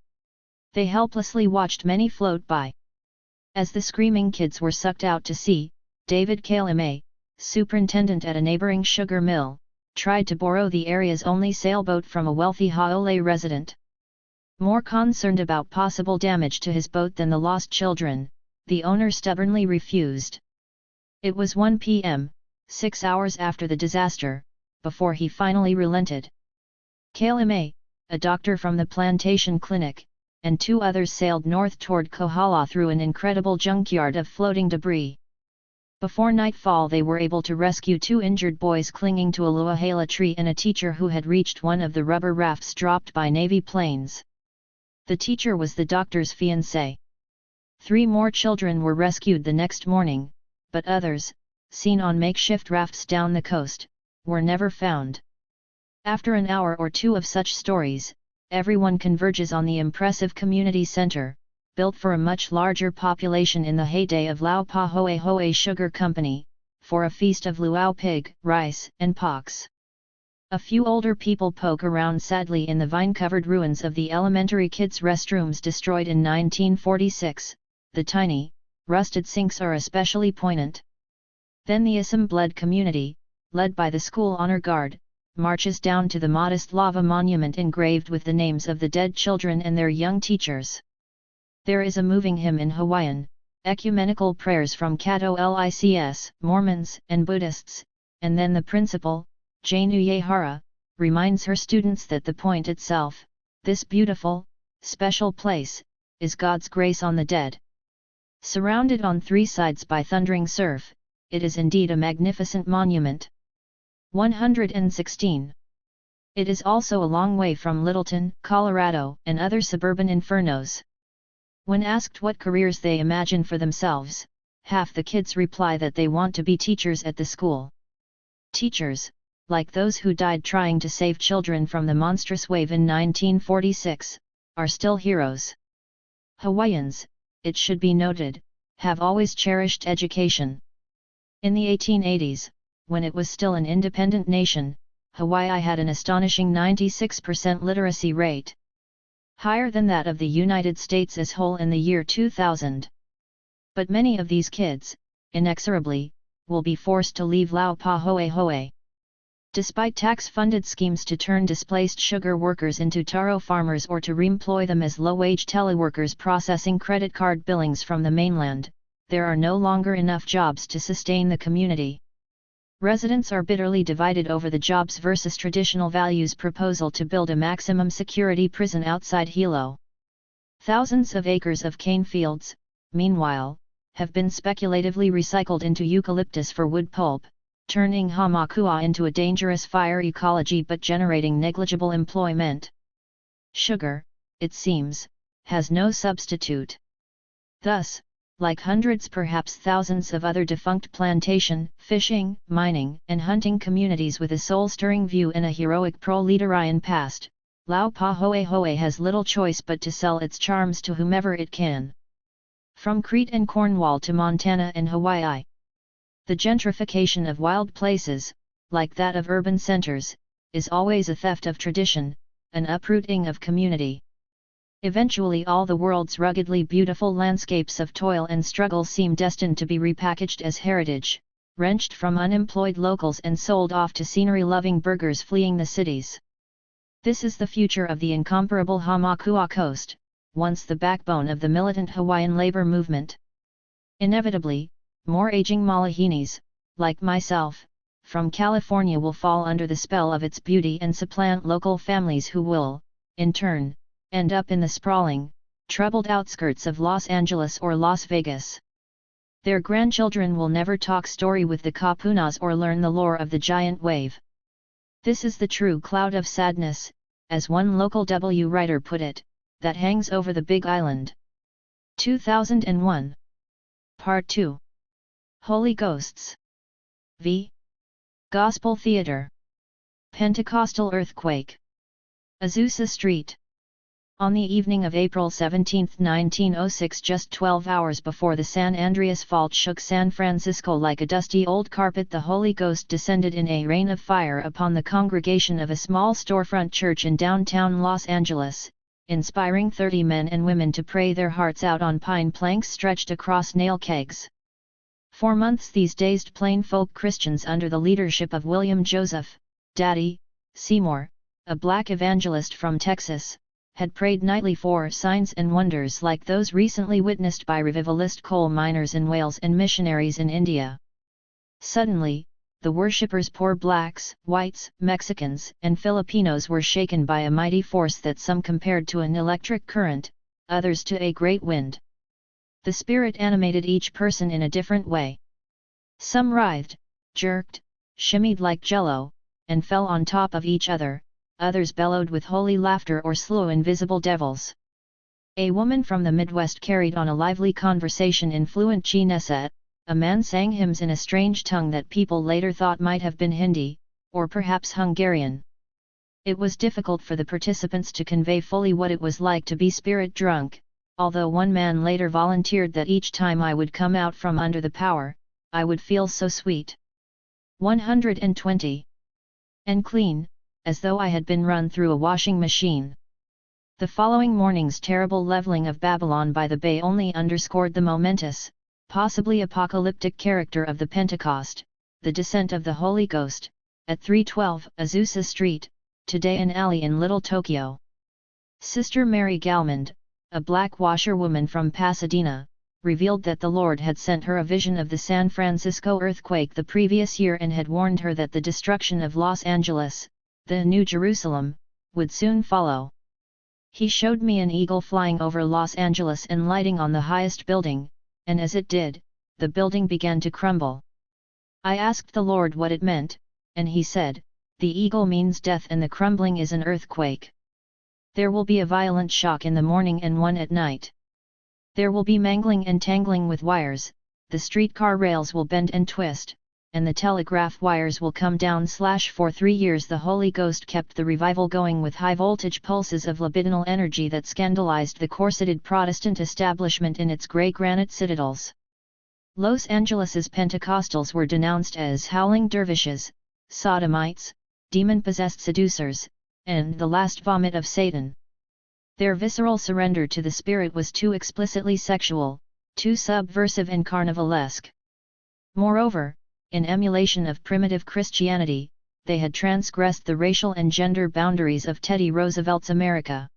They helplessly watched many float by. As the screaming kids were sucked out to sea, David Kalame, superintendent at a neighboring sugar mill, tried to borrow the area's only sailboat from a wealthy Haole resident. More concerned about possible damage to his boat than the lost children, the owner stubbornly refused. It was 1 p.m., 6 hours after the disaster, before he finally relented. Kalame, a doctor from the plantation clinic, and 2 others sailed north toward Kohala through an incredible junkyard of floating debris. Before nightfall they were able to rescue 2 injured boys clinging to a luahala tree and a teacher who had reached one of the rubber rafts dropped by Navy planes. The teacher was the doctor's fiancé. 3 more children were rescued the next morning, but others, seen on makeshift rafts down the coast, were never found. After an hour or two of such stories, everyone converges on the impressive community center, built for a much larger population in the heyday of Lau Pa Hoe Hoe Sugar Company, for a feast of luau pig, rice, and pox. A few older people poke around sadly in the vine-covered ruins of the elementary kids' restrooms destroyed in 1946. The tiny, rusted sinks are especially poignant. Then the assembled community, led by the school honor guard, marches down to the modest lava monument engraved with the names of the dead children and their young teachers. There is a moving hymn in Hawaiian, ecumenical prayers from Catholics, Mormons, and Buddhists, and then the principal, Jane Uehara, reminds her students that the point itself, this beautiful, special place, is God's grace on the dead. Surrounded on 3 sides by thundering surf, it is indeed a magnificent monument. 116. It is also a long way from Littleton, Colorado, and other suburban infernos. When asked what careers they imagine for themselves, half the kids reply that they want to be teachers at the school. Teachers, like those who died trying to save children from the monstrous wave in 1946, are still heroes. Hawaiians, it should be noted, have always cherished education. In the 1880s, when it was still an independent nation, Hawaii had an astonishing 96% literacy rate. Higher than that of the United States as whole in the year 2000. But many of these kids, inexorably, will be forced to leave Lau Pa Hoe Hoe. Despite tax-funded schemes to turn displaced sugar workers into taro farmers or to reemploy them as low-wage teleworkers processing credit card billings from the mainland, there are no longer enough jobs to sustain the community. Residents are bitterly divided over the jobs versus traditional values proposal to build a maximum security prison outside Hilo. Thousands of acres of cane fields, meanwhile, have been speculatively recycled into eucalyptus for wood pulp, turning Hamakua into a dangerous fire ecology but generating negligible employment. Sugar, it seems, has no substitute. Thus, like hundreds perhaps thousands of other defunct plantation, fishing, mining, and hunting communities with a soul-stirring view and a heroic proletarian past, Lau Pa Hoe Hoe has little choice but to sell its charms to whomever it can. From Crete and Cornwall to Montana and Hawaii. The gentrification of wild places, like that of urban centers, is always a theft of tradition, an uprooting of community. Eventually all the world's ruggedly beautiful landscapes of toil and struggle seem destined to be repackaged as heritage, wrenched from unemployed locals and sold off to scenery-loving burghers fleeing the cities. This is the future of the incomparable Hamakua Coast, once the backbone of the militant Hawaiian labor movement. Inevitably, more aging Malahinis, like myself, from California will fall under the spell of its beauty and supplant local families who will, in turn, end up in the sprawling, troubled outskirts of Los Angeles or Las Vegas. Their grandchildren will never talk story with the kapunas or learn the lore of the giant wave. This is the true cloud of sadness, as one local W writer put it, that hangs over the Big Island. 2001. Part 2. Holy Ghosts. V. Gospel Theater. Pentecostal Earthquake. Azusa Street. On the evening of April 17, 1906, just 12 hours before the San Andreas Fault shook San Francisco like a dusty old carpet, the Holy Ghost descended in a rain of fire upon the congregation of a small storefront church in downtown Los Angeles, inspiring 30 men and women to pray their hearts out on pine planks stretched across nail kegs. For months these dazed plain folk Christians under the leadership of William Joseph, Daddy, Seymour, a black evangelist from Texas, had prayed nightly for signs and wonders like those recently witnessed by revivalist coal miners in Wales and missionaries in India. Suddenly, the worshippers, poor blacks, whites, Mexicans, and Filipinos, were shaken by a mighty force that some compared to an electric current, others to a great wind. The Spirit animated each person in a different way. Some writhed, jerked, shimmied like jello, and fell on top of each other, others bellowed with holy laughter or slew invisible devils. A woman from the Midwest carried on a lively conversation in fluent Chinese. A man sang hymns in a strange tongue that people later thought might have been Hindi, or perhaps Hungarian. It was difficult for the participants to convey fully what it was like to be spirit drunk, although one man later volunteered that each time I would come out from under the power, I would feel so sweet. 120. And clean, as though I had been run through a washing machine. The following morning's terrible leveling of Babylon by the bay only underscored the momentous, possibly apocalyptic character of the Pentecost, the descent of the Holy Ghost, at 312 Azusa Street, today an alley in Little Tokyo. Sister Mary Galmond, a black washerwoman from Pasadena, revealed that the Lord had sent her a vision of the San Francisco earthquake the previous year and had warned her that the destruction of Los Angeles, the New Jerusalem, would soon follow. He showed me an eagle flying over Los Angeles and lighting on the highest building, and as it did, the building began to crumble. I asked the Lord what it meant, and he said, "The eagle means death and the crumbling is an earthquake. There will be a violent shock in the morning and one at night. There will be mangling and tangling with wires, the streetcar rails will bend and twist, and the telegraph wires will come down. For 3 years the Holy Ghost kept the revival going with high-voltage pulses of libidinal energy that scandalized the corseted Protestant establishment in its grey granite citadels. Los Angeles's Pentecostals were denounced as howling dervishes, sodomites, demon-possessed seducers, and the last vomit of Satan. Their visceral surrender to the Spirit was too explicitly sexual, too subversive and carnivalesque. Moreover, in emulation of primitive Christianity, they had transgressed the racial and gender boundaries of Teddy Roosevelt's America.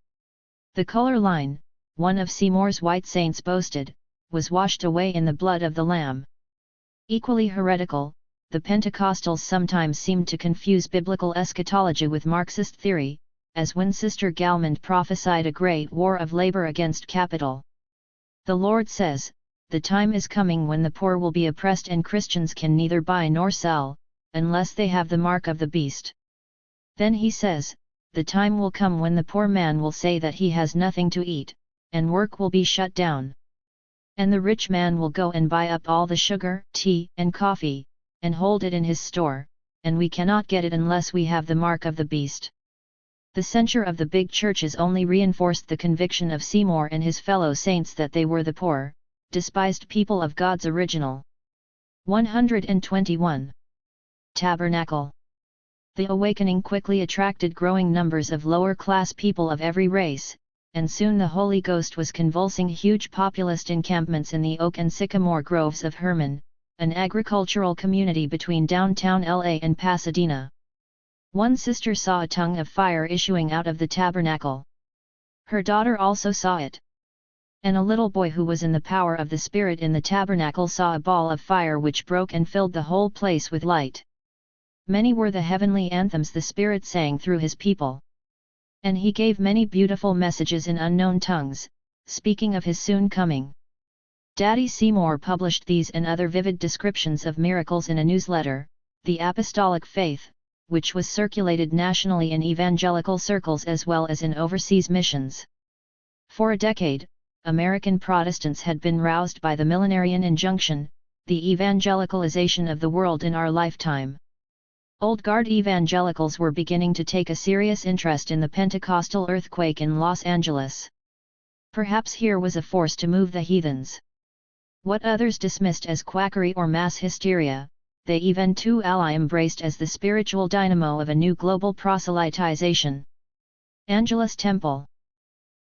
The color line, one of Seymour's white saints boasted, was washed away in the blood of the Lamb. Equally heretical, the Pentecostals sometimes seemed to confuse biblical eschatology with Marxist theory, as when Sister Galmond prophesied a great war of labor against capital. The Lord says, "The time is coming when the poor will be oppressed and Christians can neither buy nor sell, unless they have the mark of the beast." Then he says, "The time will come when the poor man will say that he has nothing to eat, and work will be shut down. And the rich man will go and buy up all the sugar, tea, and coffee, and hold it in his store, and we cannot get it unless we have the mark of the beast." The censure of the big churches only reinforced the conviction of Seymour and his fellow saints that they were the poor, despised people of God's original. 121. Tabernacle. The awakening quickly attracted growing numbers of lower-class people of every race, and soon the Holy Ghost was convulsing huge populist encampments in the oak and sycamore groves of Herman, an agricultural community between downtown LA and Pasadena. One sister saw a tongue of fire issuing out of the tabernacle. Her daughter also saw it. And a little boy who was in the power of the Spirit in the tabernacle saw a ball of fire which broke and filled the whole place with light. Many were the heavenly anthems the Spirit sang through his people. And he gave many beautiful messages in unknown tongues, speaking of his soon coming. Daddy Seymour published these and other vivid descriptions of miracles in a newsletter, The Apostolic Faith, which was circulated nationally in evangelical circles as well as in overseas missions. For a decade, American Protestants had been roused by the millenarian injunction, the evangelicalization of the world in our lifetime. Old guard evangelicals were beginning to take a serious interest in the Pentecostal earthquake in Los Angeles. Perhaps here was a force to move the heathens. What others dismissed as quackery or mass hysteria, they even too ally embraced as the spiritual dynamo of a new global proselytization. Angelus Temple.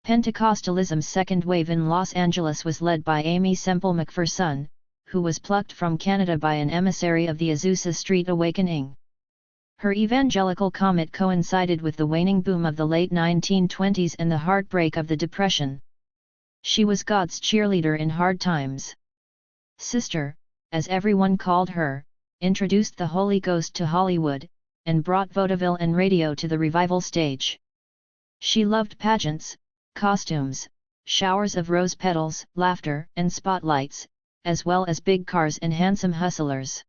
Pentecostalism's second wave in Los Angeles was led by Amy Semple McPherson, who was plucked from Canada by an emissary of the Azusa Street Awakening. Her evangelical comet coincided with the waning boom of the late 1920s and the heartbreak of the Depression. She was God's cheerleader in hard times. Sister, as everyone called her, introduced the Holy Ghost to Hollywood, and brought vaudeville and radio to the revival stage. She loved pageants, costumes, showers of rose petals, laughter, and spotlights, as well as big cars and handsome hustlers.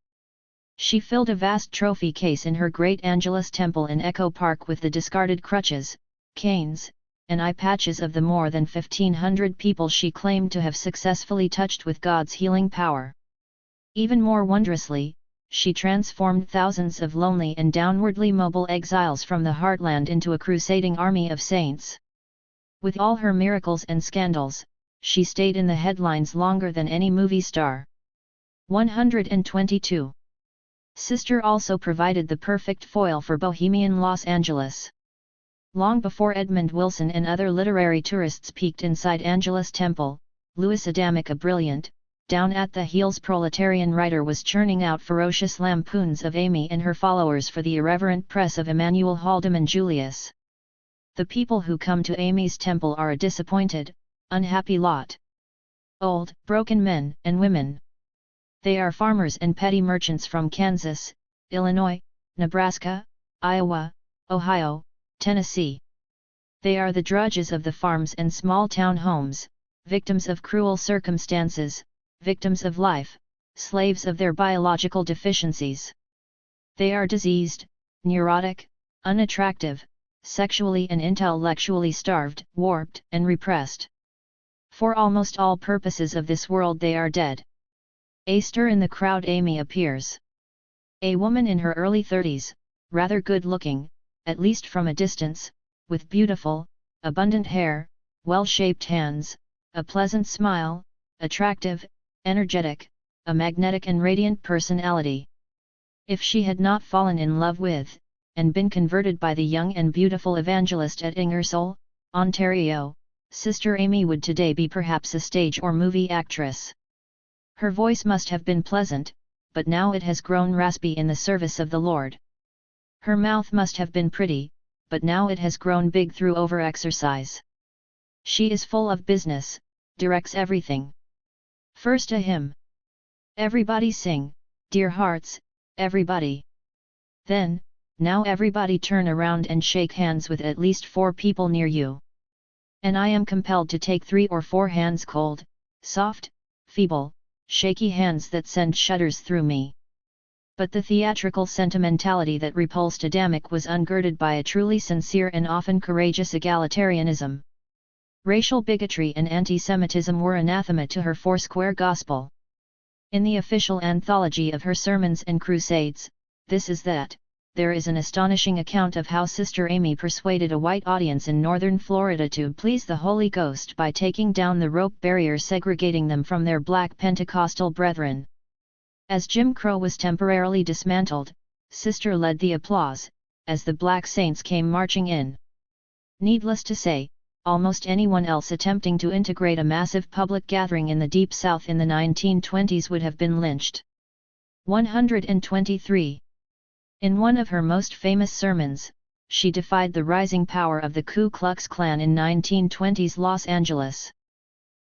She filled a vast trophy case in her great Angelus temple in Echo Park with the discarded crutches, canes, and eye patches of the more than 1,500 people she claimed to have successfully touched with God's healing power. Even more wondrously, she transformed thousands of lonely and downwardly mobile exiles from the heartland into a crusading army of saints. With all her miracles and scandals, she stayed in the headlines longer than any movie star. 122. Sister also provided the perfect foil for bohemian Los Angeles. Long before Edmund Wilson and other literary tourists peeked inside Angelus Temple, Louis Adamic, a brilliant, down-at-the-heels proletarian writer, was churning out ferocious lampoons of Amy and her followers for the irreverent press of Emmanuel Haldeman Julius. The people who come to Amy's temple are a disappointed, unhappy lot. Old, broken men and women. They are farmers and petty merchants from Kansas, Illinois, Nebraska, Iowa, Ohio, Tennessee. They are the drudges of the farms and small town homes, victims of cruel circumstances, victims of life, slaves of their biological deficiencies. They are diseased, neurotic, unattractive, sexually and intellectually starved, warped, and repressed. For almost all purposes of this world they are dead. A stir in the crowd. Amy appears. A woman in her early 30s, rather good-looking, at least from a distance, with beautiful, abundant hair, well-shaped hands, a pleasant smile, attractive, energetic, a magnetic and radiant personality. If she had not fallen in love with, and been converted by the young and beautiful evangelist at Ingersoll, Ontario, Sister Amy would today be perhaps a stage or movie actress. Her voice must have been pleasant, but now it has grown raspy in the service of the Lord. Her mouth must have been pretty, but now it has grown big through overexercise. She is full of business, directs everything. First a hymn. Everybody sing, dear hearts, everybody. Then, now everybody turn around and shake hands with at least 4 people near you. And I am compelled to take 3 or 4 hands, cold, soft, feeble, shaky hands that send shudders through me. But the theatrical sentimentality that repulsed Adamic was ungirded by a truly sincere and often courageous egalitarianism. Racial bigotry and anti-Semitism were anathema to her Foursquare gospel. In the official anthology of her sermons and crusades, This Is That, there is an astonishing account of how Sister Amy persuaded a white audience in northern Florida to please the Holy Ghost by taking down the rope barrier segregating them from their black Pentecostal brethren. As Jim Crow was temporarily dismantled, Sister led the applause, as the black saints came marching in. Needless to say, almost anyone else attempting to integrate a massive public gathering in the Deep South in the 1920s would have been lynched. 123. In one of her most famous sermons, she defied the rising power of the Ku Klux Klan in 1920s Los Angeles.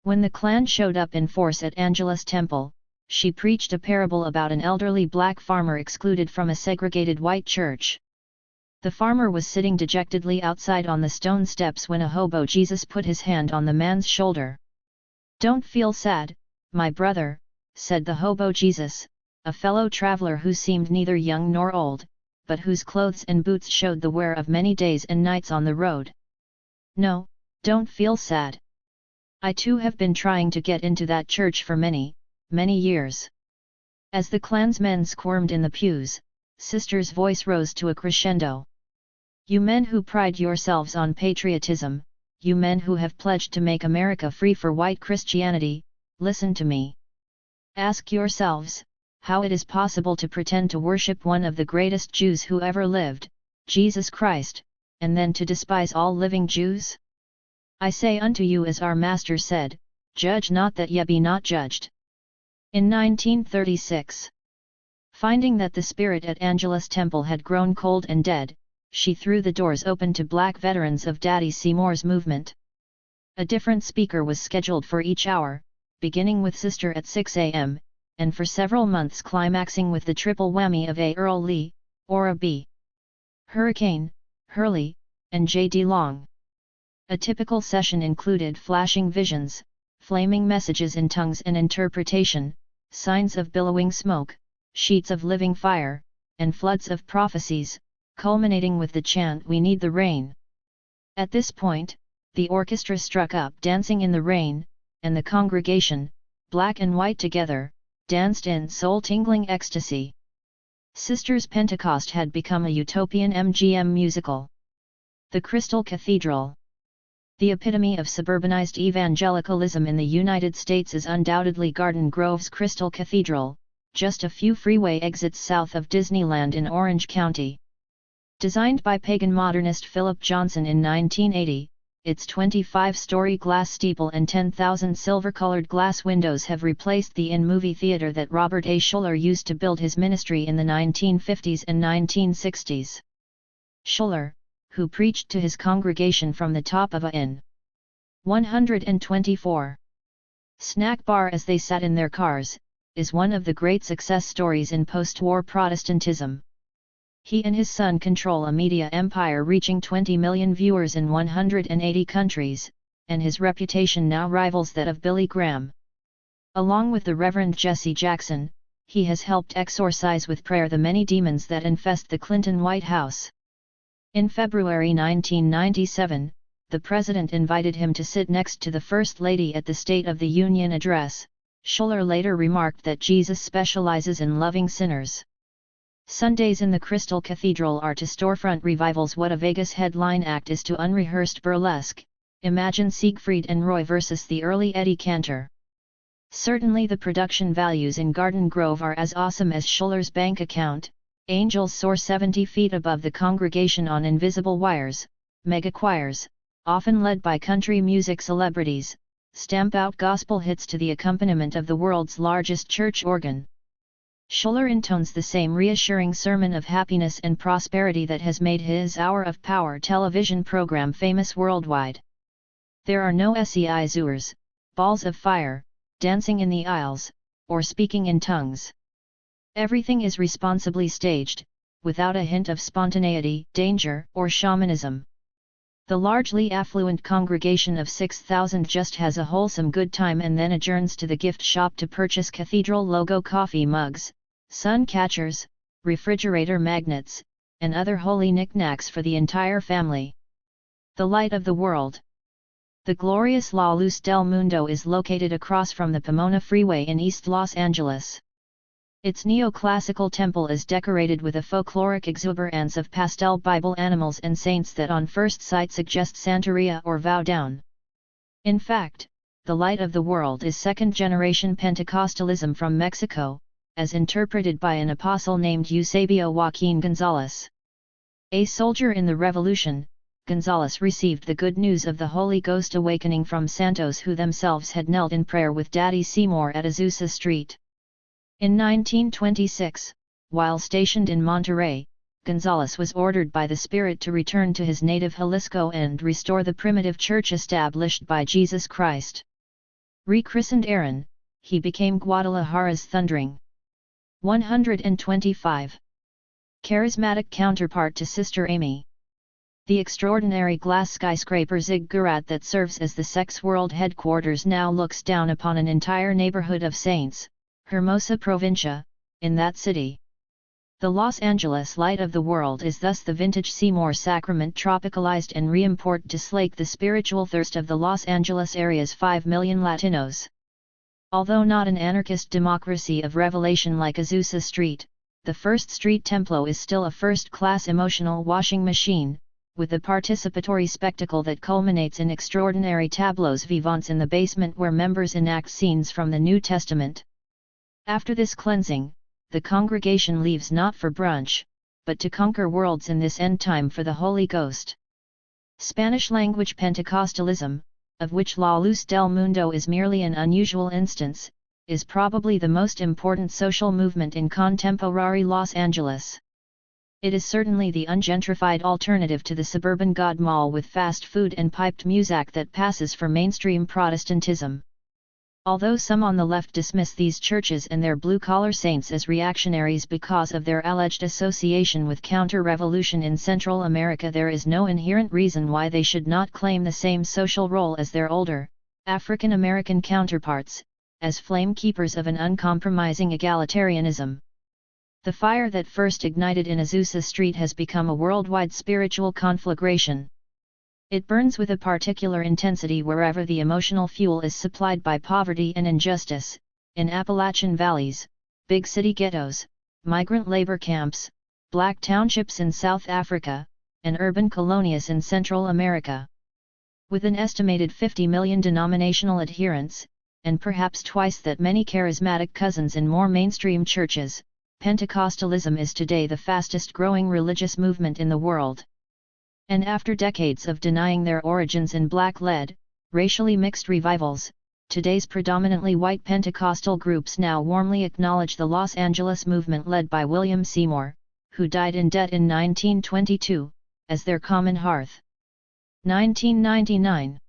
When the Klan showed up in force at Angelus Temple, she preached a parable about an elderly black farmer excluded from a segregated white church. The farmer was sitting dejectedly outside on the stone steps when a hobo Jesus put his hand on the man's shoulder. "Don't feel sad, my brother," said the hobo Jesus, a fellow traveler who seemed neither young nor old, but whose clothes and boots showed the wear of many days and nights on the road. "No, don't feel sad. I too have been trying to get into that church for many, many years." As the Klansmen squirmed in the pews, Sister's voice rose to a crescendo. "You men who pride yourselves on patriotism, you men who have pledged to make America free for white Christianity, listen to me. Ask yourselves, how it is possible to pretend to worship one of the greatest Jews who ever lived, Jesus Christ, and then to despise all living Jews? I say unto you as our Master said, judge not that ye be not judged." In 1936, finding that the spirit at Angelus Temple had grown cold and dead, she threw the doors open to black veterans of Daddy Seymour's movement. A different speaker was scheduled for each hour, beginning with Sister at 6 a.m., and for several months climaxing with the triple whammy of A. Earl Lee, Ora B. Hurricane, Hurley, and J.D. Long. A typical session included flashing visions, flaming messages in tongues and interpretation, signs of billowing smoke, sheets of living fire, and floods of prophecies, culminating with the chant "We Need the Rain." At this point, the orchestra struck up "Dancing in the Rain," and the congregation, black and white together, danced in soul-tingling ecstasy. Sisters Pentecost had become a utopian MGM musical. The Crystal Cathedral. The epitome of suburbanized evangelicalism in the United States is undoubtedly Garden Grove's Crystal Cathedral, just a few freeway exits south of Disneyland in Orange County. Designed by pagan modernist Philip Johnson in 1980, its 25-story glass steeple and 10,000 silver-colored glass windows have replaced the in-movie theater that Robert A. Schuller used to build his ministry in the 1950s and 1960s. Schuller, who preached to his congregation from the top of a in 124 snack bar as they sat in their cars, is one of the great success stories in post-war Protestantism. He and his son control a media empire reaching 20 million viewers in 180 countries, and his reputation now rivals that of Billy Graham. Along with the Reverend Jesse Jackson, he has helped exorcise with prayer the many demons that infest the Clinton White House. In February 1997, the president invited him to sit next to the First Lady at the State of the Union address. Schuller later remarked that Jesus specializes in loving sinners. Sundays in the Crystal Cathedral are to storefront revivals what a Vegas headline act is to unrehearsed burlesque. Imagine Siegfried and Roy versus the early Eddie Cantor. Certainly the production values in Garden Grove are as awesome as Schuller's bank account. Angels soar 70 feet above the congregation on invisible wires. Mega choirs, often led by country music celebrities, stamp out gospel hits to the accompaniment of the world's largest church organ. Schuller intones the same reassuring sermon of happiness and prosperity that has made his Hour of Power television program famous worldwide. There are no seizures, balls of fire, dancing in the aisles, or speaking in tongues. Everything is responsibly staged, without a hint of spontaneity, danger, or shamanism. The largely affluent congregation of 6,000 just has a wholesome good time and then adjourns to the gift shop to purchase cathedral logo coffee mugs, sun catchers, refrigerator magnets, and other holy knickknacks for the entire family. The Light of the World. The glorious La Luz del Mundo is located across from the Pomona Freeway in East Los Angeles. Its neoclassical temple is decorated with a folkloric exuberance of pastel Bible animals and saints that on first sight suggest Santeria or Vow Down. In fact, the Light of the World is second-generation Pentecostalism from Mexico, as interpreted by an apostle named Eusebio Joaquin Gonzalez. A soldier in the Revolution, Gonzalez received the good news of the Holy Ghost awakening from Santos who themselves had knelt in prayer with Daddy Seymour at Azusa Street. In 1926, while stationed in Monterrey, Gonzalez was ordered by the Spirit to return to his native Jalisco and restore the primitive church established by Jesus Christ. Rechristened Aaron, he became Guadalajara's Thundering 125. Charismatic counterpart to Sister Amy. The extraordinary glass skyscraper ziggurat that serves as the Sex World headquarters now looks down upon an entire neighborhood of saints, Hermosa Provincia, in that city. The Los Angeles Light of the World is thus the vintage Seymour Sacrament tropicalized and reimported to slake the spiritual thirst of the Los Angeles area's 5 million Latinos. Although not an anarchist democracy of revelation like Azusa Street, the First Street Templo is still a first-class emotional washing machine, with a participatory spectacle that culminates in extraordinary tableaux vivants in the basement where members enact scenes from the New Testament. After this cleansing, the congregation leaves not for brunch, but to conquer worlds in this end time for the Holy Ghost. Spanish-language Pentecostalism, of which La Luz del Mundo is merely an unusual instance, is probably the most important social movement in contemporary Los Angeles. It is certainly the ungentrified alternative to the suburban God Mall with fast food and piped music that passes for mainstream Protestantism. Although some on the left dismiss these churches and their blue-collar saints as reactionaries because of their alleged association with counter-revolution in Central America, there is no inherent reason why they should not claim the same social role as their older, African American counterparts, as flame keepers of an uncompromising egalitarianism. The fire that first ignited in Azusa Street has become a worldwide spiritual conflagration. It burns with a particular intensity wherever the emotional fuel is supplied by poverty and injustice, in Appalachian valleys, big city ghettos, migrant labor camps, black townships in South Africa, and urban colonias in Central America. With an estimated 50 million denominational adherents, and perhaps twice that many charismatic cousins in more mainstream churches, Pentecostalism is today the fastest growing religious movement in the world. And after decades of denying their origins in black-led, racially mixed revivals, today's predominantly white Pentecostal groups now warmly acknowledge the Los Angeles movement led by William Seymour, who died in debt in 1922, as their common hearth. 1999.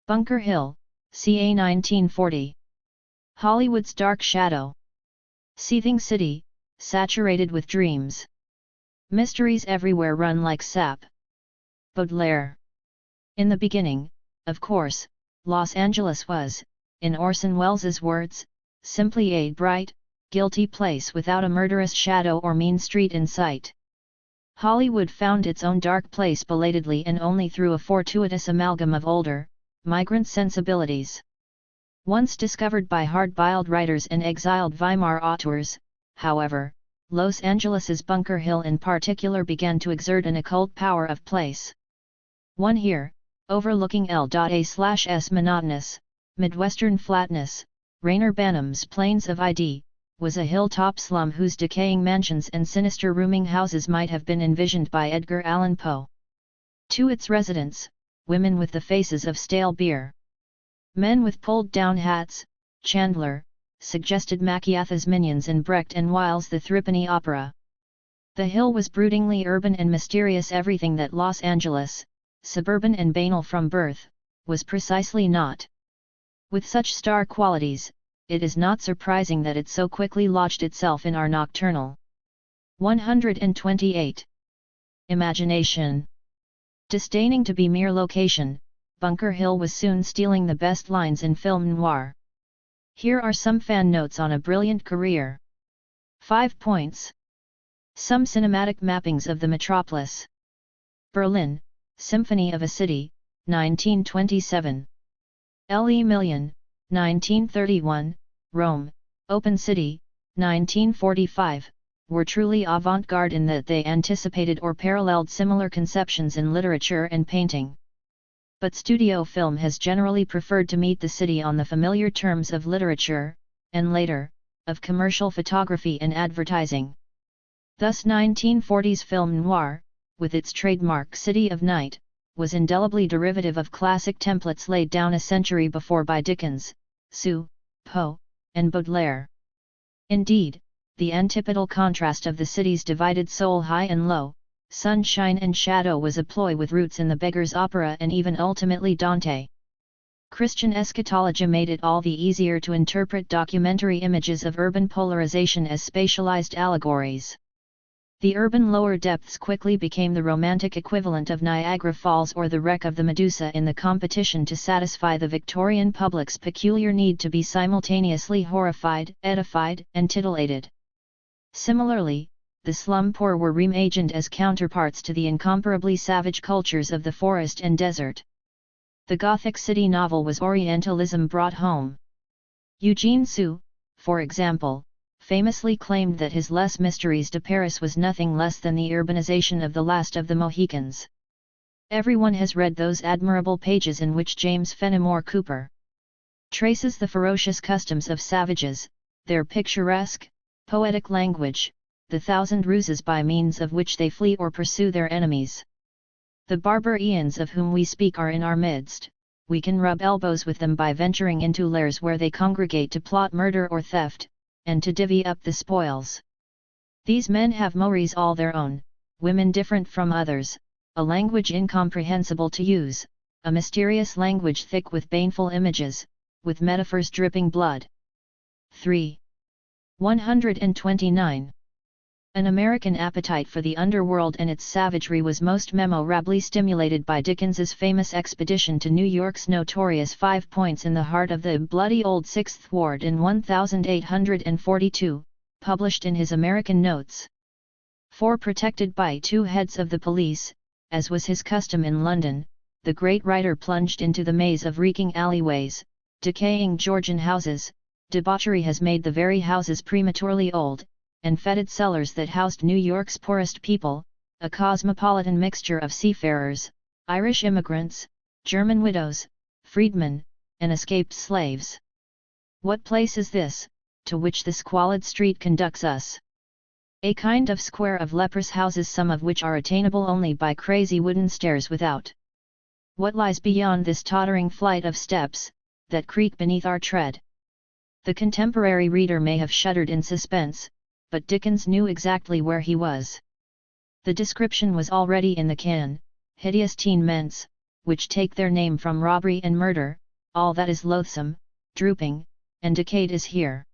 Bunker Hill, ca. 1940. Hollywood's dark shadow. Seething city, saturated with dreams. Mysteries everywhere run like sap. Baudelaire. In the beginning, of course, Los Angeles was, in Orson Welles' words, simply a bright, guilty place without a murderous shadow or mean street in sight. Hollywood found its own dark place belatedly and only through a fortuitous amalgam of older, migrant sensibilities. Once discovered by hard-boiled writers and exiled Weimar auteurs, however, Los Angeles's Bunker Hill in particular began to exert an occult power of place. One here, overlooking L.A./S monotonous, Midwestern flatness, Rayner Banham's Plains of ID, was a hilltop slum whose decaying mansions and sinister rooming houses might have been envisioned by Edgar Allan Poe. To its residents, women with the faces of stale beer. Men with pulled-down hats, Chandler, suggested Macchiath's minions in Brecht and Weil's The Threepenny Opera. The Hill was broodingly urban and mysterious, everything that Los Angeles, suburban and banal from birth, was precisely not. With such star qualities, it is not surprising that it so quickly lodged itself in our nocturnal. 128. Imagination. Disdaining to be mere location, Bunker Hill was soon stealing the best lines in film noir. Here are some fan notes on a brilliant career. 5 points. Some cinematic mappings of the metropolis. Berlin, Symphony of a City, 1927. L.E. Million, 1931, Rome, Open City, 1945, were truly avant-garde in that they anticipated or paralleled similar conceptions in literature and painting. But studio film has generally preferred to meet the city on the familiar terms of literature, and later, of commercial photography and advertising. Thus 1940s film noir, with its trademark City of Night, was indelibly derivative of classic templates laid down a century before by Dickens, Sue, Poe, and Baudelaire. Indeed, the antipodal contrast of the city's divided soul high and low, sunshine and shadow was a ploy with roots in the Beggar's Opera and even ultimately Dante. Christian eschatology made it all the easier to interpret documentary images of urban polarization as spatialized allegories. The urban lower depths quickly became the romantic equivalent of Niagara Falls or the wreck of the Medusa in the competition to satisfy the Victorian public's peculiar need to be simultaneously horrified, edified, and titillated. Similarly, the slum poor were reimagined as counterparts to the incomparably savage cultures of the forest and desert. The Gothic city novel was Orientalism brought home. Eugene Sue, for example, famously claimed that his Les Mysteries de Paris was nothing less than the urbanization of the last of the Mohicans. Everyone has read those admirable pages in which James Fenimore Cooper traces the ferocious customs of savages, their picturesque, poetic language, the thousand ruses by means of which they flee or pursue their enemies. The barbarians of whom we speak are in our midst. We can rub elbows with them by venturing into lairs where they congregate to plot murder or theft, and to divvy up the spoils. These men have mores all their own, women different from others, a language incomprehensible to use, a mysterious language thick with baneful images, with metaphors dripping blood. 3. 129. An American appetite for the underworld and its savagery was most memorably stimulated by Dickens's famous expedition to New York's notorious Five Points in the heart of the bloody old Sixth Ward in 1842, published in his American Notes. 4. Protected by 2 heads of the police, as was his custom in London, the great writer plunged into the maze of reeking alleyways, decaying Georgian houses. Debauchery has made the very houses prematurely old, and fetid cellars that housed New York's poorest people, a cosmopolitan mixture of seafarers, Irish immigrants, German widows, freedmen, and escaped slaves. What place is this, to which the squalid street conducts us? A kind of square of leprous houses, some of which are attainable only by crazy wooden stairs without. What lies beyond this tottering flight of steps, that creak beneath our tread? The contemporary reader may have shuddered in suspense, but Dickens knew exactly where he was. The description was already in the can: hideous tenements, which take their name from robbery and murder, all that is loathsome, drooping, and decayed is here.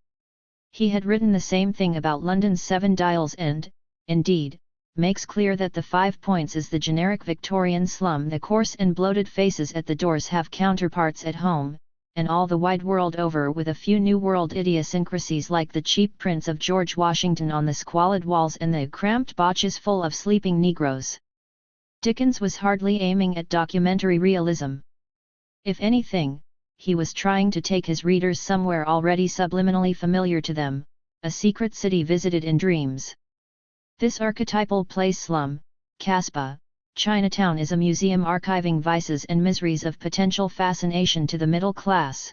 He had written the same thing about London's Seven Dials and, indeed, makes clear that the 5 Points is the generic Victorian slum. The coarse and bloated faces at the doors have counterparts at home, and all the wide world over, with a few New World idiosyncrasies like the cheap prints of George Washington on the squalid walls and the cramped botches full of sleeping Negroes. Dickens was hardly aiming at documentary realism. If anything, he was trying to take his readers somewhere already subliminally familiar to them, a secret city visited in dreams. This archetypal place slum, Casbah, Chinatown, is a museum archiving vices and miseries of potential fascination to the middle class.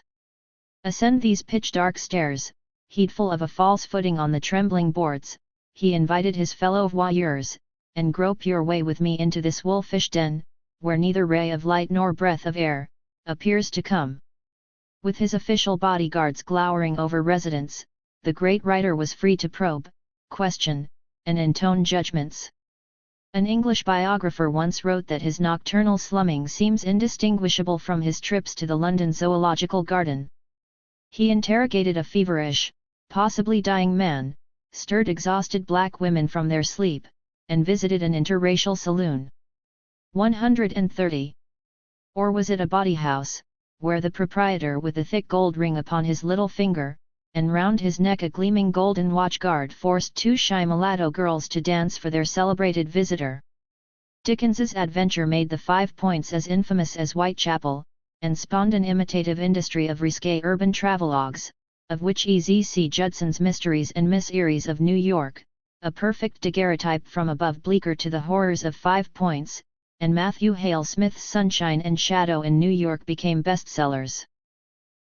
Ascend these pitch-dark stairs, heedful of a false footing on the trembling boards, he invited his fellow voyeurs, and grope your way with me into this wolfish den, where neither ray of light nor breath of air appears to come. With his official bodyguards glowering over residents, the great writer was free to probe, question, and intone judgments. An English biographer once wrote that his nocturnal slumming seems indistinguishable from his trips to the London Zoological Garden. He interrogated a feverish, possibly dying man, stirred exhausted black women from their sleep, and visited an interracial saloon. 130. Or was it a bawdy house, where the proprietor, with a thick gold ring upon his little finger, and round his neck a gleaming golden watch guard, forced 2 shy mulatto girls to dance for their celebrated visitor? Dickens's adventure made the 5 Points as infamous as Whitechapel, and spawned an imitative industry of risque urban travelogues, of which E.Z.C. Judson's Mysteries and Miss Eries of New York, a perfect daguerreotype from above Bleecker to the horrors of 5 Points, and Matthew Hale Smith's Sunshine and Shadow in New York became bestsellers.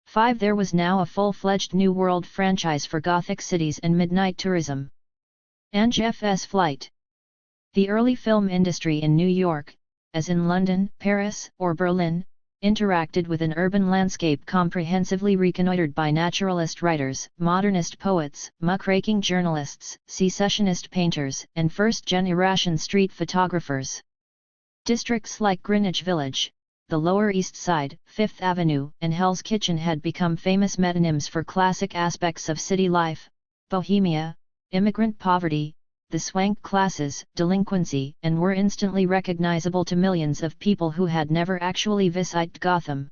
5. There was now a full-fledged New World franchise for Gothic cities and midnight tourism. Ange F.S. Flight. The early film industry in New York, as in London, Paris, or Berlin, interacted with an urban landscape comprehensively reconnoitered by naturalist writers, modernist poets, muckraking journalists, secessionist painters, and first-generation street photographers. Districts like Greenwich Village, the Lower East Side, Fifth Avenue, and Hell's Kitchen had become famous metonyms for classic aspects of city life: bohemia, immigrant poverty, the swank classes, delinquency, and were instantly recognizable to millions of people who had never actually visited Gotham.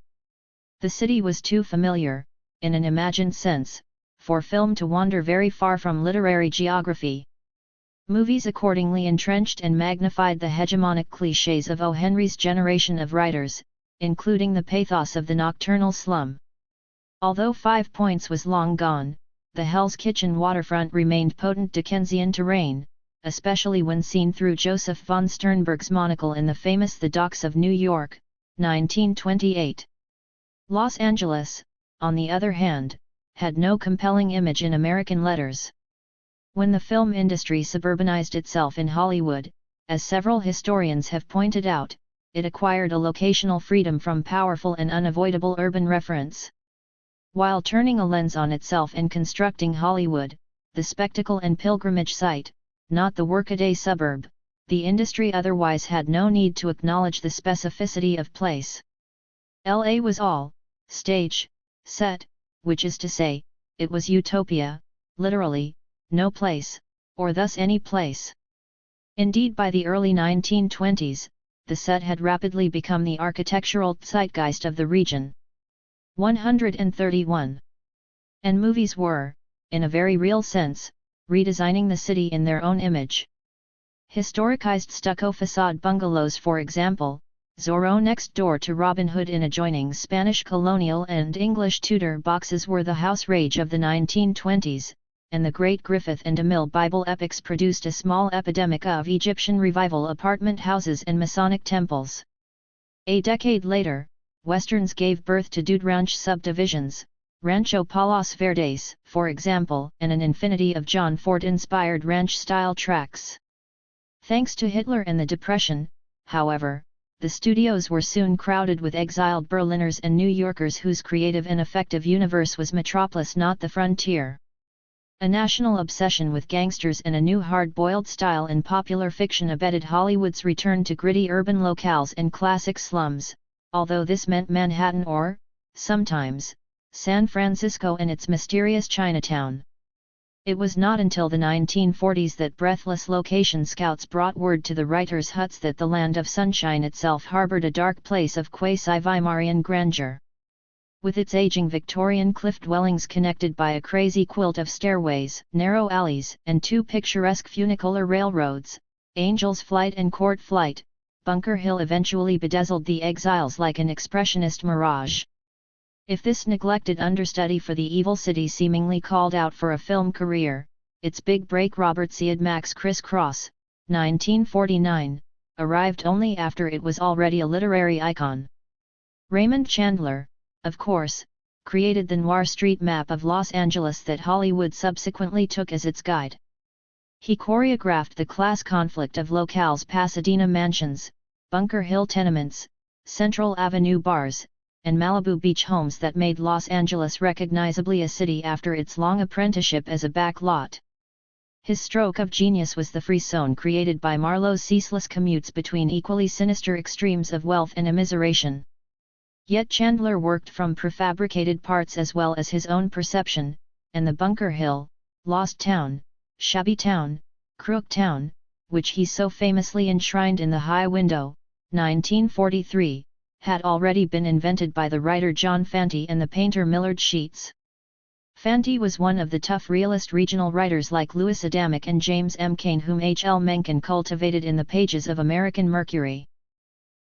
The city was too familiar, in an imagined sense, for film to wander very far from literary geography. Movies accordingly entrenched and magnified the hegemonic clichés of O. Henry's generation of writers, including the pathos of the nocturnal slum. Although 5 Points was long gone, the Hell's Kitchen waterfront remained potent Dickensian terrain, especially when seen through Joseph von Sternberg's monocle in the famous The Docks of New York, 1928. Los Angeles, on the other hand, had no compelling image in American letters. When the film industry suburbanized itself in Hollywood, as several historians have pointed out, it acquired a locational freedom from powerful and unavoidable urban reference. While turning a lens on itself and constructing Hollywood, the spectacle and pilgrimage site, not the workaday suburb, the industry otherwise had no need to acknowledge the specificity of place. L.A. was all stage, set, which is to say, it was utopia, literally, no place, or thus any place. Indeed, by the early 1920s, the set had rapidly become the architectural zeitgeist of the region. 131. And movies were, in a very real sense, redesigning the city in their own image. Historicized stucco facade bungalows, for example, Zorro next door to Robin Hood in adjoining Spanish colonial and English Tudor boxes were the house rage of the 1920s, and the Great Griffith and DeMille Bible epics produced a small epidemic of Egyptian revival apartment houses and Masonic temples. A decade later, Westerns gave birth to Dude Ranch subdivisions, Rancho Palos Verdes, for example, and an infinity of John Ford-inspired ranch-style tracks. Thanks to Hitler and the Depression, however, the studios were soon crowded with exiled Berliners and New Yorkers whose creative and effective universe was metropolis, not the frontier. A national obsession with gangsters and a new hard-boiled style in popular fiction abetted Hollywood's return to gritty urban locales and classic slums, although this meant Manhattan or, sometimes, San Francisco and its mysterious Chinatown. It was not until the 1940s that breathless location scouts brought word to the writers' huts that the land of sunshine itself harbored a dark place of quasi-Weimarian grandeur. With its aging Victorian cliff dwellings connected by a crazy quilt of stairways, narrow alleys, and two picturesque funicular railroads, Angel's Flight and Court Flight, Bunker Hill eventually bedazzled the exiles like an expressionist mirage. If this neglected understudy for the evil city seemingly called out for a film career, its big break Robert Siodmak's Criss Cross, 1949, arrived only after it was already a literary icon. Raymond Chandler, of course, created the noir street map of Los Angeles that Hollywood subsequently took as its guide. He choreographed the class conflict of locales: Pasadena mansions, Bunker Hill tenements, Central Avenue bars, and Malibu beach homes that made Los Angeles recognizably a city after its long apprenticeship as a back lot. His stroke of genius was the frisson created by Marlowe's ceaseless commutes between equally sinister extremes of wealth and immiseration. Yet Chandler worked from prefabricated parts as well as his own perception, and the Bunker Hill, Lost Town, Shabby Town, Crook Town, which he so famously enshrined in The High Window, 1943, had already been invented by the writer John Fante and the painter Millard Sheets. Fante was one of the tough realist regional writers like Louis Adamick and James M. Cain, whom H. L. Mencken cultivated in the pages of American Mercury.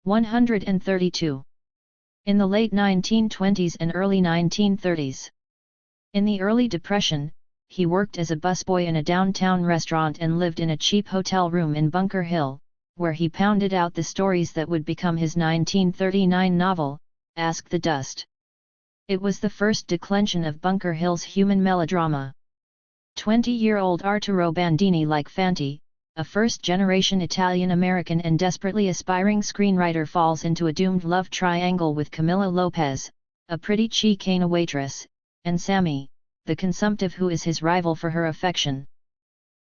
132. In the late 1920s and early 1930s. In the early Depression, he worked as a busboy in a downtown restaurant and lived in a cheap hotel room in Bunker Hill, where he pounded out the stories that would become his 1939 novel, Ask the Dust. It was the first declension of Bunker Hill's human melodrama. 20-year-old Arturo Bandini, like Fante, a first-generation Italian-American and desperately aspiring screenwriter, falls into a doomed love triangle with Camila Lopez, a pretty Chicana waitress, and Sammy, the consumptive who is his rival for her affection.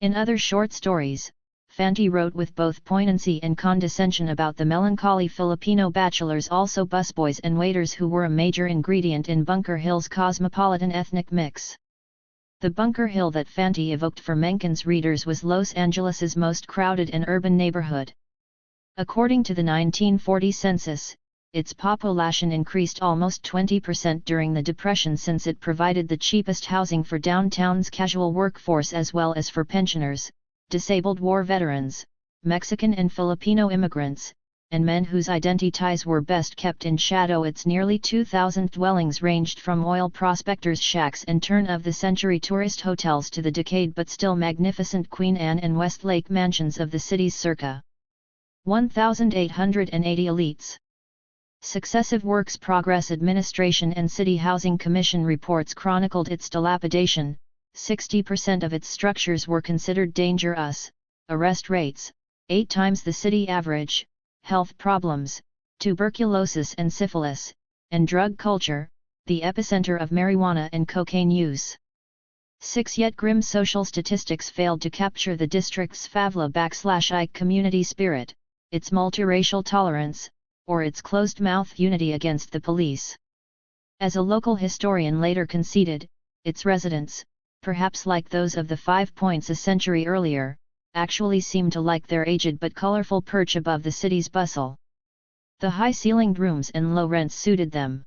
In other short stories, Fante wrote with both poignancy and condescension about the melancholy Filipino bachelors, also busboys and waiters, who were a major ingredient in Bunker Hill's cosmopolitan ethnic mix. The Bunker Hill that Fante evoked for Mencken's readers was Los Angeles's most crowded and urban neighborhood. According to the 1940 census, its population increased almost 20% during the Depression, since it provided the cheapest housing for downtown's casual workforce as well as for pensioners, disabled war veterans, Mexican and Filipino immigrants, and men whose identities were best kept in shadow. Its nearly 2,000 dwellings ranged from oil prospectors' shacks and turn-of-the-century tourist hotels to the decayed but still magnificent Queen Anne and Westlake mansions of the city's circa 1,880 elites. Successive Works Progress Administration and City Housing Commission reports chronicled its dilapidation. 60% of its structures were considered dangerous, arrest rates, 8 times the city average, health problems, tuberculosis and syphilis, and drug culture, the epicenter of marijuana and cocaine use. 6 Yet grim social statistics failed to capture the district's Favela/Ike community spirit, its multiracial tolerance, or its closed-mouth unity against the police. As a local historian later conceded, its residents, perhaps like those of the Five Points a century earlier, actually seemed to like their aged but colorful perch above the city's bustle. The high-ceilinged rooms and low rents suited them.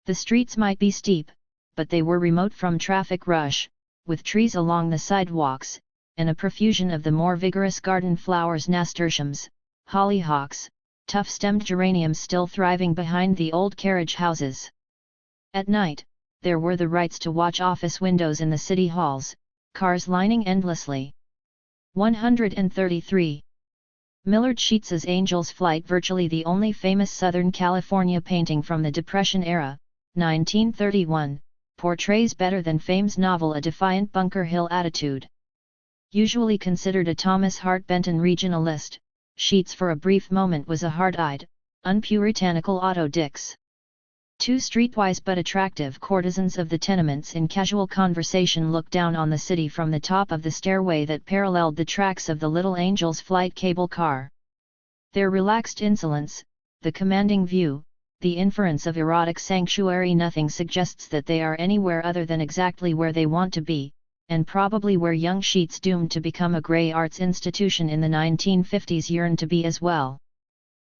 The streets might be steep, but they were remote from traffic rush, with trees along the sidewalks, and a profusion of the more vigorous garden flowers, nasturtiums, hollyhocks, tough-stemmed geraniums still thriving behind the old carriage houses. At night, there were the rights to watch office windows in the city halls, cars lining endlessly. 133. Millard Sheets's Angel's Flight, virtually the only famous Southern California painting from the Depression era, 1931, portrays better than Fame's novel a defiant Bunker Hill attitude. Usually considered a Thomas Hart Benton regionalist, Sheets for a brief moment was a hard-eyed, unpuritanical Otto Dix. Two streetwise but attractive courtesans of the tenements in casual conversation looked down on the city from the top of the stairway that paralleled the tracks of the Little Angel's Flight cable car. Their relaxed insolence, the commanding view, the inference of erotic sanctuary, nothing suggests that they are anywhere other than exactly where they want to be, and probably where young Sheets, doomed to become a grey arts institution in the 1950s, yearned to be as well.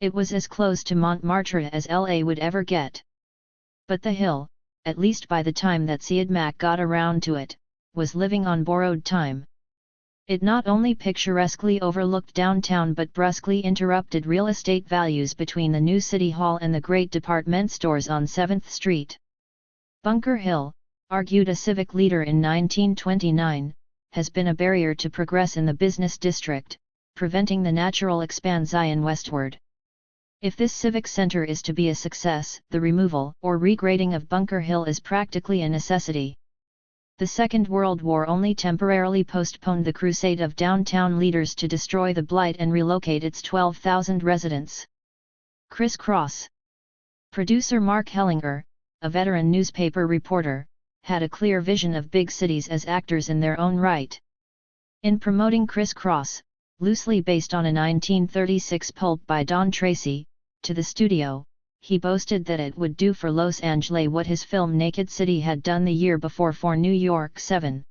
It was as close to Montmartre as LA would ever get. But the Hill, at least by the time that Siad Mack got around to it, was living on borrowed time. It not only picturesquely overlooked downtown but brusquely interrupted real estate values between the new City Hall and the great department stores on 7th Street. Bunker Hill, argued a civic leader in 1929, has been a barrier to progress in the business district, preventing the natural expansion westward. If this civic center is to be a success, the removal or regrading of Bunker Hill is practically a necessity. The Second World War only temporarily postponed the crusade of downtown leaders to destroy the blight and relocate its 12,000 residents. Criss Cross. Producer Mark Hellinger, a veteran newspaper reporter, had a clear vision of big cities as actors in their own right. In promoting Criss Cross, loosely based on a 1936 pulp by Don Tracy, to the studio, he boasted that it would do for Los Angeles what his film Naked City had done the year before for New York 7.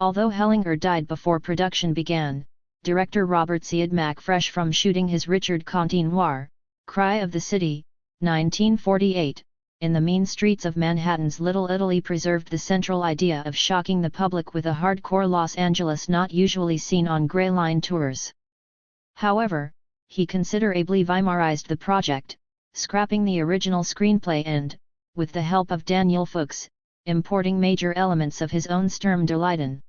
Although Hellinger died before production began, director Robert Siad Mack, fresh from shooting his Richard Conte noir, Cry of the City, 1948, in the mean streets of Manhattan's Little Italy, preserved the central idea of shocking the public with a hardcore Los Angeles not usually seen on Grey Line tours. However, he considerably Weimarized the project, scrapping the original screenplay and, with the help of Daniel Fuchs, importing major elements of his own Sturm der Leiden.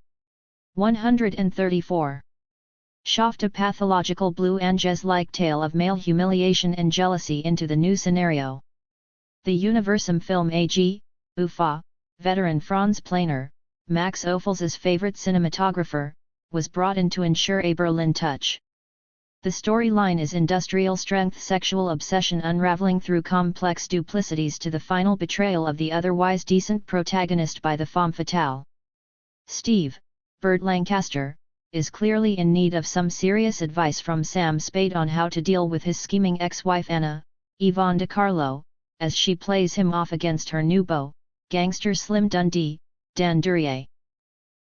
134. Shoved a pathological Blue Angels-like tale of male humiliation and jealousy into the new scenario. The Universum Film AG, UFA, veteran Franz Planer, Max Ophuls' favorite cinematographer, was brought in to ensure a Berlin touch. The storyline is industrial-strength sexual obsession unraveling through complex duplicities to the final betrayal of the otherwise decent protagonist by the femme fatale. Steve, Burt Lancaster, is clearly in need of some serious advice from Sam Spade on how to deal with his scheming ex-wife Anna, Yvonne DiCarlo, as she plays him off against her new beau, gangster Slim Dundee, Dan Duryea.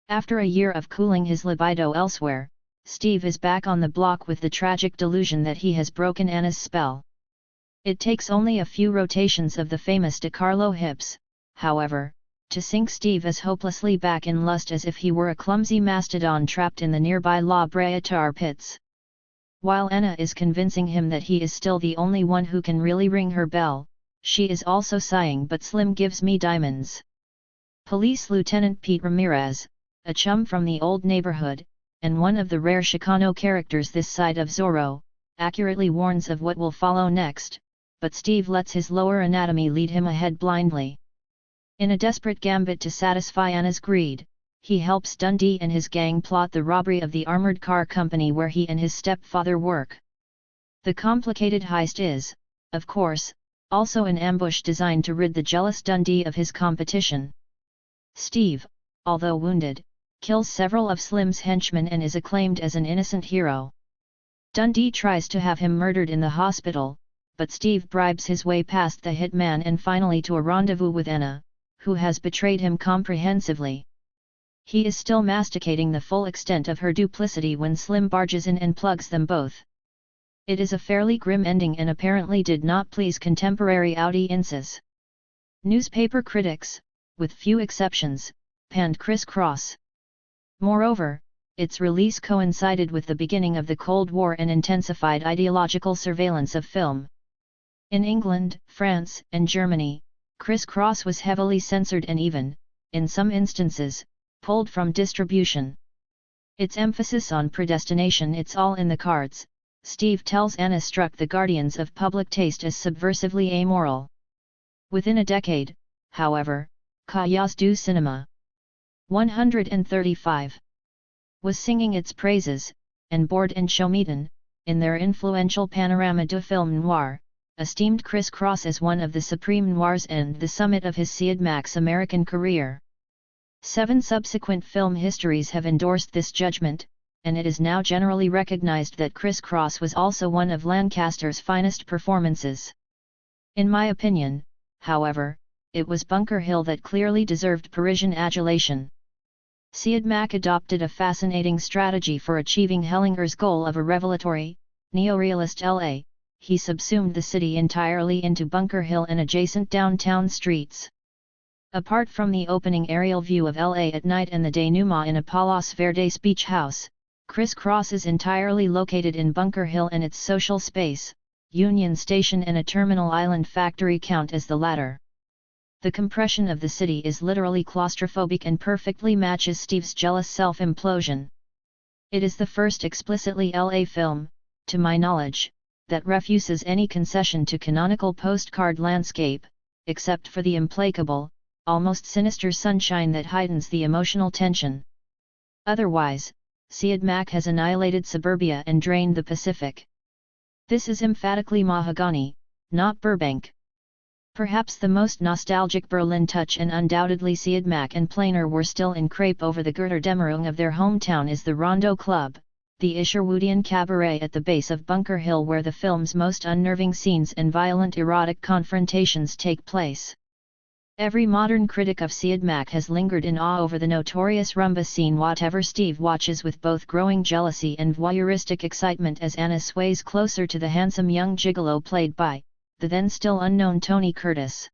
After a year of cooling his libido elsewhere, Steve is back on the block with the tragic delusion that he has broken Anna's spell. It takes only a few rotations of the famous DiCarlo hips, however, to sink Steve as hopelessly back in lust as if he were a clumsy mastodon trapped in the nearby La Brea tar pits. While Anna is convincing him that he is still the only one who can really ring her bell, she is also sighing, "But Slim gives me diamonds." Police Lieutenant Pete Ramirez, a chum from the old neighborhood, and one of the rare Chicano characters this side of Zorro, accurately warns of what will follow next, but Steve lets his lower anatomy lead him ahead blindly. In a desperate gambit to satisfy Anna's greed, he helps Dundee and his gang plot the robbery of the armored car company where he and his stepfather work. The complicated heist is, of course, also an ambush designed to rid the jealous Dundee of his competition. Steve, although wounded, kills several of Slim's henchmen and is acclaimed as an innocent hero. Dundee tries to have him murdered in the hospital, but Steve bribes his way past the hitman and finally to a rendezvous with Anna, who has betrayed him comprehensively. He is still masticating the full extent of her duplicity when Slim barges in and plugs them both. It is a fairly grim ending and apparently did not please contemporary audiences. Newspaper critics, with few exceptions, panned Criss Cross. Moreover, its release coincided with the beginning of the Cold War and intensified ideological surveillance of film. In England, France, and Germany, Criss Cross was heavily censored and even, in some instances, pulled from distribution. Its emphasis on predestination, "it's all in the cards," Steve tells Anna, struck the guardians of public taste as subversively amoral. Within a decade, however, Cahiers du Cinéma 135 was singing its praises, and Borde and Chometon, in their influential Panorama du Film Noir, esteemed Criss Cross as one of the supreme noirs and the summit of his Siad Mac's American career. 7 subsequent film histories have endorsed this judgment, and it is now generally recognized that Criss Cross was also one of Lancaster's finest performances. In my opinion, however, it was Bunker Hill that clearly deserved Parisian adulation. Siad Mac adopted a fascinating strategy for achieving Hellinger's goal of a revelatory, neorealist LA. He subsumed the city entirely into Bunker Hill and adjacent downtown streets. Apart from the opening aerial view of LA at night and the denouement in a Palos Verdes beach house, Criss Cross is entirely located in Bunker Hill, and its social space, Union Station and a terminal island factory, count as the latter. The compression of the city is literally claustrophobic and perfectly matches Steve's jealous self-implosion. It is the first explicitly LA film, to my knowledge, that refuses any concession to canonical postcard landscape, except for the implacable, almost sinister sunshine that heightens the emotional tension. Otherwise, Siad Mac has annihilated suburbia and drained the Pacific. This is emphatically mahogany, not Burbank. Perhaps the most nostalgic Berlin touch, and undoubtedly Siad Mac and Planer were still in crepe over the Götterdämmerung of their hometown, is the Rondo Club, the Isherwoodian cabaret at the base of Bunker Hill, where the film's most unnerving scenes and violent erotic confrontations take place. Every modern critic of Siad Mac has lingered in awe over the notorious rumba scene, whatever Steve watches with both growing jealousy and voyeuristic excitement as Anna sways closer to the handsome young gigolo played by the then still unknown Tony Curtis.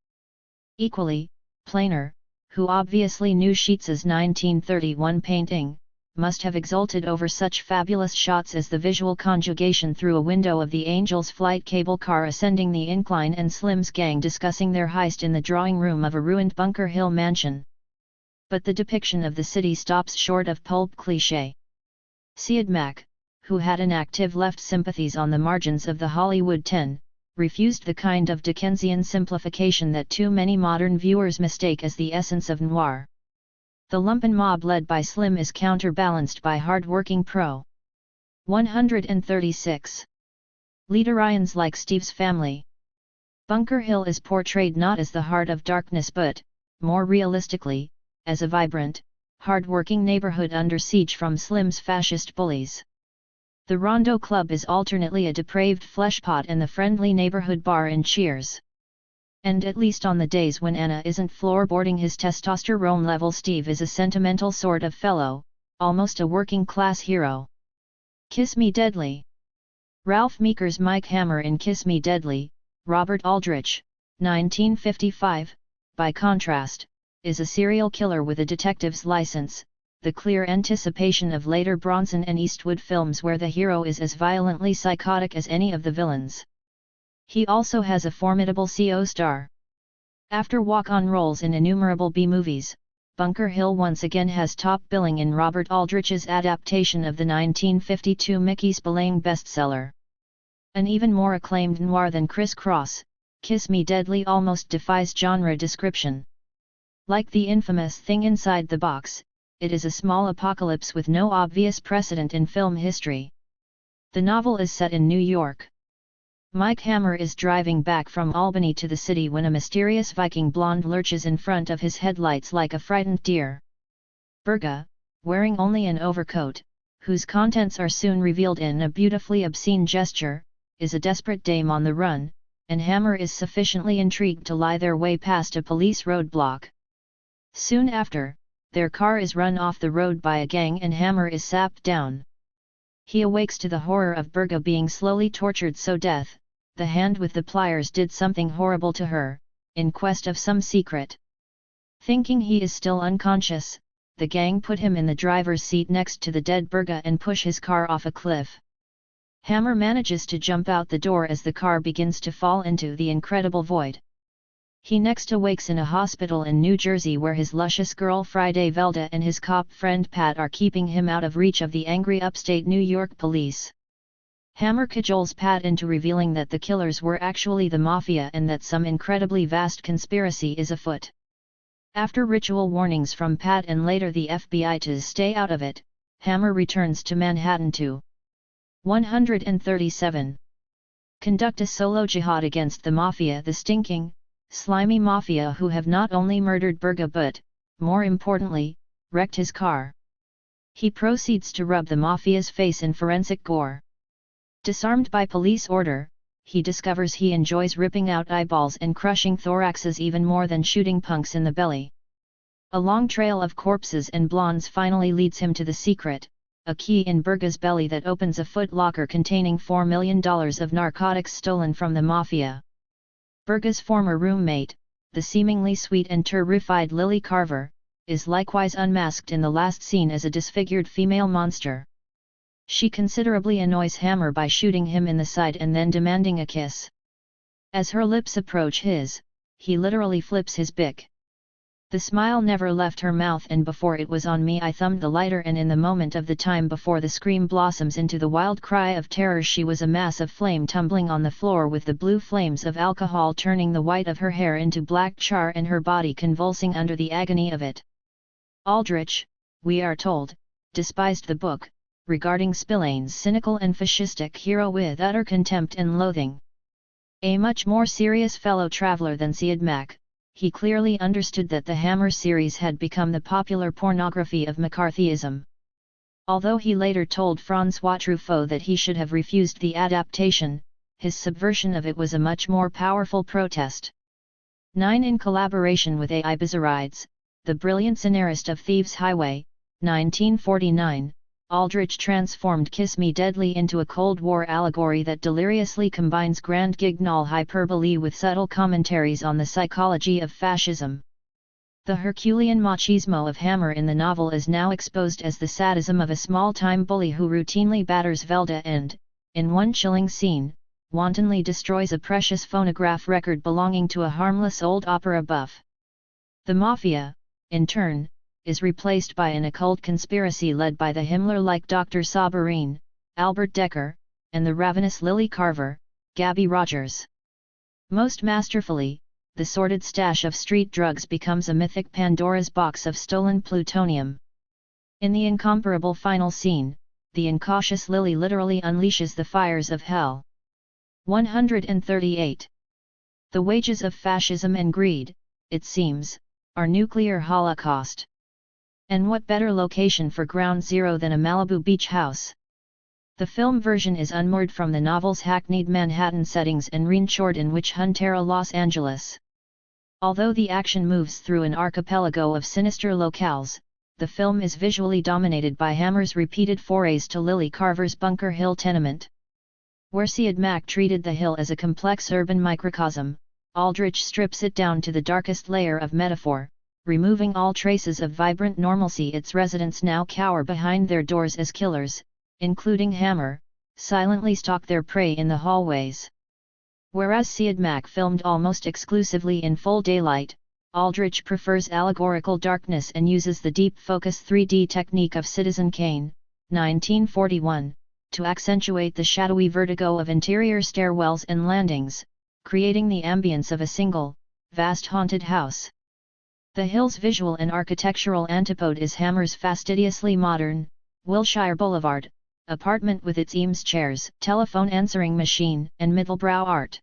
Equally, Planer, who obviously knew Sheets's 1931 painting, must have exulted over such fabulous shots as the visual conjugation through a window of the Angels Flight cable car ascending the incline and Slim's gang discussing their heist in the drawing room of a ruined Bunker Hill mansion. But the depiction of the city stops short of pulp cliché. Siad Mac, who had inactive left sympathies on the margins of the Hollywood 10, refused the kind of Dickensian simplification that too many modern viewers mistake as the essence of noir. The lumpen mob led by Slim is counterbalanced by hard-working Pro. 136. Leaderians like Steve's family. Bunker Hill is portrayed not as the heart of darkness but, more realistically, as a vibrant, hard-working neighborhood under siege from Slim's fascist bullies. The Rondo Club is alternately a depraved fleshpot and the friendly neighborhood bar in Cheers. And at least on the days when Anna isn't floorboarding his testosterone level, Steve is a sentimental sort of fellow, almost a working-class hero. Kiss Me Deadly. Ralph Meeker's Mike Hammer in Kiss Me Deadly, Robert Aldrich, 1955, by contrast, is a serial killer with a detective's license, the clear anticipation of later Bronson and Eastwood films where the hero is as violently psychotic as any of the villains. He also has a formidable co-star. After walk-on roles in innumerable B-movies, Bunker Hill once again has top billing in Robert Aldrich's adaptation of the 1952 Mickey Spillane bestseller. An even more acclaimed noir than Criss Cross, Kiss Me Deadly almost defies genre description. Like the infamous Thing Inside the Box, it is a small apocalypse with no obvious precedent in film history. The novel is set in New York. Mike Hammer is driving back from Albany to the city when a mysterious Viking blonde lurches in front of his headlights like a frightened deer. Berga, wearing only an overcoat, whose contents are soon revealed in a beautifully obscene gesture, is a desperate dame on the run, and Hammer is sufficiently intrigued to lie their way past a police roadblock. Soon after, their car is run off the road by a gang and Hammer is sapped down. He awakes to the horror of Berga being slowly tortured so death, the hand with the pliers did something horrible to her, in quest of some secret. Thinking he is still unconscious, the gang put him in the driver's seat next to the dead Burga and push his car off a cliff. Hammer manages to jump out the door as the car begins to fall into the incredible void. He next awakes in a hospital in New Jersey where his luscious girl Friday Velda and his cop friend Pat are keeping him out of reach of the angry upstate New York police. Hammer cajoles Pat into revealing that the killers were actually the mafia and that some incredibly vast conspiracy is afoot. After ritual warnings from Pat and later the FBI to stay out of it, Hammer returns to Manhattan to 137. Conduct a solo jihad against the mafia, the stinking, slimy mafia who have not only murdered Burga but, more importantly, wrecked his car. He proceeds to rub the mafia's face in forensic gore. Disarmed by police order, he discovers he enjoys ripping out eyeballs and crushing thoraxes even more than shooting punks in the belly. A long trail of corpses and blondes finally leads him to the secret, a key in Burga's belly that opens a Foot Locker containing $4 million of narcotics stolen from the mafia. Burga's former roommate, the seemingly sweet and terrified Lily Carver, is likewise unmasked in the last scene as a disfigured female monster. She considerably annoys Hammer by shooting him in the side and then demanding a kiss. As her lips approach his, he literally flips his bick. The smile never left her mouth, and before it was on me I thumbed the lighter, and in the moment of the time before the scream blossoms into the wild cry of terror she was a mass of flame tumbling on the floor with the blue flames of alcohol turning the white of her hair into black char and her body convulsing under the agony of it. Aldrich, we are told, despised the book, regarding Spillane's cynical and fascistic hero with utter contempt and loathing. A much more serious fellow traveler than Syed Mack, he clearly understood that the Hammer series had become the popular pornography of McCarthyism. Although he later told François Truffaut that he should have refused the adaptation, his subversion of it was a much more powerful protest. 9. In collaboration with A.I. Bizarides, the brilliant scenarist of Thieves' Highway, 1949, Aldrich transformed Kiss Me Deadly into a Cold War allegory that deliriously combines grand guignol hyperbole with subtle commentaries on the psychology of fascism. The Herculean machismo of Hammer in the novel is now exposed as the sadism of a small-time bully who routinely batters Velda and, in one chilling scene, wantonly destroys a precious phonograph record belonging to a harmless old opera buff. The Mafia, in turn, is replaced by an occult conspiracy led by the Himmler-like Dr. Sabourin, Albert Decker, and the ravenous Lily Carver, Gabby Rogers. Most masterfully, the sordid stash of street drugs becomes a mythic Pandora's box of stolen plutonium. In the incomparable final scene, the incautious Lily literally unleashes the fires of hell. 138. The wages of fascism and greed, it seems, are nuclear holocaust. And what better location for ground zero than a Malibu beach house? The film version is unmoored from the novel's hackneyed Manhattan settings and reshored in Witch Hunt-era Los Angeles. Although the action moves through an archipelago of sinister locales, the film is visually dominated by Hammer's repeated forays to Lily Carver's Bunker Hill tenement. Where Syed Mack treated the hill as a complex urban microcosm, Aldrich strips it down to the darkest layer of metaphor, removing all traces of vibrant normalcy. Its residents now cower behind their doors as killers, including Hammer, silently stalk their prey in the hallways. Whereas Syed Mack filmed almost exclusively in full daylight, Aldrich prefers allegorical darkness and uses the deep focus 3D technique of Citizen Kane, 1941, to accentuate the shadowy vertigo of interior stairwells and landings, creating the ambience of a single, vast haunted house. The hill's visual and architectural antipode is Hammer's fastidiously modern, Wilshire Boulevard, apartment with its Eames chairs, telephone answering machine, and middlebrow art.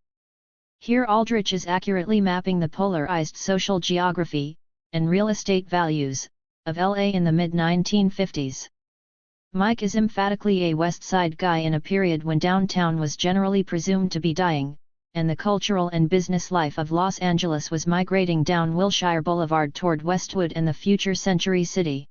Here Aldrich is accurately mapping the polarized social geography, and real estate values, of LA in the mid-1950s. Mike is emphatically a West Side guy in a period when downtown was generally presumed to be dying, and the cultural and business life of Los Angeles was migrating down Wilshire Boulevard toward Westwood and the future Century City.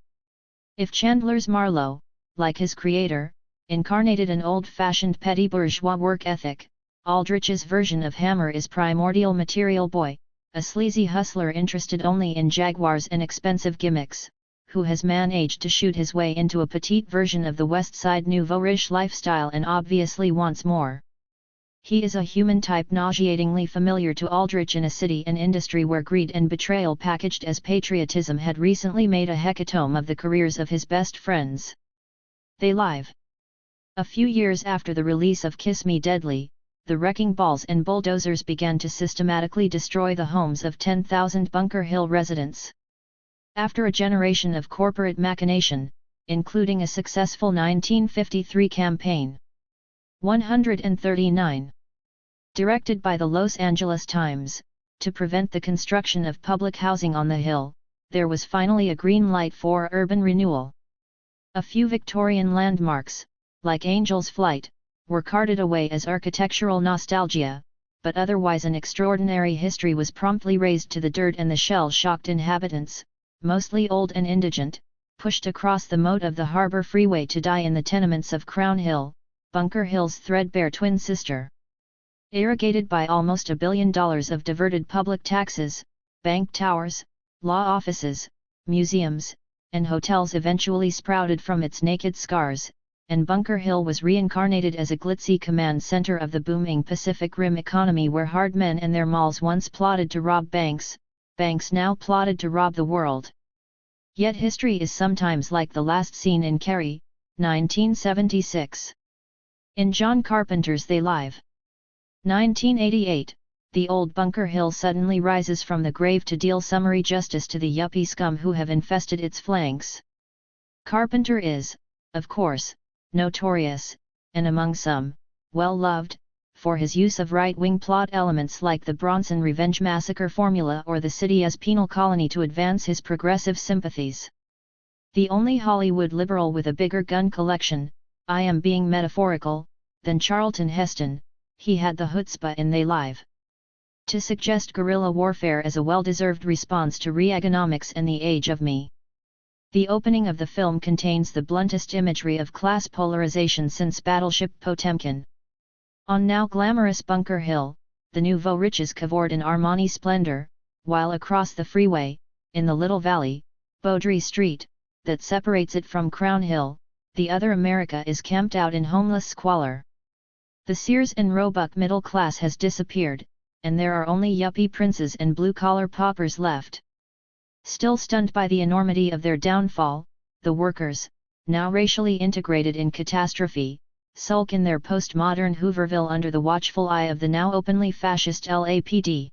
If Chandler's Marlowe, like his creator, incarnated an old-fashioned petty bourgeois work ethic, Aldrich's version of Hammer is primordial material boy, a sleazy hustler interested only in Jaguars and expensive gimmicks, who has managed to shoot his way into a petite version of the West Side nouveau riche lifestyle and obviously wants more. He is a human type nauseatingly familiar to Aldrich in a city and industry where greed and betrayal packaged as patriotism had recently made a hecatomb of the careers of his best friends. They live. A few years after the release of Kiss Me Deadly, the wrecking balls and bulldozers began to systematically destroy the homes of 10,000 Bunker Hill residents. After a generation of corporate machination, including a successful 1953 campaign. 139. Directed by the Los Angeles Times, to prevent the construction of public housing on the Hill, there was finally a green light for urban renewal. A few Victorian landmarks, like Angel's Flight, were carted away as architectural nostalgia, but otherwise an extraordinary history was promptly razed to the dirt and the shell-shocked inhabitants, mostly old and indigent, pushed across the moat of the Harbor Freeway to die in the tenements of Crown Hill, Bunker Hill's threadbare twin sister. Irrigated by almost $1 billion of diverted public taxes, bank towers, law offices, museums, and hotels eventually sprouted from its naked scars, and Bunker Hill was reincarnated as a glitzy command center of the booming Pacific Rim economy where hard men and their malls once plotted to rob banks, banks now plotted to rob the world. Yet history is sometimes like the last scene in Carrie, 1976. In John Carpenter's They Live. 1988, the old Bunker Hill suddenly rises from the grave to deal summary justice to the yuppie scum who have infested its flanks. Carpenter is, of course, notorious, and among some, well-loved, for his use of right-wing plot elements like the Bronson Revenge Massacre formula or the city as penal colony to advance his progressive sympathies. The only Hollywood liberal with a bigger gun collection, I am being metaphorical, than Charlton Heston, he had the chutzpah in They Live to suggest guerrilla warfare as a well-deserved response to Reaganomics and the Age of Me. The opening of the film contains the bluntest imagery of class polarization since Battleship Potemkin. On now glamorous Bunker Hill, the nouveau riches cavorted in Armani splendor, while across the freeway, in the little valley, Beaudry Street, that separates it from Crown Hill, the other America is camped out in homeless squalor. The Sears and Roebuck middle class has disappeared, and there are only yuppie princes and blue-collar paupers left. Still stunned by the enormity of their downfall, the workers, now racially integrated in catastrophe, sulk in their postmodern Hooverville under the watchful eye of the now openly fascist LAPD.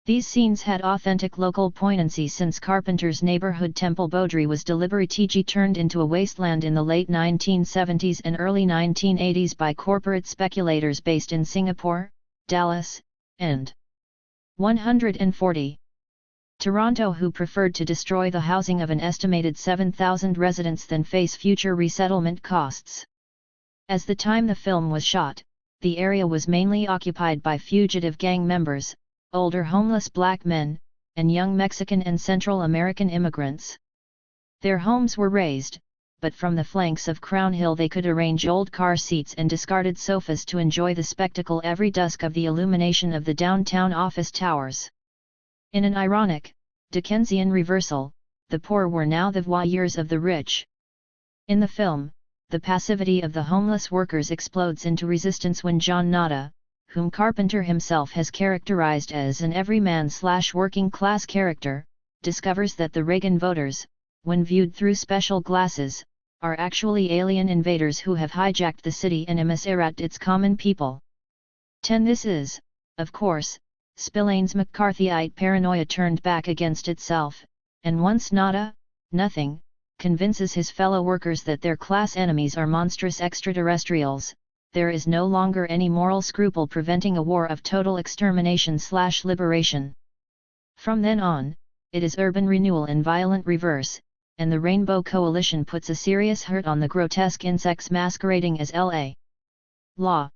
These scenes had authentic local poignancy since Carpenter's neighborhood Temple Beaudry was deliberately turned into a wasteland in the late 1970s and early 1980s by corporate speculators based in Singapore, Dallas, and 140. Toronto, who preferred to destroy the housing of an estimated 7,000 residents than face future resettlement costs. As the time the film was shot, the area was mainly occupied by fugitive gang members, older homeless black men, and young Mexican and Central American immigrants. Their homes were razed, but from the flanks of Crown Hill they could arrange old car seats and discarded sofas to enjoy the spectacle every dusk of the illumination of the downtown office towers. In an ironic, Dickensian reversal, the poor were now the voyeurs of the rich. In the film, the passivity of the homeless workers explodes into resistance when John Nada, whom Carpenter himself has characterized as an everyman/working-class character, discovers that the Reagan voters, when viewed through special glasses, are actually alien invaders who have hijacked the city and emissarat its common people. 10. This is, of course, Spillane's McCarthyite paranoia turned back against itself, and once Nada, nothing, convinces his fellow workers that their class enemies are monstrous extraterrestrials, there is no longer any moral scruple preventing a war of total extermination/liberation. From then on, it is urban renewal in violent reverse, and the Rainbow Coalition puts a serious hurt on the grotesque insects masquerading as L.A. law.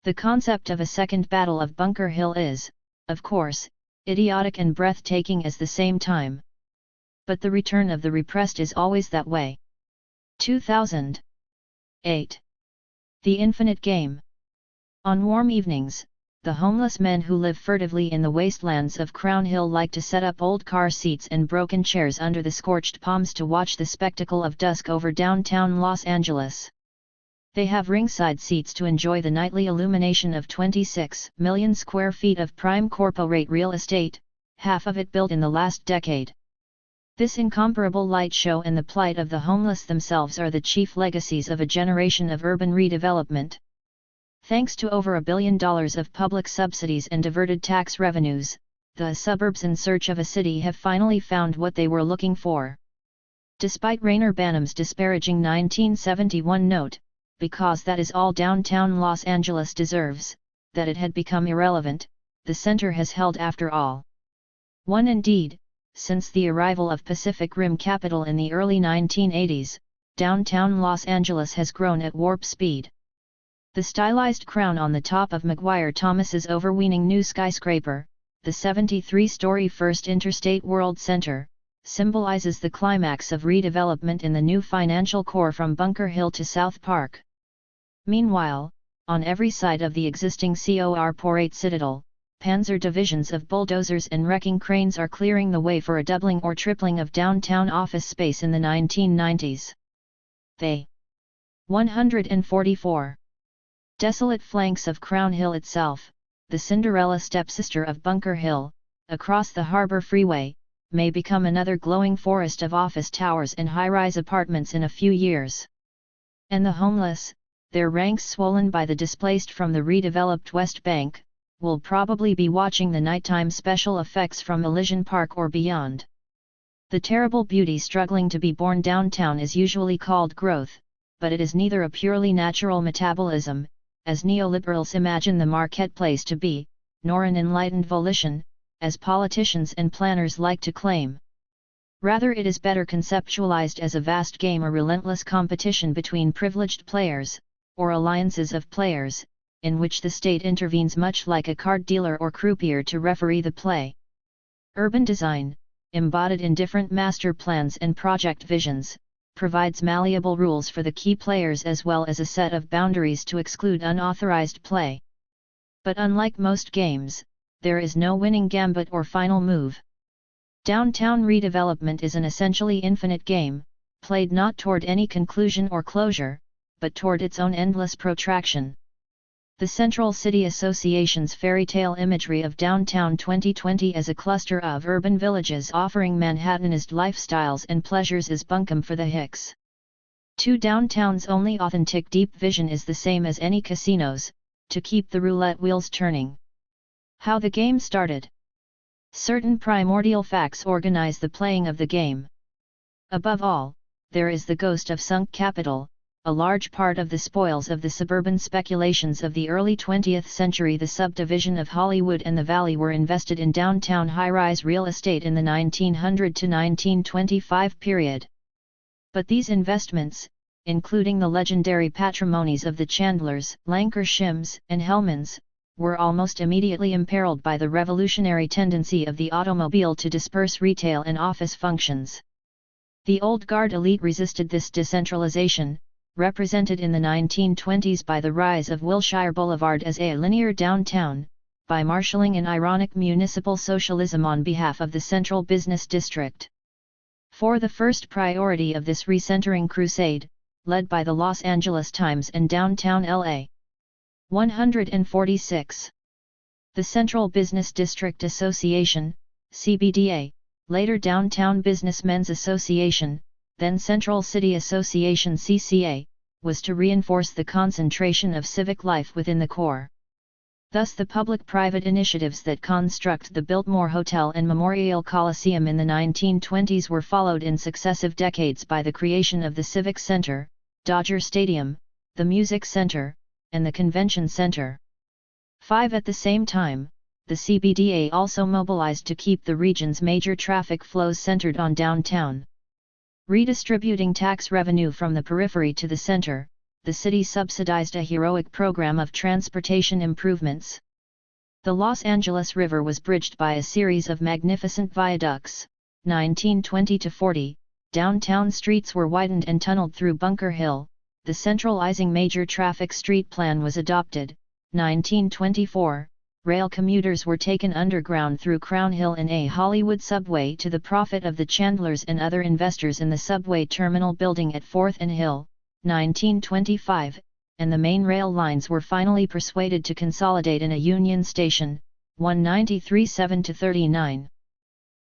The concept of a second Battle of Bunker Hill is, of course, idiotic and breathtaking at the same time. But the return of the repressed is always that way. 2008. The Infinite Game. On warm evenings, the homeless men who live furtively in the wastelands of Crown Hill like to set up old car seats and broken chairs under the scorched palms to watch the spectacle of dusk over downtown Los Angeles. They have ringside seats to enjoy the nightly illumination of 26 million square feet of prime corporate real estate, half of it built in the last decade. This incomparable light show and the plight of the homeless themselves are the chief legacies of a generation of urban redevelopment. Thanks to over $1 billion of public subsidies and diverted tax revenues, the suburbs in search of a city have finally found what they were looking for. Despite Reyner Banham's disparaging 1971 note, "Because that is all downtown Los Angeles deserves," that it had become irrelevant, the center has held after all. One indeed, since the arrival of Pacific Rim Capital in the early 1980s, downtown Los Angeles has grown at warp speed. The stylized crown on the top of McGuire Thomas's overweening new skyscraper, the 73-story First Interstate World Center, symbolizes the climax of redevelopment in the new financial core from Bunker Hill to South Park. Meanwhile, on every side of the existing corporate citadel, panzer divisions of bulldozers and wrecking cranes are clearing the way for a doubling or tripling of downtown office space in the 1990s. The 144 desolate flanks of Crown Hill itself, the Cinderella stepsister of Bunker Hill, across the Harbor Freeway, may become another glowing forest of office towers and high-rise apartments in a few years. And the homeless, their ranks swollen by the displaced from the redeveloped West Bank, will probably be watching the nighttime special effects from Elysian Park or beyond. The terrible beauty struggling to be born downtown is usually called growth, but it is neither a purely natural metabolism, as neoliberals imagine the marketplace to be, nor an enlightened volition, as politicians and planners like to claim. Rather, it is better conceptualized as a vast game or relentless competition between privileged players, or alliances of players, in which the state intervenes much like a card dealer or croupier to referee the play. Urban design, embodied in different master plans and project visions, provides malleable rules for the key players as well as a set of boundaries to exclude unauthorized play. But unlike most games, there is no winning gambit or final move. Downtown redevelopment is an essentially infinite game, played not toward any conclusion or closure, but toward its own endless protraction. The Central City Association's fairy tale imagery of downtown 2020 as a cluster of urban villages offering Manhattanized lifestyles and pleasures is bunkum for the Hicks. To downtown's only authentic deep vision is the same as any casino's, to keep the roulette wheels turning. How the game started. Certain primordial facts organize the playing of the game. Above all, there is the ghost of sunk capital. A large part of the spoils of the suburban speculations of the early 20th century, the subdivision of Hollywood and the Valley, were invested in downtown high-rise real estate in the 1900 to 1925 period. But these investments, including the legendary patrimonies of the Chandlers, Lankershims, and Hellmans, were almost immediately imperiled by the revolutionary tendency of the automobile to disperse retail and office functions. The old guard elite resisted this decentralization, represented in the 1920s by the rise of Wilshire Boulevard as a linear downtown, by marshalling an ironic municipal socialism on behalf of the Central Business District. For the first priority of this recentering crusade, led by the Los Angeles Times and downtown LA. 146. The Central Business District Association, CBDA, later Downtown Businessmen's Association, then Central City Association CCA, was to reinforce the concentration of civic life within the core. Thus the public-private initiatives that construct the Biltmore Hotel and Memorial Coliseum in the 1920s were followed in successive decades by the creation of the Civic Center, Dodger Stadium, the Music Center, and the Convention Center. 5. At the same time, the CBDA also mobilized to keep the region's major traffic flows centered on downtown. Redistributing tax revenue from the periphery to the center, the city subsidized a heroic program of transportation improvements. The Los Angeles River was bridged by a series of magnificent viaducts. 1920–40, downtown streets were widened and tunneled through Bunker Hill. The centralizing major traffic street plan was adopted. 1924, rail commuters were taken underground through Crown Hill in a Hollywood subway to the profit of the Chandlers and other investors in the subway terminal building at 4th and Hill, 1925, and the main rail lines were finally persuaded to consolidate in a Union Station, 193-7-39.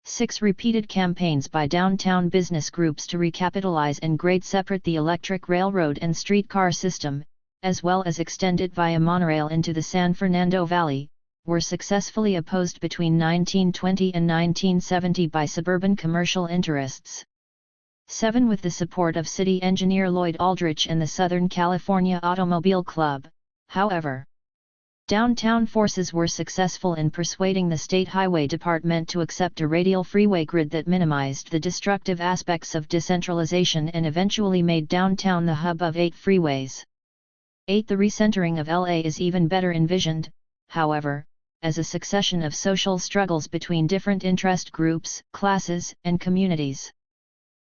6 repeated campaigns by downtown business groups to recapitalize and grade separate the electric railroad and streetcar system, as well as extend it via monorail into the San Fernando Valley, were successfully opposed between 1920 and 1970 by suburban commercial interests. 7. With the support of city engineer Lloyd Aldrich and the Southern California Automobile Club, however, downtown forces were successful in persuading the State Highway Department to accept a radial freeway grid that minimized the destructive aspects of decentralization and eventually made downtown the hub of 8 freeways. 8. The recentering of LA is even better envisioned, however, as a succession of social struggles between different interest groups, classes, and communities.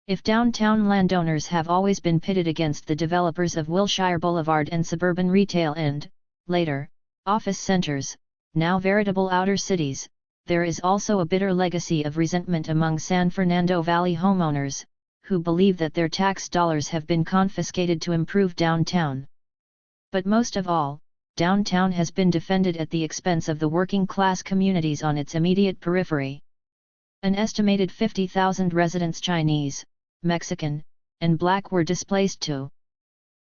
If downtown landowners have always been pitted against the developers of Wilshire Boulevard and suburban retail and, later, office centers, now veritable outer cities, there is also a bitter legacy of resentment among San Fernando Valley homeowners, who believe that their tax dollars have been confiscated to improve downtown. But most of all, downtown has been defended at the expense of the working class communities on its immediate periphery. An estimated 50,000 residents Chinese, Mexican, and Black were displaced to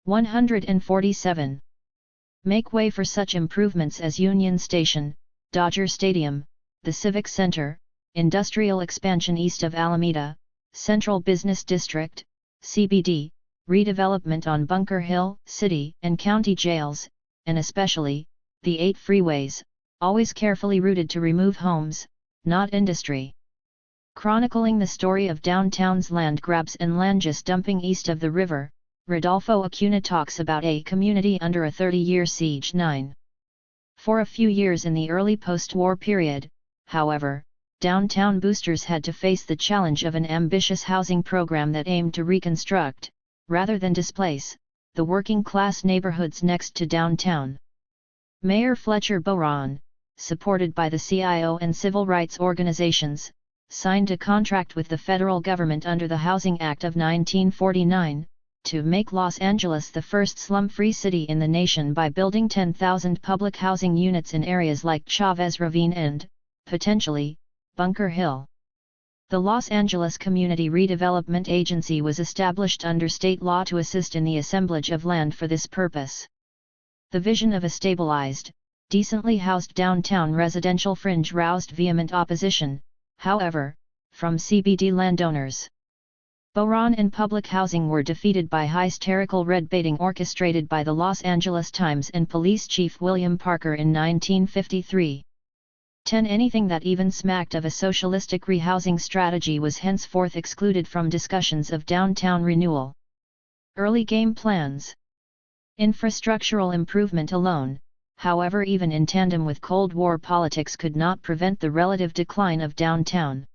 147. Make way for such improvements as Union Station, Dodger Stadium, the Civic Center, industrial expansion east of Alameda, Central Business District, CBD, redevelopment on Bunker Hill, city and county jails, and especially, the 8 freeways, always carefully routed to remove homes, not industry. Chronicling the story of downtown's land grabs and land dumping east of the river, Rodolfo Acuna talks about a community under a 30-year siege. 9. For a few years in the early post-war period, however, downtown boosters had to face the challenge of an ambitious housing program that aimed to reconstruct, rather than displace, the working-class neighborhoods next to downtown. Mayor Fletcher Boron, supported by the CIO and civil rights organizations, signed a contract with the federal government under the Housing Act of 1949, to make Los Angeles the first slum-free city in the nation by building 10,000 public housing units in areas like Chavez Ravine and, potentially, Bunker Hill. The Los Angeles Community Redevelopment Agency was established under state law to assist in the assemblage of land for this purpose. The vision of a stabilized, decently housed downtown residential fringe roused vehement opposition, however, from CBD landowners. Boron and public housing were defeated by hysterical red baiting orchestrated by the Los Angeles Times and Police Chief William Parker in 1953. 10. Anything that even smacked of a socialistic rehousing strategy was henceforth excluded from discussions of downtown renewal. Early game plans. Infrastructural improvement alone, however, even in tandem with Cold War politics, could not prevent the relative decline of downtown.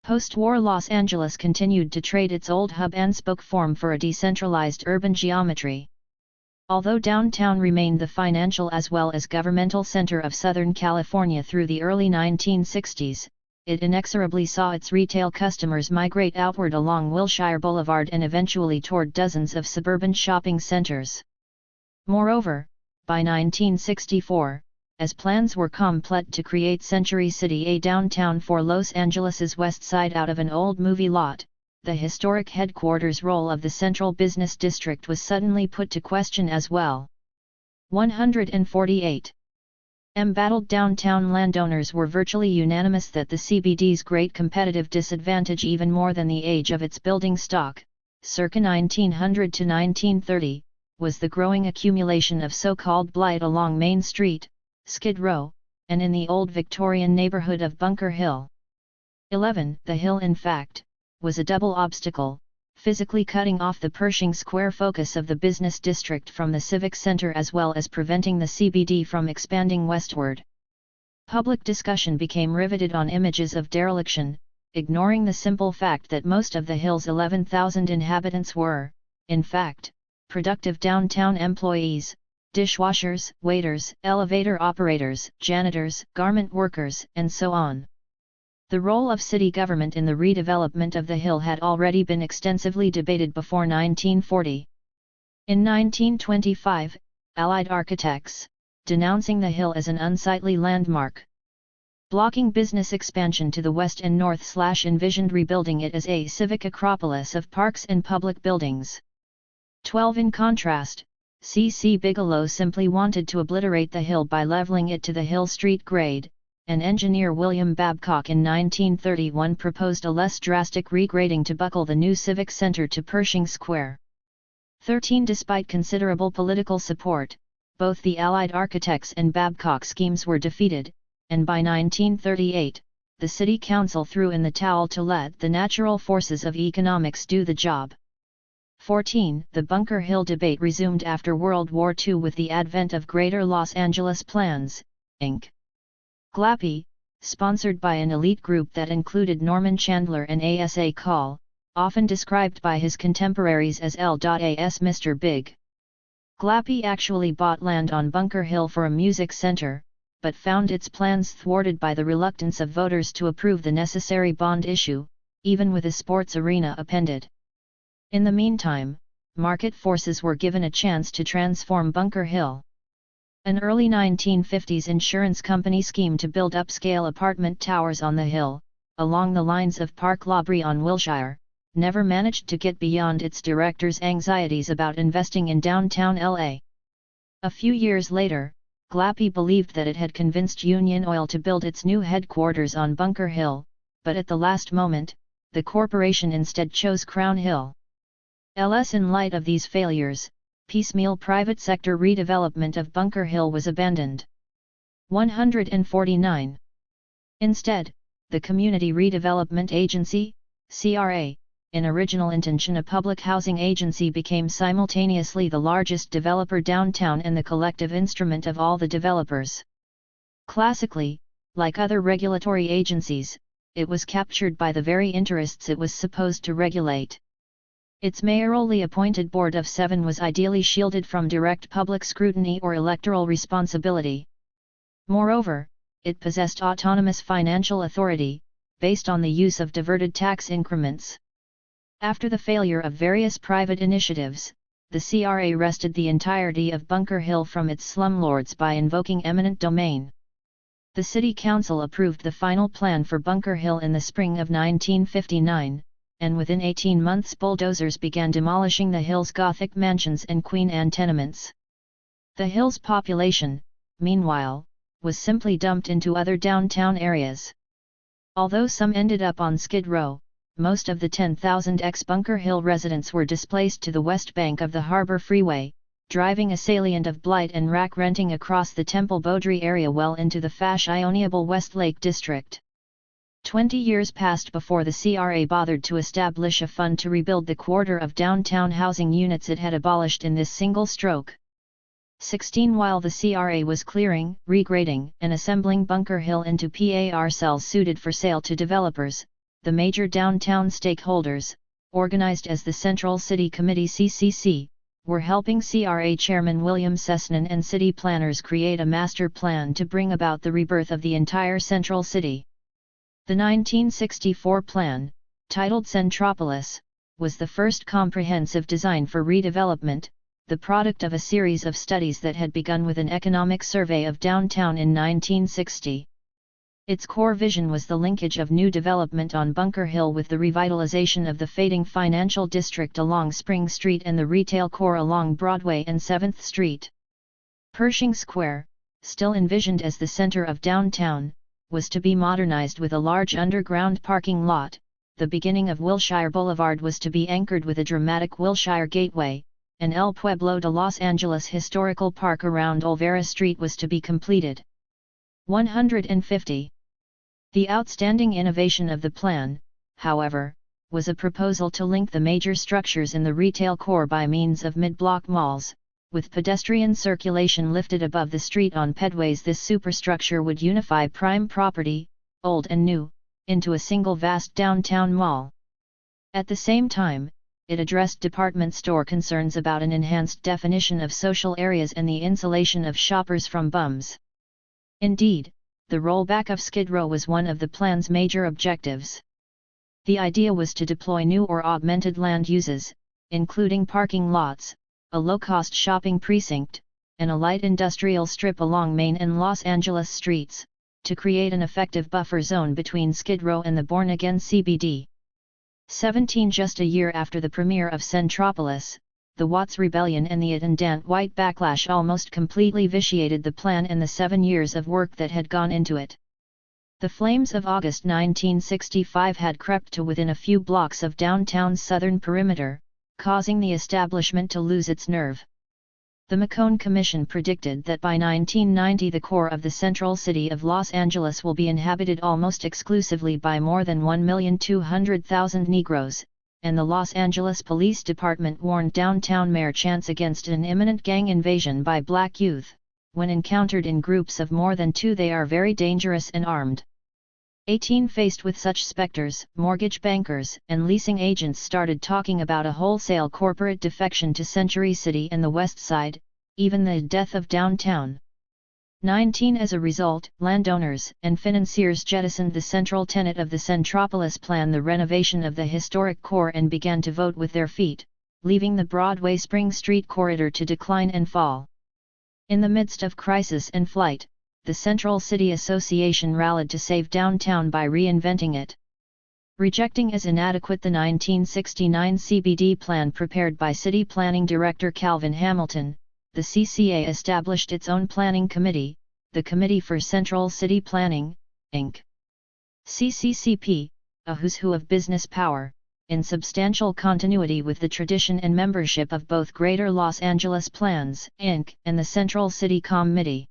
Post-war Los Angeles continued to trade its old hub-and-spoke form for a decentralized urban geometry. Although downtown remained the financial as well as governmental center of Southern California through the early 1960s, it inexorably saw its retail customers migrate outward along Wilshire Boulevard and eventually toward dozens of suburban shopping centers. Moreover, by 1964, as plans were complete to create Century City, a downtown for Los Angeles's west side out of an old movie lot, the historic headquarters role of the Central Business District was suddenly put to question as well. 148. Embattled downtown landowners were virtually unanimous that the CBD's great competitive disadvantage, even more than the age of its building stock, circa 1900 to 1930, was the growing accumulation of so-called blight along Main Street, Skid Row, and in the old Victorian neighborhood of Bunker Hill. 11. The Hill, in fact, was a double obstacle, physically cutting off the Pershing Square focus of the business district from the Civic Center as well as preventing the CBD from expanding westward. Public discussion became riveted on images of dereliction, ignoring the simple fact that most of the Hill's 11,000 inhabitants were, in fact, productive downtown employees, dishwashers, waiters, elevator operators, janitors, garment workers, and so on. The role of city government in the redevelopment of the hill had already been extensively debated before 1940. In 1925, Allied architects, denouncing the hill as an unsightly landmark, blocking business expansion to the west and north, envisioned rebuilding it as a civic acropolis of parks and public buildings. 12. In contrast, C.C. Bigelow simply wanted to obliterate the hill by leveling it to the Hill Street grade, and engineer William Babcock in 1931 proposed a less drastic regrading to buckle the new Civic Center to Pershing Square. 13. Despite considerable political support, both the Allied architects and Babcock schemes were defeated, and by 1938, the City Council threw in the towel to let the natural forces of economics do the job. 14. The Bunker Hill debate resumed after World War II with the advent of Greater Los Angeles Plans, Inc. GLAPI, sponsored by an elite group that included Norman Chandler and Asa Call, often described by his contemporaries as L.A.'s Mr. Big. GLAPI actually bought land on Bunker Hill for a music center, but found its plans thwarted by the reluctance of voters to approve the necessary bond issue, even with a sports arena appended. In the meantime, market forces were given a chance to transform Bunker Hill. An early 1950s insurance company scheme to build upscale apartment towers on the hill, along the lines of Park L'Abri on Wilshire, never managed to get beyond its directors' anxieties about investing in downtown LA. A few years later, GLAPI believed that it had convinced Union Oil to build its new headquarters on Bunker Hill, but at the last moment, the corporation instead chose Crown Hill. In light of these failures, piecemeal private sector redevelopment of Bunker Hill was abandoned. 149. Instead, the Community Redevelopment Agency, CRA, in original intention a public housing agency, became simultaneously the largest developer downtown and the collective instrument of all the developers. Classically, like other regulatory agencies, it was captured by the very interests it was supposed to regulate. Its mayorally appointed board of 7 was ideally shielded from direct public scrutiny or electoral responsibility. Moreover, it possessed autonomous financial authority, based on the use of diverted tax increments. After the failure of various private initiatives, the CRA wrested the entirety of Bunker Hill from its slumlords by invoking eminent domain. The City Council approved the final plan for Bunker Hill in the spring of 1959, and within 18 months bulldozers began demolishing the hill's Gothic mansions and Queen Anne tenements. The hill's population, meanwhile, was simply dumped into other downtown areas. Although some ended up on Skid Row, most of the 10,000 ex-Bunker Hill residents were displaced to the west bank of the Harbor Freeway, driving a salient of blight and rack renting across the Temple Beaudry area well into the fashionable Westlake district. 20 years passed before the CRA bothered to establish a fund to rebuild the quarter of downtown housing units it had abolished in this single stroke. 16 While the CRA was clearing, regrading, and assembling Bunker Hill into PAR cells suited for sale to developers, the major downtown stakeholders, organized as the Central City Committee (CCC), were helping CRA Chairman William Sessman and city planners create a master plan to bring about the rebirth of the entire Central City. The 1964 plan, titled Centropolis, was the first comprehensive design for redevelopment, the product of a series of studies that had begun with an economic survey of downtown in 1960. Its core vision was the linkage of new development on Bunker Hill with the revitalization of the fading financial district along Spring Street and the retail core along Broadway and 7th Street. Pershing Square, still envisioned as the center of downtown, was to be modernized with a large underground parking lot. The beginning of Wilshire Boulevard was to be anchored with a dramatic Wilshire Gateway, and El Pueblo de Los Angeles Historical Park around Olvera Street was to be completed. 150. The outstanding innovation of the plan, however, was a proposal to link the major structures in the retail core by means of mid-block malls, with pedestrian circulation lifted above the street on pedways. This superstructure would unify prime property, old and new, into a single vast downtown mall. At the same time, it addressed department store concerns about an enhanced definition of social areas and the insulation of shoppers from bums. Indeed, the rollback of Skid Row was one of the plan's major objectives. The idea was to deploy new or augmented land uses, including parking lots, a low-cost shopping precinct, and a light industrial strip along Main and Los Angeles streets, to create an effective buffer zone between Skid Row and the born-again CBD. 17 Just a year after the premiere of Centropolis, the Watts Rebellion and the attendant white backlash almost completely vitiated the plan and the 7 years of work that had gone into it. The flames of August 1965 had crept to within a few blocks of downtown's southern perimeter, causing the establishment to lose its nerve. The McCone Commission predicted that by 1990 the core of the central city of Los Angeles will be inhabited almost exclusively by more than 1,200,000 Negroes, and the Los Angeles Police Department warned downtown Mayor Chance against an imminent gang invasion by black youth. When encountered in groups of more than two, they are very dangerous and armed. 18 Faced with such specters, mortgage bankers and leasing agents started talking about a wholesale corporate defection to Century City and the West Side, even the death of downtown. 19 As a result, landowners and financiers jettisoned the central tenet of the Centropolis plan, the renovation of the historic core, and began to vote with their feet, leaving the Broadway Spring Street corridor to decline and fall. In the midst of crisis and flight, the Central City Association rallied to save downtown by reinventing it. Rejecting as inadequate the 1969 CBD plan prepared by City Planning Director Calvin Hamilton, the CCA established its own planning committee, the Committee for Central City Planning, Inc. CCCP, a who's who of business power, in substantial continuity with the tradition and membership of both Greater Los Angeles Plans, Inc. and the Central City Committee.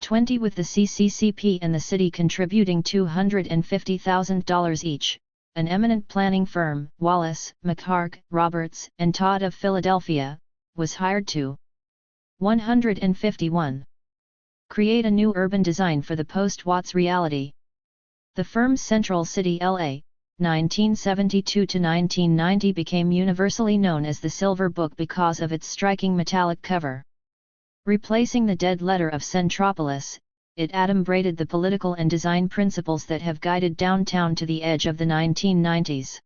20 With the CCCP and the city contributing $250,000 each, an eminent planning firm, Wallace, McHarg, Roberts, and Todd of Philadelphia, was hired to 151. Create a new urban design for the post-Watts reality. The firm's Central City LA, 1972–1990 became universally known as the Silver Book because of its striking metallic cover. Replacing the dead letter of Centropolis, it adumbrated the political and design principles that have guided downtown to the edge of the 1990s.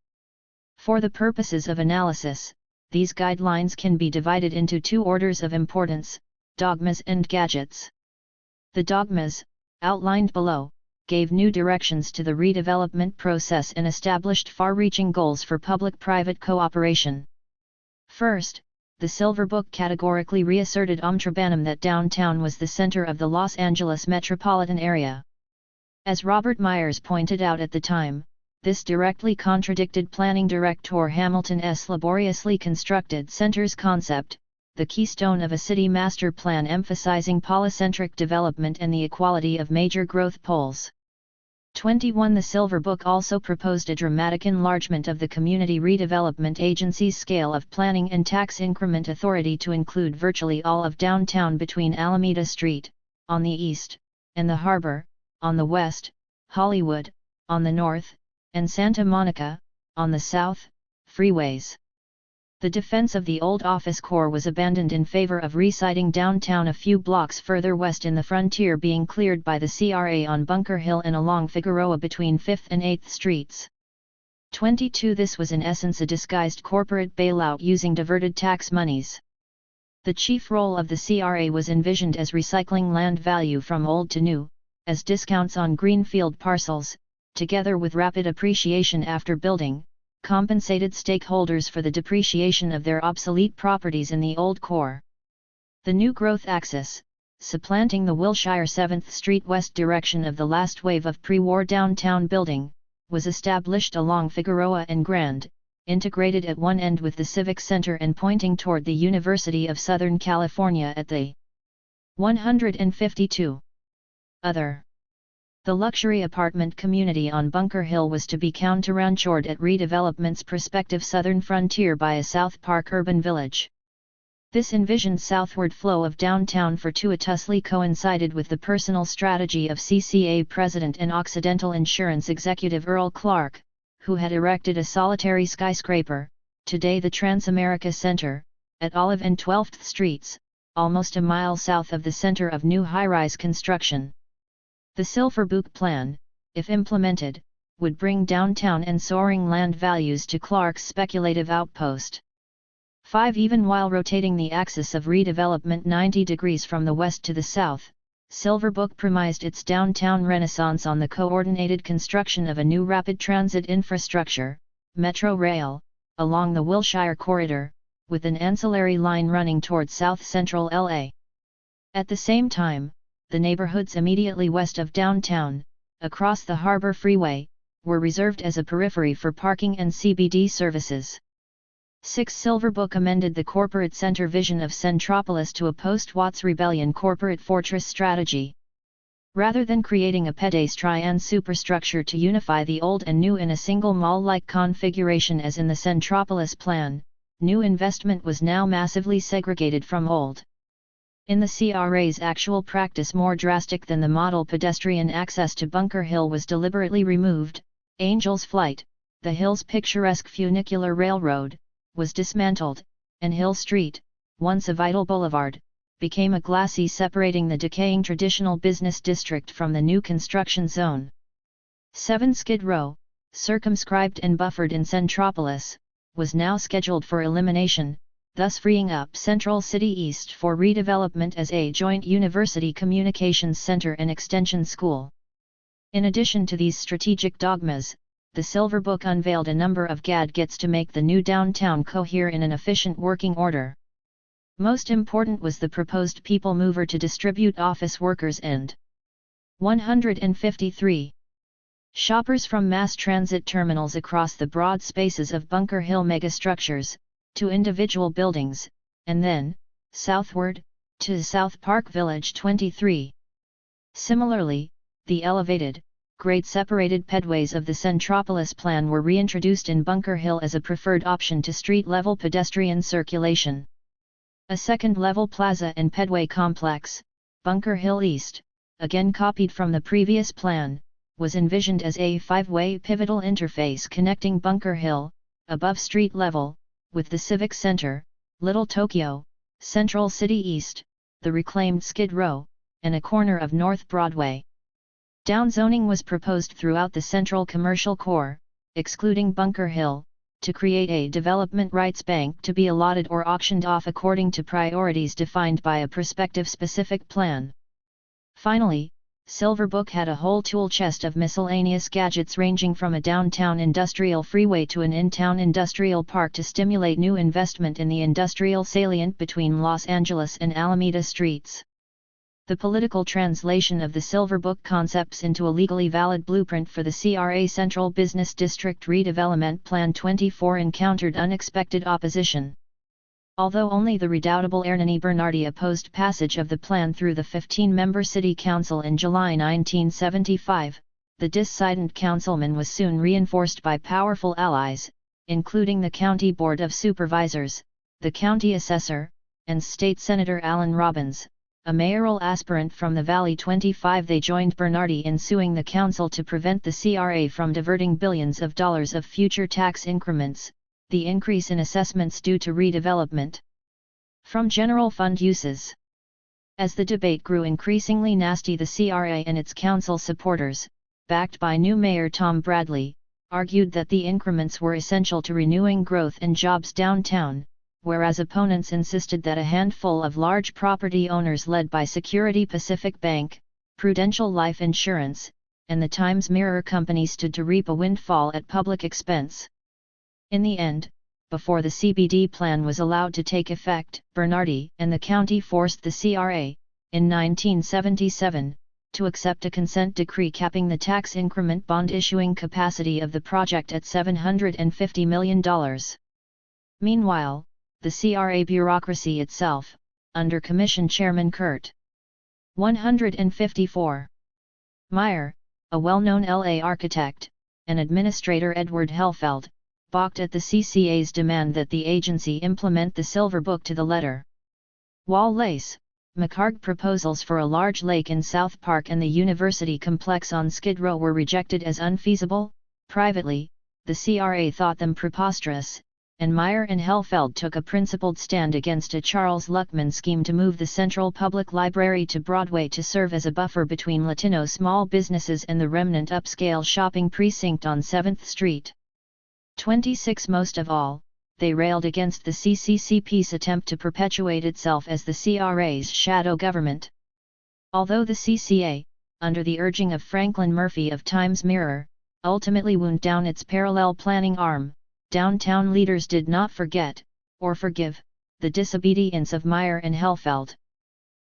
For the purposes of analysis, these guidelines can be divided into two orders of importance: dogmas and gadgets. The dogmas, outlined below, gave new directions to the redevelopment process and established far-reaching goals for public-private cooperation. First, the Silver Book categorically reasserted Umtrabanum that downtown was the center of the Los Angeles metropolitan area. As Robert Myers pointed out at the time, this directly contradicted planning director Hamilton's laboriously constructed centers concept, the keystone of a city master plan emphasizing polycentric development and the equality of major growth poles. 21 The Silver Book also proposed a dramatic enlargement of the Community Redevelopment Agency's scale of planning and tax increment authority to include virtually all of downtown between Alameda Street, on the east, and the Harbor, on the west, Hollywood, on the north, and Santa Monica, on the south, freeways. The defense of the old office core was abandoned in favor of resiting downtown a few blocks further west, in the frontier being cleared by the CRA on Bunker Hill and along Figueroa between 5th and 8th Streets. 22 This was in essence a disguised corporate bailout using diverted tax monies. The chief role of the CRA was envisioned as recycling land value from old to new, as discounts on greenfield parcels, together with rapid appreciation after building, compensated stakeholders for the depreciation of their obsolete properties in the old core. The new growth axis, supplanting the Wilshire 7th Street west direction of the last wave of pre-war downtown building, was established along Figueroa and Grand, integrated at one end with the Civic Center and pointing toward the University of Southern California at the 152. Other. The luxury apartment community on Bunker Hill was to be counter-ranchored at redevelopment's prospective southern frontier by a South Park urban village. This envisioned southward flow of downtown fortuitously coincided with the personal strategy of CCA president and Occidental Insurance executive Earl Clark, who had erected a solitary skyscraper, today the Transamerica Center, at Olive and 12th Streets, almost a mile south of the center of new high-rise construction. The Silverbook Plan, if implemented, would bring downtown and soaring land values to Clark's speculative outpost. 5. Even while rotating the axis of redevelopment 90 degrees from the west to the south, Silverbook premised its downtown renaissance on the coordinated construction of a new rapid transit infrastructure, Metro Rail, along the Wilshire Corridor, with an ancillary line running toward south-central LA. At the same time, the neighborhoods immediately west of downtown, across the Harbor Freeway, were reserved as a periphery for parking and CBD services. 6. Silverbook amended the corporate center vision of Centropolis to a post-Watts Rebellion corporate fortress strategy. Rather than creating a pedestrian superstructure to unify the old and new in a single mall-like configuration as in the Centropolis plan, new investment was now massively segregated from old. In the CRA's actual practice, more drastic than the model, pedestrian access to Bunker Hill was deliberately removed. Angel's Flight, the Hill's picturesque funicular railroad, was dismantled, and Hill Street, once a vital boulevard, became a glacis separating the decaying traditional business district from the new construction zone. 7. Skid Row, circumscribed and buffered in Centropolis, was now scheduled for elimination, thus freeing up Central City East for redevelopment as a joint university communications center and extension school. In addition to these strategic dogmas, the Silverbook unveiled a number of gadgets to make the new downtown cohere in an efficient working order. Most important was the proposed people mover to distribute office workers and 153 shoppers from mass transit terminals across the broad spaces of Bunker Hill megastructures, to individual buildings, and then, southward, to South Park Village 23. Similarly, the elevated, grade-separated pedways of the Centropolis plan were reintroduced in Bunker Hill as a preferred option to street-level pedestrian circulation. A second-level plaza and pedway complex, Bunker Hill East, again copied from the previous plan, was envisioned as a five-way pivotal interface connecting Bunker Hill, above street level, with the Civic Center, Little Tokyo, Central City East, the reclaimed Skid Row, and a corner of North Broadway. Downzoning was proposed throughout the central commercial core, excluding Bunker Hill, to create a development rights bank to be allotted or auctioned off according to priorities defined by a prospective specific plan. Finally, Silverbook had a whole tool chest of miscellaneous gadgets ranging from a downtown industrial freeway to an in-town industrial park to stimulate new investment in the industrial salient between Los Angeles and Alameda Streets. The political translation of the Silverbook concepts into a legally valid blueprint for the CRA Central Business District Redevelopment Plan 24 encountered unexpected opposition. Although only the redoubtable Ernani Bernardi opposed passage of the plan through the 15-member City Council in July 1975, the dissident councilman was soon reinforced by powerful allies, including the County Board of Supervisors, the County Assessor, and State Senator Alan Robbins, a mayoral aspirant from the Valley 25. They joined Bernardi in suing the council to prevent the CRA from diverting billions of dollars of future tax increments, the increase in assessments due to redevelopment, from general fund uses. As the debate grew increasingly nasty, the CRA and its council supporters, backed by new Mayor Tom Bradley, argued that the increments were essential to renewing growth and jobs downtown, whereas opponents insisted that a handful of large property owners led by Security Pacific Bank, Prudential Life Insurance, and the Times-Mirror company stood to reap a windfall at public expense. In the end, before the CBD plan was allowed to take effect, Bernardi and the county forced the CRA, in 1977, to accept a consent decree capping the tax increment bond issuing capacity of the project at $750 million. Meanwhile, the CRA bureaucracy itself, under Commission Chairman Kurt 154 Meyer, a well-known LA architect, and administrator Edward Helfeld, balked at the CCA's demand that the agency implement the Silverbook to the letter. Wallace, McHarg proposals for a large lake in South Park and the university complex on Skid Row were rejected as unfeasible. Privately, the CRA thought them preposterous, and Meyer and Helfeld took a principled stand against a Charles Luckman scheme to move the Central Public Library to Broadway to serve as a buffer between Latino small businesses and the remnant upscale shopping precinct on 7th Street. 26 Most of all, they railed against the CCCP's attempt to perpetuate itself as the CRA's shadow government. Although the CCA, under the urging of Franklin Murphy of Times Mirror, ultimately wound down its parallel planning arm, downtown leaders did not forget, or forgive, the disobedience of Meyer and Helfeld.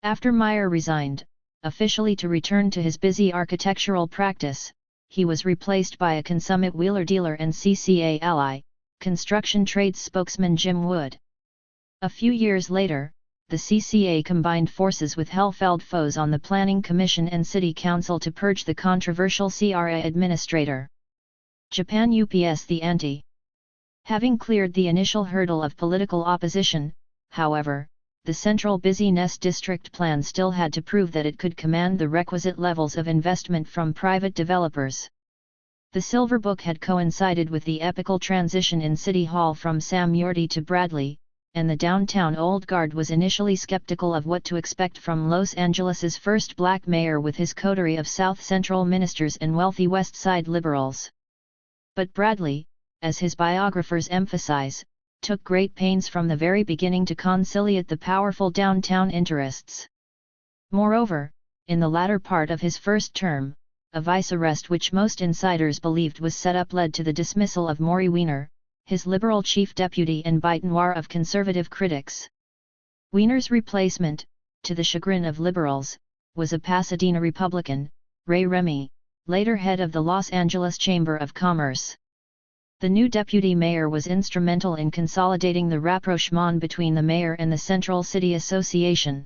After Meyer resigned, officially to return to his busy architectural practice, he was replaced by a consummate wheeler-dealer and CCA ally, construction trades spokesman Jim Wood. A few years later, the CCA combined forces with Helfeld foes on the Planning Commission and City Council to purge the controversial CRA administrator. Japan UPS the ante. Having cleared the initial hurdle of political opposition, however, the Central Business District plan still had to prove that it could command the requisite levels of investment from private developers. The Silver Book had coincided with the epical transition in City Hall from Sam Yorty to Bradley, and the downtown old guard was initially skeptical of what to expect from Los Angeles's first black mayor with his coterie of South Central ministers and wealthy West Side liberals. But Bradley, as his biographers emphasize, took great pains from the very beginning to conciliate the powerful downtown interests. Moreover, in the latter part of his first term, a vice arrest which most insiders believed was set up led to the dismissal of Maury Weiner, his liberal chief deputy and bête noire of conservative critics. Weiner's replacement, to the chagrin of liberals, was a Pasadena Republican, Ray Remy, later head of the Los Angeles Chamber of Commerce. The new deputy mayor was instrumental in consolidating the rapprochement between the mayor and the Central City Association.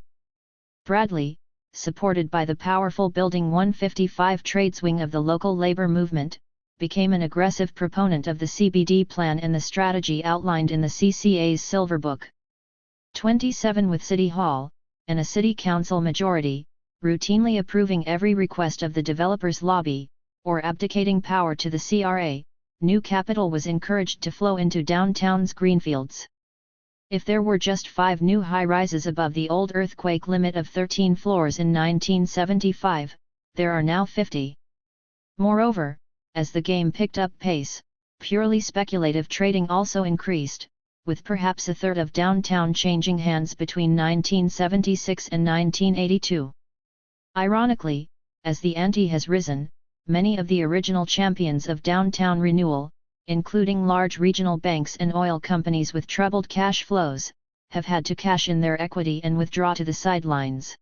Bradley, supported by the powerful Building 155 trades wing of the local labor movement, became an aggressive proponent of the CBD plan and the strategy outlined in the CCA's Silver Book. 27 With City Hall, and a city council majority, routinely approving every request of the developers' lobby, or abdicating power to the CRA, new capital was encouraged to flow into downtown's greenfields. If there were just 5 new high-rises above the old earthquake limit of 13 floors in 1975, there are now 50. Moreover, as the game picked up pace, purely speculative trading also increased, with perhaps a third of downtown changing hands between 1976 and 1982. Ironically, as the ante has risen, many of the original champions of downtown renewal, including large regional banks and oil companies with troubled cash flows, have had to cash in their equity and withdraw to the sidelines.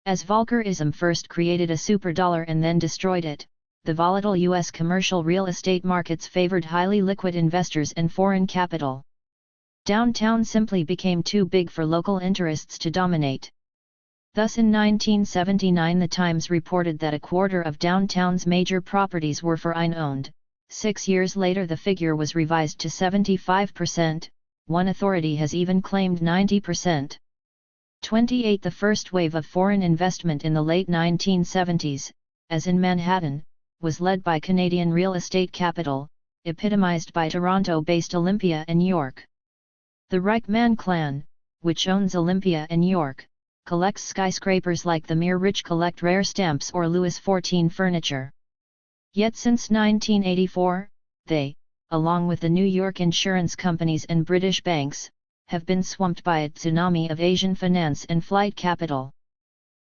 As Volckerism first created a superdollar and then destroyed it, the volatile U.S. commercial real estate markets favored highly liquid investors and foreign capital. Downtown simply became too big for local interests to dominate. Thus in 1979 the Times reported that a quarter of downtown's major properties were foreign-owned. 6 years later the figure was revised to 75%, one authority has even claimed 90%. 28 The first wave of foreign investment in the late 1970s, as in Manhattan, was led by Canadian real estate capital, epitomized by Toronto-based Olympia and York. The Reichmann clan, which owns Olympia and York, collects skyscrapers like the mere rich collect rare stamps or Louis XIV furniture. Yet since 1984, they, along with the New York insurance companies and British banks, have been swamped by a tsunami of Asian finance and flight capital.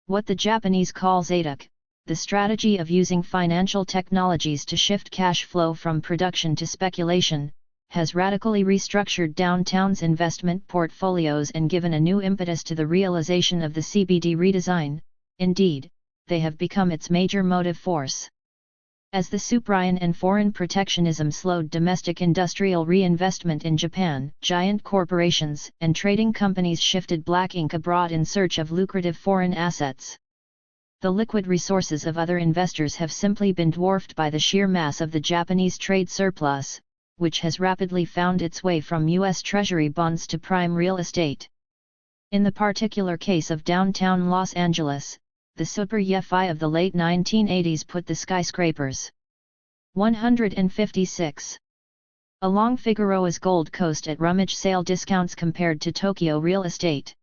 What the Japanese call Zadoku, the strategy of using financial technologies to shift cash flow from production to speculation, has radically restructured downtown's investment portfolios and given a new impetus to the realization of the CBD redesign. Indeed, they have become its major motive force. As the Supraian and foreign protectionism slowed domestic industrial reinvestment in Japan, giant corporations and trading companies shifted black ink abroad in search of lucrative foreign assets. The liquid resources of other investors have simply been dwarfed by the sheer mass of the Japanese trade surplus, which has rapidly found its way from U.S. Treasury bonds to prime real estate. In the particular case of downtown Los Angeles, the super yuppie of the late 1980s put the skyscrapers. 156. along Figueroa's Gold Coast at rummage sale discounts compared to Tokyo real estate.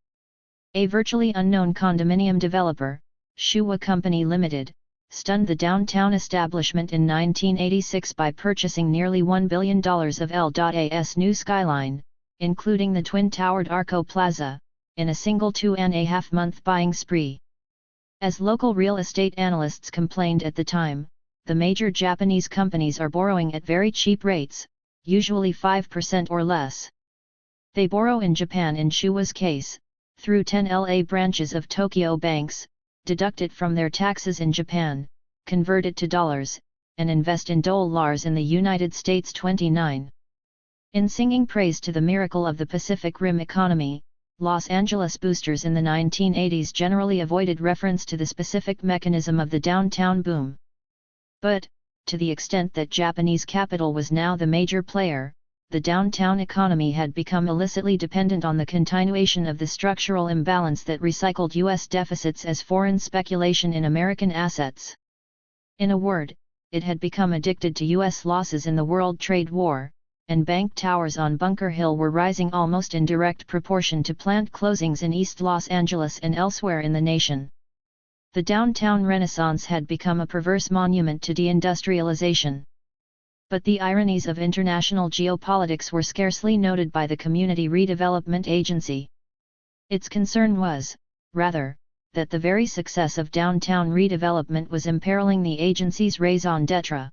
A virtually unknown condominium developer, Shuwa Company Limited, stunned the downtown establishment in 1986 by purchasing nearly $1 billion of L.A.'s new skyline, including the twin-towered Arco Plaza, in a single 2.5-month buying spree. As local real estate analysts complained at the time, the major Japanese companies are borrowing at very cheap rates, usually 5% or less. They borrow in Japan in Shuwa's case, through 10 LA branches of Tokyo banks, deduct it from their taxes in Japan, convert it to dollars, and invest in dollars in the United States. 29. In singing praise to the miracle of the Pacific Rim economy, Los Angeles boosters in the 1980s generally avoided reference to the specific mechanism of the downtown boom. But, to the extent that Japanese capital was now the major player, the downtown economy had become illicitly dependent on the continuation of the structural imbalance that recycled U.S. deficits as foreign speculation in American assets. In a word, it had become addicted to U.S. losses in the World Trade War, and bank towers on Bunker Hill were rising almost in direct proportion to plant closings in East Los Angeles and elsewhere in the nation. The downtown renaissance had become a perverse monument to deindustrialization. But the ironies of international geopolitics were scarcely noted by the Community Redevelopment Agency. Its concern was, rather, that the very success of downtown redevelopment was imperiling the agency's raison d'etre.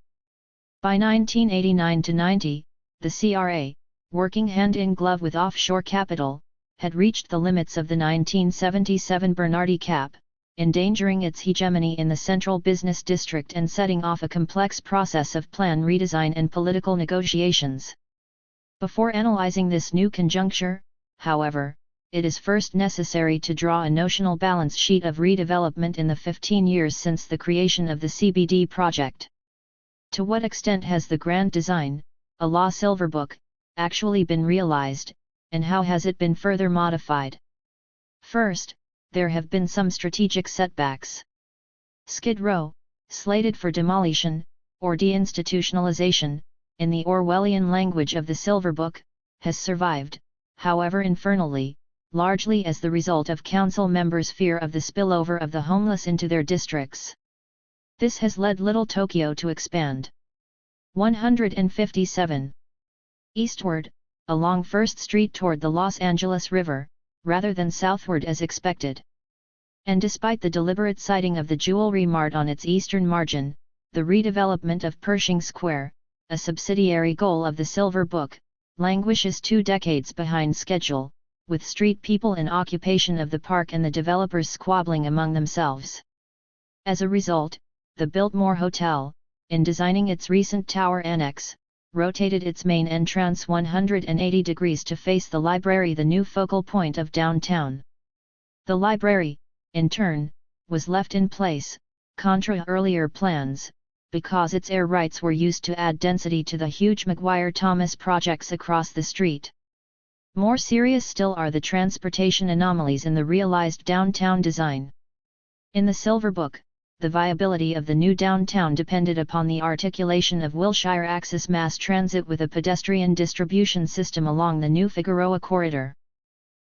By 1989–90, the CRA, working hand-in-glove with offshore capital, had reached the limits of the 1977 Bernardi Cap, endangering its hegemony in the central business district and setting off a complex process of plan redesign and political negotiations. Before analyzing this new conjuncture, however, it is first necessary to draw a notional balance sheet of redevelopment in the 15 years since the creation of the CBD project. To what extent has the grand design, a law silver book, actually been realized, and how has it been further modified? First, there have been some strategic setbacks. Skid Row, slated for demolition, or deinstitutionalization, in the Orwellian language of the Silver Book, has survived, however infernally, largely as the result of council members' fear of the spillover of the homeless into their districts. This has led Little Tokyo to expand. 157. Eastward, along First Street toward the Los Angeles River, rather than southward as expected. And despite the deliberate siting of the Jewelry Mart on its eastern margin, the redevelopment of Pershing Square, a subsidiary goal of the Silver Book, languishes 2 decades behind schedule, with street people in occupation of the park and the developers squabbling among themselves. As a result, the Biltmore Hotel, in designing its recent tower annex, rotated its main entrance 180 degrees to face the library, the new focal point of downtown. The library, in turn, was left in place, contra earlier plans, because its air rights were used to add density to the huge McGuire-Thomas projects across the street. More serious still are the transportation anomalies in the realized downtown design. In the Silver Book, the viability of the new downtown depended upon the articulation of Wilshire Axis mass transit with a pedestrian distribution system along the new Figueroa corridor.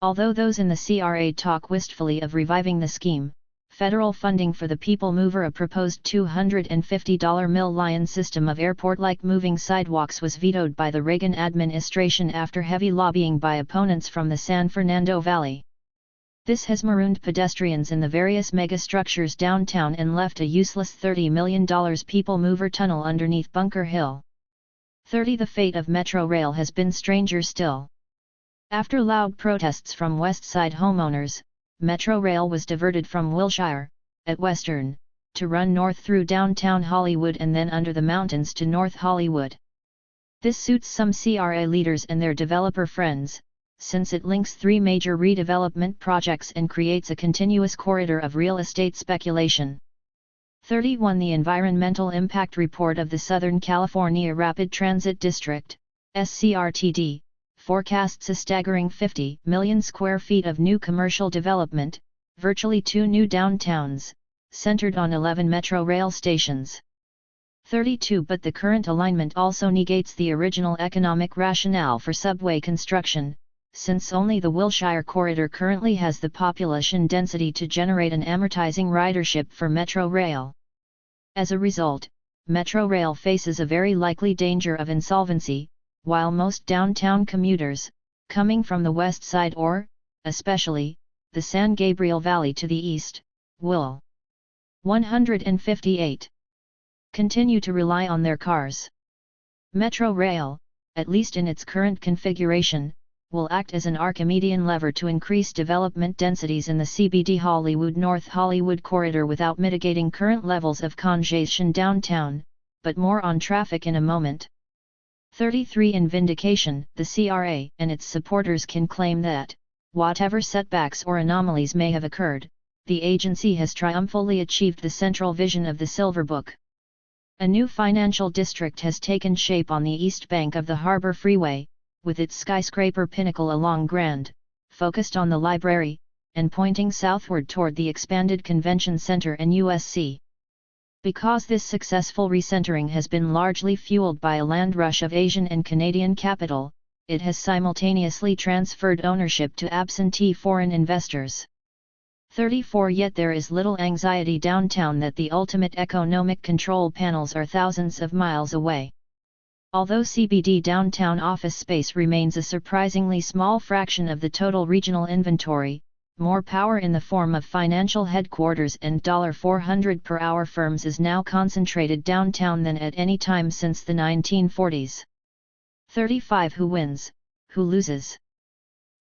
Although those in the CRA talk wistfully of reviving the scheme, federal funding for the People Mover, a proposed $250 million system of airport-like moving sidewalks, was vetoed by the Reagan administration after heavy lobbying by opponents from the San Fernando Valley. This has marooned pedestrians in the various megastructures downtown and left a useless $30 million People Mover tunnel underneath Bunker Hill. 30. The fate of Metro Rail has been stranger still. After loud protests from West Side homeowners, Metro Rail was diverted from Wilshire, at Western, to run north through downtown Hollywood and then under the mountains to North Hollywood. This suits some CRA leaders and their developer friends, since it links 3 major redevelopment projects and creates a continuous corridor of real estate speculation. 31. The Environmental Impact Report of the Southern California Rapid Transit District, SCRTD, forecasts a staggering 50 million square feet of new commercial development, virtually 2 new downtowns, centered on 11 Metro Rail stations. 32 But the current alignment also negates the original economic rationale for subway construction, since only the Wilshire Corridor currently has the population density to generate an amortizing ridership for Metro Rail. As a result, Metro Rail faces a very likely danger of insolvency, while most downtown commuters, coming from the west side or, especially, the San Gabriel Valley to the east, will 158. Continue to rely on their cars. Metro Rail, at least in its current configuration, will act as an Archimedean lever to increase development densities in the CBD Hollywood-North Hollywood corridor without mitigating current levels of congestion downtown, but more on traffic in a moment. 33 In vindication, the CRA and its supporters can claim that, whatever setbacks or anomalies may have occurred, the agency has triumphantly achieved the central vision of the Silver Book. A new financial district has taken shape on the east bank of the Harbor Freeway, with its skyscraper pinnacle along Grand, focused on the library, and pointing southward toward the expanded convention center and USC. Because this successful recentering has been largely fueled by a land rush of Asian and Canadian capital, it has simultaneously transferred ownership to absentee foreign investors. 34 Yet there is little anxiety downtown that the ultimate economic control panels are thousands of miles away. Although CBD downtown office space remains a surprisingly small fraction of the total regional inventory, more power in the form of financial headquarters and $400 per hour firms is now concentrated downtown than at any time since the 1940s. 35 Who wins, who loses?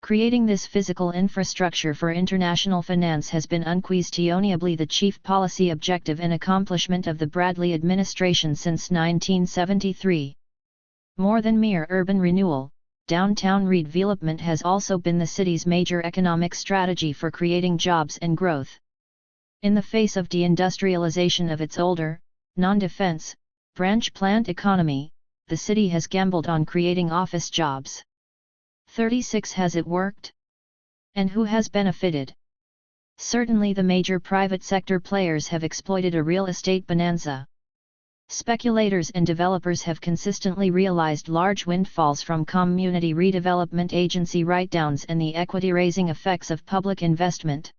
Creating this physical infrastructure for international finance has been unquestionably the chief policy objective and accomplishment of the Bradley administration since 1973. More than mere urban renewal, downtown redevelopment has also been the city's major economic strategy for creating jobs and growth. In the face of deindustrialization of its older, non-defense, branch plant economy, the city has gambled on creating office jobs. 36 Has it worked? And who has benefited? Certainly the major private sector players have exploited a real estate bonanza. Speculators and developers have consistently realized large windfalls from community redevelopment agency write-downs and the equity-raising effects of public investment.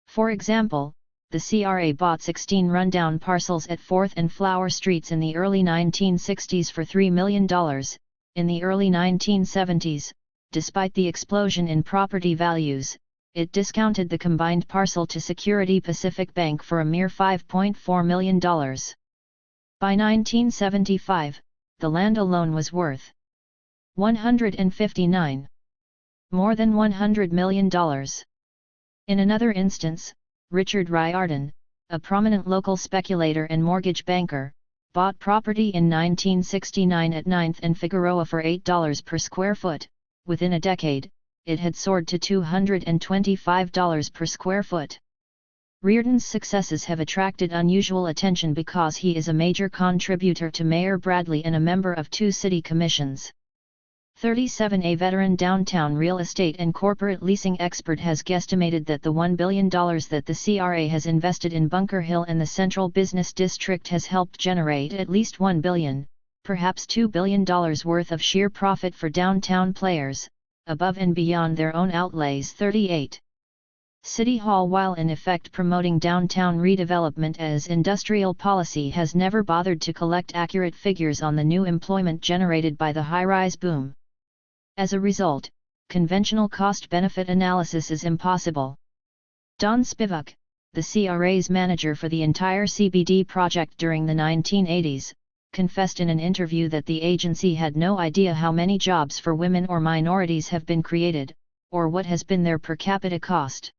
For example, the CRA bought 16 rundown parcels at 4th and Flower Streets in the early 1960s for $3 million. In the early 1970s, despite the explosion in property values, it discounted the combined parcel to Security Pacific Bank for a mere $5.4 million. By 1975, the land alone was worth more than $100 million. In another instance, Richard Riordan, a prominent local speculator and mortgage banker, bought property in 1969 at 9th and Figueroa for $8 per square foot. Within a decade, it had soared to $225 per square foot. Riordan's successes have attracted unusual attention because he is a major contributor to Mayor Bradley and a member of 2 city commissions. 37 A veteran downtown real estate and corporate leasing expert has guesstimated that the $1 billion that the CRA has invested in Bunker Hill and the Central Business District has helped generate at least $1 billion, perhaps $2 billion worth of sheer profit for downtown players, above and beyond their own outlays. 38. City Hall, while in effect promoting downtown redevelopment as industrial policy, has never bothered to collect accurate figures on the new employment generated by the high-rise boom. As a result, conventional cost-benefit analysis is impossible. Don Spivak, the CRA's manager for the entire CBD project during the 1980s, confessed in an interview that the agency had no idea how many jobs for women or minorities have been created, or what has been their per capita cost.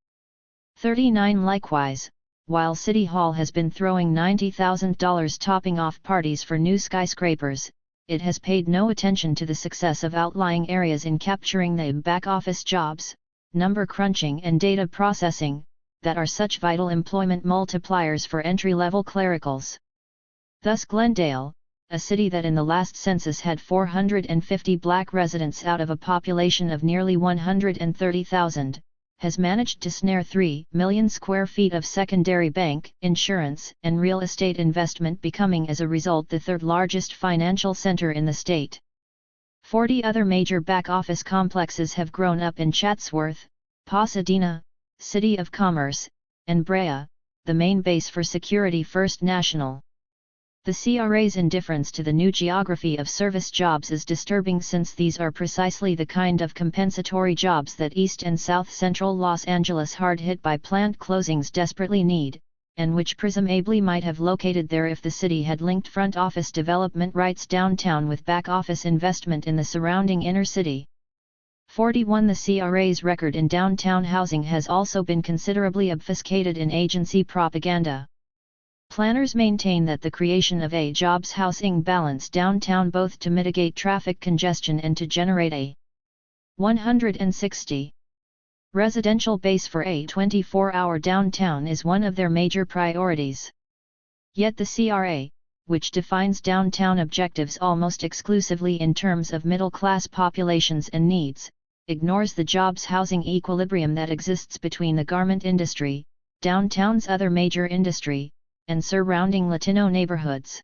39 Likewise, while City Hall has been throwing $90,000 topping off parties for new skyscrapers, it has paid no attention to the success of outlying areas in capturing the back-office jobs, number crunching and data processing, that are such vital employment multipliers for entry-level clericals. Thus Glendale, a city that in the last census had 450 black residents out of a population of nearly 130,000, has managed to snare 3 million square feet of secondary bank, insurance, and real estate investment, becoming as a result the third largest financial center in the state. 40 other major back-office complexes have grown up in Chatsworth, Pasadena, City of Commerce, and Brea, the main base for Security First National. The CRA's indifference to the new geography of service jobs is disturbing, since these are precisely the kind of compensatory jobs that East and South Central Los Angeles, hard hit by plant closings, desperately need, and which presumably might have located there if the city had linked front office development rights downtown with back office investment in the surrounding inner city. 41. The CRA's record in downtown housing has also been considerably obfuscated in agency propaganda. Planners maintain that the creation of a jobs housing balance downtown, both to mitigate traffic congestion and to generate a 160 residential base for a 24-hour downtown, is one of their major priorities. Yet the CRA, which defines downtown objectives almost exclusively in terms of middle-class populations and needs, ignores the jobs housing equilibrium that exists between the garment industry, downtown's other major industry, and surrounding Latino neighborhoods.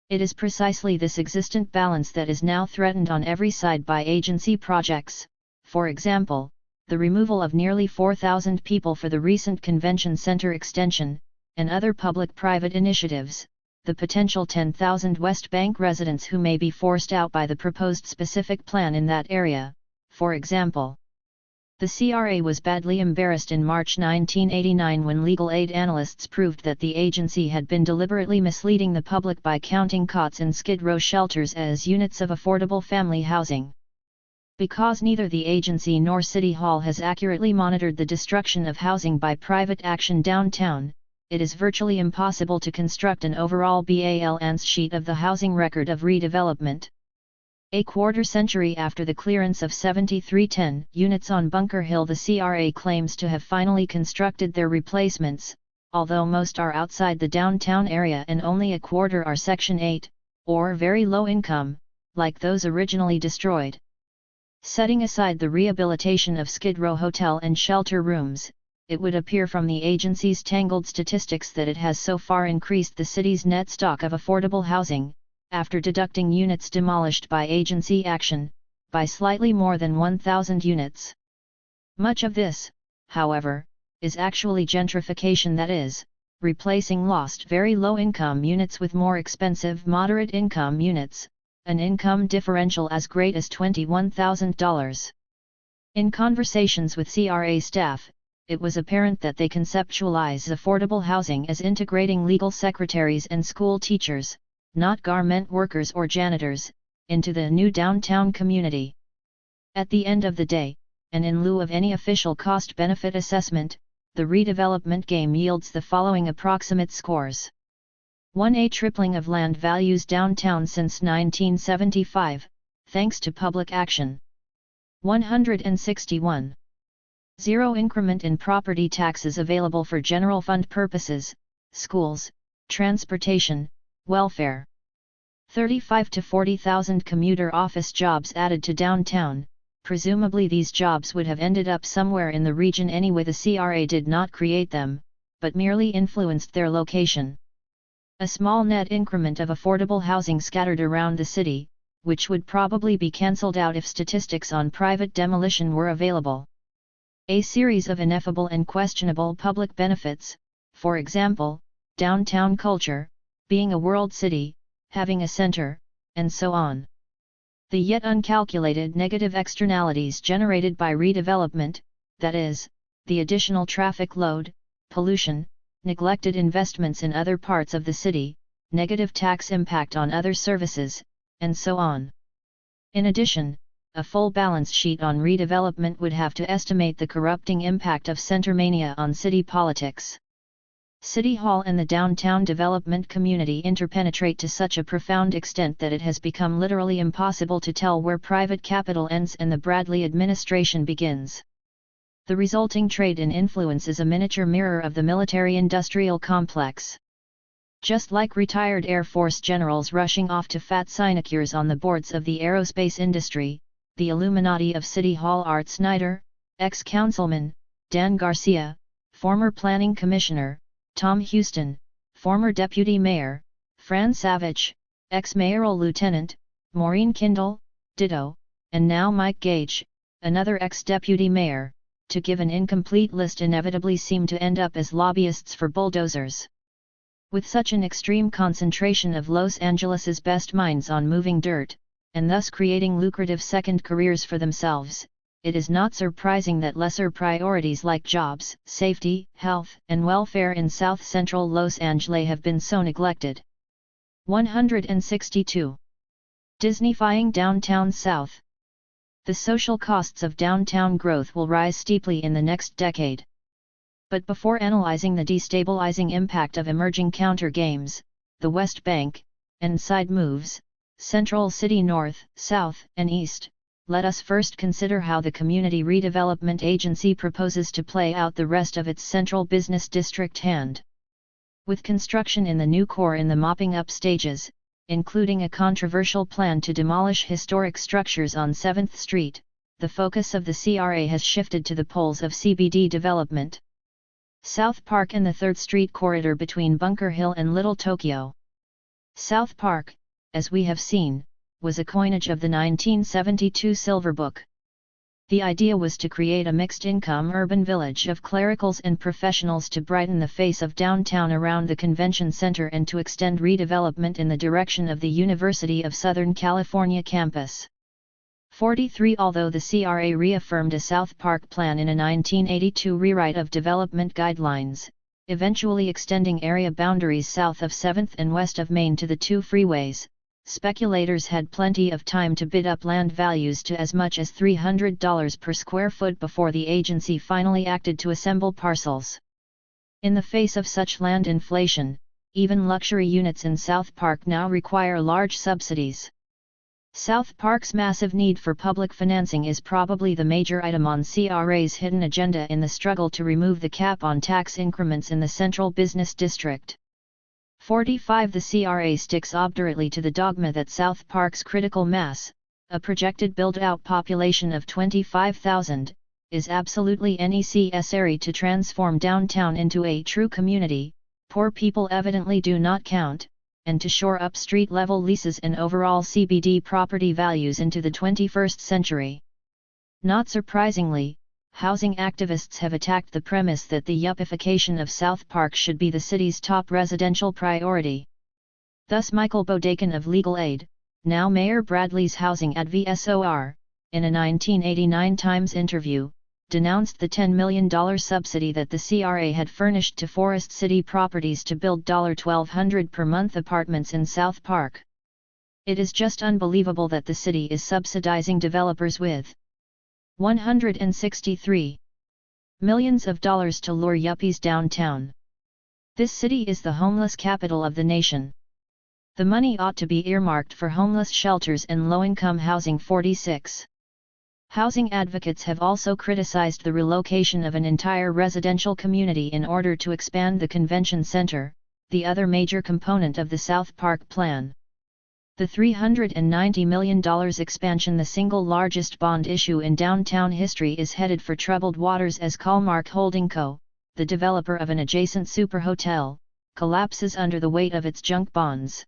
It is precisely this existent balance that is now threatened on every side by agency projects, for example, the removal of nearly 4,000 people for the recent convention center extension, and other public-private initiatives, the potential 10,000 West Bank residents who may be forced out by the proposed specific plan in that area, for example. The CRA was badly embarrassed in March 1989 when legal aid analysts proved that the agency had been deliberately misleading the public by counting cots in Skid Row shelters as units of affordable family housing. Because neither the agency nor City Hall has accurately monitored the destruction of housing by private action downtown, it is virtually impossible to construct an overall balance sheet of the housing record of redevelopment. A quarter-century after the clearance of 7310 units on Bunker Hill, the CRA claims to have finally constructed their replacements, although most are outside the downtown area and only a quarter are Section 8, or very low income, like those originally destroyed. Setting aside the rehabilitation of Skid Row hotel and shelter rooms, it would appear from the agency's tangled statistics that it has so far increased the city's net stock of affordable housing, after deducting units demolished by agency action, by slightly more than 1,000 units. Much of this, however, is actually gentrification, that is, replacing lost very low-income units with more expensive moderate-income units, an income differential as great as $21,000. In conversations with CRA staff, it was apparent that they conceptualize affordable housing as integrating legal secretaries and school teachers, not garment workers or janitors, into the new downtown community. At the end of the day, and in lieu of any official cost-benefit assessment, the redevelopment game yields the following approximate scores. 1. A tripling of land values downtown since 1975, thanks to public action. 161. 0 increment in property taxes available for general fund purposes, schools, transportation, welfare. 35 to 40,000 commuter office jobs added to downtown. Presumably these jobs would have ended up somewhere in the region anyway. The CRA did not create them, but merely influenced their location. A small net increment of affordable housing scattered around the city, which would probably be cancelled out if statistics on private demolition were available. A series of ineffable and questionable public benefits, for example, downtown culture, being a world city, having a center, and so on. The yet uncalculated negative externalities generated by redevelopment, that is, the additional traffic load, pollution, neglected investments in other parts of the city, negative tax impact on other services, and so on. In addition, a full balance sheet on redevelopment would have to estimate the corrupting impact of centermania on city politics. City Hall and the downtown development community interpenetrate to such a profound extent that it has become literally impossible to tell where private capital ends and the Bradley administration begins. The resulting trade in influence is a miniature mirror of the military-industrial complex. Just like retired Air Force generals rushing off to fat sinecures on the boards of the aerospace industry, the Illuminati of City Hall Art Snyder, ex-councilman, Dan Garcia, former Planning Commissioner, Tom Houston, former Deputy Mayor, Fran Savage, ex-mayoral lieutenant, Maureen Kindle, ditto, and now Mike Gage, another ex-deputy mayor, to give an incomplete list inevitably seem to end up as lobbyists for bulldozers. With such an extreme concentration of Los Angeles's best minds on moving dirt, and thus creating lucrative second careers for themselves, it is not surprising that lesser priorities like jobs, safety, health, and welfare in south-central Los Angeles have been so neglected. 162. Disneyfying downtown South. The social costs of downtown growth will rise steeply in the next decade. But before analyzing the destabilizing impact of emerging counter-games, the West Bank, and side moves, Central City North, South, and East, let us first consider how the Community Redevelopment Agency proposes to play out the rest of its central business district hand. With construction in the new core in the mopping-up stages, including a controversial plan to demolish historic structures on 7th Street, the focus of the CRA has shifted to the poles of CBD development. South Park and the 3rd Street corridor between Bunker Hill and Little Tokyo. South Park, as we have seen, was a coinage of the 1972 Silver Book. The idea was to create a mixed-income urban village of clericals and professionals to brighten the face of downtown around the convention center and to extend redevelopment in the direction of the University of Southern California campus. 43 Although the CRA reaffirmed a South Park plan in a 1982 rewrite of development guidelines, eventually extending area boundaries south of 7th and west of Main to the two freeways, speculators had plenty of time to bid up land values to as much as $300 per square foot before the agency finally acted to assemble parcels. In the face of such land inflation, even luxury units in South Park now require large subsidies. South Park's massive need for public financing is probably the major item on CRA's hidden agenda in the struggle to remove the cap on tax increments in the central business district. 45 The CRA sticks obdurately to the dogma that South Park's critical mass, a projected build-out population of 25,000, is absolutely necessary to transform downtown into a true community. Poor people evidently do not count, and to shore up street-level leases and overall CBD property values into the 21st century. Not surprisingly, housing activists have attacked the premise that the yuppification of South Park should be the city's top residential priority. Thus Michael Bodakin of Legal Aid, now Mayor Bradley's housing advisor, in a 1989 Times interview, denounced the $10 million subsidy that the CRA had furnished to Forest City Properties to build $1,200 per month apartments in South Park. It is just unbelievable that the city is subsidizing developers with 163 millions of dollars to lure yuppies downtown. This city is the homeless capital of the nation. The money ought to be earmarked for homeless shelters and low-income housing. 46. Housing advocates have also criticized the relocation of an entire residential community in order to expand the convention center, the other major component of the South Park plan. The $390 million expansion, the single largest bond issue in downtown history, is headed for troubled waters as Callmark Holding Co., the developer of an adjacent superhotel, collapses under the weight of its junk bonds.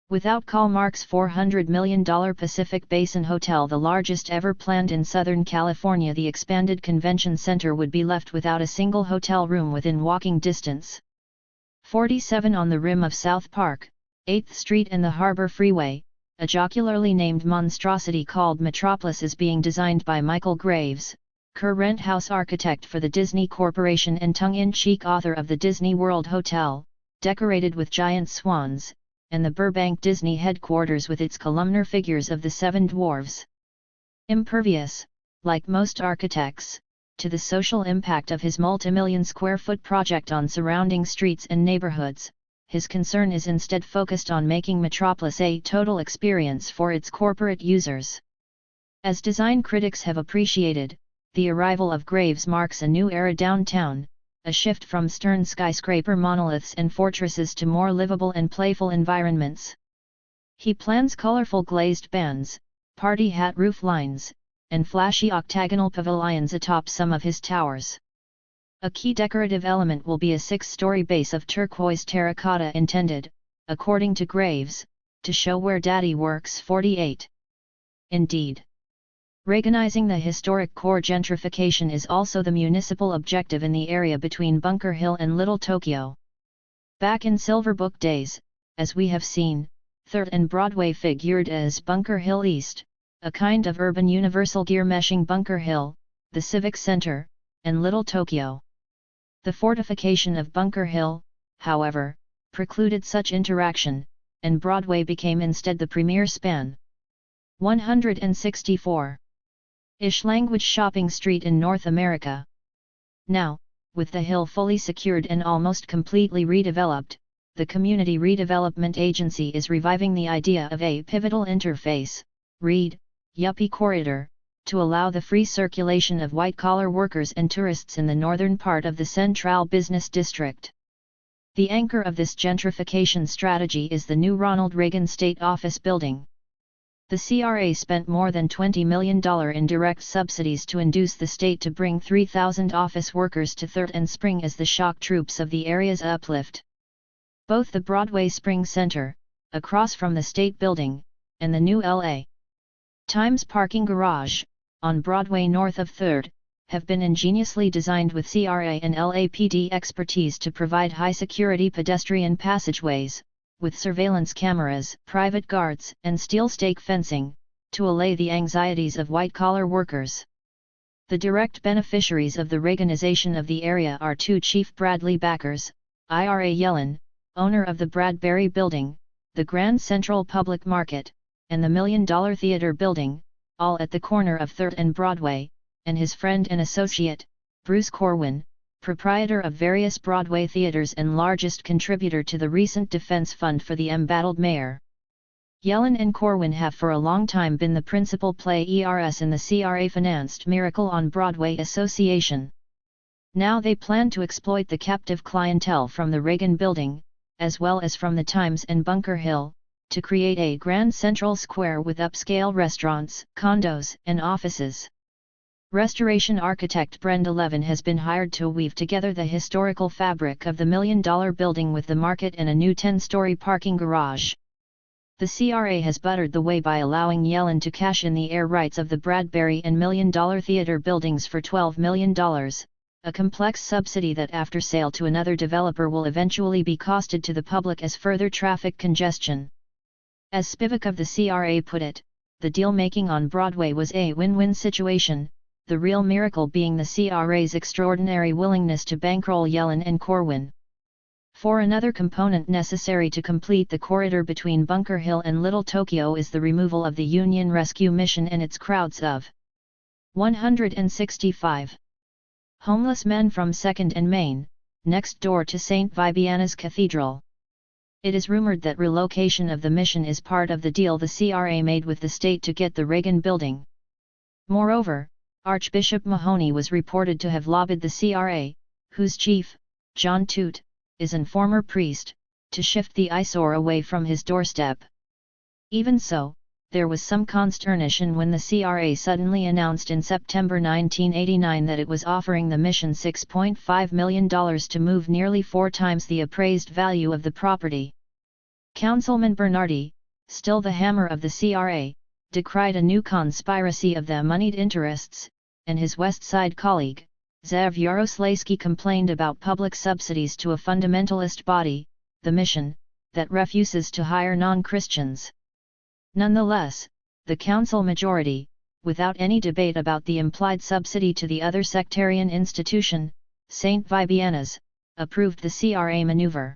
Without Callmark's $400 million Pacific Basin Hotel, the largest ever planned in Southern California, the expanded convention center would be left without a single hotel room within walking distance. 47 On the rim of South Park, 8th Street and the Harbor Freeway, a jocularly named monstrosity called Metropolis is being designed by Michael Graves, current house architect for the Disney Corporation and tongue-in-cheek author of the Disney World Hotel, decorated with giant swans, and the Burbank Disney headquarters with its columnar figures of the Seven Dwarfs. Impervious, like most architects, to the social impact of his multimillion-square-foot project on surrounding streets and neighborhoods, his concern is instead focused on making Metropolis a total experience for its corporate users. As design critics have appreciated, the arrival of Graves marks a new era downtown, a shift from stern skyscraper monoliths and fortresses to more livable and playful environments. He plans colorful glazed bands, party hat roof lines, and flashy octagonal pavilions atop some of his towers. A key decorative element will be a 6-story base of turquoise terracotta intended, according to Graves, to show where Daddy works. 48. Indeed. Reaganizing the historic core. Gentrification is also the municipal objective in the area between Bunker Hill and Little Tokyo. Back in Silverbook days, as we have seen, 3rd and Broadway figured as Bunker Hill East, a kind of urban universal gear meshing Bunker Hill, the Civic Center, and Little Tokyo. The fortification of Bunker Hill, however, precluded such interaction, and Broadway became instead the premier span. 164-ish language shopping street in North America. Now, with the Hill fully secured and almost completely redeveloped, the Community Redevelopment Agency is reviving the idea of a pivotal interface, REID, Yuppie Corridor, to allow the free circulation of white-collar workers and tourists in the northern part of the Central Business District. The anchor of this gentrification strategy is the new Ronald Reagan State Office Building. The CRA spent more than $20 million in direct subsidies to induce the state to bring 3,000 office workers to 3rd and Spring as the shock troops of the area's uplift. Both the Broadway Spring Center, across from the State Building, and the new L.A. Times parking garage, on Broadway north of 3rd, have been ingeniously designed with CRA and LAPD expertise to provide high-security pedestrian passageways, with surveillance cameras, private guards, and steel stake fencing, to allay the anxieties of white-collar workers. The direct beneficiaries of the Reaganization of the area are two chief Bradley backers, Ira Yellen, owner of the Bradbury Building, the Grand Central Public Market, and the $1 Million Theater Building, all at the corner of 3rd and Broadway, and his friend and associate, Bruce Corwin, proprietor of various Broadway theaters and largest contributor to the recent defense fund for the embattled mayor. Yellen and Corwin have for a long time been the principal players in the CRA-financed Miracle on Broadway Association. Now they plan to exploit the captive clientele from the Reagan Building, as well as from the Times and Bunker Hill, to create a Grand Central Square with upscale restaurants, condos, and offices. Restoration architect Brenda Levin has been hired to weave together the historical fabric of the $1 Million Building with the market and a new 10-story parking garage. The CRA has buttered the way by allowing Yellen to cash in the air rights of the Bradbury and $1 Million Theater buildings for $12 million, a complex subsidy that after sale to another developer will eventually be costed to the public as further traffic congestion. As Spivak of the CRA put it, the deal-making on Broadway was a win-win situation, the real miracle being the CRA's extraordinary willingness to bankroll Yellen and Corwin. For another component necessary to complete the corridor between Bunker Hill and Little Tokyo is the removal of the Union Rescue Mission and its crowds of 165 homeless men from 2nd and Main, next door to St. Vibiana's Cathedral. It is rumored that relocation of the mission is part of the deal the CRA made with the state to get the Reagan Building. Moreover, Archbishop Mahoney was reported to have lobbied the CRA, whose chief, John Toot, is an former priest, to shift the eyesore away from his doorstep. Even so, there was some consternation when the CRA suddenly announced in September 1989 that it was offering the mission $6.5 million to move nearly 4 times the appraised value of the property. Councilman Bernardi, still the hammer of the CRA, decried a new conspiracy of the moneyed interests, and his West Side colleague, Zev Yaroslavsky, complained about public subsidies to a fundamentalist body, the Mission, that refuses to hire non-Christians. Nonetheless, the council majority, without any debate about the implied subsidy to the other sectarian institution, St. Vibiana's, approved the CRA maneuver.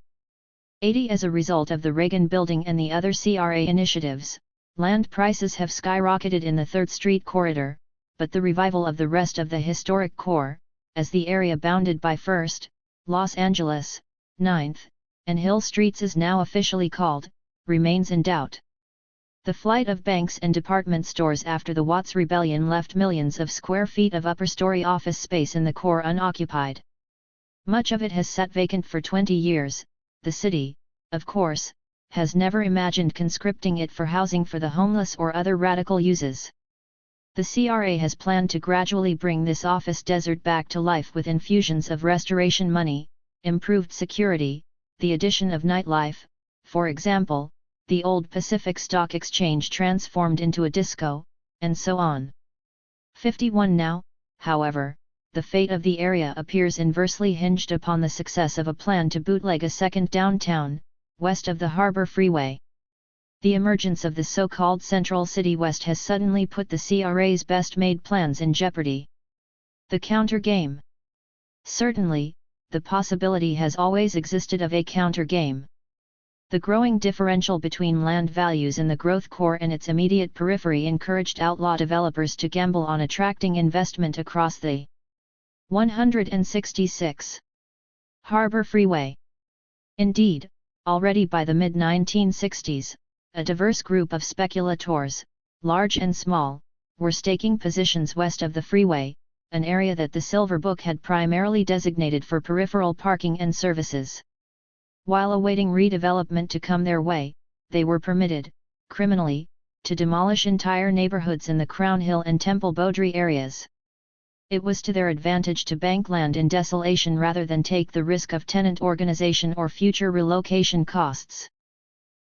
80 As a result of the Reagan Building and the other CRA initiatives, land prices have skyrocketed in the 3rd Street corridor, but the revival of the rest of the historic core, as the area bounded by 1st, Los Angeles, 9th, and Hill Streets is now officially called, remains in doubt. The flight of banks and department stores after the Watts Rebellion left millions of square feet of upper-story office space in the core unoccupied. Much of it has sat vacant for 20 years, the city, of course, has never imagined conscripting it for housing for the homeless or other radical uses. The CRA has planned to gradually bring this office desert back to life with infusions of restoration money, improved security, the addition of nightlife, for example, the old Pacific Stock Exchange transformed into a disco, and so on. 51 Now, however, the fate of the area appears inversely hinged upon the success of a plan to bootleg a second downtown, west of the Harbor Freeway. The emergence of the so-called Central City West has suddenly put the CRA's best-made plans in jeopardy. The counter-game. Certainly, the possibility has always existed of a counter-game. The growing differential between land values in the growth core and its immediate periphery encouraged outlaw developers to gamble on attracting investment across the 166 Harbor Freeway. Indeed, already by the mid-1960s, a diverse group of speculators, large and small, were staking positions west of the freeway, an area that the Silver Book had primarily designated for peripheral parking and services. While awaiting redevelopment to come their way, they were permitted, criminally, to demolish entire neighborhoods in the Crown Hill and Temple Beaudry areas. It was to their advantage to bank land in desolation rather than take the risk of tenant organization or future relocation costs.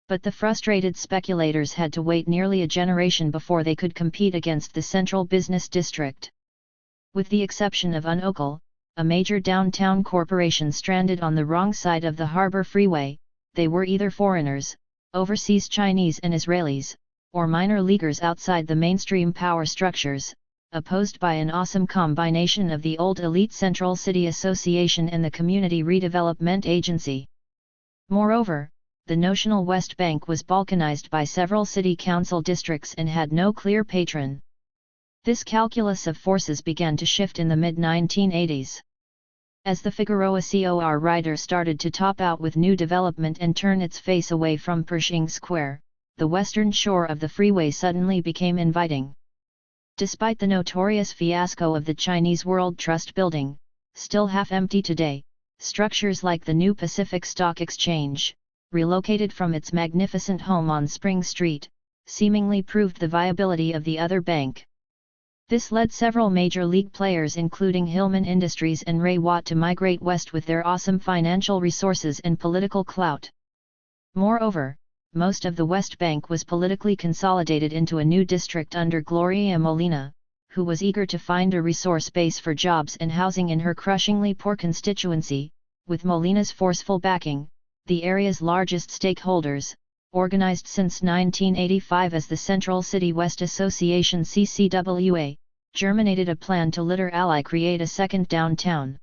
But the frustrated speculators had to wait nearly a generation before they could compete against the central business district. With the exception of Unocal, a major downtown corporation stranded on the wrong side of the Harbor Freeway, they were either foreigners, overseas Chinese and Israelis, or minor leaguers outside the mainstream power structures, opposed by an awesome combination of the old elite Central City Association and the Community Redevelopment Agency. Moreover, the notional West Bank was balkanized by several city council districts and had no clear patron. This calculus of forces began to shift in the mid-1980s. As the Figueroa COR rider started to top out with new development and turn its face away from Pershing Square, the western shore of the freeway suddenly became inviting. Despite the notorious fiasco of the Chinese World Trust building, still half empty today, structures like the new Pacific Stock Exchange, relocated from its magnificent home on Spring Street, seemingly proved the viability of the other bank. This led several major league players including Hillman Industries and Ray Watt to migrate west with their awesome financial resources and political clout. Moreover, most of the West Bank was politically consolidated into a new district under Gloria Molina, who was eager to find a resource base for jobs and housing in her crushingly poor constituency. With Molina's forceful backing, the area's largest stakeholders, organized since 1985 as the Central City West Association (CCWA), germinated a plan to literally create a second downtown.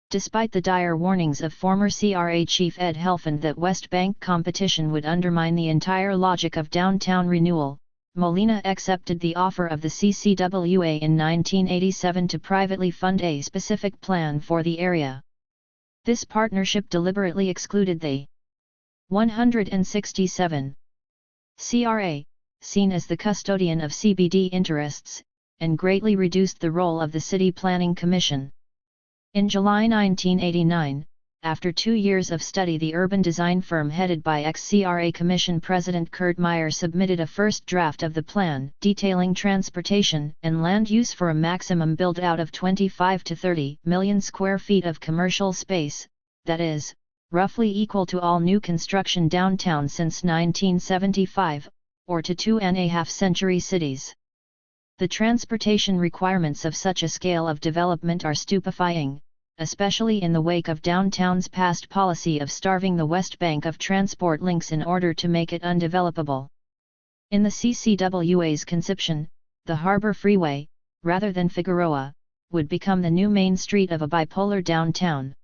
Despite the dire warnings of former CRA chief Ed Helfand that West Bank competition would undermine the entire logic of downtown renewal, Molina accepted the offer of the CCWA in 1987 to privately fund a specific plan for the area. This partnership deliberately excluded the 167 CRA, seen as the custodian of CBD interests, and greatly reduced the role of the City Planning Commission. In July 1989, after 2 years of study, the urban design firm headed by ex-CRA Commission President Kurt Meyer submitted a first draft of the plan detailing transportation and land use for a maximum build-out of 25 to 30 million square feet of commercial space, that is, roughly equal to all new construction downtown since 1975, or to 2.5 century cities. The transportation requirements of such a scale of development are stupefying, especially in the wake of downtown's past policy of starving the West Bank of transport links in order to make it undevelopable. In the CCWA's conception, the Harbor Freeway, rather than Figueroa, would become the new main street of a bipolar downtown.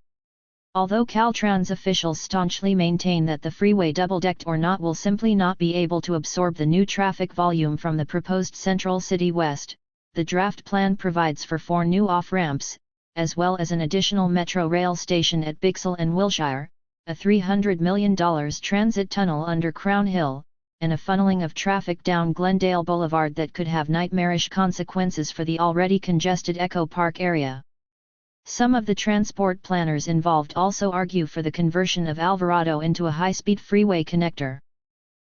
Although Caltrans officials staunchly maintain that the freeway double-decked or not will simply not be able to absorb the new traffic volume from the proposed Central City West, the draft plan provides for 4 new off-ramps, as well as an additional metro rail station at Bixel and Wilshire, a $300 million transit tunnel under Crown Hill, and a funneling of traffic down Glendale Boulevard that could have nightmarish consequences for the already congested Echo Park area. Some of the transport planners involved also argue for the conversion of Alvarado into a high-speed freeway connector.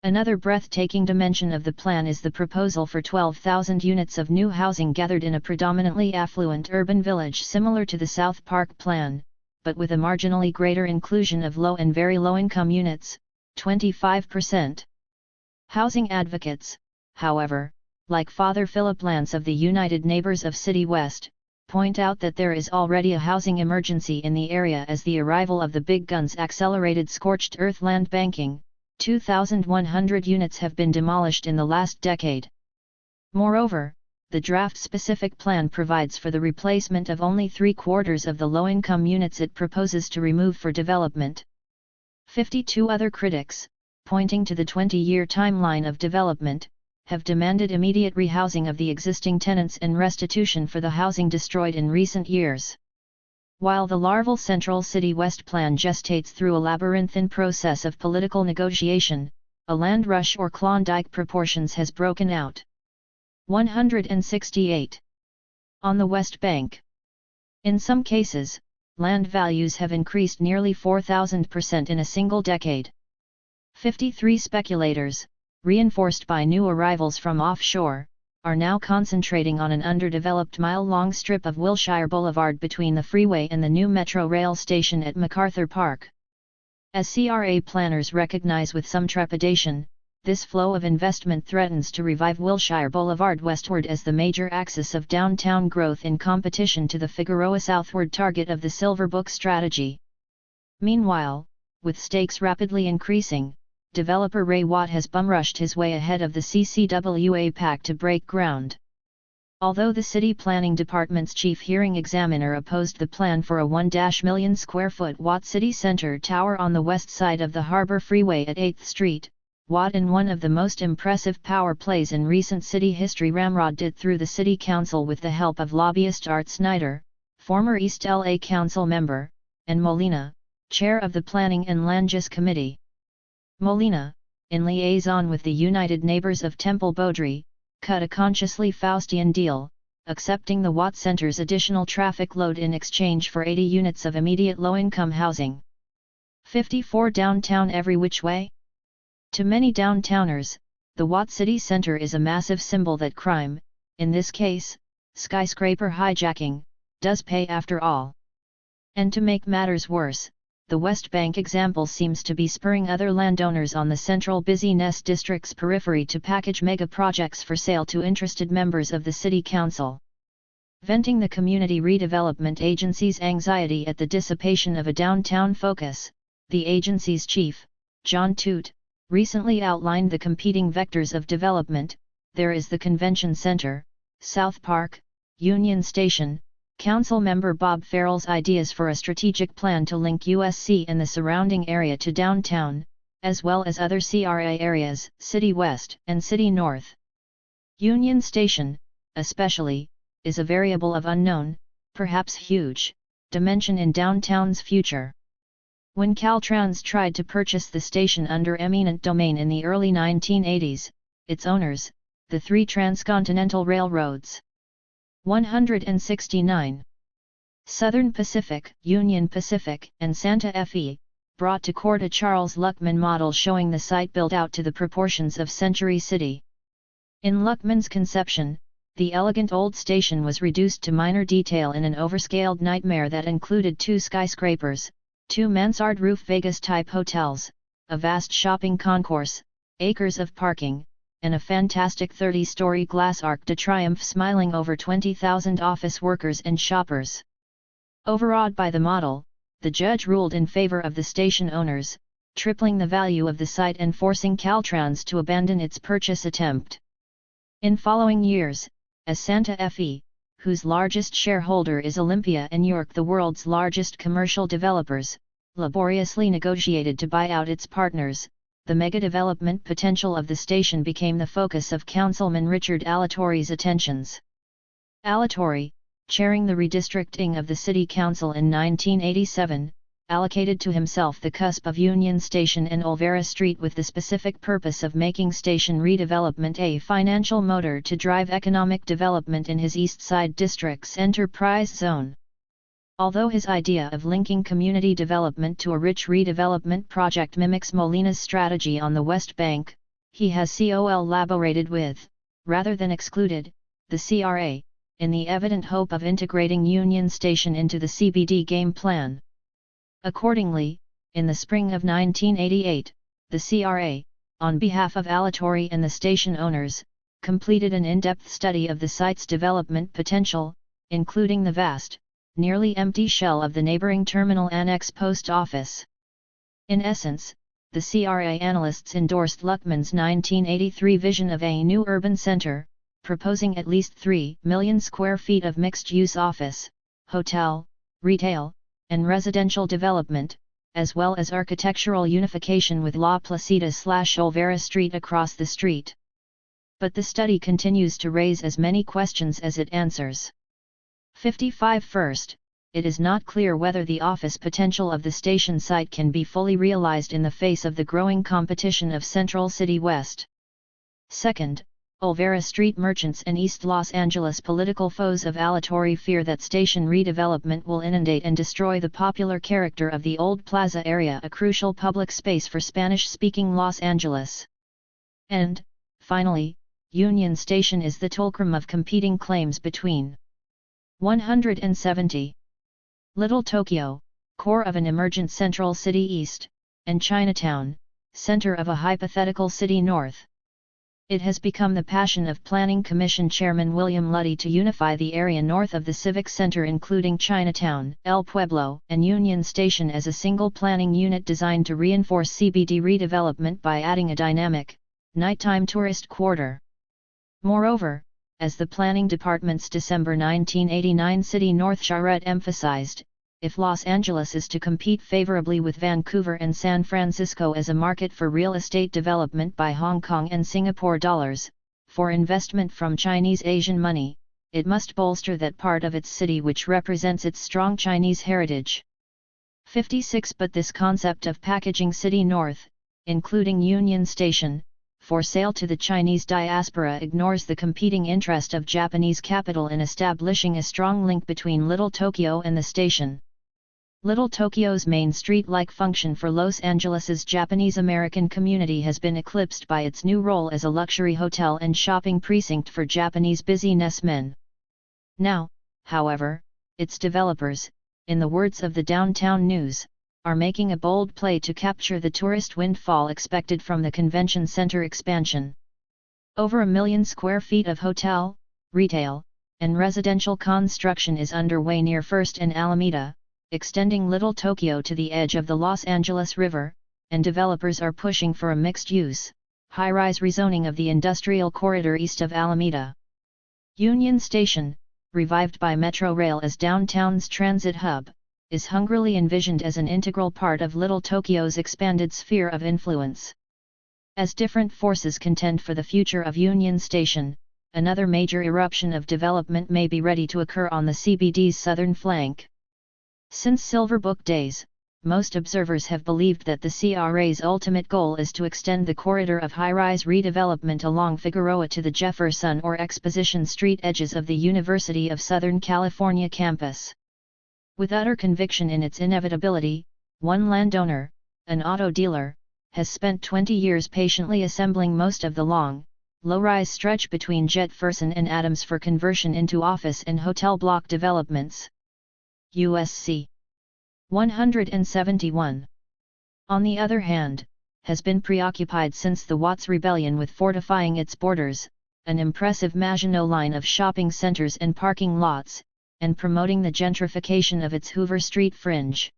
Another breathtaking dimension of the plan is the proposal for 12,000 units of new housing gathered in a predominantly affluent urban village similar to the South Park plan, but with a marginally greater inclusion of low and very low-income units, 25%. Housing advocates, however, like Father Philip Lance of the United Neighbors of City West, point out that there is already a housing emergency in the area as the arrival of the big guns accelerated scorched earth land banking. 2,100 units have been demolished in the last decade. Moreover, the draft-specific plan provides for the replacement of only 3/4 of the low-income units it proposes to remove for development. 52 other critics, pointing to the 20-year timeline of development, have demanded immediate rehousing of the existing tenants and restitution for the housing destroyed in recent years. While the larval Central City West plan gestates through a labyrinthine process of political negotiation, a land rush or Klondike proportions has broken out. 168. On the West Bank. In some cases, land values have increased nearly 4,000% in a single decade. 53 speculators, reinforced by new arrivals from offshore, are now concentrating on an underdeveloped mile-long strip of Wilshire Boulevard between the freeway and the new Metro rail station at MacArthur Park. As CRA planners recognize with some trepidation, this flow of investment threatens to revive Wilshire Boulevard westward as the major axis of downtown growth in competition to the Figueroa southward target of the Silver Book strategy. Meanwhile, with stakes rapidly increasing, developer Ray Watt has bum-rushed his way ahead of the CCWA pack to break ground. Although the City Planning Department's chief hearing examiner opposed the plan for a 1 million square foot Watt City Center tower on the west side of the Harbor Freeway at 8th Street, Watt, in one of the most impressive power plays in recent city history, ramrodded it through the City Council with the help of lobbyist Art Snyder, former East LA Council member, and Molina, chair of the Planning and Land Use Committee. Molina, in liaison with the United Neighbors of Temple Beaudry, cut a consciously Faustian deal, accepting the Watt Center's additional traffic load in exchange for 80 units of immediate low-income housing. 54 Downtown every which way? To many downtowners, the Watt City Center is a massive symbol that crime, in this case, skyscraper hijacking, does pay after all. And to make matters worse, the West Bank example seems to be spurring other landowners on the central busy-ness district's periphery to package mega projects for sale to interested members of the City Council. Venting the Community Redevelopment Agency's anxiety at the dissipation of a downtown focus, the agency's chief, John Toot, recently outlined the competing vectors of development. There is the Convention Center, South Park, Union Station, Council member Bob Farrell's ideas for a strategic plan to link USC and the surrounding area to downtown, as well as other CRA areas, City West and City North. Union Station, especially, is a variable of unknown, perhaps huge, dimension in downtown's future. When Caltrans tried to purchase the station under eminent domain in the early 1980s, its owners, the three transcontinental railroads, 169. Southern Pacific, Union Pacific, and Santa Fe, brought to court a Charles Luckman model showing the site built out to the proportions of Century City. In Luckman's conception, the elegant old station was reduced to minor detail in an overscaled nightmare that included 2 skyscrapers, 2 mansard roof Vegas-type hotels, a vast shopping concourse, acres of parking, and a fantastic 30-story glass Arc de Triomphe smiling over 20,000 office workers and shoppers. Overawed by the model, the judge ruled in favor of the station owners, tripling the value of the site and forcing Caltrans to abandon its purchase attempt. In following years, as Santa Fe, whose largest shareholder is Olympia and York, the world's largest commercial developers, laboriously negotiated to buy out its partners, the mega-development potential of the station became the focus of Councilman Richard Alatorre's attentions. Alatorre, chairing the redistricting of the City Council in 1987, allocated to himself the cusp of Union Station and Olvera Street with the specific purpose of making station redevelopment a financial motor to drive economic development in his East Side District's enterprise zone. Although his idea of linking community development to a rich redevelopment project mimics Molina's strategy on the West Bank, He has collaborated with, rather than excluded, the CRA, in the evident hope of integrating Union Station into the CBD game plan. Accordingly, in the spring of 1988, the CRA, on behalf of Alatorre and the station owners, completed an in-depth study of the site's development potential, including the vast, nearly empty shell of the neighboring Terminal Annex Post Office. In essence, the CRA analysts endorsed Luckman's 1983 vision of a new urban center, proposing at least 3 million square feet of mixed-use office, hotel, retail, and residential development, as well as architectural unification with La Placida/Olvera Street across the street. But the study continues to raise as many questions as it answers. 55 First, it is not clear whether the office potential of the station site can be fully realized in the face of the growing competition of Central City West. Second, Olvera Street merchants and East Los Angeles political foes of Alatorre fear that station redevelopment will inundate and destroy the popular character of the old plaza area, a crucial public space for Spanish-speaking Los Angeles. And, finally, Union Station is the fulcrum of competing claims between 170. Little Tokyo, core of an emergent Central City East, and Chinatown, center of a hypothetical city north. It has become the passion of Planning Commission Chairman William Luddy to unify the area north of the Civic Center, including Chinatown, El Pueblo, and Union Station, as a single planning unit designed to reinforce CBD redevelopment by adding a dynamic, nighttime tourist quarter. Moreover, as the Planning Department's December 1989 City North Charrette emphasized, if Los Angeles is to compete favorably with Vancouver and San Francisco as a market for real estate development by Hong Kong and Singapore dollars, for investment from Chinese Asian money, it must bolster that part of its city which represents its strong Chinese heritage. 56 But this concept of packaging City North, including Union Station, for sale to the Chinese diaspora ignores the competing interest of Japanese capital in establishing a strong link between Little Tokyo and the station. Little Tokyo's main street-like function for Los Angeles's Japanese-American community has been eclipsed by its new role as a luxury hotel and shopping precinct for Japanese businessmen. Now, however, its developers, in the words of the Downtown News, are making a bold play to capture the tourist windfall expected from the convention center expansion. Over 1 million square feet of hotel, retail, and residential construction is underway near First and Alameda, extending Little Tokyo to the edge of the Los Angeles River, and developers are pushing for a mixed-use, high-rise rezoning of the industrial corridor east of Alameda. Union Station, revived by Metro Rail as downtown's transit hub, is hungrily envisioned as an integral part of Little Tokyo's expanded sphere of influence. As different forces contend for the future of Union Station, another major eruption of development may be ready to occur on the CBD's southern flank. Since Silver Book days, most observers have believed that the CRA's ultimate goal is to extend the corridor of high-rise redevelopment along Figueroa to the Jefferson or Exposition Street edges of the University of Southern California campus. With utter conviction in its inevitability, one landowner, an auto dealer, has spent 20 years patiently assembling most of the long, low-rise stretch between Jefferson and Adams for conversion into office and hotel block developments. USC 171. On the other hand, has been preoccupied since the Watts Rebellion with fortifying its borders, an impressive Maginot line of shopping centers and parking lots, and promoting the gentrification of its Hoover Street fringe.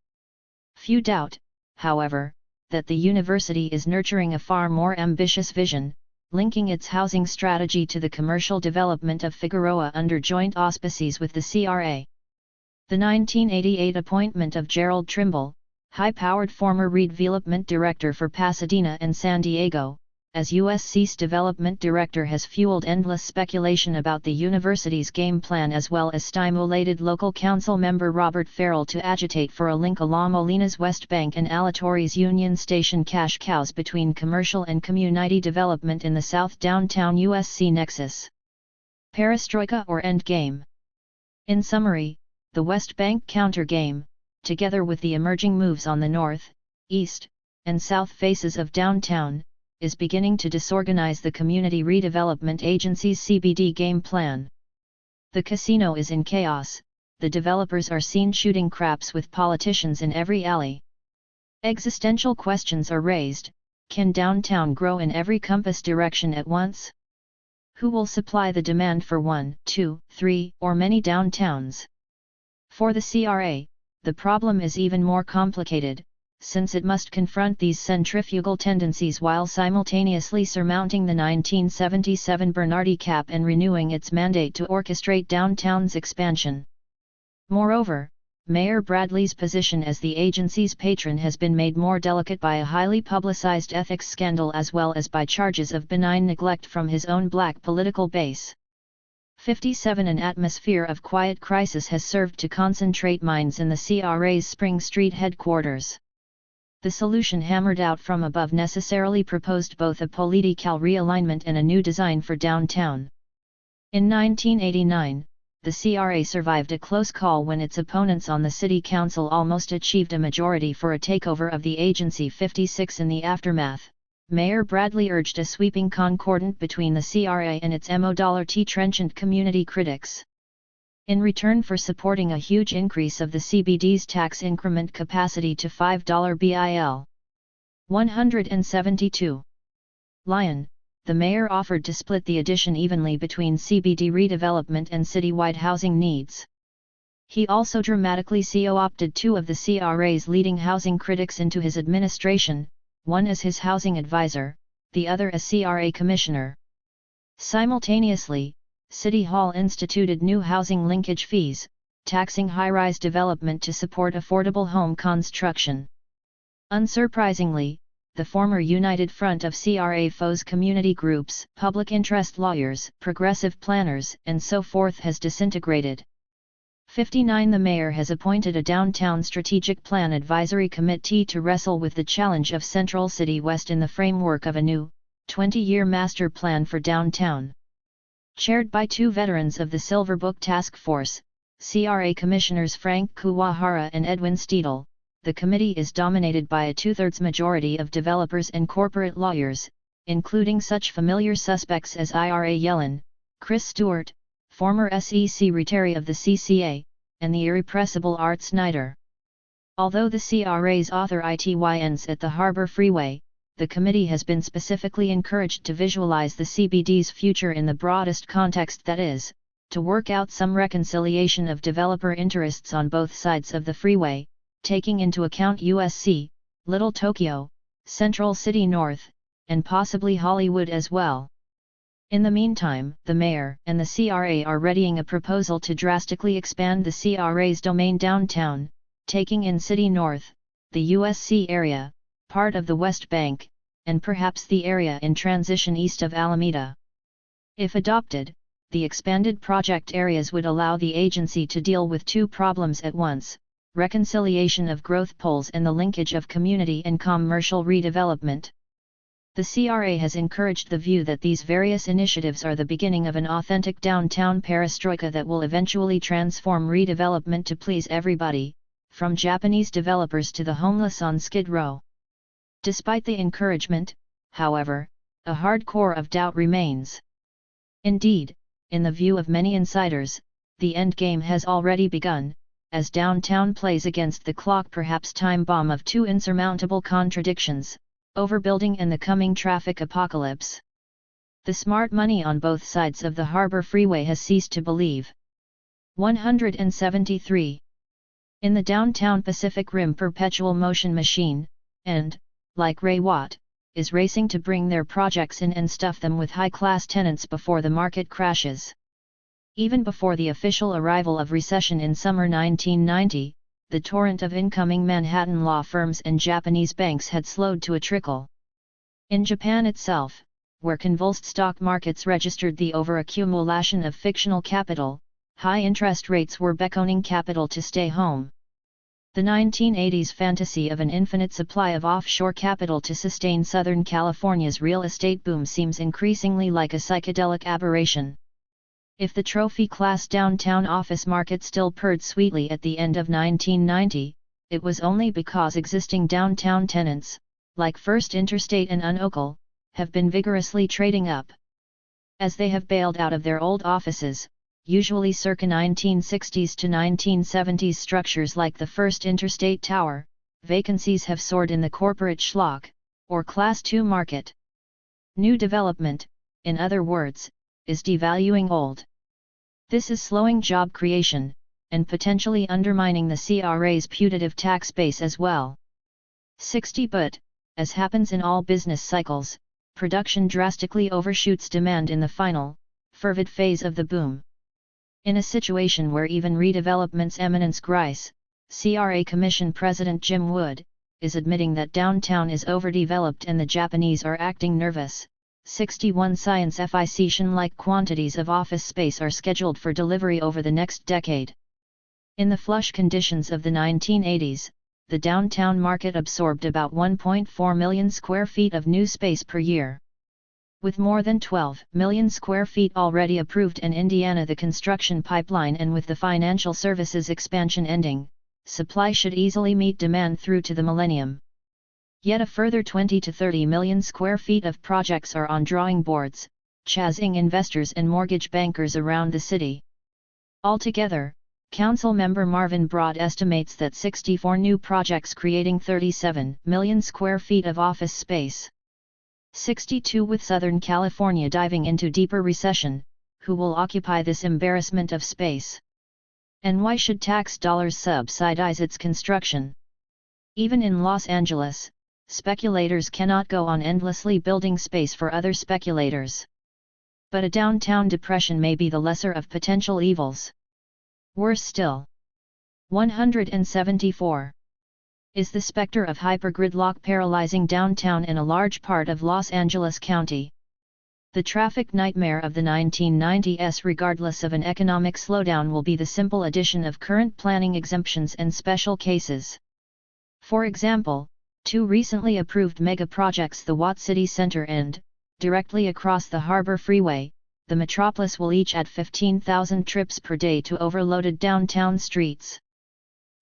Few doubt, however, that the university is nurturing a far more ambitious vision, linking its housing strategy to the commercial development of Figueroa under joint auspices with the CRA. The 1988 appointment of Gerald Trimble, high-powered former redevelopment director for Pasadena and San Diego, as USC's development director has fueled endless speculation about the university's game plan, as well as stimulated local council member Robert Farrell to agitate for a link along Molina's West Bank and Alatorre's Union Station cash cows between commercial and community development in the South Downtown USC nexus. Perestroika or endgame. In summary, the West Bank countergame, together with the emerging moves on the north, east, and south faces of downtown, is beginning to disorganize the Community Redevelopment Agency's CBD game plan. The casino is in chaos, the developers are seen shooting craps with politicians in every alley. Existential questions are raised: can downtown grow in every compass direction at once? Who will supply the demand for 1, 2, 3, or many downtowns? For the CRA, the problem is even more complicated, since it must confront these centrifugal tendencies while simultaneously surmounting the 1977 Bernardi Cap and renewing its mandate to orchestrate downtown's expansion. Moreover, Mayor Bradley's position as the agency's patron has been made more delicate by a highly publicized ethics scandal as well as by charges of benign neglect from his own black political base. 57 An atmosphere of quiet crisis has served to concentrate minds in the CRA's Spring Street headquarters. The solution hammered out from above necessarily proposed both a political realignment and a new design for downtown. In 1989, the CRA survived a close call when its opponents on the city council almost achieved a majority for a takeover of the agency. 56 In the aftermath, Mayor Bradley urged a sweeping concordant between the CRA and its MOT trenchant community critics. In return for supporting a huge increase of the CBD's tax increment capacity to $5 BIL. 172. Lyon, the mayor offered to split the addition evenly between CBD redevelopment and citywide housing needs. He also dramatically co-opted two of the CRA's leading housing critics into his administration, one as his housing advisor, the other as CRA commissioner. Simultaneously, City Hall instituted new housing linkage fees, taxing high-rise development to support affordable home construction. Unsurprisingly, the former united front of CRA foes, community groups, public interest lawyers, progressive planners, and so forth has disintegrated. 59 The mayor has appointed a Downtown Strategic Plan Advisory Committee to wrestle with the challenge of Central City West in the framework of a new, 20-year master plan for downtown. Chaired by two veterans of the Silver Book Task Force, CRA Commissioners Frank Kuwahara and Edwin Steedle, the committee is dominated by a two-thirds majority of developers and corporate lawyers, including such familiar suspects as Ira Yellen, Chris Stewart, former SEC retiree of the CCA, and the irrepressible Art Snyder. Although the CRA's author ITYNs at the Harbor Freeway, the committee has been specifically encouraged to visualize the CBD's future in the broadest context, that is, to work out some reconciliation of developer interests on both sides of the freeway, taking into account USC, Little Tokyo, Central City North, and possibly Hollywood as well. In the meantime, the mayor and the CRA are readying a proposal to drastically expand the CRA's domain downtown, taking in City North, the USC area, part of the West Bank, and perhaps the area in transition east of Alameda. If adopted, the expanded project areas would allow the agency to deal with two problems at once: reconciliation of growth poles and the linkage of community and commercial redevelopment. The CRA has encouraged the view that these various initiatives are the beginning of an authentic downtown perestroika that will eventually transform redevelopment to please everybody, from Japanese developers to the homeless on Skid Row. Despite the encouragement, however, a hard core of doubt remains. Indeed, in the view of many insiders, the endgame has already begun, as downtown plays against the clock, perhaps time bomb of two insurmountable contradictions: overbuilding and the coming traffic apocalypse. The smart money on both sides of the Harbor Freeway has ceased to believe. 173. In the downtown Pacific Rim, perpetual motion machine, and, like Ray Watt, is racing to bring their projects in and stuff them with high-class tenants before the market crashes. Even before the official arrival of recession in summer 1990, the torrent of incoming Manhattan law firms and Japanese banks had slowed to a trickle. In Japan itself, where convulsed stock markets registered the overaccumulation of fictional capital, high interest rates were beckoning capital to stay home. The 1980s fantasy of an infinite supply of offshore capital to sustain Southern California's real estate boom seems increasingly like a psychedelic aberration. If the trophy-class downtown office market still purred sweetly at the end of 1990, it was only because existing downtown tenants, like First Interstate and Unocal, have been vigorously trading up. As they have bailed out of their old offices, usually circa 1960s to 1970s structures like the First Interstate Tower, vacancies have soared in the corporate schlock, or Class II market. New development, in other words, is devaluing old. This is slowing job creation, and potentially undermining the CRA's putative tax base as well. 60 But, as happens in all business cycles, production drastically overshoots demand in the final, fervid phase of the boom. In a situation where even redevelopment's eminence grise, CRA Commission President Jim Wood, is admitting that downtown is overdeveloped and the Japanese are acting nervous, 61 science fiction-like quantities of office space are scheduled for delivery over the next decade. In the flush conditions of the 1980s, the downtown market absorbed about 1.4 million square feet of new space per year. With more than 12 million square feet already approved and Indiana the construction pipeline, and with the financial services expansion ending, supply should easily meet demand through to the millennium. Yet a further 20 to 30 million square feet of projects are on drawing boards, chasing investors and mortgage bankers around the city. Altogether, Council member Marvin Broad estimates that 64 new projects creating 37 million square feet of office space. 62 with Southern California diving into deeper recession, who will occupy this embarrassment of space? And why should tax dollars subsidize its construction? Even in Los Angeles, speculators cannot go on endlessly building space for other speculators. But a downtown depression may be the lesser of potential evils. Worse still. 174. Is the specter of hypergridlock paralyzing downtown in a large part of Los Angeles County? The traffic nightmare of the 1990s, regardless of an economic slowdown, will be the simple addition of current planning exemptions and special cases. For example, two recently approved mega projects, the Watt City Center and, directly across the Harbor Freeway, the Metropolis, will each add 15,000 trips per day to overloaded downtown streets.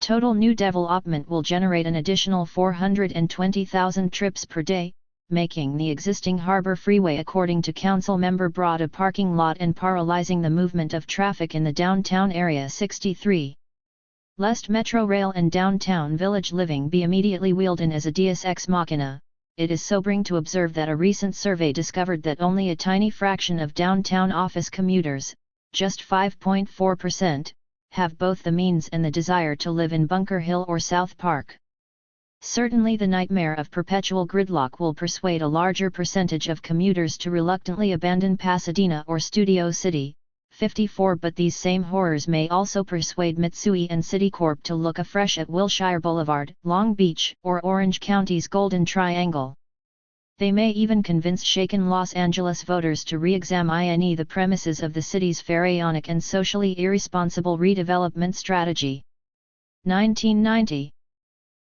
Total new development will generate an additional 420,000 trips per day, making the existing Harbor Freeway, according to Council member Broad, a parking lot and paralyzing the movement of traffic in the downtown area. 63. Lest Metro Rail and downtown village living be immediately wheeled in as a deus ex machina, it is sobering to observe that a recent survey discovered that only a tiny fraction of downtown office commuters, just 5.4%, have both the means and the desire to live in Bunker Hill or South Park. Certainly the nightmare of perpetual gridlock will persuade a larger percentage of commuters to reluctantly abandon Pasadena or Studio City, 54. But these same horrors may also persuade Mitsui and Citicorp to look afresh at Wilshire Boulevard, Long Beach, or Orange County's Golden Triangle. They may even convince shaken Los Angeles voters to re-examine the premises of the city's pharaonic and socially irresponsible redevelopment strategy. 1990.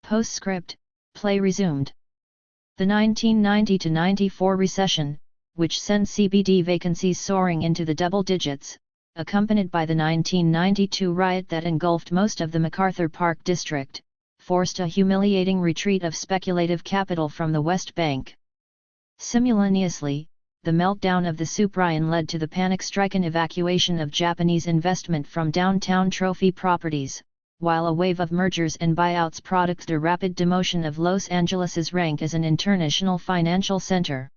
Postscript, play resumed. The 1990-94 recession, which sent CBD vacancies soaring into the double digits, accompanied by the 1992 riot that engulfed most of the MacArthur Park district, forced a humiliating retreat of speculative capital from the West Bank. Simultaneously, the meltdown of the subprime led to the panic-stricken evacuation of Japanese investment from downtown trophy properties, while a wave of mergers and buyouts produced a rapid demotion of Los Angeles's rank as an international financial center.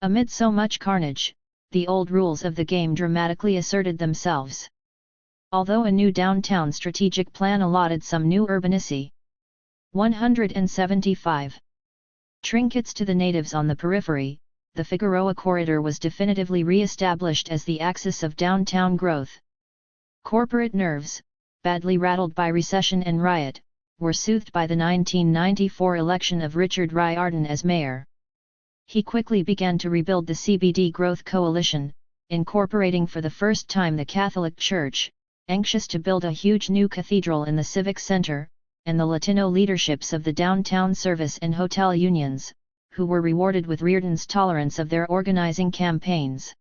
Amid so much carnage, the old rules of the game dramatically asserted themselves. Although a new downtown strategic plan allotted some new urbanicity. 175. Trinkets to the natives on the periphery, the Figueroa Corridor was definitively re-established as the axis of downtown growth. Corporate nerves, badly rattled by recession and riot, were soothed by the 1994 election of Richard Riordan as mayor. He quickly began to rebuild the CBD Growth Coalition, incorporating for the first time the Catholic Church, anxious to build a huge new cathedral in the Civic Center, and the Latino leaderships of the downtown service and hotel unions, who were rewarded with Riordan's tolerance of their organizing campaigns.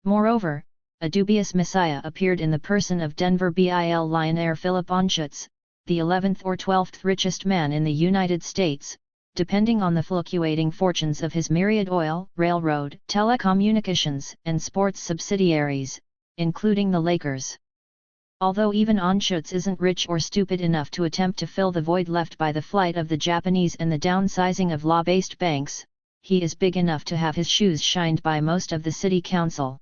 Moreover, a dubious messiah appeared in the person of Denver billionaire Philip Anschutz, the 11th or 12th richest man in the United States, depending on the fluctuating fortunes of his myriad oil, railroad, telecommunications, and sports subsidiaries, including the Lakers. Although even Anschutz isn't rich or stupid enough to attempt to fill the void left by the flight of the Japanese and the downsizing of law-based banks, he is big enough to have his shoes shined by most of the city council.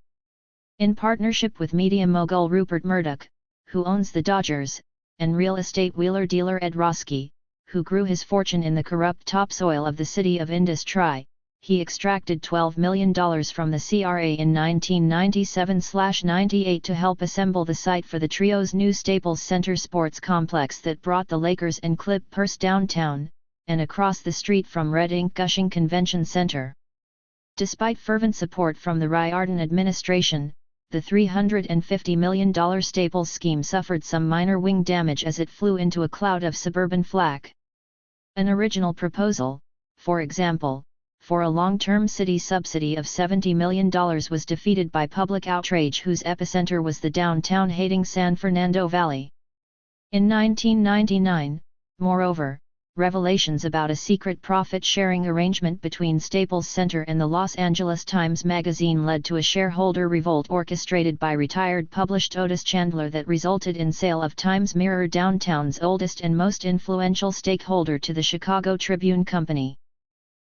In partnership with media mogul Rupert Murdoch, who owns the Dodgers, and real estate wheeler-dealer Ed Roski, who grew his fortune in the corrupt topsoil of the city of Industry, he extracted $12 million from the CRA in 1997-98 to help assemble the site for the trio's new Staples Center sports complex that brought the Lakers and Clippers downtown, and across the street from Red Ink Gushing Convention Center. Despite fervent support from the Riordan administration, the $350 million Staples scheme suffered some minor wing damage as it flew into a cloud of suburban flak. An original proposal, for example, for a long-term city subsidy of $70 million was defeated by public outrage whose epicenter was the downtown-hating San Fernando Valley. In 1999, moreover, revelations about a secret profit-sharing arrangement between Staples Center and the Los Angeles Times Magazine led to a shareholder revolt orchestrated by retired publisher Otis Chandler that resulted in sale of Times Mirror, downtown's oldest and most influential stakeholder, to the Chicago Tribune Company.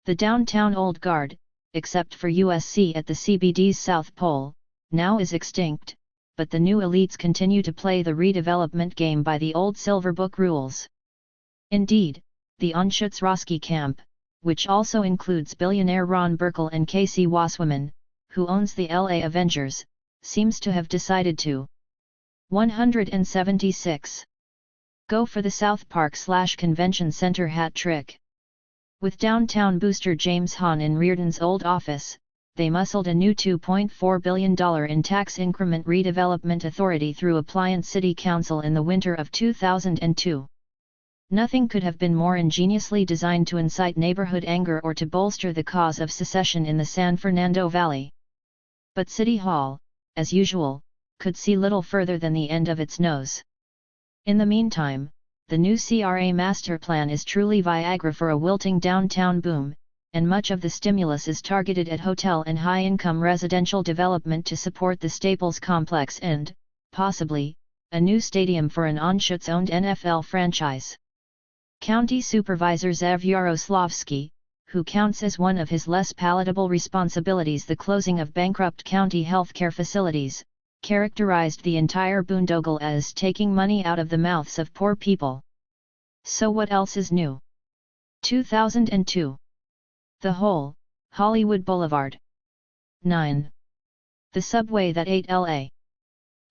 The downtown old guard, except for USC at the CBD's South Pole, now is extinct, but the new elites continue to play the redevelopment game by the old Silverbook rules. Indeed, the Anschutz-Roski camp, which also includes billionaire Ron Burkle and Casey Wasserman, who owns the LA Avengers, seems to have decided to 176. Go for the South Park/Convention Center hat trick. With downtown booster James Hahn in Reardon's old office, they muscled a new $2.4 billion in tax increment redevelopment authority through a pliant city council in the winter of 2002. Nothing could have been more ingeniously designed to incite neighborhood anger or to bolster the cause of secession in the San Fernando Valley. But City Hall, as usual, could see little further than the end of its nose. In the meantime, the new CRA master plan is truly Viagra for a wilting downtown boom, and much of the stimulus is targeted at hotel and high-income residential development to support the Staples complex and, possibly, a new stadium for an Anschutz-owned NFL franchise. County Supervisor Zev Yaroslavsky, who counts as one of his less palatable responsibilities the closing of bankrupt county healthcare facilities, characterized the entire boondoggle as taking money out of the mouths of poor people. So what else is new? 2002. The Hole, Hollywood Boulevard. 9. The subway that ate LA.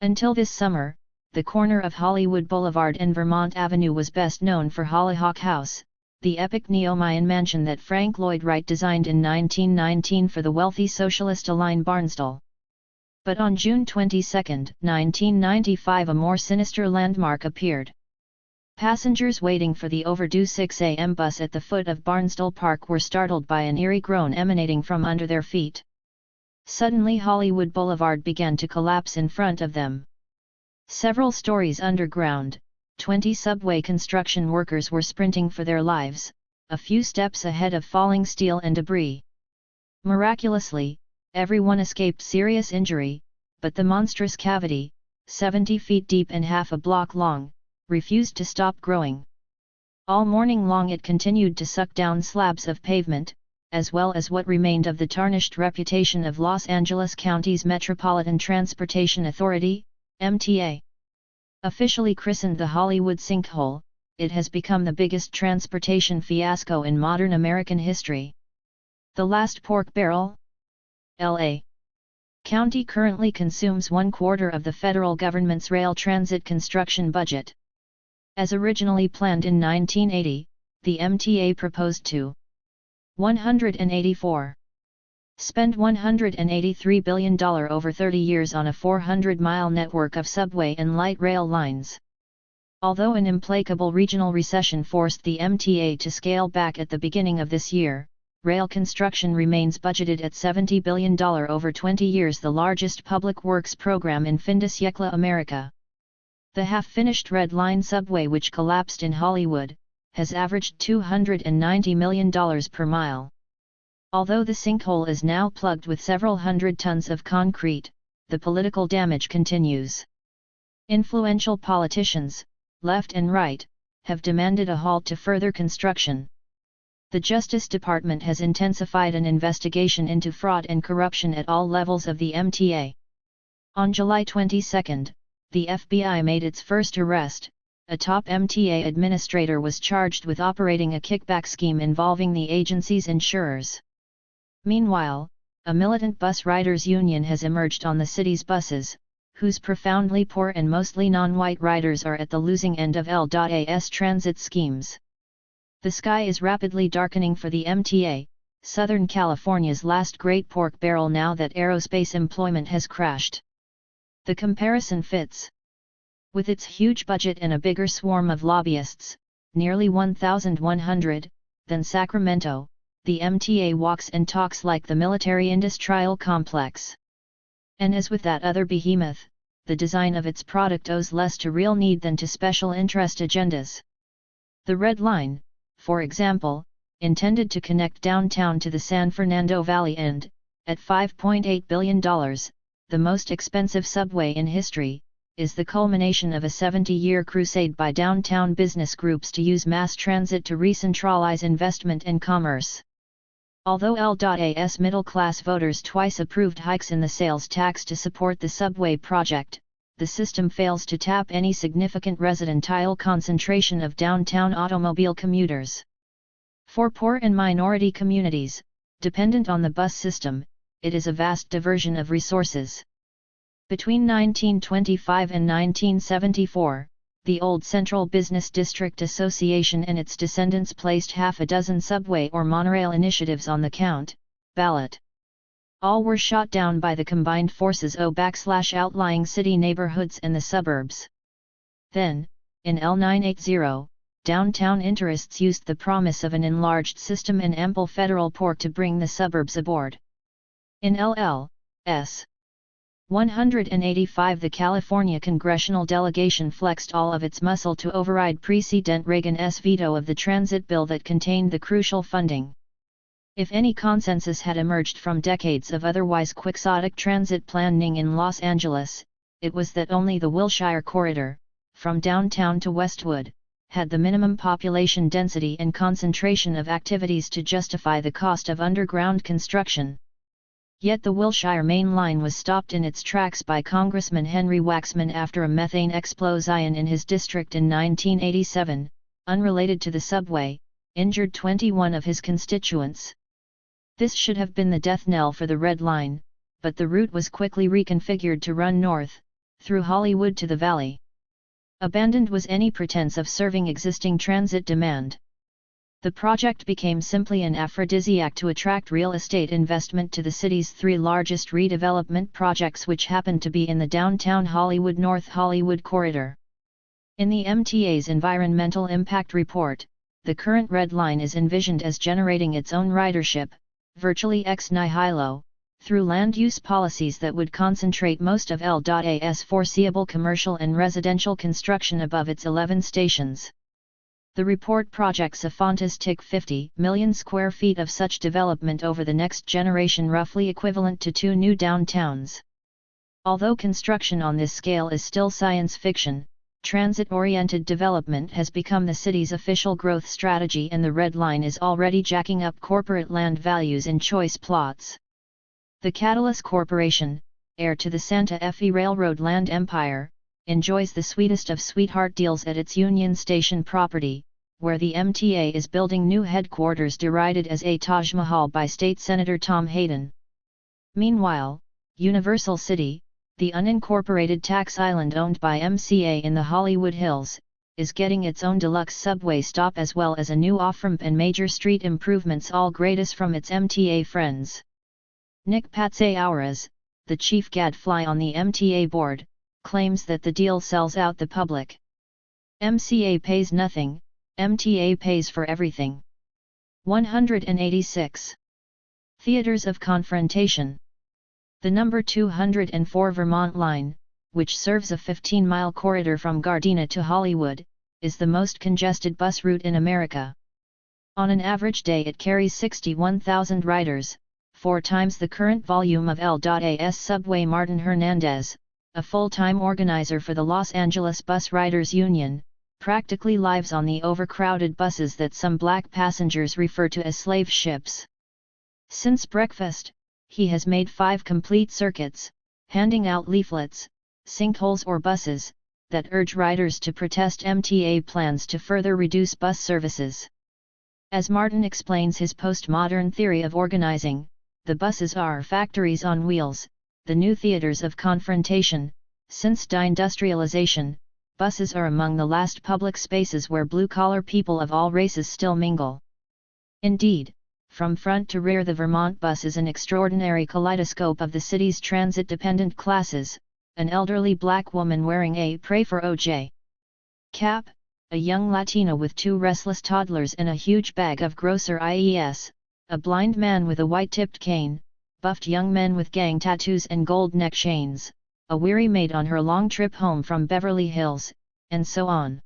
Until this summer, the corner of Hollywood Boulevard and Vermont Avenue was best known for Hollyhock House, the epic neo-Mayan mansion that Frank Lloyd Wright designed in 1919 for the wealthy socialist Aline Barnsdall. But on June 22, 1995, a more sinister landmark appeared. Passengers waiting for the overdue 6 a.m. bus at the foot of Barnsdall Park were startled by an eerie groan emanating from under their feet. Suddenly Hollywood Boulevard began to collapse in front of them. Several stories underground, 20 subway construction workers were sprinting for their lives, a few steps ahead of falling steel and debris. Miraculously, everyone escaped serious injury, but the monstrous cavity, 70 feet deep and half a block long, refused to stop growing. All morning long it continued to suck down slabs of pavement, as well as what remained of the tarnished reputation of Los Angeles County's Metropolitan Transportation Authority, MTA. Officially christened the Hollywood Sinkhole, it has become the biggest transportation fiasco in modern American history. The last pork barrel? LA County currently consumes 1/4 of the federal government's rail transit construction budget. As originally planned in 1980, the MTA proposed to 184. Spend $183 billion over 30 years on a 400-mile network of subway and light rail lines. Although an implacable regional recession forced the MTA to scale back at the beginning of this year, rail construction remains budgeted at $70 billion over 20 years, the largest public works program in fin de siècle America. The half-finished Red Line subway, which collapsed in Hollywood, has averaged $290 million per mile. Although the sinkhole is now plugged with several hundred tons of concrete, the political damage continues. Influential politicians, left and right, have demanded a halt to further construction. The Justice Department has intensified an investigation into fraud and corruption at all levels of the MTA. On July 22, the FBI made its first arrest. A top MTA administrator was charged with operating a kickback scheme involving the agency's insurers. Meanwhile, a militant bus riders' union has emerged on the city's buses, whose profoundly poor and mostly non-white riders are at the losing end of L.A.'s transit schemes. The sky is rapidly darkening for the MTA, Southern California's last great pork barrel, now that aerospace employment has crashed. The comparison fits. With its huge budget and a bigger swarm of lobbyists, nearly 1,100, than Sacramento, the MTA walks and talks like the military-industrial complex. And as with that other behemoth, the design of its product owes less to real need than to special interest agendas. The Red Line, for example, intended to connect downtown to the San Fernando Valley and, at $5.8 billion, the most expensive subway in history, is the culmination of a 70-year crusade by downtown business groups to use mass transit to re-centralize investment and commerce. Although L.A.'s middle-class voters twice approved hikes in the sales tax to support the subway project, the system fails to tap any significant residential concentration of downtown automobile commuters. For poor and minority communities, dependent on the bus system, it is a vast diversion of resources. Between 1925 and 1974, the old Central Business District Association and its descendants placed half a dozen subway or monorail initiatives on the ballot. All were shot down by the combined forces of outlying city neighborhoods and the suburbs. Then, in L980, downtown interests used the promise of an enlarged system and ample federal pork to bring the suburbs aboard. In LL.S. 185, the California congressional delegation flexed all of its muscle to override President Reagan's veto of the transit bill that contained the crucial funding. If any consensus had emerged from decades of otherwise quixotic transit planning in Los Angeles, it was that only the Wilshire Corridor, from downtown to Westwood, had the minimum population density and concentration of activities to justify the cost of underground construction. Yet the Wilshire Main Line was stopped in its tracks by Congressman Henry Waxman after a methane explosion in his district in 1987, unrelated to the subway, injured 21 of his constituents. This should have been the death knell for the Red Line, but the route was quickly reconfigured to run north, through Hollywood to the Valley. Abandoned was any pretense of serving existing transit demand. The project became simply an aphrodisiac to attract real estate investment to the city's three largest redevelopment projects, which happened to be in the downtown Hollywood North Hollywood corridor. In the MTA's Environmental Impact Report, the current Red Line is envisioned as generating its own ridership, virtually ex nihilo, through land use policies that would concentrate most of L.A.'s foreseeable commercial and residential construction above its 11 stations. The report projects a fantastic 50 million square feet of such development over the next generation, roughly equivalent to 2 new downtowns. Although construction on this scale is still science fiction, transit-oriented development has become the city's official growth strategy, and the Red Line is already jacking up corporate land values in choice plots. The Catalyst Corporation, heir to the Santa Fe Railroad land empire, enjoys the sweetest of sweetheart deals at its Union Station property, where the MTA is building new headquarters derided as a Taj Mahal by State Senator Tom Hayden. Meanwhile, Universal City, the unincorporated tax island owned by MCA in the Hollywood Hills, is getting its own deluxe subway stop as well as a new off-ramp and major street improvements, all greatest from its MTA friends. Nick Patsay-Auras, the chief gadfly on the MTA board, claims that the deal sells out the public. MCA pays nothing, MTA pays for everything. 186. Theaters of confrontation. The number 204 Vermont Line, which serves a 15-mile corridor from Gardena to Hollywood, is the most congested bus route in America. On an average day it carries 61,000 riders, 4 times the current volume of L.A.'s subway. Martin Hernandez, a full-time organizer for the Los Angeles Bus Riders Union, practically lives on the overcrowded buses that some black passengers refer to as slave ships. Since breakfast, he has made 5 complete circuits, handing out leaflets, sinkholes or buses, that urge riders to protest MTA plans to further reduce bus services. As Martin explains his postmodern theory of organizing, the buses are factories on wheels, the new theaters of confrontation. Since deindustrialization, buses are among the last public spaces where blue-collar people of all races still mingle. Indeed, from front to rear the Vermont bus is an extraordinary kaleidoscope of the city's transit-dependent classes, an elderly black woman wearing a "Pray for OJ" cap, a young Latina with 2 restless toddlers and a huge bag of grocer IES, a blind man with a white-tipped cane, buffed young men with gang tattoos and gold neck chains, a weary maid on her long trip home from Beverly Hills, and so on.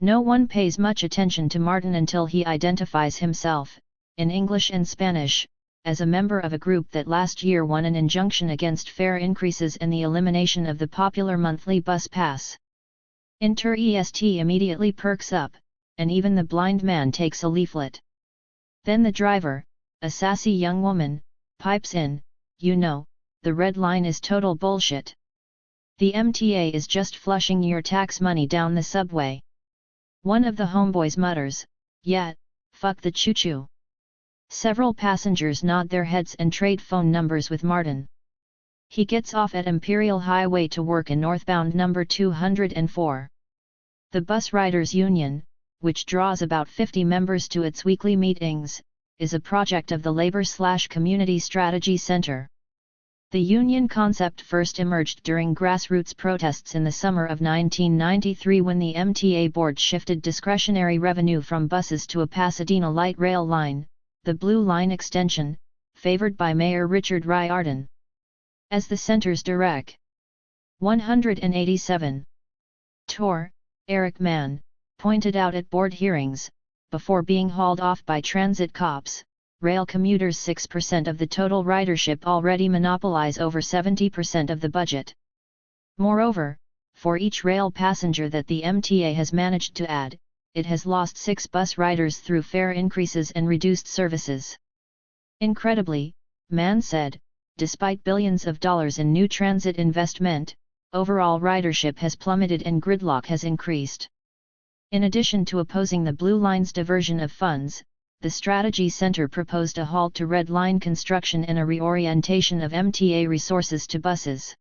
No one pays much attention to Martin until he identifies himself, in English and Spanish, as a member of a group that last year won an injunction against fare increases and the elimination of the popular monthly bus pass. Inter-EST immediately perks up, and even the blind man takes a leaflet. Then the driver, a sassy young woman, pipes in, "You know, the red line is total bullshit. The MTA is just flushing your tax money down the subway." One of the homeboys mutters, "Yeah, fuck the choo-choo." Several passengers nod their heads and trade phone numbers with Martin. He gets off at Imperial Highway to work in northbound number 204. The Bus Riders Union, which draws about 50 members to its weekly meetings, is a project of the Labor/Community Strategy Center. The union concept first emerged during grassroots protests in the summer of 1993 when the MTA board shifted discretionary revenue from buses to a Pasadena light rail line, the Blue Line extension, favored by Mayor Richard Riordan. As the center's Direct 187 tour, Eric Mann, pointed out at board hearings, before being hauled off by transit cops, rail commuters 6% of the total ridership already monopolize over 70% of the budget. Moreover, for each rail passenger that the MTA has managed to add, it has lost 6 bus riders through fare increases and reduced services. Incredibly, Mann said, despite billions of dollars in new transit investment, overall ridership has plummeted and gridlock has increased. In addition to opposing the Blue Line's diversion of funds, the Strategy Center proposed a halt to Red Line construction and a reorientation of MTA resources to buses.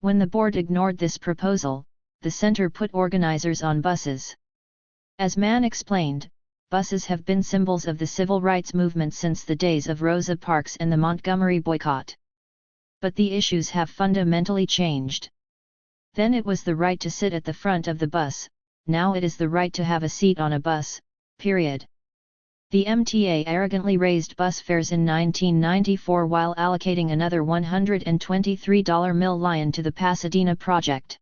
When the board ignored this proposal, the center put organizers on buses. As Mann explained, buses have been symbols of the civil rights movement since the days of Rosa Parks and the Montgomery boycott. But the issues have fundamentally changed. Then it was the right to sit at the front of the bus, now it is the right to have a seat on a bus, period. The MTA arrogantly raised bus fares in 1994 while allocating another $123 million to the Pasadena project.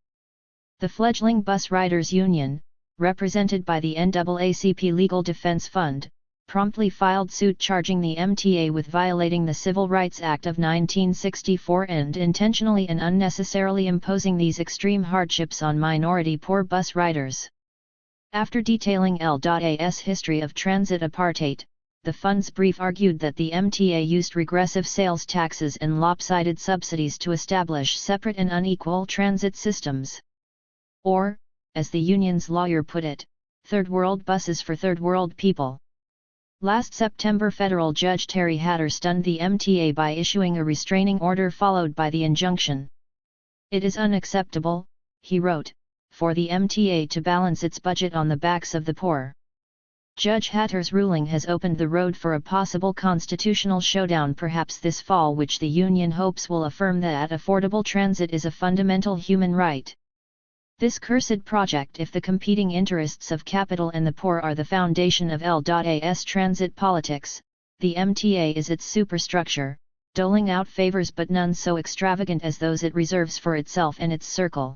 The fledgling Bus Riders Union, represented by the NAACP Legal Defense Fund, promptly filed suit charging the MTA with violating the Civil Rights Act of 1964 and intentionally and unnecessarily imposing these extreme hardships on minority poor bus riders. After detailing L.A.'s history of transit apartheid, the fund's brief argued that the MTA used regressive sales taxes and lopsided subsidies to establish separate and unequal transit systems. Or, as the union's lawyer put it, third world buses for third world people. Last September, federal judge Terry Hatter stunned the MTA by issuing a restraining order followed by the injunction. "It is unacceptable," he wrote, "for the MTA to balance its budget on the backs of the poor." Judge Hatter's ruling has opened the road for a possible constitutional showdown perhaps this fall, which the union hopes will affirm that affordable transit is a fundamental human right. This cursed project, if the competing interests of capital and the poor are the foundation of L.A.'s transit politics, the MTA is its superstructure, doling out favors but none so extravagant as those it reserves for itself and its circle.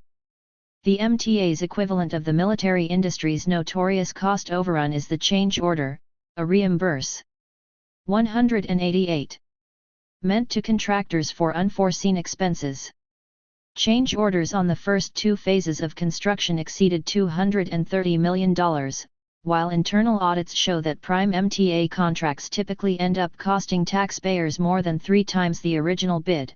The MTA's equivalent of the military industry's notorious cost overrun is the change order, a reimburse. 188. Meant to contractors for unforeseen expenses. Change orders on the first two phases of construction exceeded $230 million, while internal audits show that prime MTA contracts typically end up costing taxpayers more than 3 times the original bid.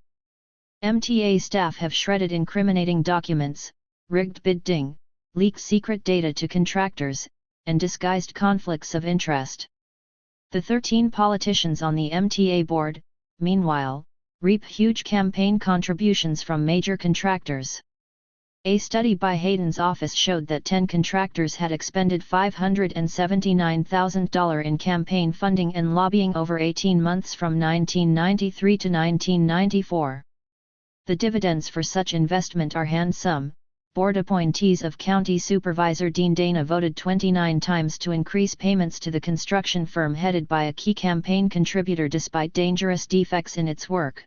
MTA staff have shredded incriminating documents, rigged bidding, leaked secret data to contractors, and disguised conflicts of interest. The 13 politicians on the MTA board, meanwhile, reap huge campaign contributions from major contractors. A study by Hayden's office showed that 10 contractors had expended $579,000 in campaign funding and lobbying over 18 months from 1993 to 1994. The dividends for such investment are handsome. Board appointees of County Supervisor Dean Dana voted 29 times to increase payments to the construction firm headed by a key campaign contributor despite dangerous defects in its work.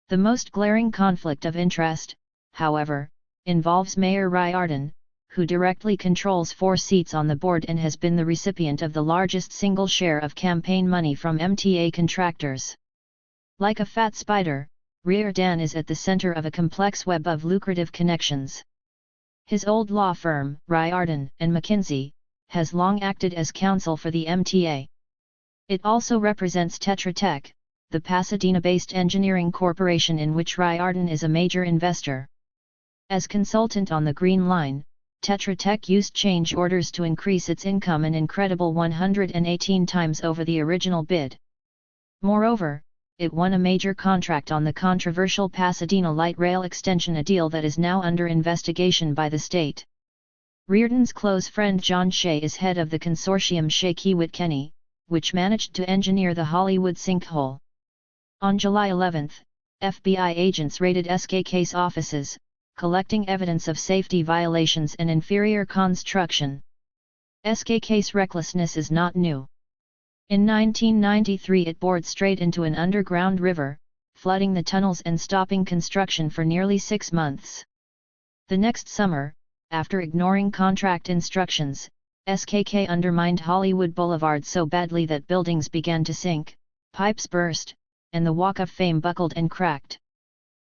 The most glaring conflict of interest, however, involves Mayor Riordan, who directly controls 4 seats on the board and has been the recipient of the largest single share of campaign money from MTA contractors. Like a fat spider, Riordan is at the center of a complex web of lucrative connections. His old law firm, Riordan and McKinsey, has long acted as counsel for the MTA. It also represents Tetra Tech, the Pasadena-based engineering corporation in which Riordan is a major investor. As consultant on the Green Line, Tetra Tech used change orders to increase its income an incredible 118 times over the original bid. Moreover, it won a major contract on the controversial Pasadena Light Rail extension, a deal that is now under investigation by the state. Riordan's close friend John Shea is head of the consortium Shea Kiewit Kenny, which managed to engineer the Hollywood sinkhole. On July 11, FBI agents raided SKK's offices, collecting evidence of safety violations and inferior construction. SKK's recklessness is not new. In 1993 it bored straight into an underground river, flooding the tunnels and stopping construction for nearly 6 months. The next summer, after ignoring contract instructions, SKK undermined Hollywood Boulevard so badly that buildings began to sink, pipes burst, and the Walk of Fame buckled and cracked.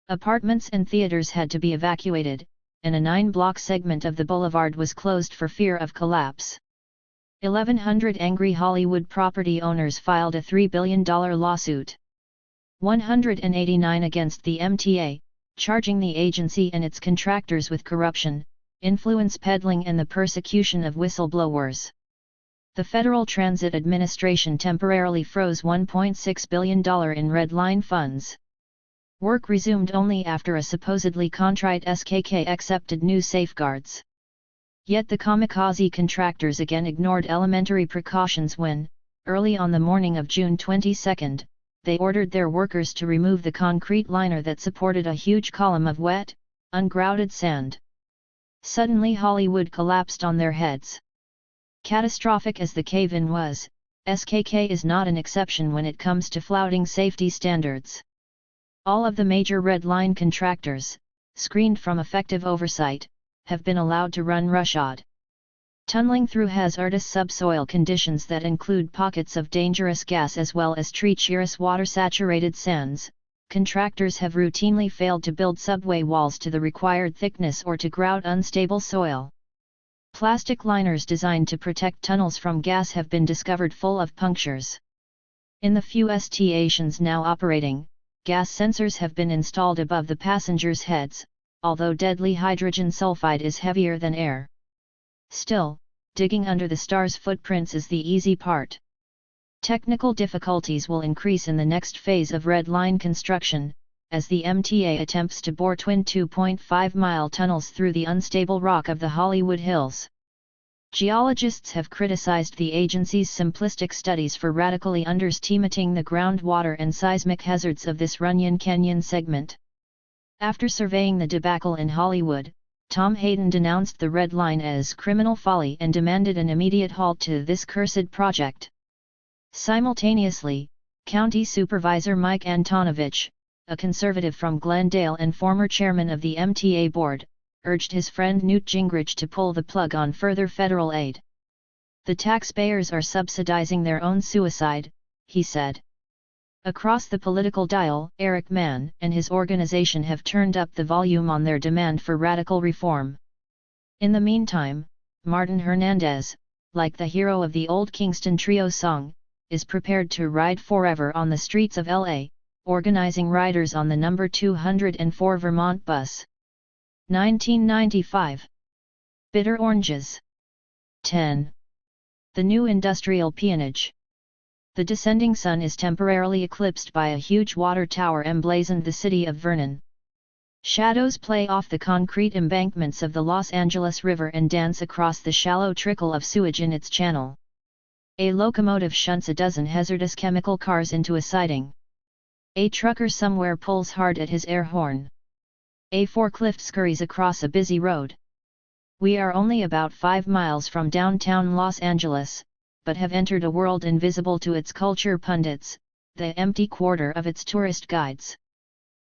Apartments and theaters had to be evacuated, and a 9-block segment of the boulevard was closed for fear of collapse. 1,100 angry Hollywood property owners filed a $3 billion lawsuit. 189 against the MTA, charging the agency and its contractors with corruption, influence peddling and the persecution of whistleblowers. The Federal Transit Administration temporarily froze $1.6 billion in Red Line funds. Work resumed only after a supposedly contrite SKK accepted new safeguards. Yet the kamikaze contractors again ignored elementary precautions when, early on the morning of June 22, they ordered their workers to remove the concrete liner that supported a huge column of wet, ungrouted sand. Suddenly Hollywood collapsed on their heads. Catastrophic as the cave-in was, SKK is not an exception when it comes to flouting safety standards. All of the major Red Line contractors, screened from effective oversight, have been allowed to run roughshod. Tunneling through hazardous subsoil conditions that include pockets of dangerous gas as well as treacherous water-saturated sands, contractors have routinely failed to build subway walls to the required thickness or to grout unstable soil. Plastic liners designed to protect tunnels from gas have been discovered full of punctures. In the few stations now operating, gas sensors have been installed above the passengers' heads, although deadly hydrogen sulfide is heavier than air. Still, digging under the star's footprints is the easy part. Technical difficulties will increase in the next phase of Red Line construction, as the MTA attempts to bore twin 2.5-mile tunnels through the unstable rock of the Hollywood Hills. Geologists have criticized the agency's simplistic studies for radically underestimating the groundwater and seismic hazards of this Runyon Canyon segment. After surveying the debacle in Hollywood, Tom Hayden denounced the Red Line as criminal folly and demanded an immediate halt to this cursed project. Simultaneously, County Supervisor Mike Antonovich, a conservative from Glendale and former chairman of the MTA board, urged his friend Newt Gingrich to pull the plug on further federal aid. "The taxpayers are subsidizing their own suicide," he said. Across the political dial, Eric Mann and his organization have turned up the volume on their demand for radical reform. In the meantime, Martin Hernandez, like the hero of the old Kingston Trio song, is prepared to ride forever on the streets of LA, organizing riders on the number 204 Vermont bus. 1995. Bitter Oranges. 10. The new industrial peonage. The descending sun is temporarily eclipsed by a huge water tower emblazoned the city of Vernon. Shadows play off the concrete embankments of the Los Angeles River and dance across the shallow trickle of sewage in its channel. A locomotive shunts a dozen hazardous chemical cars into a siding. A trucker somewhere pulls hard at his air horn. A forklift scurries across a busy road. We are only about 5 miles from downtown Los Angeles, but have entered a world invisible to its culture pundits, the empty quarter of its tourist guides.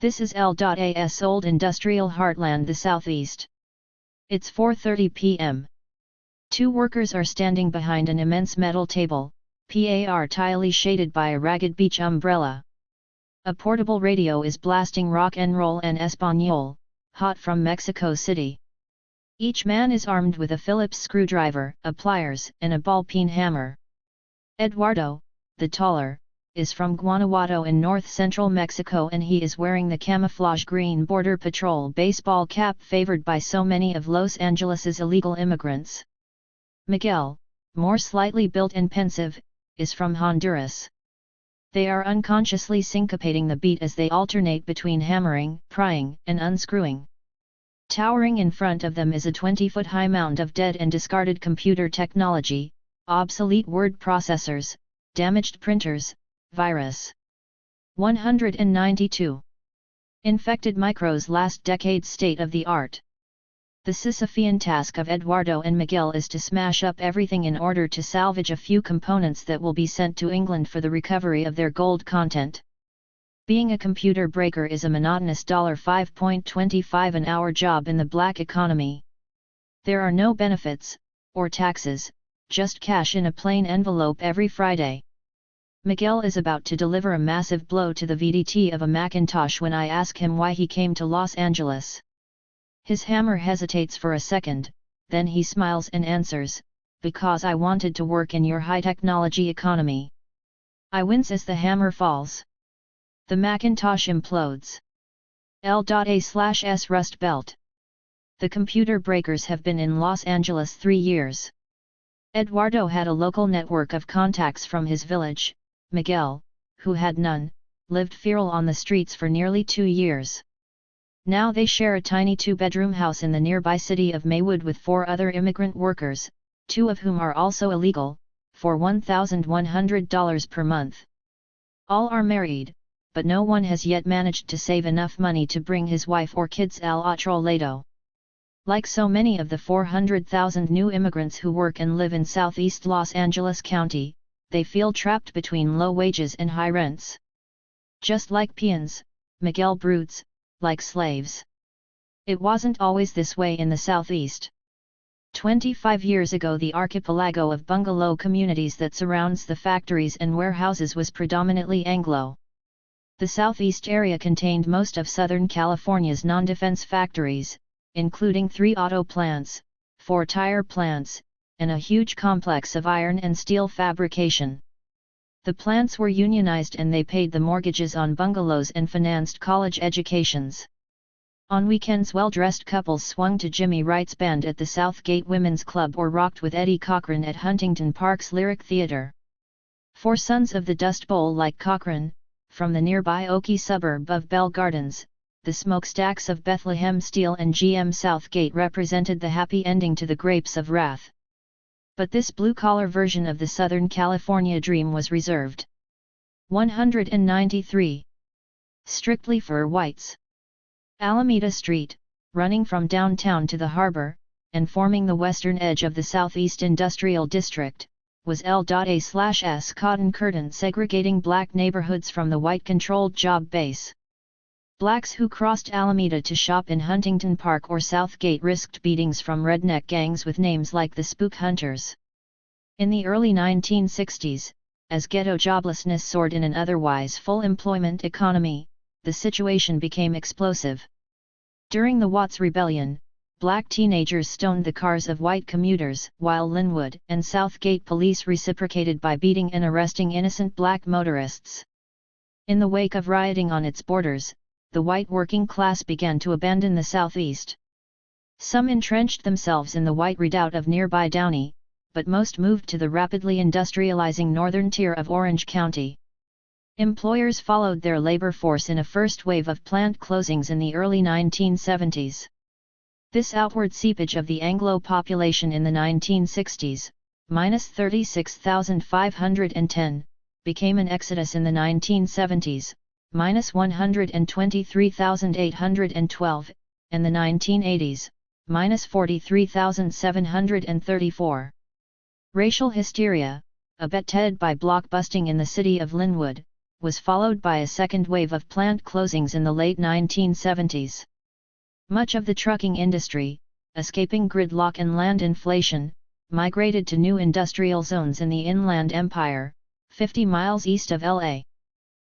This is L.A.'s old industrial heartland, the Southeast. It's 4:30 p.m. 2 workers are standing behind an immense metal table, tilely shaded by a ragged beach umbrella. A portable radio is blasting rock and roll en español, hot from Mexico City. Each man is armed with a Phillips screwdriver, a pliers, and a ball-peen hammer. Eduardo, the taller, is from Guanajuato in north-central Mexico, and he is wearing the camouflage green Border Patrol baseball cap favored by so many of Los Angeles's illegal immigrants. Miguel, more slightly built and pensive, is from Honduras. They are unconsciously syncopating the beat as they alternate between hammering, prying, and unscrewing. Towering in front of them is a 20-foot-high mound of dead and discarded computer technology, obsolete word processors, damaged printers, virus. 192. Infected Micro's last decade's state-of-the-art. The Sisyphean task of Eduardo and Miguel is to smash up everything in order to salvage a few components that will be sent to England for the recovery of their gold content. Being a computer breaker is a monotonous $5.25 an hour job in the black economy. There are no benefits, or taxes, just cash in a plain envelope every Friday. Miguel is about to deliver a massive blow to the VDT of a Macintosh when I ask him why he came to Los Angeles. His hammer hesitates for a second, then he smiles and answers, "Because I wanted to work in your high-technology economy." I wince as the hammer falls. The Macintosh implodes. L.A/S Rust Belt. The computer breakers have been in Los Angeles 3 years. Eduardo had a local network of contacts from his village. Miguel, who had none, lived feral on the streets for nearly 2 years. Now they share a tiny 2-bedroom house in the nearby city of Maywood with 4 other immigrant workers, 2 of whom are also illegal, for $1,100 per month. All are married, but no one has yet managed to save enough money to bring his wife or kids al otro lado. Like so many of the 400,000 new immigrants who work and live in southeast Los Angeles County, they feel trapped between low wages and high rents. Just like peons, Miguel broods, like slaves. It wasn't always this way in the southeast. 25 years ago the archipelago of bungalow communities that surrounds the factories and warehouses was predominantly Anglo. The southeast area contained most of Southern California's non-defense factories, including 3 auto plants, 4 tire plants, and a huge complex of iron and steel fabrication. The plants were unionized and they paid the mortgages on bungalows and financed college educations. On weekends well-dressed couples swung to Jimmy Wright's band at the Southgate Women's Club or rocked with Eddie Cochran at Huntington Park's Lyric Theatre. 4 sons of the Dust Bowl like Cochran, from the nearby Oakey suburb of Bell Gardens, the smokestacks of Bethlehem Steel and GM Southgate represented the happy ending to the Grapes of Wrath. But this blue-collar version of the Southern California dream was reserved. 193. Strictly for whites. Alameda Street, running from downtown to the harbor, and forming the western edge of the Southeast Industrial District, was L.A/S cotton curtain segregating black neighborhoods from the white-controlled job base. Blacks who crossed Alameda to shop in Huntington Park or Southgate risked beatings from redneck gangs with names like the Spook Hunters. In the early 1960s, as ghetto joblessness soared in an otherwise full employment economy, the situation became explosive. During the Watts Rebellion, black teenagers stoned the cars of white commuters, while Linwood and Southgate police reciprocated by beating and arresting innocent black motorists. In the wake of rioting on its borders, the white working class began to abandon the Southeast. Some entrenched themselves in the white redoubt of nearby Downey, but most moved to the rapidly industrializing northern tier of Orange County. Employers followed their labor force in a first wave of plant closings in the early 1970s. This outward seepage of the Anglo population in the 1960s, minus 36,510, became an exodus in the 1970s, minus 123,812, and the 1980s, minus 43,734. Racial hysteria, abetted by blockbusting in the city of Linwood, was followed by a second wave of plant closings in the late 1970s. Much of the trucking industry, escaping gridlock and land inflation, migrated to new industrial zones in the Inland Empire, 50 miles east of LA.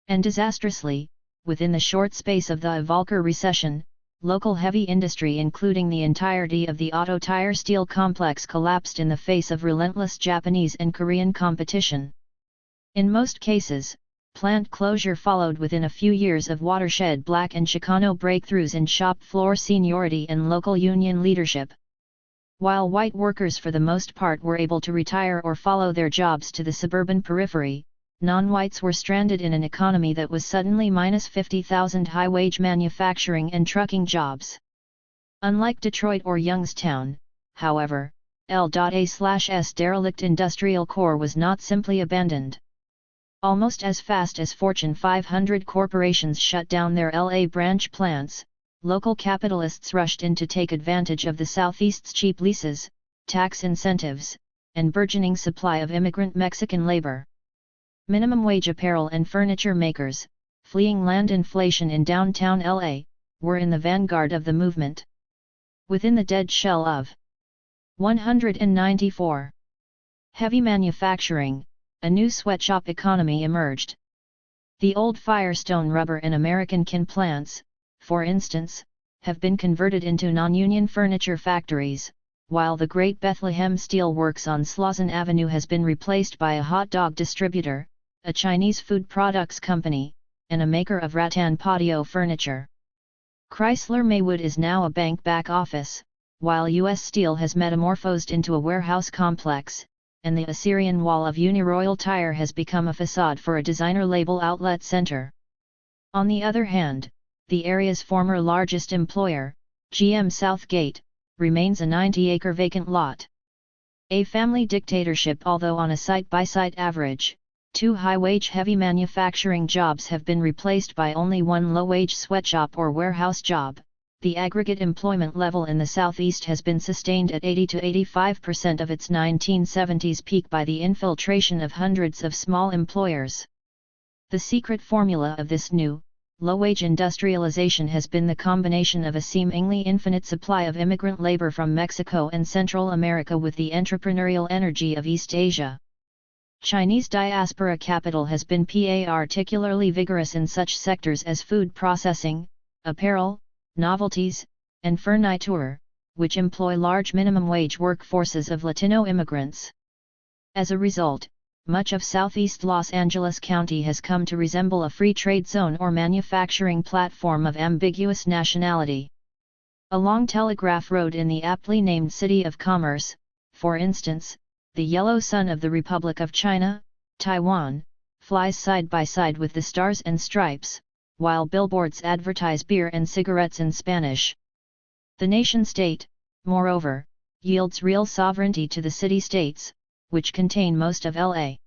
And disastrously, within the short space of the Volcker recession, local heavy industry including the entirety of the auto tire steel complex collapsed in the face of relentless Japanese and Korean competition. In most cases, plant closure followed within a few years of watershed Black and Chicano breakthroughs in shop floor seniority and local union leadership. While white workers for the most part were able to retire or follow their jobs to the suburban periphery, non-whites were stranded in an economy that was suddenly minus 50,000 high-wage manufacturing and trucking jobs. Unlike Detroit or Youngstown, however, L.A.'s derelict industrial core was not simply abandoned. Almost as fast as Fortune 500 corporations shut down their LA branch plants, local capitalists rushed in to take advantage of the Southeast's cheap leases, tax incentives, and burgeoning supply of immigrant Mexican labor. Minimum wage apparel and furniture makers, fleeing land inflation in downtown LA, were in the vanguard of the movement. Within the dead shell of 194 heavy manufacturing, a new sweatshop economy emerged. The old Firestone rubber and American Can plants, for instance, have been converted into non-union furniture factories, while the Great Bethlehem Steel Works on Slauson Avenue has been replaced by a hot dog distributor, a Chinese food products company, and a maker of rattan patio furniture. Chrysler Maywood is now a bank back office, while U.S. Steel has metamorphosed into a warehouse complex, and the Assyrian Wall of Uniroyal Tire has become a facade for a designer label outlet center. On the other hand, the area's former largest employer, GM Southgate, remains a 90-acre vacant lot. A family dictatorship. Although on a site-by-site average, 2 high-wage heavy manufacturing jobs have been replaced by only 1 low-wage sweatshop or warehouse job, the aggregate employment level in the Southeast has been sustained at 80 to 85% of its 1970s peak by the infiltration of hundreds of small employers. The secret formula of this new, low-wage industrialization has been the combination of a seemingly infinite supply of immigrant labor from Mexico and Central America with the entrepreneurial energy of East Asia. Chinese diaspora capital has been particularly vigorous in such sectors as food processing, apparel, novelties, and furniture, which employ large minimum wage workforces of Latino immigrants. As a result, much of southeast Los Angeles County has come to resemble a free trade zone or manufacturing platform of ambiguous nationality. Along Telegraph Road in the aptly named City of Commerce, for instance, the yellow sun of the Republic of China, Taiwan, flies side by side with the Stars and Stripes, while billboards advertise beer and cigarettes in Spanish. The nation-state, moreover, yields real sovereignty to the city-states, which contain most of L.A.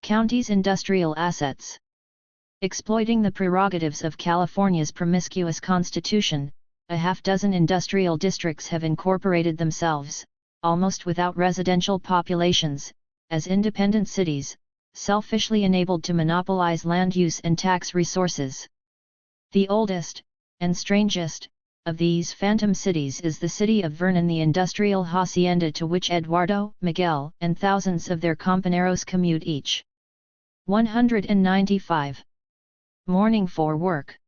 County's industrial assets. Exploiting the prerogatives of California's promiscuous constitution, a half-dozen industrial districts have incorporated themselves, almost without residential populations, as independent cities, selfishly enabled to monopolize land use and tax resources. The oldest, and strangest, of these phantom cities is the city of Vernon, the industrial hacienda to which Eduardo, Miguel, and thousands of their compañeros commute each. 195. Morning for work.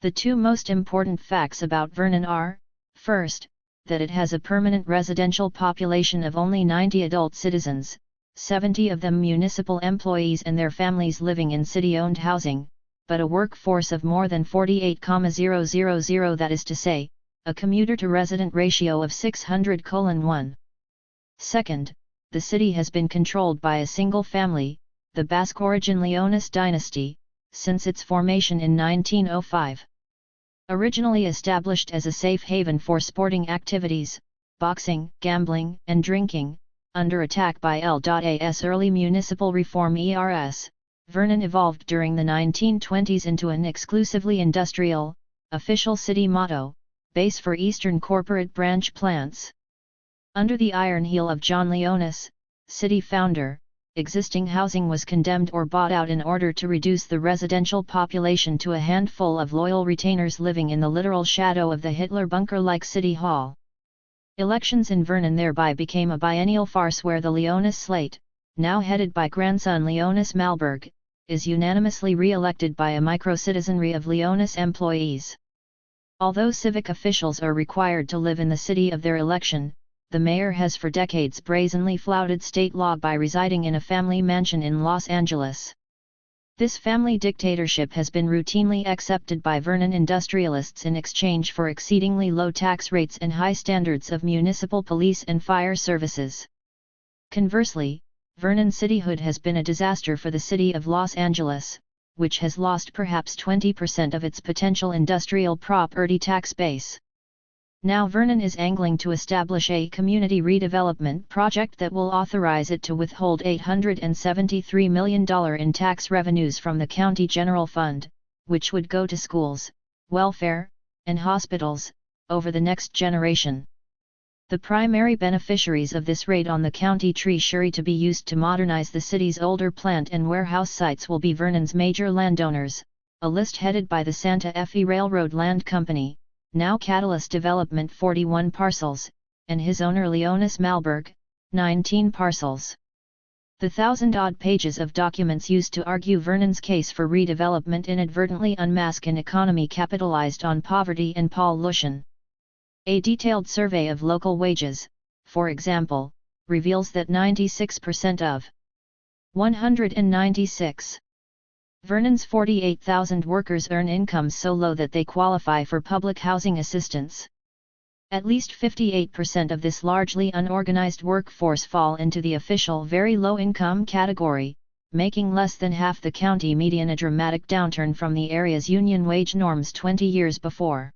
The two most important facts about Vernon are, first, that it has a permanent residential population of only 90 adult citizens, 70 of them municipal employees and their families living in city-owned housing, but a workforce of more than 48,000, that is to say, a commuter-to-resident ratio of 600:1. Second, the city has been controlled by a single family, the Basque origin Leonis dynasty, since its formation in 1905. Originally established as a safe haven for sporting activities, boxing, gambling, and drinking, under attack by L.A.'s early municipal reform ERS, Vernon evolved during the 1920s into an exclusively industrial, official city motto, base for Eastern corporate branch plants. Under the iron heel of John Leonis, city founder, existing housing was condemned or bought out in order to reduce the residential population to a handful of loyal retainers living in the literal shadow of the Hitler bunker-like City Hall. Elections in Vernon thereby became a biennial farce where the Leonis slate, now headed by grandson Leonis Malberg, is unanimously re-elected by a micro-citizenry of Leonis employees. Although civic officials are required to live in the city of their election, the mayor has for decades brazenly flouted state law by residing in a family mansion in Los Angeles. This family dictatorship has been routinely accepted by Vernon industrialists in exchange for exceedingly low tax rates and high standards of municipal police and fire services. Conversely, Vernon cityhood has been a disaster for the city of Los Angeles, which has lost perhaps 20% of its potential industrial property tax base. Now Vernon is angling to establish a community redevelopment project that will authorize it to withhold $873 million in tax revenues from the county general fund, which would go to schools, welfare, and hospitals, over the next generation. The primary beneficiaries of this raid on the county treasury to be used to modernize the city's older plant and warehouse sites will be Vernon's major landowners, a list headed by the Santa Fe Railroad Land Company, now Catalyst Development 41 parcels, and his owner Leonis Malberg, 19 parcels. The 1,000-odd pages of documents used to argue Vernon's case for redevelopment inadvertently unmask an economy capitalized on poverty and pollution. A detailed survey of local wages, for example, reveals that 96% of 196 Vernon's 48,000 workers earn incomes so low that they qualify for public housing assistance. At least 58% of this largely unorganized workforce fall into the official very low-income category, making less than half the county median, a dramatic downturn from the area's union wage norms 20 years before.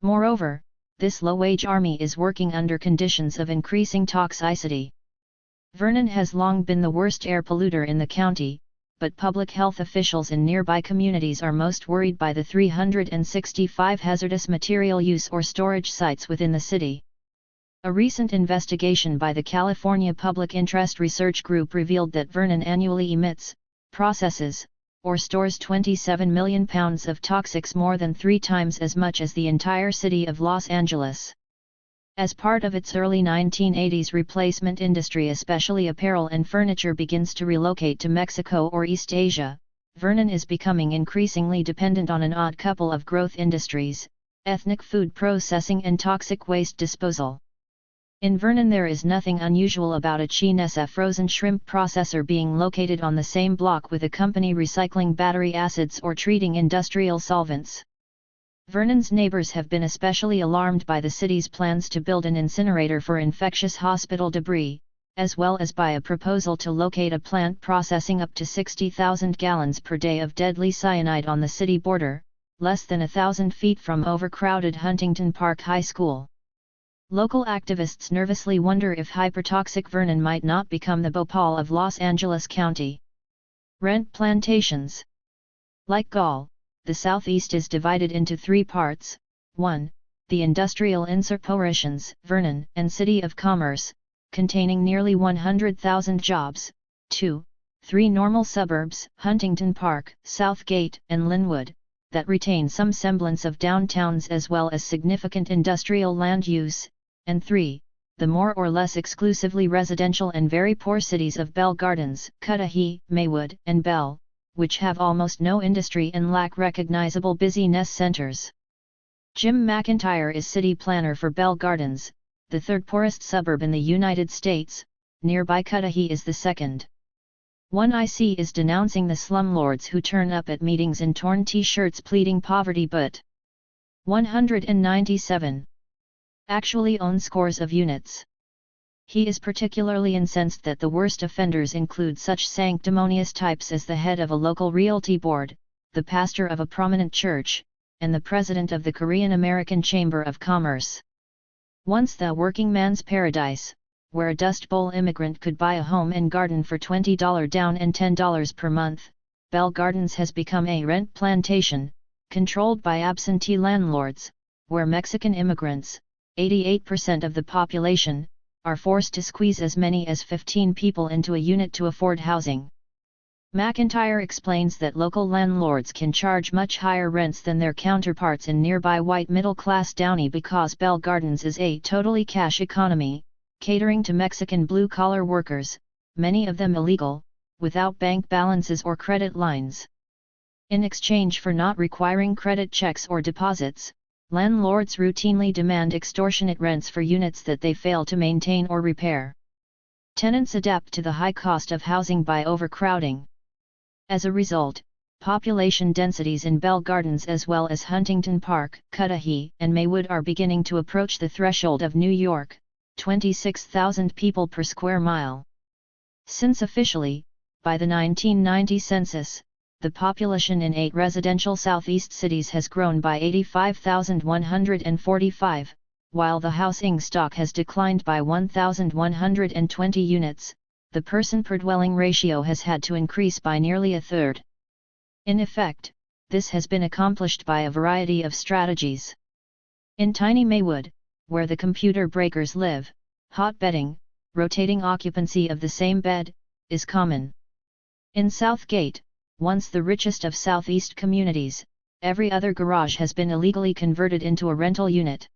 Moreover, this low-wage army is working under conditions of increasing toxicity. Vernon has long been the worst air polluter in the county, but public health officials in nearby communities are most worried by the 365 hazardous material use or storage sites within the city. A recent investigation by the California Public Interest Research Group revealed that Vernon annually emits, processes, or stores 27 million pounds of toxics, more than 3 times as much as the entire city of Los Angeles. As part of its early 1980s replacement industry, especially apparel and furniture, begins to relocate to Mexico or East Asia, Vernon is becoming increasingly dependent on an odd couple of growth industries: ethnic food processing and toxic waste disposal. In Vernon there is nothing unusual about a Chinesa frozen shrimp processor being located on the same block with a company recycling battery acids or treating industrial solvents. Vernon's neighbors have been especially alarmed by the city's plans to build an incinerator for infectious hospital debris, as well as by a proposal to locate a plant processing up to 60,000 gallons per day of deadly cyanide on the city border, less than 1,000 feet from overcrowded Huntington Park High School. Local activists nervously wonder if hypertoxic Vernon might not become the Bhopal of Los Angeles County. Rent plantations. Like Gaul, the southeast is divided into 3 parts: 1. The industrial insurrections, Vernon and City of Commerce, containing nearly 100,000 jobs; 2. 3 normal suburbs, Huntington Park, Southgate, and Linwood, that retain some semblance of downtowns as well as significant industrial land use, and 3. The more or less exclusively residential and very poor cities of Bell Gardens, Cudahy, Maywood, and Bell, which have almost no industry and lack recognizable busyness centers. Jim McIntyre is city planner for Bell Gardens, the third poorest suburb in the United States. Nearby Cudahy is the second. One IC is denouncing the slumlords who turn up at meetings in torn t-shirts pleading poverty but 197 actually own scores of units. He is particularly incensed that the worst offenders include such sanctimonious types as the head of a local realty board, the pastor of a prominent church, and the president of the Korean American Chamber of Commerce. Once the working man's paradise, where a Dust Bowl immigrant could buy a home and garden for $20 down and $10 per month, Bell Gardens has become a rent plantation, controlled by absentee landlords, where Mexican immigrants, 88% of the population, are forced to squeeze as many as 15 people into a unit to afford housing. McIntyre explains that local landlords can charge much higher rents than their counterparts in nearby white middle-class Downey because Bell Gardens is a totally cash economy, catering to Mexican blue-collar workers, many of them illegal, without bank balances or credit lines. In exchange for not requiring credit checks or deposits, landlords routinely demand extortionate rents for units that they fail to maintain or repair. Tenants adapt to the high cost of housing by overcrowding. As a result, population densities in Bell Gardens as well as Huntington Park, Cudahy, and Maywood are beginning to approach the threshold of New York, 26,000 people per square mile. Since officially, by the 1990 census, the population in 8 residential southeast cities has grown by 85,145, while the housing stock has declined by 1,120 units, the person-per-dwelling ratio has had to increase by nearly a third. In effect, this has been accomplished by a variety of strategies. In tiny Maywood, where the computer breakers live, hot bedding, rotating occupancy of the same bed, is common. In Southgate, once the richest of southeast communities, every other garage has been illegally converted into a rental unit.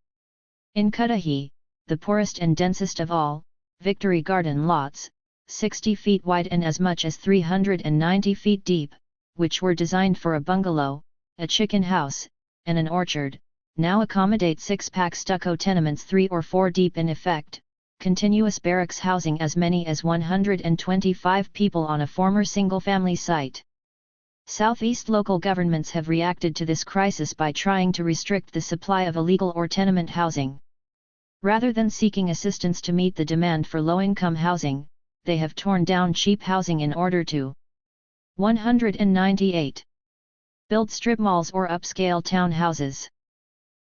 In Cudahy, the poorest and densest of all, Victory Garden lots, 60 feet wide and as much as 390 feet deep, which were designed for a bungalow, a chicken house, and an orchard, now accommodate 6-pack stucco tenements 3 or 4 deep in effect, continuous barracks housing as many as 125 people on a former single-family site. Southeast local governments have reacted to this crisis by trying to restrict the supply of illegal or tenement housing. Rather than seeking assistance to meet the demand for low-income housing, they have torn down cheap housing in order to 198. Build strip malls or upscale townhouses.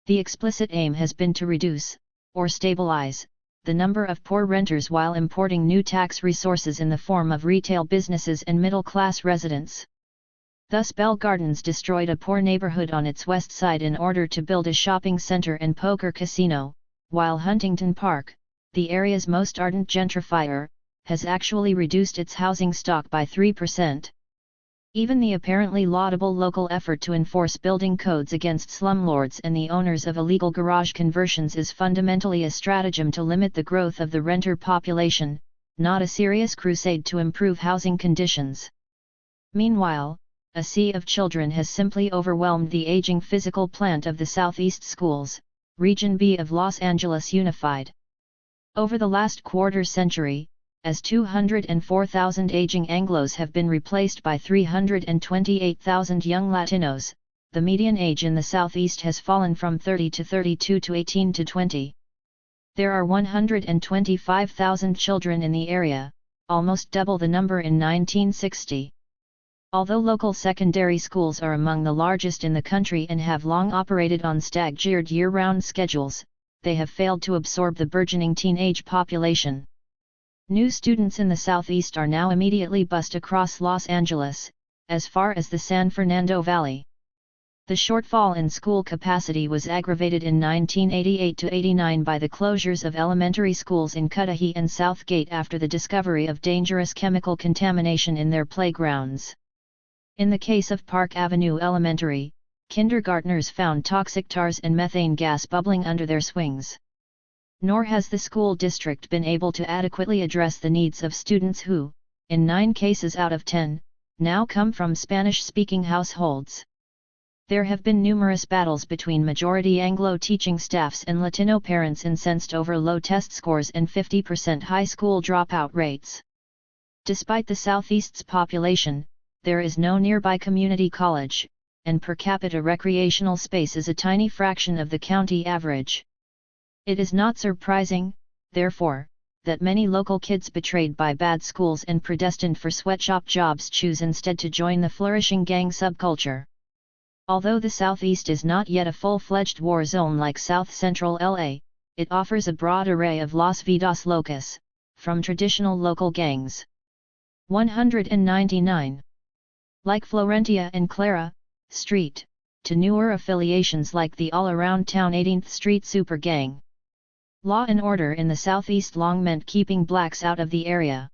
The explicit aim has been to reduce, or stabilize, the number of poor renters while importing new tax resources in the form of retail businesses and middle-class residents. Thus Bell Gardens destroyed a poor neighborhood on its west side in order to build a shopping center and poker casino, while Huntington Park, the area's most ardent gentrifier, has actually reduced its housing stock by 3%. Even the apparently laudable local effort to enforce building codes against slumlords and the owners of illegal garage conversions is fundamentally a stratagem to limit the growth of the renter population, not a serious crusade to improve housing conditions. Meanwhile, a sea of children has simply overwhelmed the aging physical plant of the Southeast Schools, Region B of Los Angeles Unified. Over the last quarter century, as 204,000 aging Anglos have been replaced by 328,000 young Latinos, the median age in the Southeast has fallen from 30 to 32 to 18 to 20. There are 125,000 children in the area, almost double the number in 1960. Although local secondary schools are among the largest in the country and have long operated on staggered year-round schedules, they have failed to absorb the burgeoning teenage population. New students in the Southeast are now immediately bused across Los Angeles, as far as the San Fernando Valley. The shortfall in school capacity was aggravated in 1988–89 by the closures of elementary schools in Cudahy and Southgate after the discovery of dangerous chemical contamination in their playgrounds. In the case of Park Avenue Elementary, kindergartners found toxic tars and methane gas bubbling under their swings. Nor has the school district been able to adequately address the needs of students who, in 9 cases out of 10, now come from Spanish-speaking households. There have been numerous battles between majority Anglo teaching staffs and Latino parents incensed over low test scores and 50% high school dropout rates. Despite the Southeast's population, there is no nearby community college, and per capita recreational space is a tiny fraction of the county average. It is not surprising, therefore, that many local kids betrayed by bad schools and predestined for sweatshop jobs choose instead to join the flourishing gang subculture. Although the Southeast is not yet a full-fledged war zone like South Central LA, it offers a broad array of Los Vidas Locas, from traditional local gangs. 199. Like Florentia and Clara Street, to newer affiliations like the all-around town 18th Street Super Gang. Law and order in the Southeast long meant keeping blacks out of the area.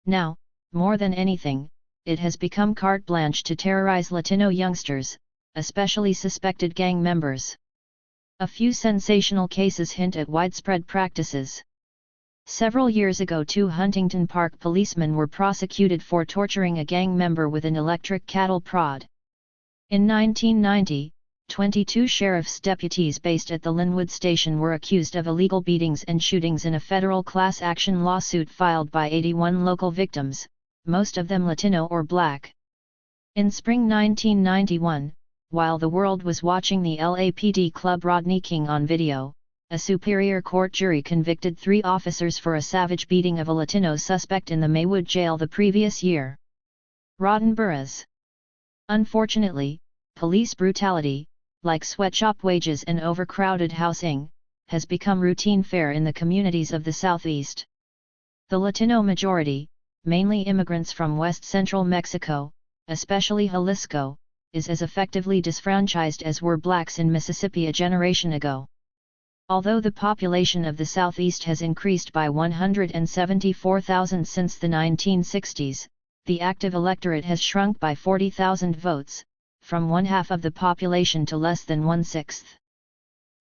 Now, more than anything, it has become carte blanche to terrorize Latino youngsters, especially suspected gang members. A few sensational cases hint at widespread practices. Several years ago 2 Huntington Park policemen were prosecuted for torturing a gang member with an electric cattle prod. In 1990, 22 sheriff's deputies based at the Linwood station were accused of illegal beatings and shootings in a federal class action lawsuit filed by 81 local victims, most of them Latino or black. In spring 1991, while the world was watching the LAPD Club Rodney King on video, a Superior Court jury convicted 3 officers for a savage beating of a Latino suspect in the Maywood jail the previous year. Rotten boroughs. Unfortunately, police brutality, like sweatshop wages and overcrowded housing, has become routine fare in the communities of the Southeast. The Latino majority, mainly immigrants from West Central Mexico, especially Jalisco, is as effectively disfranchised as were blacks in Mississippi a generation ago. Although the population of the Southeast has increased by 174,000 since the 1960s, the active electorate has shrunk by 40,000 votes, from 1/2 of the population to less than 1/6.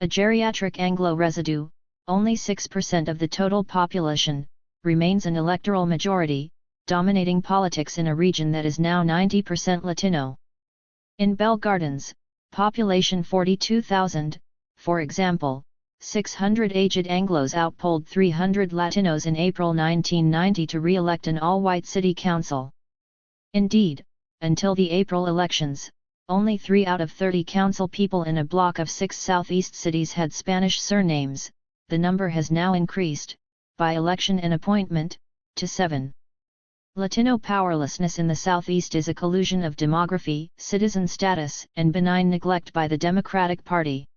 A geriatric Anglo residue, only 6% of the total population, remains an electoral majority, dominating politics in a region that is now 90% Latino. In Bell Gardens, population 42,000, for example, 600 aged Anglos outpolled 300 Latinos in April 1990 to re-elect an all-white city council. Indeed, until the April elections, only 3 out of 30 council people in a block of 6 Southeast cities had Spanish surnames. The number has now increased, by election and appointment, to 7. Latino powerlessness in the Southeast is a collusion of demography, citizen status, and benign neglect by the Democratic Party.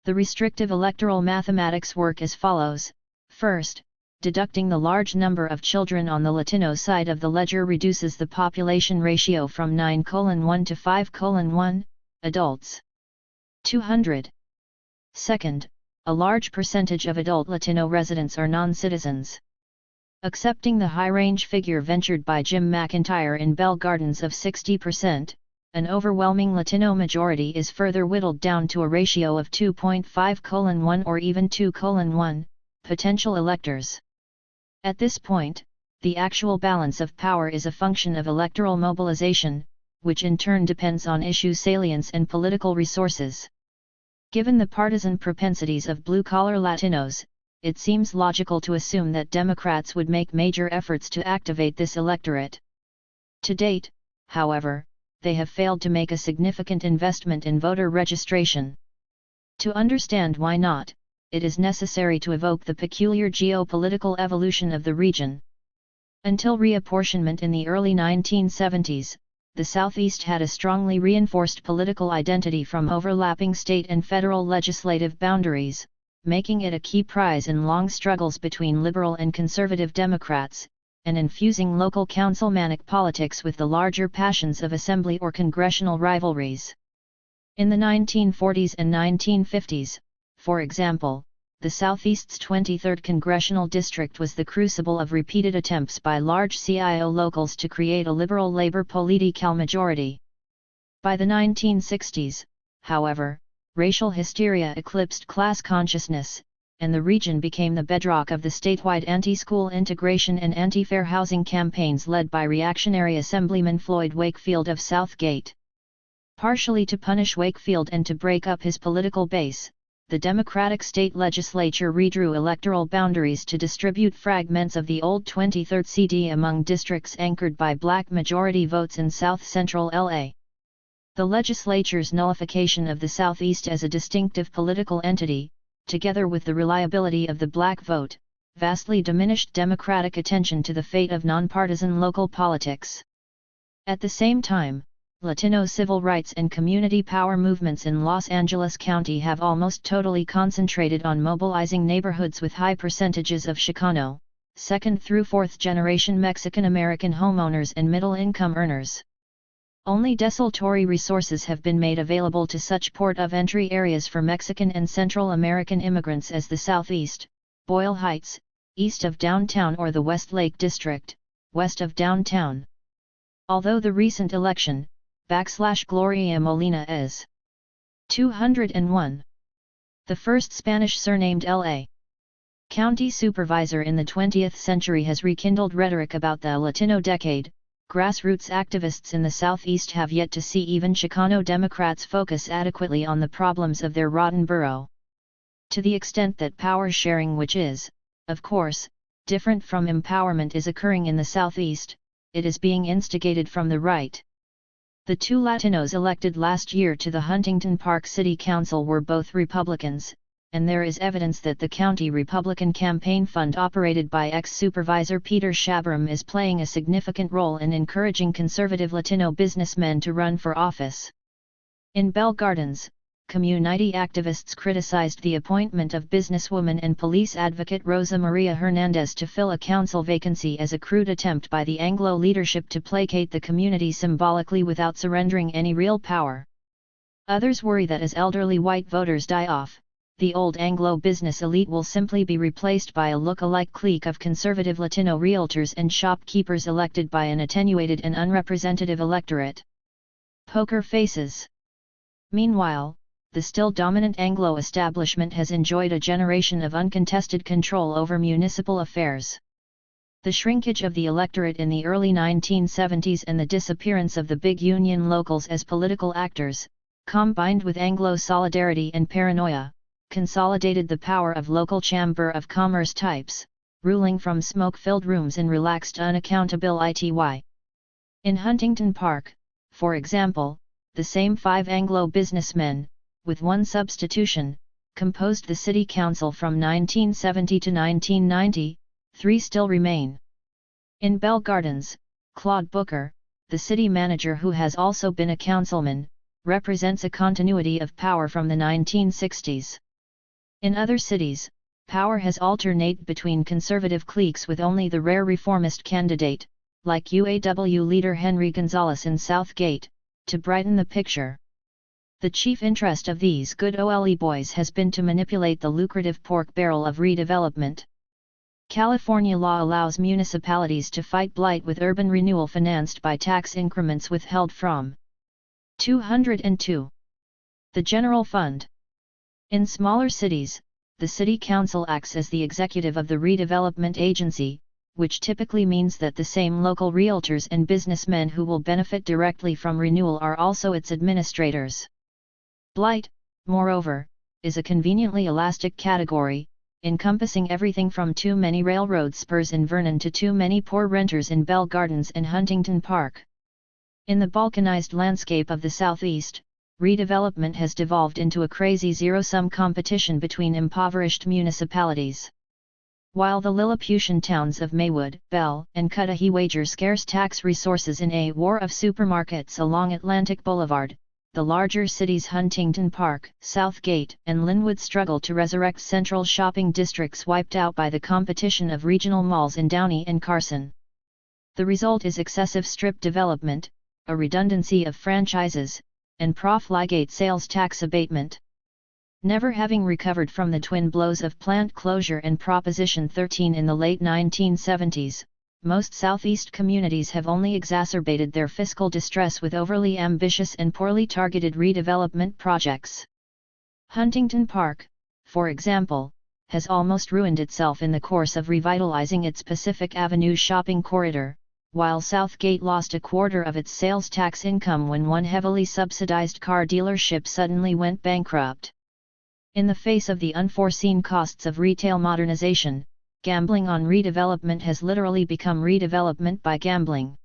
The restrictive electoral mathematics work as follows. First, deducting the large number of children on the Latino side of the ledger reduces the population ratio from 9:1 to 5:1, adults. 200. Second, a large percentage of adult Latino residents are non-citizens. Accepting the high-range figure ventured by Jim McIntyre in Bell Gardens of 60%, an overwhelming Latino majority is further whittled down to a ratio of 2.5:1 or even 2:1, potential electors. At this point, the actual balance of power is a function of electoral mobilization, which in turn depends on issue salience and political resources. Given the partisan propensities of blue-collar Latinos, it seems logical to assume that Democrats would make major efforts to activate this electorate. To date, however, they have failed to make a significant investment in voter registration. To understand why not, it is necessary to evoke the peculiar geopolitical evolution of the region. Until reapportionment in the early 1970s, the Southeast had a strongly reinforced political identity from overlapping state and federal legislative boundaries, making it a key prize in long struggles between liberal and conservative Democrats, and infusing local councilmanic politics with the larger passions of assembly or congressional rivalries. In the 1940s and 1950s, for example, the Southeast's 23rd Congressional District was the crucible of repeated attempts by large CIO locals to create a liberal Labor political majority. By the 1960s, however, racial hysteria eclipsed class consciousness, and the region became the bedrock of the statewide anti-school integration and anti-fair housing campaigns led by reactionary Assemblyman Floyd Wakefield of Southgate. Partially to punish Wakefield and to break up his political base, the Democratic state legislature redrew electoral boundaries to distribute fragments of the old 23rd CD among districts anchored by black majority votes in south-central LA. The legislature's nullification of the Southeast as a distinctive political entity, together with the reliability of the black vote, vastly diminished Democratic attention to the fate of nonpartisan local politics. At the same time, Latino civil rights and community power movements in Los Angeles County have almost totally concentrated on mobilizing neighborhoods with high percentages of Chicano, second through fourth generation Mexican American homeowners and middle-income earners. Only desultory resources have been made available to such port of entry areas for Mexican and Central American immigrants as the Southeast, Boyle Heights, east of downtown, or the Westlake District, west of downtown. Although the recent election, Gloria Molina is 201. The first Spanish surnamed L.A. County supervisor in the 20th century has rekindled rhetoric about the Latino decade. Grassroots activists in the Southeast have yet to see even Chicano Democrats focus adequately on the problems of their rotten borough. To the extent that power sharing, which is, of course, different from empowerment, is occurring in the Southeast, it is being instigated from the right. The two Latinos elected last year to the Huntington Park City Council were both Republicans, and there is evidence that the county Republican campaign fund operated by ex-supervisor Peter Shabram is playing a significant role in encouraging conservative Latino businessmen to run for office. In Bell Gardens, community activists criticized the appointment of businesswoman and police advocate Rosa Maria Hernandez to fill a council vacancy as a crude attempt by the Anglo leadership to placate the community symbolically without surrendering any real power. Others worry that as elderly white voters die off, the old Anglo business elite will simply be replaced by a look-alike clique of conservative Latino realtors and shopkeepers elected by an attenuated and unrepresentative electorate. Poker faces. Meanwhile, the still dominant Anglo establishment has enjoyed a generation of uncontested control over municipal affairs. The shrinkage of the electorate in the early 1970s and the disappearance of the big union locals as political actors, combined with Anglo solidarity and paranoia, consolidated the power of local chamber of commerce types, ruling from smoke-filled rooms in relaxed unaccountable ity. In Huntington Park, for example, the same 5 Anglo businessmen, with one substitution, composed the city council from 1970 to 1990, 3 still remain. In Bell Gardens, Claude Booker, the city manager who has also been a councilman, represents a continuity of power from the 1960s. In other cities, power has alternated between conservative cliques with only the rare reformist candidate, like UAW leader Henry Gonzalez in Southgate, to brighten the picture. The chief interest of these good OLE boys has been to manipulate the lucrative pork barrel of redevelopment. California law allows municipalities to fight blight with urban renewal financed by tax increments withheld from 202. The General Fund. In smaller cities, the city council acts as the executive of the redevelopment agency, which typically means that the same local realtors and businessmen who will benefit directly from renewal are also its administrators. Blight, moreover, is a conveniently elastic category, encompassing everything from too many railroad spurs in Vernon to too many poor renters in Bell Gardens and Huntington Park. In the balkanized landscape of the Southeast, redevelopment has devolved into a crazy zero-sum competition between impoverished municipalities. While the Lilliputian towns of Maywood, Bell, and Cudahy wager scarce tax resources in a war of supermarkets along Atlantic Boulevard, the larger cities Huntington Park, Southgate, and Linwood struggle to resurrect central shopping districts wiped out by the competition of regional malls in Downey and Carson. The result is excessive strip development, a redundancy of franchises, and profligate sales tax abatement. Never having recovered from the twin blows of plant closure and Proposition 13 in the late 1970s, most Southeast communities have only exacerbated their fiscal distress with overly ambitious and poorly targeted redevelopment projects. Huntington Park, for example, has almost ruined itself in the course of revitalizing its Pacific Avenue shopping corridor, while Southgate lost a quarter of its sales tax income when one heavily subsidized car dealership suddenly went bankrupt. In the face of the unforeseen costs of retail modernization, gambling on redevelopment has literally become redevelopment by gambling.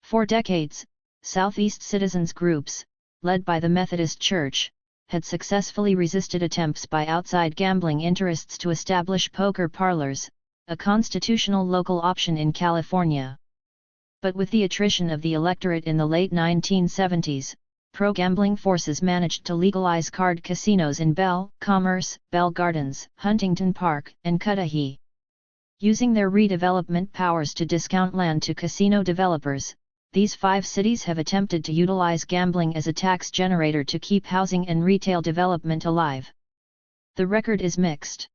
For decades, Southeast citizens groups, led by the Methodist Church, had successfully resisted attempts by outside gambling interests to establish poker parlors, a constitutional local option in California. But with the attrition of the electorate in the late 1970s, pro-gambling forces managed to legalize card casinos in Bell, Commerce, Bell Gardens, Huntington Park, and Cudahy. Using their redevelopment powers to discount land to casino developers, these 5 cities have attempted to utilize gambling as a tax generator to keep housing and retail development alive. The record is mixed.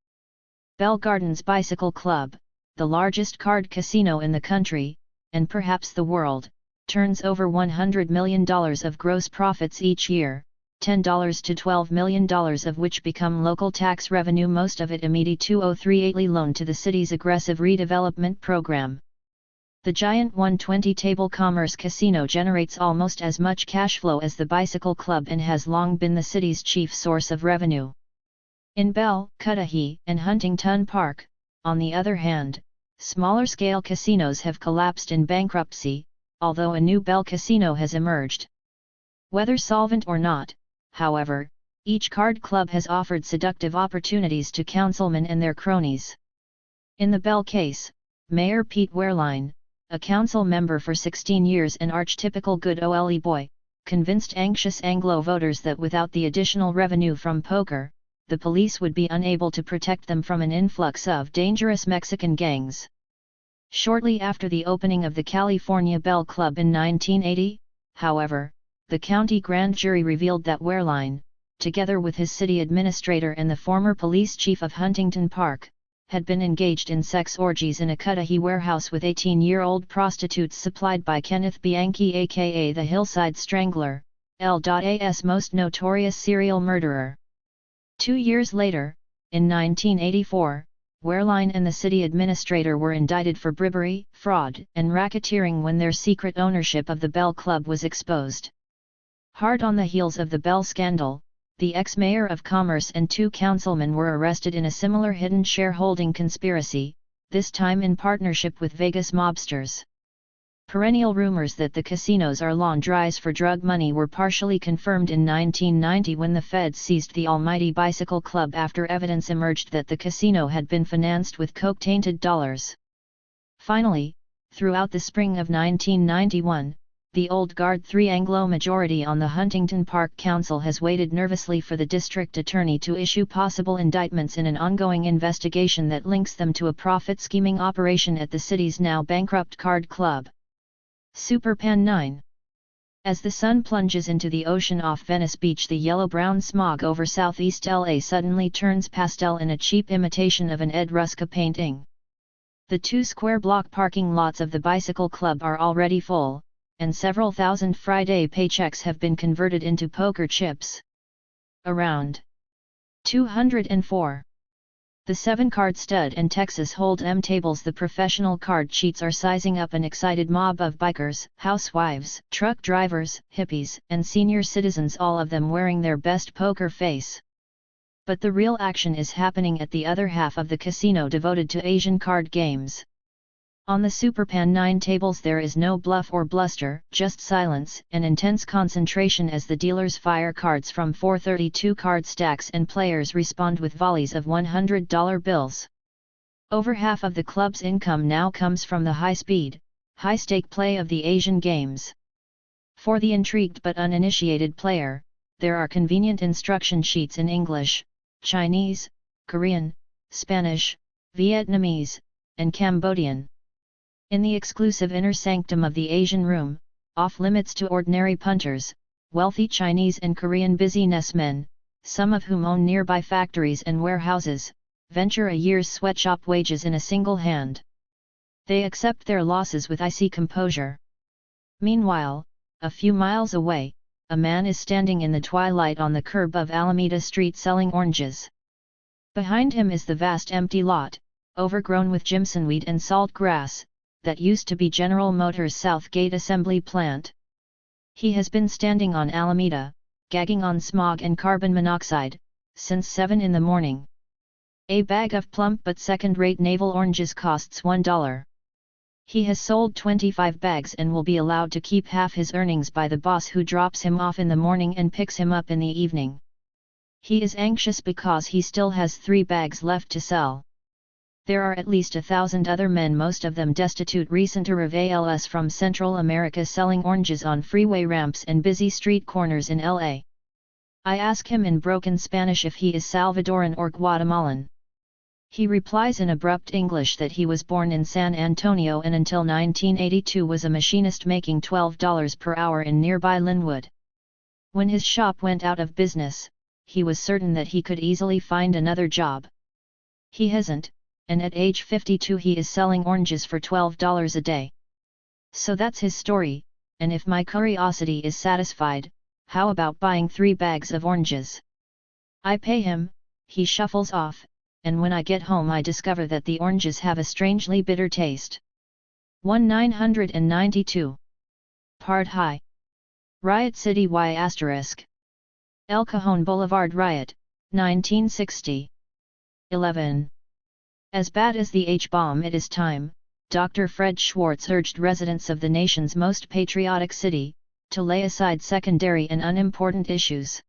Bell Gardens Bicycle Club, the largest card casino in the country, and perhaps the world, turns over $100 million of gross profits each year, $10 to $12 million of which become local tax revenue, most of it immediately 2038 loan to the city's aggressive redevelopment program. The giant 120-table Commerce Casino generates almost as much cash flow as the Bicycle Club and has long been the city's chief source of revenue. In Bell, Cudahy, and Huntington Park, on the other hand, smaller-scale casinos have collapsed in bankruptcy, although a new Bell Casino has emerged. Whether solvent or not, however, each card club has offered seductive opportunities to councilmen and their cronies. In the Bell case, Mayor Pete Wehrlein, a council member for 16 years and archetypical good OLE boy, convinced anxious Anglo voters that without the additional revenue from poker, the police would be unable to protect them from an influx of dangerous Mexican gangs. Shortly after the opening of the California Bell Club in 1980, however, the county grand jury revealed that Wehrlein, together with his city administrator and the former police chief of Huntington Park, had been engaged in sex orgies in a Cudahy warehouse with 18-year-old prostitutes supplied by Kenneth Bianchi aka the Hillside Strangler, L.A.'s most notorious serial murderer. 2 years later, in 1984, Wehrlein and the city administrator were indicted for bribery, fraud, and racketeering when their secret ownership of the Bell Club was exposed. Hard on the heels of the Bell scandal, the ex-mayor of Commerce and 2 councilmen were arrested in a similar hidden shareholding conspiracy, this time in partnership with Vegas mobsters. Perennial rumors that the casinos are laundries for drug money were partially confirmed in 1990 when the feds seized the almighty Bicycle Club after evidence emerged that the casino had been financed with coke-tainted dollars. Finally, throughout the spring of 1991, the old guard 3 Anglo majority on the Huntington Park Council has waited nervously for the district attorney to issue possible indictments in an ongoing investigation that links them to a profit-scheming operation at the city's now bankrupt card club. Superpan 9. As the sun plunges into the ocean off Venice Beach, the yellow-brown smog over southeast LA suddenly turns pastel in a cheap imitation of an Ed Ruscha painting. The 2 square block parking lots of the Bicycle Club are already full, and several thousand Friday paychecks have been converted into poker chips. Around 204. The 7-card stud and Texas Hold'em tables. The professional card cheats are sizing up an excited mob of bikers, housewives, truck drivers, hippies, and senior citizens, all of them wearing their best poker face. But the real action is happening at the other half of the casino devoted to Asian card games. On the Superpan 9 tables there is no bluff or bluster, just silence and intense concentration as the dealers fire cards from 432 card stacks and players respond with volleys of $100 bills. Over half of the club's income now comes from the high-speed, high-stake play of the Asian games. For the intrigued but uninitiated player, there are convenient instruction sheets in English, Chinese, Korean, Spanish, Vietnamese, and Cambodian. In the exclusive inner sanctum of the Asian room, off-limits to ordinary punters, wealthy Chinese and Korean businessmen, some of whom own nearby factories and warehouses, venture a year's sweatshop wages in a single hand. They accept their losses with icy composure. Meanwhile, a few miles away, a man is standing in the twilight on the curb of Alameda Street selling oranges. Behind him is the vast empty lot, overgrown with jimsonweed and salt grass, that used to be General Motors' Southgate assembly plant. He has been standing on Alameda, gagging on smog and carbon monoxide, since 7 in the morning. A bag of plump but second-rate navel oranges costs $1. He has sold 25 bags and will be allowed to keep half his earnings by the boss who drops him off in the morning and picks him up in the evening. He is anxious because he still has 3 bags left to sell. There are at least 1,000 other men, most of them destitute recent arrivals from Central America, selling oranges on freeway ramps and busy street corners in LA. I ask him in broken Spanish if he is Salvadoran or Guatemalan. He replies in abrupt English that he was born in San Antonio and until 1982 was a machinist making $12 per hour in nearby Linwood. When his shop went out of business, he was certain that he could easily find another job. He hasn't, and at age 52 he is selling oranges for $12 a day. So that's his story, and if my curiosity is satisfied, how about buying 3 bags of oranges? I pay him, he shuffles off, and when I get home I discover that the oranges have a strangely bitter taste. 1992. Part High. Riot City Y***. El Cajon Boulevard Riot, 1960. 11. As bad as the H-bomb, it is time, Dr. Fred Schwartz urged residents of the nation's most patriotic city, to lay aside secondary and unimportant issues.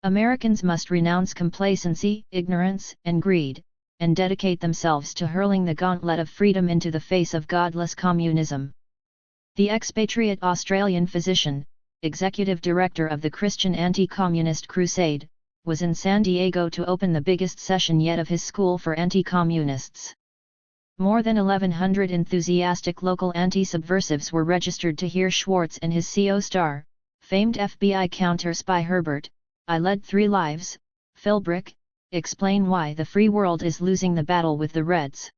Americans must renounce complacency, ignorance, and greed, and dedicate themselves to hurling the gauntlet of freedom into the face of godless communism. The expatriate Australian physician, executive director of the Christian Anti-Communist Crusade, was in San Diego to open the biggest session yet of his school for anti-communists. More than 1,100 enthusiastic local anti-subversives were registered to hear Schwartz and his co-star, famed FBI counter-spy Herbert I Led 3 Lives, Philbrick, explain why the free world is losing the battle with the Reds.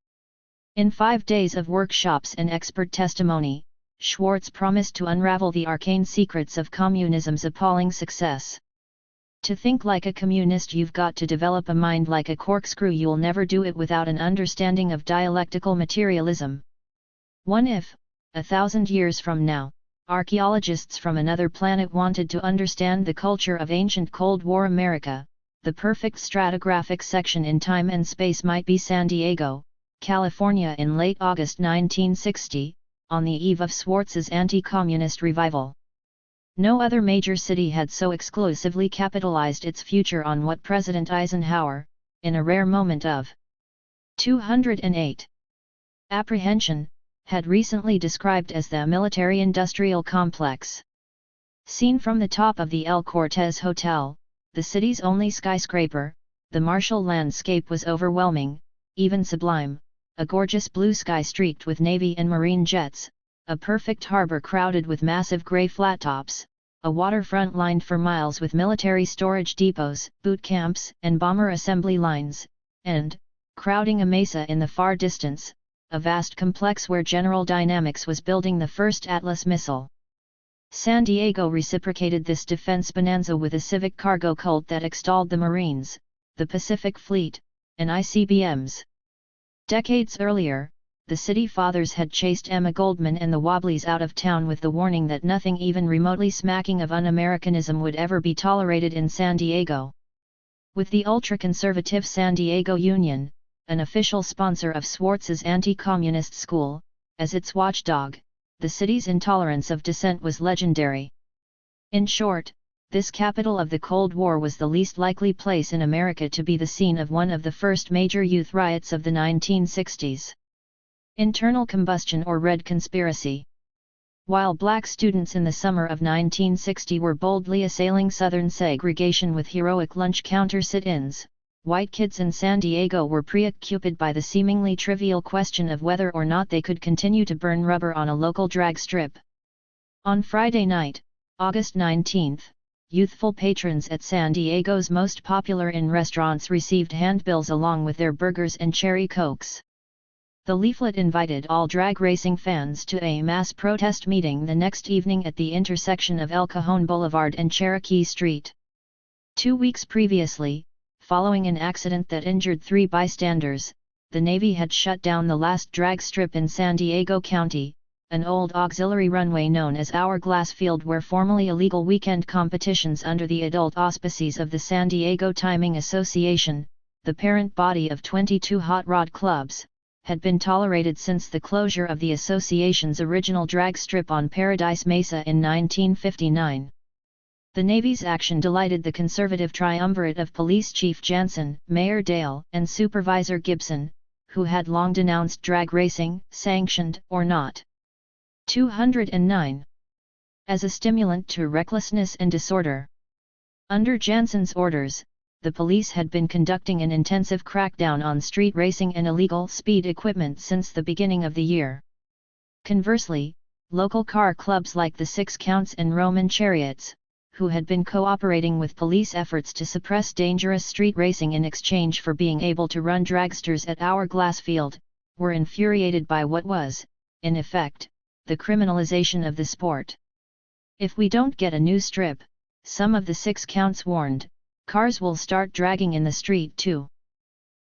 In 5 days of workshops and expert testimony, Schwartz promised to unravel the arcane secrets of communism's appalling success. To think like a communist, you've got to develop a mind like a corkscrew. You'll never do it without an understanding of dialectical materialism. What if, 1,000 years from now, archaeologists from another planet wanted to understand the culture of ancient Cold War America? The perfect stratigraphic section in time and space might be San Diego, California in late August 1960, on the eve of Schwartz's anti-communist revival. No other major city had so exclusively capitalized its future on what President Eisenhower, in a rare moment of 208 apprehension, had recently described as the military-industrial complex. Seen from the top of the El Cortez Hotel, the city's only skyscraper, the martial landscape was overwhelming, even sublime, a gorgeous blue sky streaked with Navy and Marine jets, a perfect harbor crowded with massive gray flat-tops, a waterfront lined for miles with military storage depots, boot camps, and bomber assembly lines, and, crowding a mesa in the far distance, a vast complex where General Dynamics was building the first Atlas missile. San Diego reciprocated this defense bonanza with a civic cargo cult that extolled the Marines, the Pacific Fleet, and ICBMs. Decades earlier, the city fathers had chased Emma Goldman and the Wobblies out of town with the warning that nothing even remotely smacking of un-Americanism would ever be tolerated in San Diego. With the ultra-conservative San Diego Union, an official sponsor of Schwartz's anti-communist school, as its watchdog, the city's intolerance of dissent was legendary. In short, this capital of the Cold War was the least likely place in America to be the scene of one of the first major youth riots of the 1960s. Internal combustion or Red Conspiracy. While black students in the summer of 1960 were boldly assailing Southern segregation with heroic lunch counter sit-ins, white kids in San Diego were preoccupied by the seemingly trivial question of whether or not they could continue to burn rubber on a local drag strip. On Friday night, August 19, youthful patrons at San Diego's most popular in restaurants received handbills along with their burgers and cherry cokes. The leaflet invited all drag racing fans to a mass protest meeting the next evening at the intersection of El Cajon Boulevard and Cherokee Street. 2 weeks previously, following an accident that injured 3 bystanders, the Navy had shut down the last drag strip in San Diego County, an old auxiliary runway known as Hourglass Field where formerly illegal weekend competitions under the adult auspices of the San Diego Timing Association, the parent body of 22 hot rod clubs, had been tolerated since the closure of the association's original drag strip on Paradise Mesa in 1959. The Navy's action delighted the conservative triumvirate of Police Chief Jansen, Mayor Dale, and Supervisor Gibson, who had long denounced drag racing, sanctioned or not. 209. As a stimulant to recklessness and disorder. Under Jansen's orders, the police had been conducting an intensive crackdown on street racing and illegal speed equipment since the beginning of the year. Conversely, local car clubs like the Six Counts and Roman Chariots, who had been cooperating with police efforts to suppress dangerous street racing in exchange for being able to run dragsters at Hourglass Field, were infuriated by what was, in effect, the criminalization of the sport. If we don't get a new strip, some of the Six Counts warned, cars will start dragging in the street too.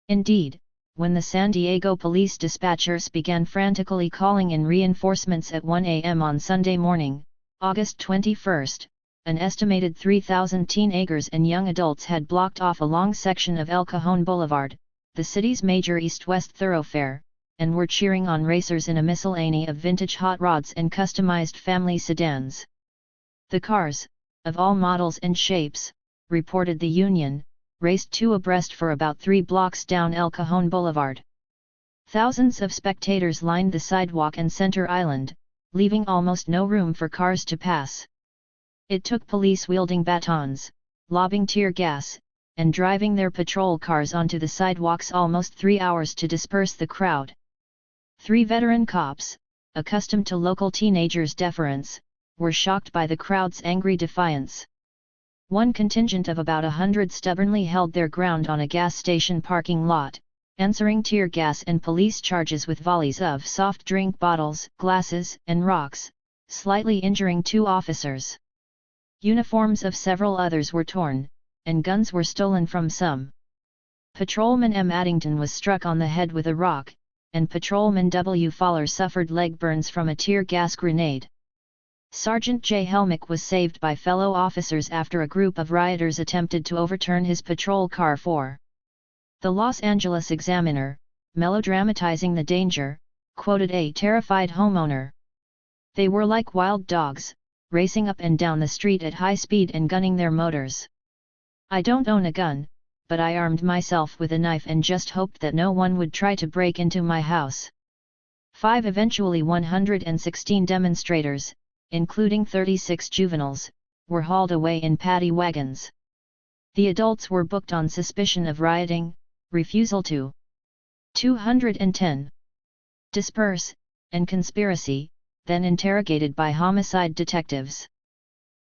Indeed, when the San Diego police dispatchers began frantically calling in reinforcements at 1 a.m. on Sunday morning, August 21, an estimated 3,000 teenagers and young adults had blocked off a long section of El Cajon Boulevard, the city's major east-west thoroughfare, and were cheering on racers in a miscellany of vintage hot rods and customized family sedans. The cars, of all models and shapes, reported the Union, raced 2 abreast for about 3 blocks down El Cajon Boulevard. Thousands of spectators lined the sidewalk and center island, leaving almost no room for cars to pass. It took police wielding batons, lobbing tear gas, and driving their patrol cars onto the sidewalks almost 3 hours to disperse the crowd. 3 veteran cops, accustomed to local teenagers' deference, were shocked by the crowd's angry defiance. One contingent of about 100 stubbornly held their ground on a gas station parking lot, answering tear gas and police charges with volleys of soft drink bottles, glasses, and rocks, slightly injuring 2 officers. Uniforms of several others were torn, and guns were stolen from some. Patrolman M. Addington was struck on the head with a rock, and Patrolman W. Fowler suffered leg burns from a tear gas grenade. Sergeant J. Helmick was saved by fellow officers after a group of rioters attempted to overturn his patrol car for. The Los Angeles Examiner, melodramatizing the danger, quoted a terrified homeowner. "They were like wild dogs, racing up and down the street at high speed and gunning their motors. I don't own a gun, but I armed myself with a knife and just hoped that no one would try to break into my house." 5 eventually 116 demonstrators, including 36 juveniles, were hauled away in paddy wagons. The adults were booked on suspicion of rioting, refusal to 210 disperse, and conspiracy, then interrogated by homicide detectives.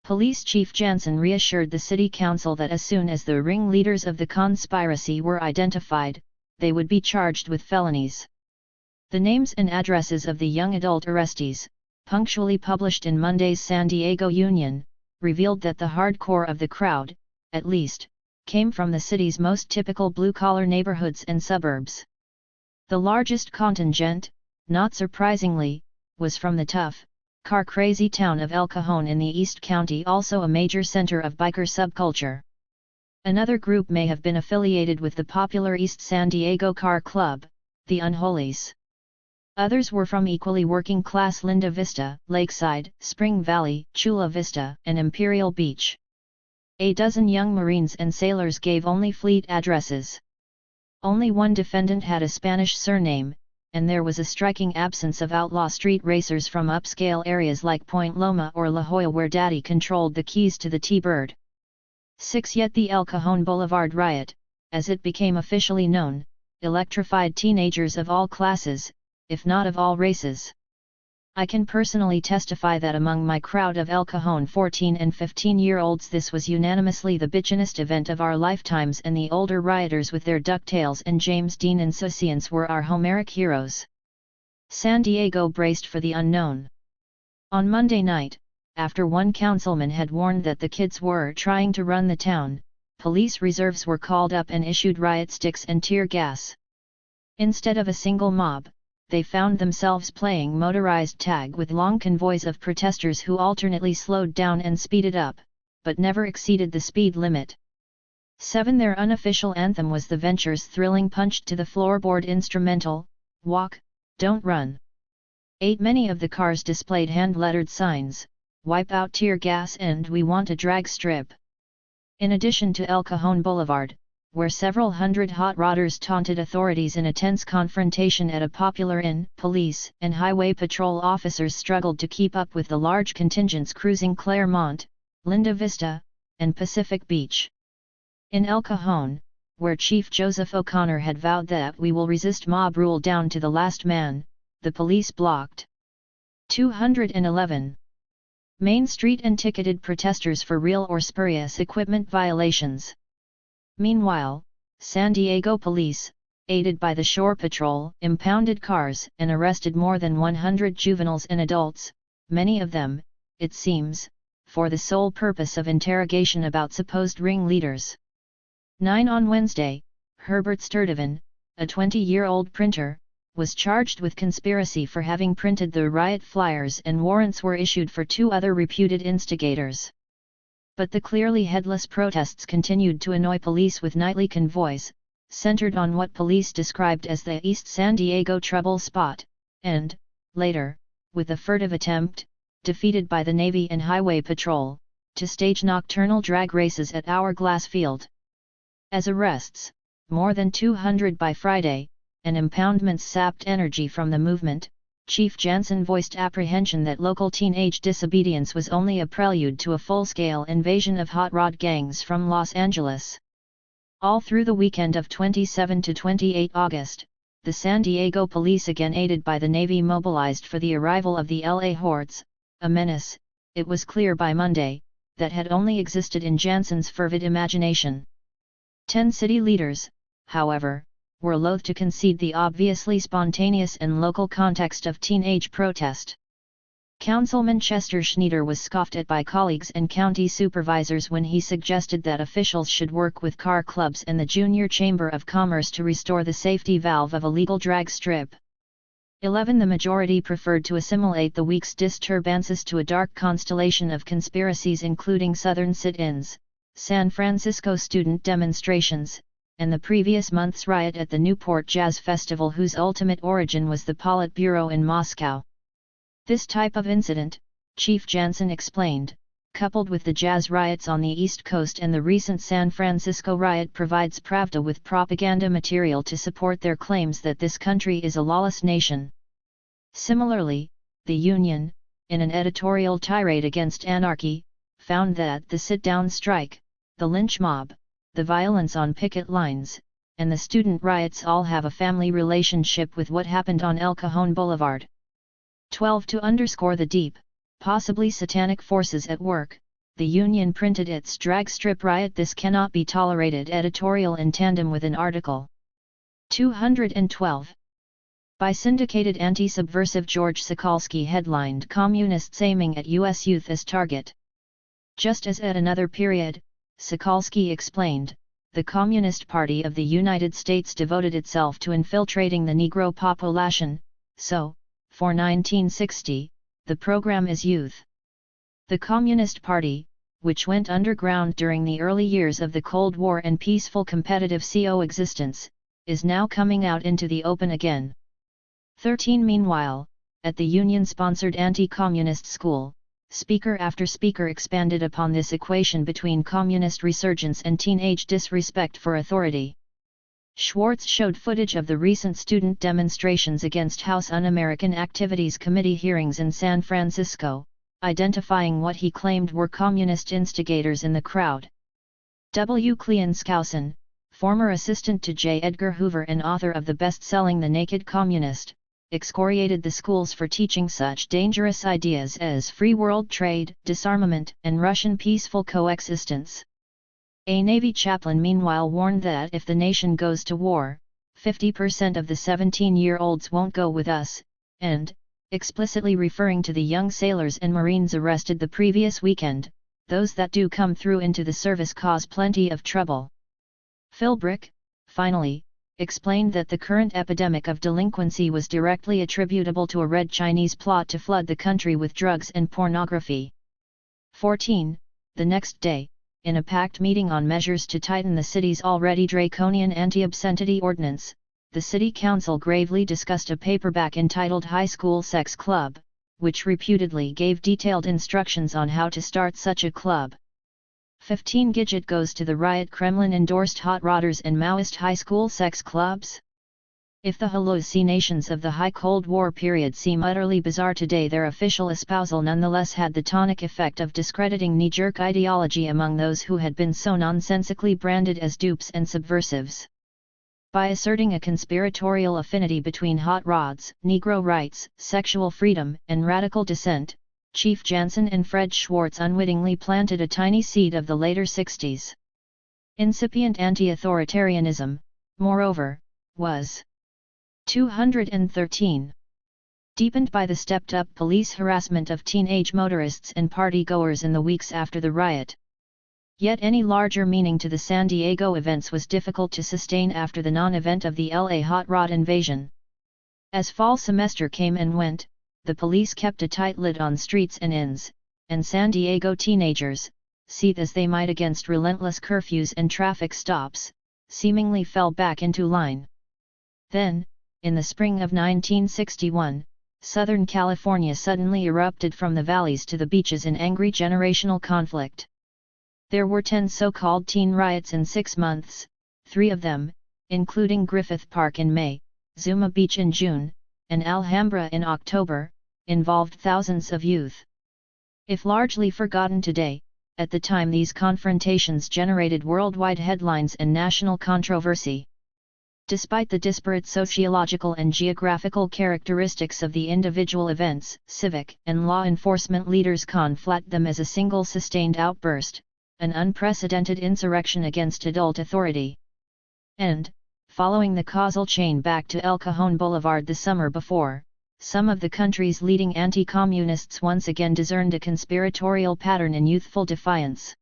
Police Chief Jansen reassured the city council that as soon as the ringleaders of the conspiracy were identified, they would be charged with felonies. The names and addresses of the young adult arrestees, punctually published in Monday's San Diego Union, revealed that the hardcore of the crowd, at least, came from the city's most typical blue-collar neighborhoods and suburbs. The largest contingent, not surprisingly, was from the tough, car-crazy town of El Cajon in the East County, also a major center of biker subculture. Another group may have been affiliated with the popular East San Diego Car Club, the Unholies. Others were from equally working-class Linda Vista, Lakeside, Spring Valley, Chula Vista, and Imperial Beach. A dozen young Marines and sailors gave only fleet addresses. Only one defendant had a Spanish surname, and there was a striking absence of outlaw street racers from upscale areas like Point Loma or La Jolla, where Daddy controlled the keys to the T-Bird. 6 Yet the El Cajon Boulevard riot, as it became officially known, electrified teenagers of all classes, if not of all races. I can personally testify that among my crowd of El Cajon 14 and 15-year-olds this was unanimously the bitchinest event of our lifetimes, and the older rioters with their DuckTales and James Dean insouciance were our Homeric heroes. San Diego braced for the unknown. On Monday night, after one councilman had warned that the kids were trying to run the town, police reserves were called up and issued riot sticks and tear gas. Instead of a single mob, they found themselves playing motorized tag with long convoys of protesters who alternately slowed down and speeded up, but never exceeded the speed limit. 7. Their unofficial anthem was the Ventures' thrilling punch to the floorboard instrumental, Walk, Don't Run. 8. Many of the cars displayed hand-lettered signs, Wipe out tear gas and We want a drag strip. In addition to El Cajon Boulevard, where several hundred hot rodders taunted authorities in a tense confrontation at a popular inn, police and highway patrol officers struggled to keep up with the large contingents cruising Claremont, Linda Vista, and Pacific Beach. In El Cajon, where Chief Joseph O'Connor had vowed that we will resist mob rule down to the last man, the police blocked 211 Main Street and ticketed protesters for real or spurious equipment violations. Meanwhile, San Diego police, aided by the Shore Patrol, impounded cars and arrested more than 100 juveniles and adults, many of them, it seems, for the sole purpose of interrogation about supposed ringleaders. 9. On Wednesday, Herbert Sturdivant, a 20-year-old printer, was charged with conspiracy for having printed the riot flyers, and warrants were issued for 2 other reputed instigators. But the clearly headless protests continued to annoy police with nightly convoys, centered on what police described as the East San Diego trouble spot, and, later, with a furtive attempt, defeated by the Navy and Highway Patrol, to stage nocturnal drag races at Hourglass Field. As arrests, more than 200 by Friday, and impoundments sapped energy from the movement, Chief Jansen voiced apprehension that local teenage disobedience was only a prelude to a full-scale invasion of hot rod gangs from Los Angeles. All through the weekend of 27 to 28 August, the San Diego police, again aided by the Navy, mobilized for the arrival of the LA hordes, a menace, it was clear by Monday, that had only existed in Jansen's fervid imagination. 10 city leaders, however, were loath to concede the obviously spontaneous and local context of teenage protest. Councilman Chester Schneider was scoffed at by colleagues and county supervisors when he suggested that officials should work with car clubs and the Junior Chamber of Commerce to restore the safety valve of a legal drag strip. 11. The majority preferred to assimilate the week's disturbances to a dark constellation of conspiracies, including Southern sit-ins, San Francisco student demonstrations, and the previous month's riot at the Newport Jazz Festival, whose ultimate origin was the Politburo in Moscow. This type of incident, Chief Jansen explained, coupled with the jazz riots on the East Coast and the recent San Francisco riot, provides Pravda with propaganda material to support their claims that this country is a lawless nation. Similarly, the Union, in an editorial tirade against anarchy, found that the sit-down strike, the lynch mob, the violence on picket lines, and the student riots all have a family relationship with what happened on El Cajon Boulevard. 12. To underscore the deep, possibly satanic forces at work, the Union printed its drag strip riot This Cannot Be Tolerated editorial in tandem with an article. 212. By syndicated anti-subversive George Sokolsky headlined Communists Aiming at U.S. Youth as Target. Just as at another period, Sokolsky explained, the Communist Party of the United States devoted itself to infiltrating the Negro population, so, for 1960, the program is youth. The Communist Party, which went underground during the early years of the Cold War and peaceful competitive coexistence, is now coming out into the open again. 13. Meanwhile, at the Union-sponsored anti-communist school, speaker after speaker expanded upon this equation between communist resurgence and teenage disrespect for authority. Schwartz showed footage of the recent student demonstrations against House Un-American Activities Committee hearings in San Francisco, identifying what he claimed were communist instigators in the crowd. W. Cleon Skousen, former assistant to J. Edgar Hoover and author of the best-selling The Naked Communist, excoriated the schools for teaching such dangerous ideas as free world trade, disarmament, and Russian peaceful coexistence. A Navy chaplain meanwhile warned that if the nation goes to war, 50% of the 17-year-olds won't go with us, and, explicitly referring to the young sailors and Marines arrested the previous weekend, those that do come through into the service cause plenty of trouble. Philbrick, finally, explained that the current epidemic of delinquency was directly attributable to a Red Chinese plot to flood the country with drugs and pornography. 14. The next day, in a packed meeting on measures to tighten the city's already draconian anti-obscenity ordinance, the city council gravely discussed a paperback entitled High School Sex Club, which reputedly gave detailed instructions on how to start such a club. 15. Gidget goes to the riot. Kremlin-endorsed hot rodders and Maoist high school sex clubs? If the hallucinations of the high Cold War period seem utterly bizarre today, their official espousal nonetheless had the tonic effect of discrediting knee-jerk ideology among those who had been so nonsensically branded as dupes and subversives. By asserting a conspiratorial affinity between hot rods, Negro rights, sexual freedom, and radical dissent, Chief Jansen and Fred Schwartz unwittingly planted a tiny seed of the later 60s. Incipient anti-authoritarianism, moreover, was 213. Deepened by the stepped-up police harassment of teenage motorists and party-goers in the weeks after the riot. Yet any larger meaning to the San Diego events was difficult to sustain after the non-event of the LA hot rod invasion. As fall semester came and went, the police kept a tight lid on streets and inns, and San Diego teenagers, seethe as they might against relentless curfews and traffic stops, seemingly fell back into line. Then, in the spring of 1961, Southern California suddenly erupted from the valleys to the beaches in angry generational conflict. There were 10 so-called teen riots in 6 months, 3 of them, including Griffith Park in May, Zuma Beach in June, and Alhambra in October, involved thousands of youth. If largely forgotten today, at the time these confrontations generated worldwide headlines and national controversy. Despite the disparate sociological and geographical characteristics of the individual events, civic and law enforcement leaders conflated them as a single sustained outburst, an unprecedented insurrection against adult authority. And, following the causal chain back to El Cajon Boulevard the summer before, some of the country's leading anti-communists once again discerned a conspiratorial pattern in youthful defiance.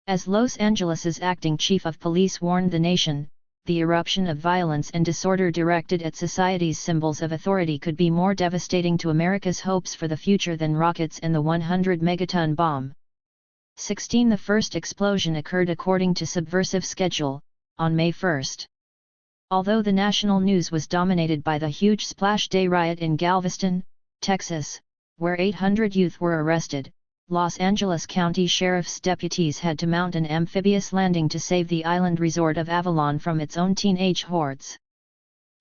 As Los Angeles's acting chief of police warned the nation, the eruption of violence and disorder directed at society's symbols of authority could be more devastating to America's hopes for the future than rockets and the 100-megaton bomb. 16. The first explosion occurred according to subversive schedule, on May 1. Although the national news was dominated by the huge Splash Day riot in Galveston, Texas, where 800 youth were arrested, Los Angeles County Sheriff's deputies had to mount an amphibious landing to save the island resort of Avalon from its own teenage hordes.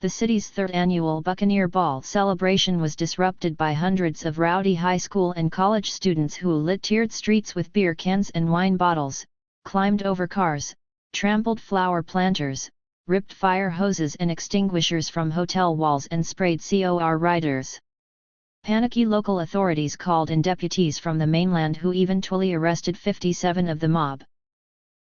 The city's 3rd annual Buccaneer Ball celebration was disrupted by hundreds of rowdy high school and college students who littered streets with beer cans and wine bottles, climbed over cars, trampled flower planters, ripped fire hoses and extinguishers from hotel walls and sprayed COR riders. Panicky local authorities called in deputies from the mainland who eventually arrested 57 of the mob.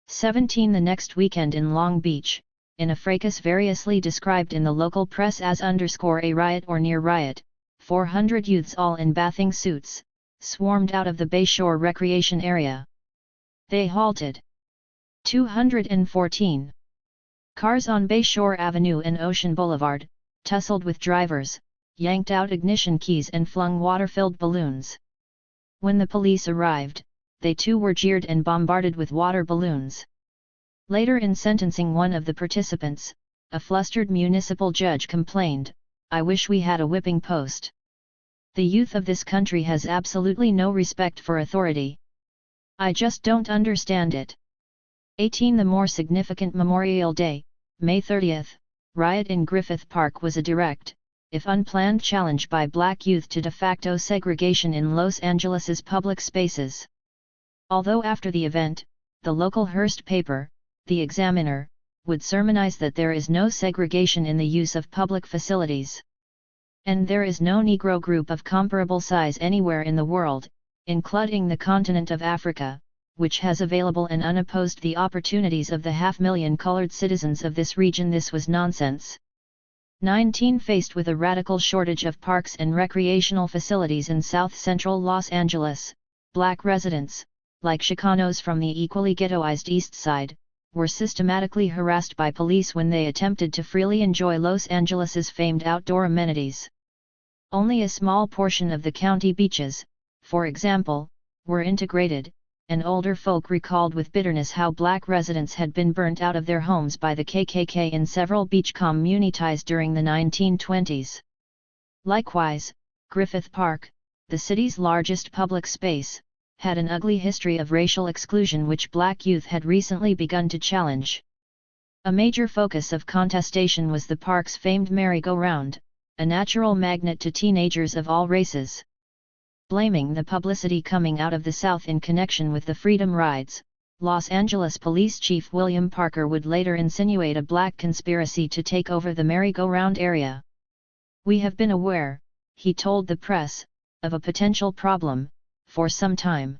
17. The next weekend in Long Beach, in a fracas variously described in the local press as _a riot or near riot, 400 youths all in bathing suits, swarmed out of the Bayshore recreation area. They halted. 214. Cars on Bayshore Avenue and Ocean Boulevard, tussled with drivers, yanked out ignition keys and flung water-filled balloons. When the police arrived, they too were jeered and bombarded with water balloons. Later in sentencing one of the participants, a flustered municipal judge complained, "I wish we had a whipping post. The youth of this country has absolutely no respect for authority. I just don't understand it." 18. The more significant Memorial Day, May 30, riot in Griffith Park was a direct, if unplanned challenge by black youth to de facto segregation in Los Angeles's public spaces. Although after the event, the local Hearst paper, The Examiner, would sermonize that there is no segregation in the use of public facilities. And there is no Negro group of comparable size anywhere in the world, including the continent of Africa, which has available and unopposed the opportunities of the 500,000 colored citizens of this region. This was nonsense. 19 Faced with a radical shortage of parks and recreational facilities in south-central Los Angeles, black residents, like Chicanos from the equally ghettoized East Side, were systematically harassed by police when they attempted to freely enjoy Los Angeles's famed outdoor amenities. Only a small portion of the county beaches, for example, were integrated, and older folk recalled with bitterness how black residents had been burnt out of their homes by the KKK in several beach communities during the 1920s. Likewise, Griffith Park, the city's largest public space, had an ugly history of racial exclusion which black youth had recently begun to challenge. A major focus of contestation was the park's famed merry-go-round, a natural magnet to teenagers of all races. Blaming the publicity coming out of the South in connection with the Freedom Rides, Los Angeles Police Chief William Parker would later insinuate a black conspiracy to take over the merry-go-round area. "We have been aware," he told the press, "of a potential problem, for some time.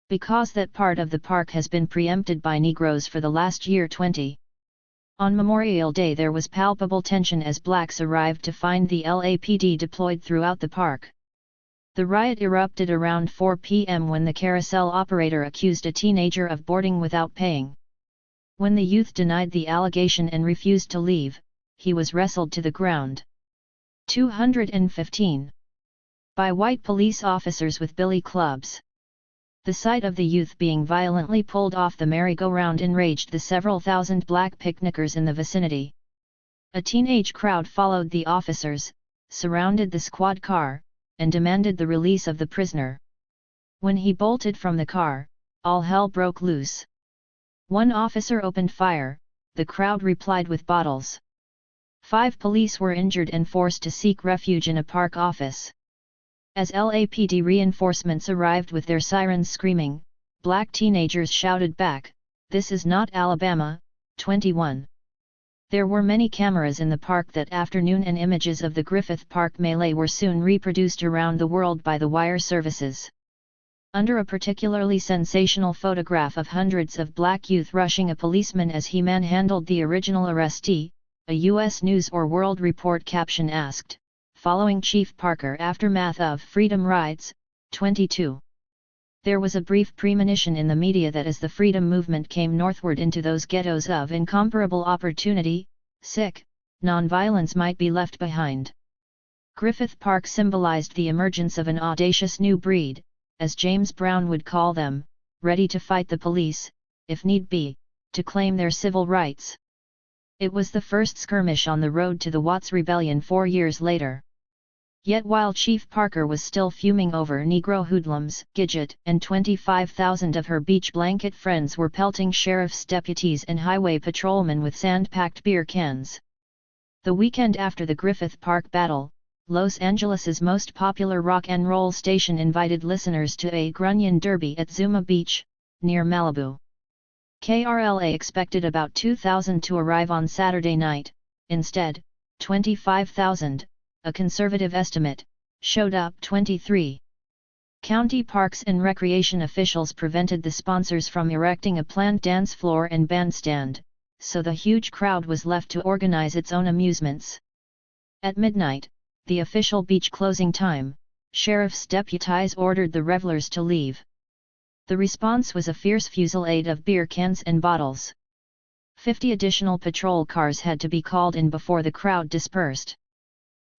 Because that part of the park has been preempted by Negroes for the last year 20. On Memorial Day there was palpable tension as blacks arrived to find the LAPD deployed throughout the park. The riot erupted around 4 p.m. when the carousel operator accused a teenager of boarding without paying. When the youth denied the allegation and refused to leave, he was wrestled to the ground. 215. By white police officers with billy clubs. The sight of the youth being violently pulled off the merry-go-round enraged the several thousand black picnickers in the vicinity. A teenage crowd followed the officers, surrounded the squad car, and demanded the release of the prisoner. When he bolted from the car, all hell broke loose. One officer opened fire, the crowd replied with bottles. 5 police were injured and forced to seek refuge in a park office. As LAPD reinforcements arrived with their sirens screaming, black teenagers shouted back, "This is not Alabama." 21. There were many cameras in the park that afternoon and images of the Griffith Park melee were soon reproduced around the world by the wire services. Under a particularly sensational photograph of hundreds of black youth rushing a policeman as he manhandled the original arrestee, a U.S. News or World Report caption asked, "Following Chief Parker aftermath of Freedom Rides." 22. There was a brief premonition in the media that as the freedom movement came northward into those ghettos of incomparable opportunity, nonviolence might be left behind. Griffith Park symbolized the emergence of an audacious new breed, as James Brown would call them, ready to fight the police, if need be, to claim their civil rights. It was the first skirmish on the road to the Watts Rebellion 4 years later. Yet while Chief Parker was still fuming over Negro hoodlums, Gidget and 25,000 of her beach blanket friends were pelting sheriff's deputies and highway patrolmen with sand-packed beer cans. The weekend after the Griffith Park battle, Los Angeles's most popular rock and roll station invited listeners to a Grunion Derby at Zuma Beach, near Malibu. KRLA expected about 2,000 to arrive on Saturday night. Instead, 25,000, a conservative estimate, showed up. 23. County parks and recreation officials prevented the sponsors from erecting a planned dance floor and bandstand, so the huge crowd was left to organize its own amusements. At midnight, the official beach closing time, sheriff's deputies ordered the revelers to leave. The response was a fierce fusillade of beer cans and bottles. 50 additional patrol cars had to be called in before the crowd dispersed.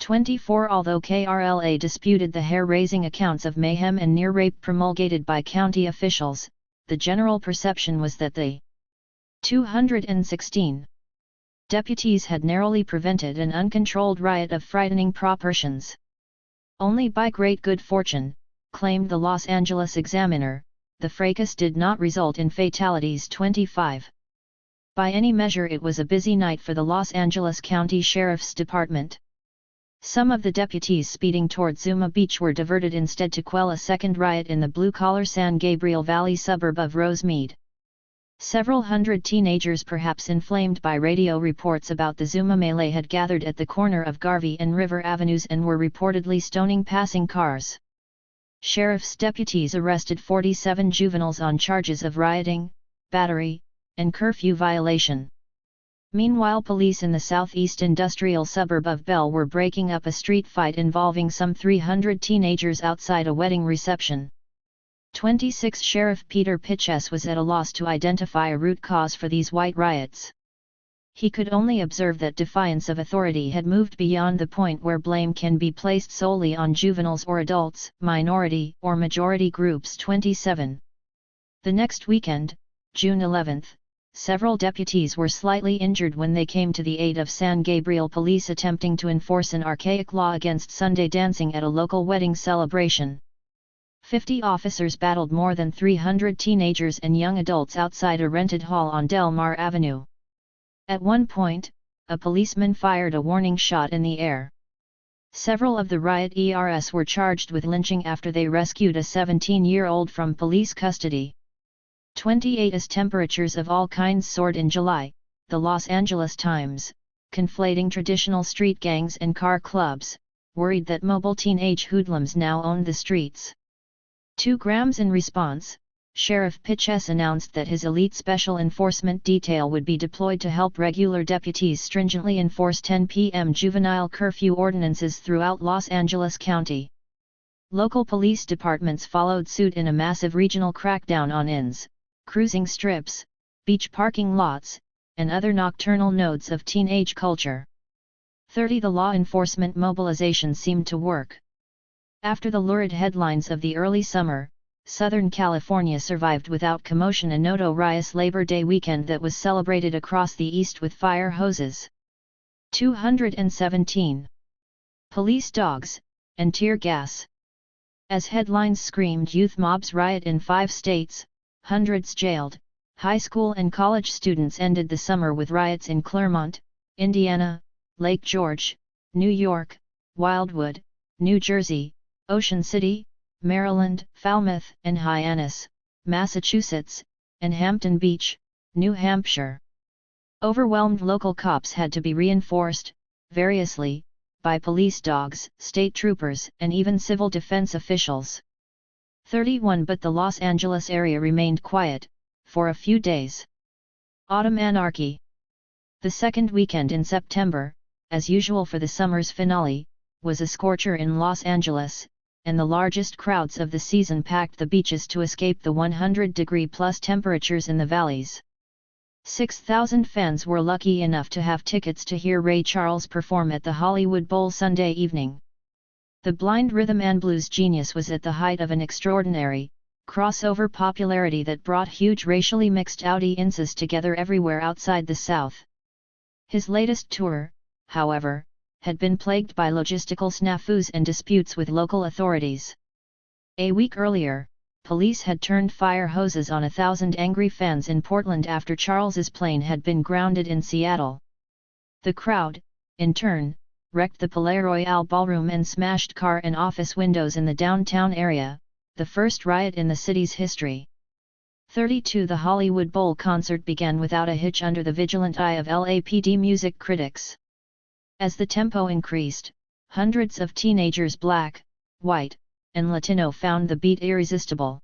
24. Although KRLA disputed the hair-raising accounts of mayhem and near-rape promulgated by county officials, the general perception was that the 216 deputies had narrowly prevented an uncontrolled riot of frightening proportions. Only by great good fortune, claimed the Los Angeles Examiner, the fracas did not result in fatalities. 25. By any measure it was a busy night for the Los Angeles County Sheriff's Department. Some of the deputies speeding toward Zuma Beach were diverted instead to quell a second riot in the blue-collar San Gabriel Valley suburb of Rosemead. Several hundred teenagers, perhaps inflamed by radio reports about the Zuma melee, had gathered at the corner of Garvey and River Avenues and were reportedly stoning passing cars. Sheriff's deputies arrested 47 juveniles on charges of rioting, battery, and curfew violation. Meanwhile, police in the southeast industrial suburb of Bell were breaking up a street fight involving some 300 teenagers outside a wedding reception. 26 Sheriff Peter Pitchess was at a loss to identify a root cause for these white riots. He could only observe that defiance of authority had moved beyond the point where blame can be placed solely on juveniles or adults, minority or majority groups. 27. The next weekend, June 11, several deputies were slightly injured when they came to the aid of San Gabriel police attempting to enforce an archaic law against Sunday dancing at a local wedding celebration. 50 officers battled more than 300 teenagers and young adults outside a rented hall on Del Mar Avenue. At one point, a policeman fired a warning shot in the air. Several of the riot ERs were charged with lynching after they rescued a 17-year-old from police custody. 28 As temperatures of all kinds soared in July, the Los Angeles Times, conflating traditional street gangs and car clubs, worried that mobile teenage hoodlums now owned the streets. 2 grams in response, Sheriff Pitchess announced that his elite special enforcement detail would be deployed to help regular deputies stringently enforce 10 p.m. juvenile curfew ordinances throughout Los Angeles County. Local police departments followed suit in a massive regional crackdown on inns, cruising strips, beach parking lots, and other nocturnal nodes of teenage culture. 30 The law enforcement mobilization seemed to work. After the lurid headlines of the early summer, Southern California survived without commotion a notorious Labor Day weekend that was celebrated across the East with fire hoses. 217. Police dogs, and tear gas. As headlines screamed youth mobs riot in 5 states, hundreds jailed, high school and college students ended the summer with riots in Claremont, Indiana, Lake George, New York, Wildwood, New Jersey, Ocean City, Maryland, Falmouth and Hyannis, Massachusetts, and Hampton Beach, New Hampshire. Overwhelmed local cops had to be reinforced, variously, by police dogs, state troopers, and even civil defense officials. 31 But the Los Angeles area remained quiet, for a few days. Autumn anarchy. The second weekend in September, as usual for the summer's finale, was a scorcher in Los Angeles, and the largest crowds of the season packed the beaches to escape the 100-degree-plus temperatures in the valleys. 6,000 fans were lucky enough to have tickets to hear Ray Charles perform at the Hollywood Bowl Sunday evening. The blind rhythm and blues genius was at the height of an extraordinary, crossover popularity that brought huge racially mixed audiences together everywhere outside the South. His latest tour, however, had been plagued by logistical snafus and disputes with local authorities. A week earlier, police had turned fire hoses on 1,000 angry fans in Portland after Charles's plane had been grounded in Seattle. The crowd, in turn, wrecked the Palais Royale ballroom and smashed car and office windows in the downtown area, the first riot in the city's history. 32 The Hollywood Bowl concert began without a hitch under the vigilant eye of LAPD music critics. As the tempo increased, hundreds of teenagers black, white, and Latino found the beat irresistible.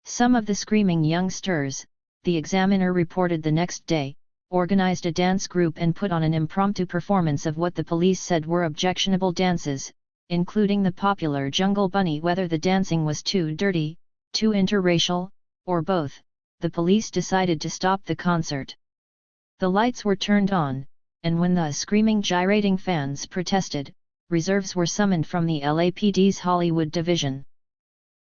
Some of the screaming youngsters, the Examiner reported the next day, organized a dance group and put on an impromptu performance of what the police said were objectionable dances, including the popular Jungle Bunny. Whether the dancing was too dirty, too interracial, or both, the police decided to stop the concert. The lights were turned on, and when the screaming, gyrating fans protested, reserves were summoned from the LAPD's Hollywood division.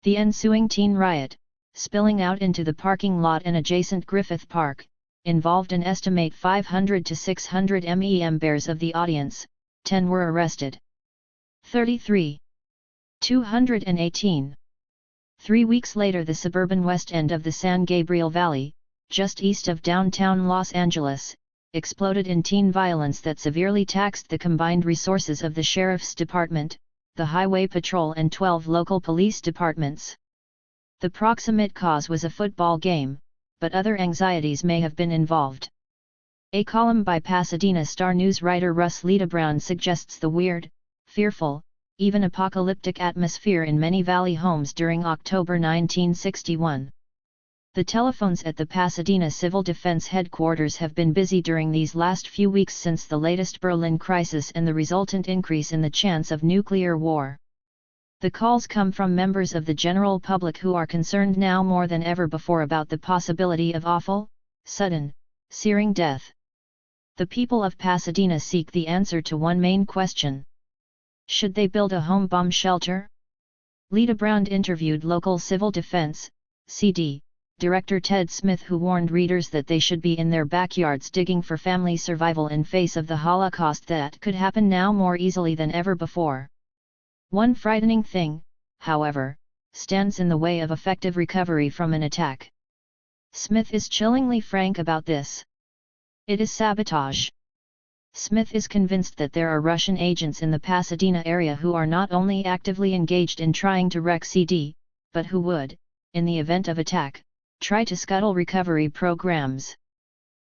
The ensuing teen riot, spilling out into the parking lot and adjacent Griffith Park, involved an estimate 500 to 600 members of the audience. 10 were arrested. 33. 218. 3 weeks later, the suburban west end of the San Gabriel Valley, just east of downtown Los Angeles, exploded in teen violence that severely taxed the combined resources of the Sheriff's Department, the Highway Patrol and 12 local police departments. The proximate cause was a football game, but other anxieties may have been involved. A column by Pasadena Star News writer Russ Liedebrown suggests the weird, fearful, even apocalyptic atmosphere in many valley homes during October 1961. The telephones at the Pasadena Civil Defense Headquarters have been busy during these last few weeks since the latest Berlin crisis and the resultant increase in the chance of nuclear war. The calls come from members of the general public who are concerned now more than ever before about the possibility of awful, sudden, searing death. The people of Pasadena seek the answer to one main question. Should they build a home bomb shelter? Lita Brown interviewed local civil defense, CD, Director Ted Smith, who warned readers that they should be in their backyards digging for family survival in face of the Holocaust that could happen now more easily than ever before. One frightening thing, however, stands in the way of effective recovery from an attack. Smith is chillingly frank about this. It is sabotage. Smith is convinced that there are Russian agents in the Pasadena area who are not only actively engaged in trying to wreck CD, but who would, in the event of attack, try to scuttle recovery programs.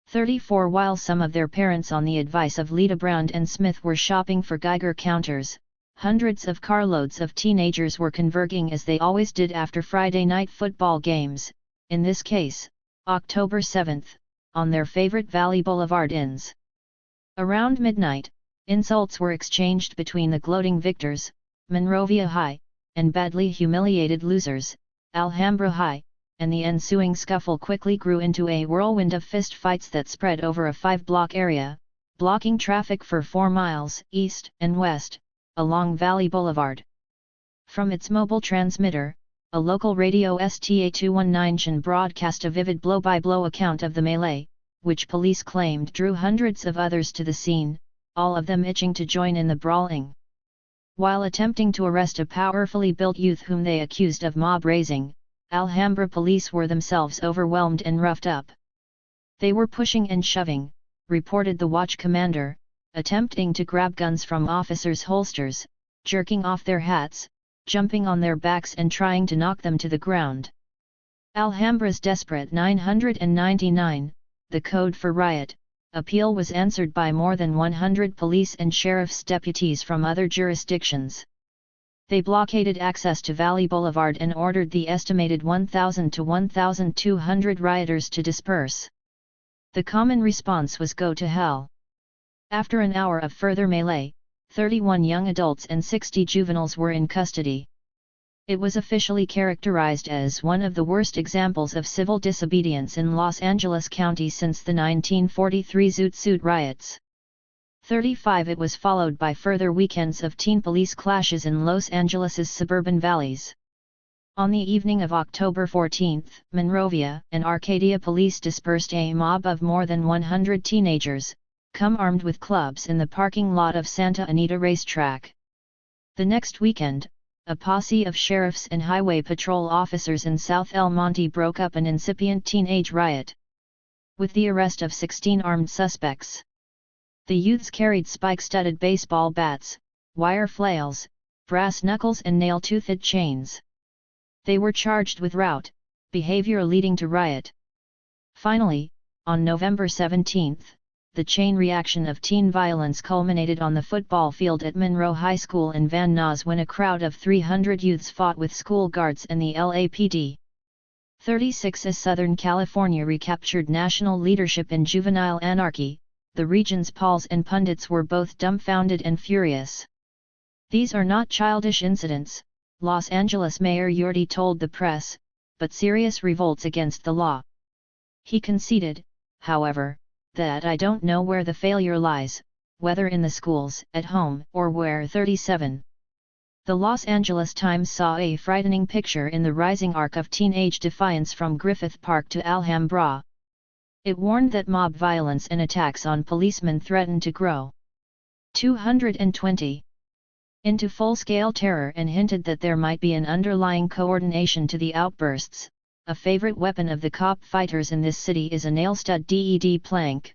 34 While some of their parents, on the advice of Lita Brown and Smith, were shopping for Geiger counters, hundreds of carloads of teenagers were converging as they always did after Friday night football games, in this case, October 7th, on their favorite Valley Boulevard inns. Around midnight, insults were exchanged between the gloating victors, Monrovia High, and badly humiliated losers, Alhambra High, and the ensuing scuffle quickly grew into a whirlwind of fist fights that spread over a 5-block area, blocking traffic for 4 miles east and west, along Valley Boulevard. From its mobile transmitter, a local radio STA219 broadcast a vivid blow-by-blow account of the melee, which police claimed drew hundreds of others to the scene, all of them itching to join in the brawling. While attempting to arrest a powerfully built youth whom they accused of mob-raising, Alhambra police were themselves overwhelmed and roughed up. They were pushing and shoving, reported the watch commander, attempting to grab guns from officers' holsters, jerking off their hats, jumping on their backs and trying to knock them to the ground. Alhambra's desperate 999, the code for riot, appeal was answered by more than 100 police and sheriff's deputies from other jurisdictions. They blockaded access to Valley Boulevard and ordered the estimated 1,000 to 1,200 rioters to disperse. The common response was "Go to hell." After an hour of further melee, 31 young adults and 60 juveniles were in custody. It was officially characterized as one of the worst examples of civil disobedience in Los Angeles County since the 1943 Zoot Suit riots. 35 It was followed by further weekends of teen police clashes in Los Angeles's suburban valleys. On the evening of October 14, Monrovia and Arcadia police dispersed a mob of more than 100 teenagers, come armed with clubs in the parking lot of Santa Anita Racetrack. The next weekend, a posse of sheriffs and highway patrol officers in South El Monte broke up an incipient teenage riot, with the arrest of 16 armed suspects. The youths carried spike-studded baseball bats, wire flails, brass knuckles and nail-toothed chains. They were charged with route behavior leading to riot. Finally, on November 17, the chain reaction of teen violence culminated on the football field at Monroe High School in Van Nuys when a crowd of 300 youths fought with school guards and the LAPD. 36 As Southern California recaptured national leadership in juvenile anarchy, the region's Pauls and pundits were both dumbfounded and furious. These are not childish incidents, Los Angeles Mayor Yorty told the press, but serious revolts against the law. He conceded, however, that "I don't know where the failure lies, whether in the schools, at home, or where." 37. The Los Angeles Times saw a frightening picture in the rising arc of teenage defiance from Griffith Park to Alhambra. It warned that mob violence and attacks on policemen threatened to grow 220 into full-scale terror and hinted that there might be an underlying coordination to the outbursts. A favorite weapon of the cop fighters in this city is a nail-stud DED plank.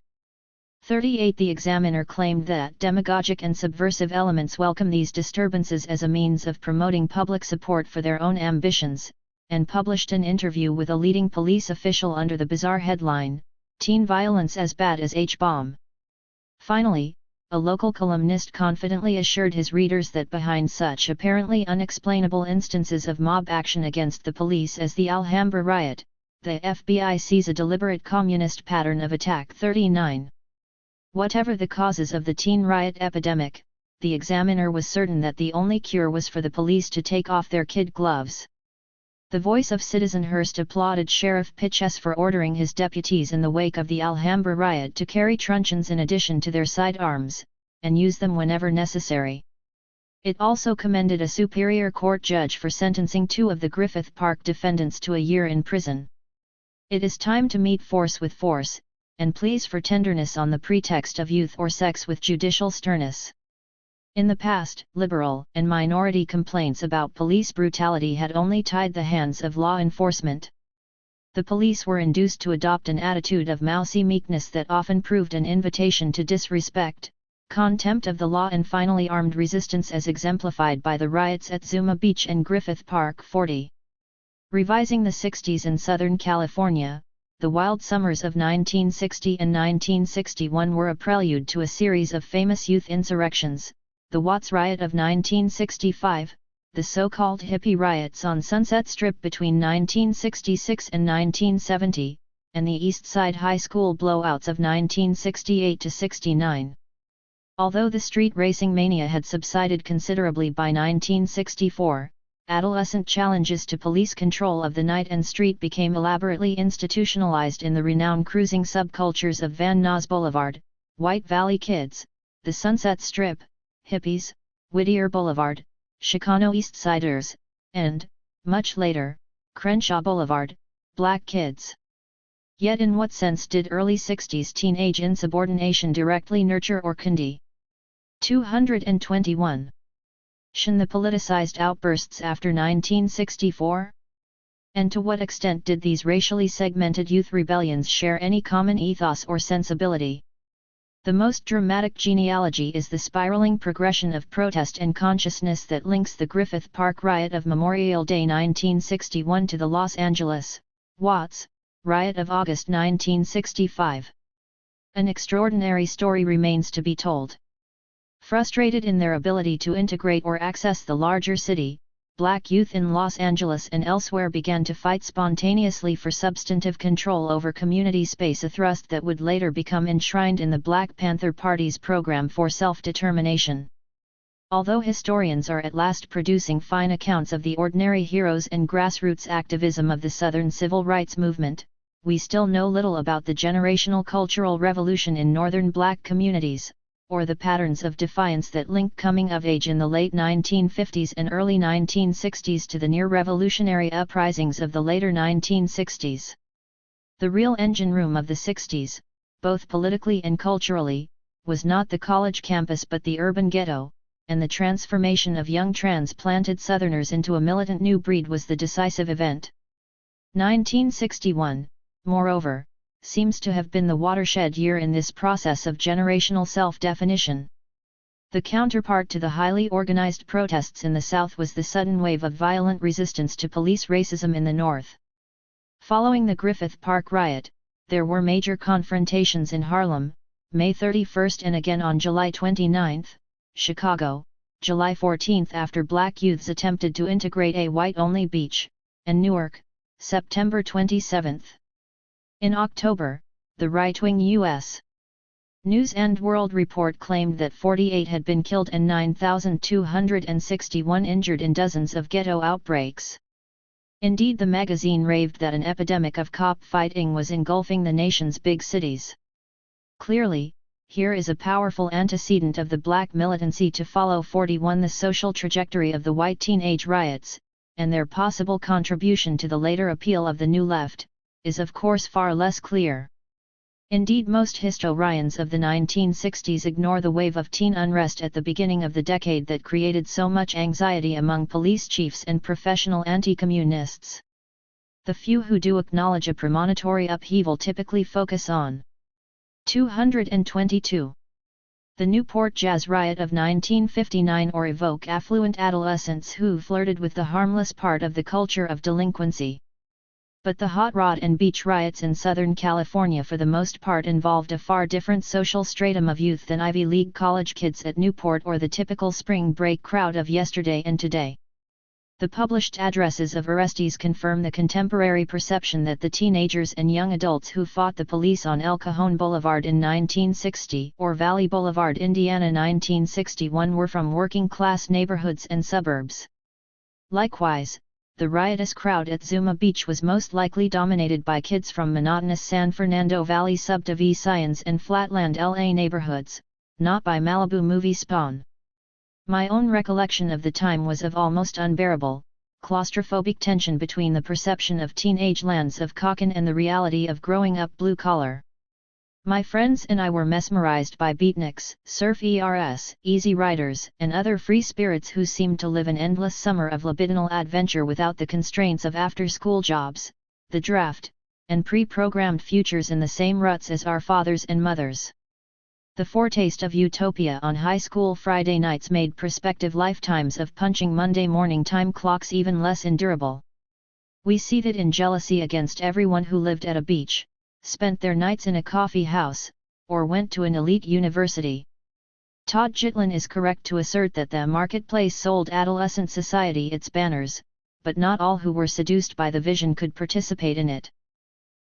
38 The Examiner claimed that demagogic and subversive elements welcome these disturbances as a means of promoting public support for their own ambitions, and published an interview with a leading police official under the bizarre headline, "Teen Violence as Bad as H-Bomb." Finally, a local columnist confidently assured his readers that behind such apparently unexplainable instances of mob action against the police as the Alhambra riot, the FBI sees a deliberate communist pattern of attack. 39. Whatever the causes of the teen riot epidemic, the Examiner was certain that the only cure was for the police to take off their kid gloves. The voice of Citizen Hearst applauded Sheriff Pitchess for ordering his deputies in the wake of the Alhambra riot to carry truncheons in addition to their sidearms, and use them whenever necessary. It also commended a Superior Court judge for sentencing 2 of the Griffith Park defendants to a year in prison. It is time to meet force with force, and pleas for tenderness on the pretext of youth or sex with judicial sternness. In the past, liberal and minority complaints about police brutality had only tied the hands of law enforcement. The police were induced to adopt an attitude of mousy meekness that often proved an invitation to disrespect, contempt of the law and finally armed resistance, as exemplified by the riots at Zuma Beach and Griffith Park. 40. Revising the 60s in Southern California, the wild summers of 1960 and 1961 were a prelude to a series of famous youth insurrections: the Watts Riot of 1965, the so-called hippie riots on Sunset Strip between 1966 and 1970, and the East Side High School blowouts of 1968–69. Although the street racing mania had subsided considerably by 1964, adolescent challenges to police control of the night and street became elaborately institutionalized in the renowned cruising subcultures of Van Nuys Boulevard, White Valley Kids, the Sunset Strip, Hippies, Whittier Boulevard, Chicano East Siders, and, much later, Crenshaw Boulevard, Black Kids. Yet in what sense did early 60s teenage insubordination directly nurture or condemn? 221. Shun the politicized outbursts after 1964? And to what extent did these racially segmented youth rebellions share any common ethos or sensibility? The most dramatic genealogy is the spiraling progression of protest and consciousness that links the Griffith Park riot of Memorial Day 1961 to the Los Angeles, Watts, riot of August 1965. An extraordinary story remains to be told. Frustrated in their ability to integrate or access the larger city, Black youth in Los Angeles and elsewhere began to fight spontaneously for substantive control over community space, a thrust that would later become enshrined in the Black Panther Party's program for self-determination. Although historians are at last producing fine accounts of the ordinary heroes and grassroots activism of the Southern Civil Rights Movement, we still know little about the generational cultural revolution in Northern Black communities, or the patterns of defiance that link coming of age in the late 1950s and early 1960s to the near-revolutionary uprisings of the later 1960s. The real engine room of the 60s, both politically and culturally, was not the college campus but the urban ghetto, and the transformation of young transplanted Southerners into a militant new breed was the decisive event. 1961, moreover, seems to have been the watershed year in this process of generational self-definition. The counterpart to the highly organized protests in the South was the sudden wave of violent resistance to police racism in the North. Following the Griffith Park riot, there were major confrontations in Harlem, May 31 and again on July 29, Chicago, July 14 after Black youths attempted to integrate a white-only beach, and Newark, September 27. In October, the right-wing U.S. News and World Report claimed that 48 had been killed and 9,261 injured in dozens of ghetto outbreaks. Indeed, the magazine raved that an epidemic of cop fighting was engulfing the nation's big cities. Clearly, here is a powerful antecedent of the Black militancy to follow. 41 The social trajectory of the white teenage riots, and their possible contribution to the later appeal of the New Left, is of course far less clear. Indeed, most historians of the 1960s ignore the wave of teen unrest at the beginning of the decade that created so much anxiety among police chiefs and professional anti-communists. The few who do acknowledge a premonitory upheaval typically focus on 222. The Newport Jazz Riot of 1959, or evoke affluent adolescents who flirted with the harmless part of the culture of delinquency. But the Hot Rod and Beach riots in Southern California for the most part involved a far different social stratum of youth than Ivy League college kids at Newport or the typical spring break crowd of yesterday and today. The published addresses of arrestees confirm the contemporary perception that the teenagers and young adults who fought the police on El Cajon Boulevard in 1960 or Valley Boulevard, Indiana 1961 were from working-class neighborhoods and suburbs. Likewise, the riotous crowd at Zuma Beach was most likely dominated by kids from monotonous San Fernando Valley subdivisions and flatland LA neighborhoods, not by Malibu movie spawn. My own recollection of the time was of almost unbearable, claustrophobic tension between the perception of teenage lands of Cocken and the reality of growing up blue-collar. My friends and I were mesmerized by beatniks, surf ERS, easy riders, and other free spirits who seemed to live an endless summer of libidinal adventure without the constraints of after-school jobs, the draft, and pre-programmed futures in the same ruts as our fathers and mothers. The foretaste of utopia on high school Friday nights made prospective lifetimes of punching Monday morning time clocks even less endurable. We seethed in jealousy against everyone who lived at a beach, spent their nights in a coffee house, or went to an elite university. Todd Gitlin is correct to assert that the marketplace sold adolescent society its banners, but not all who were seduced by the vision could participate in it.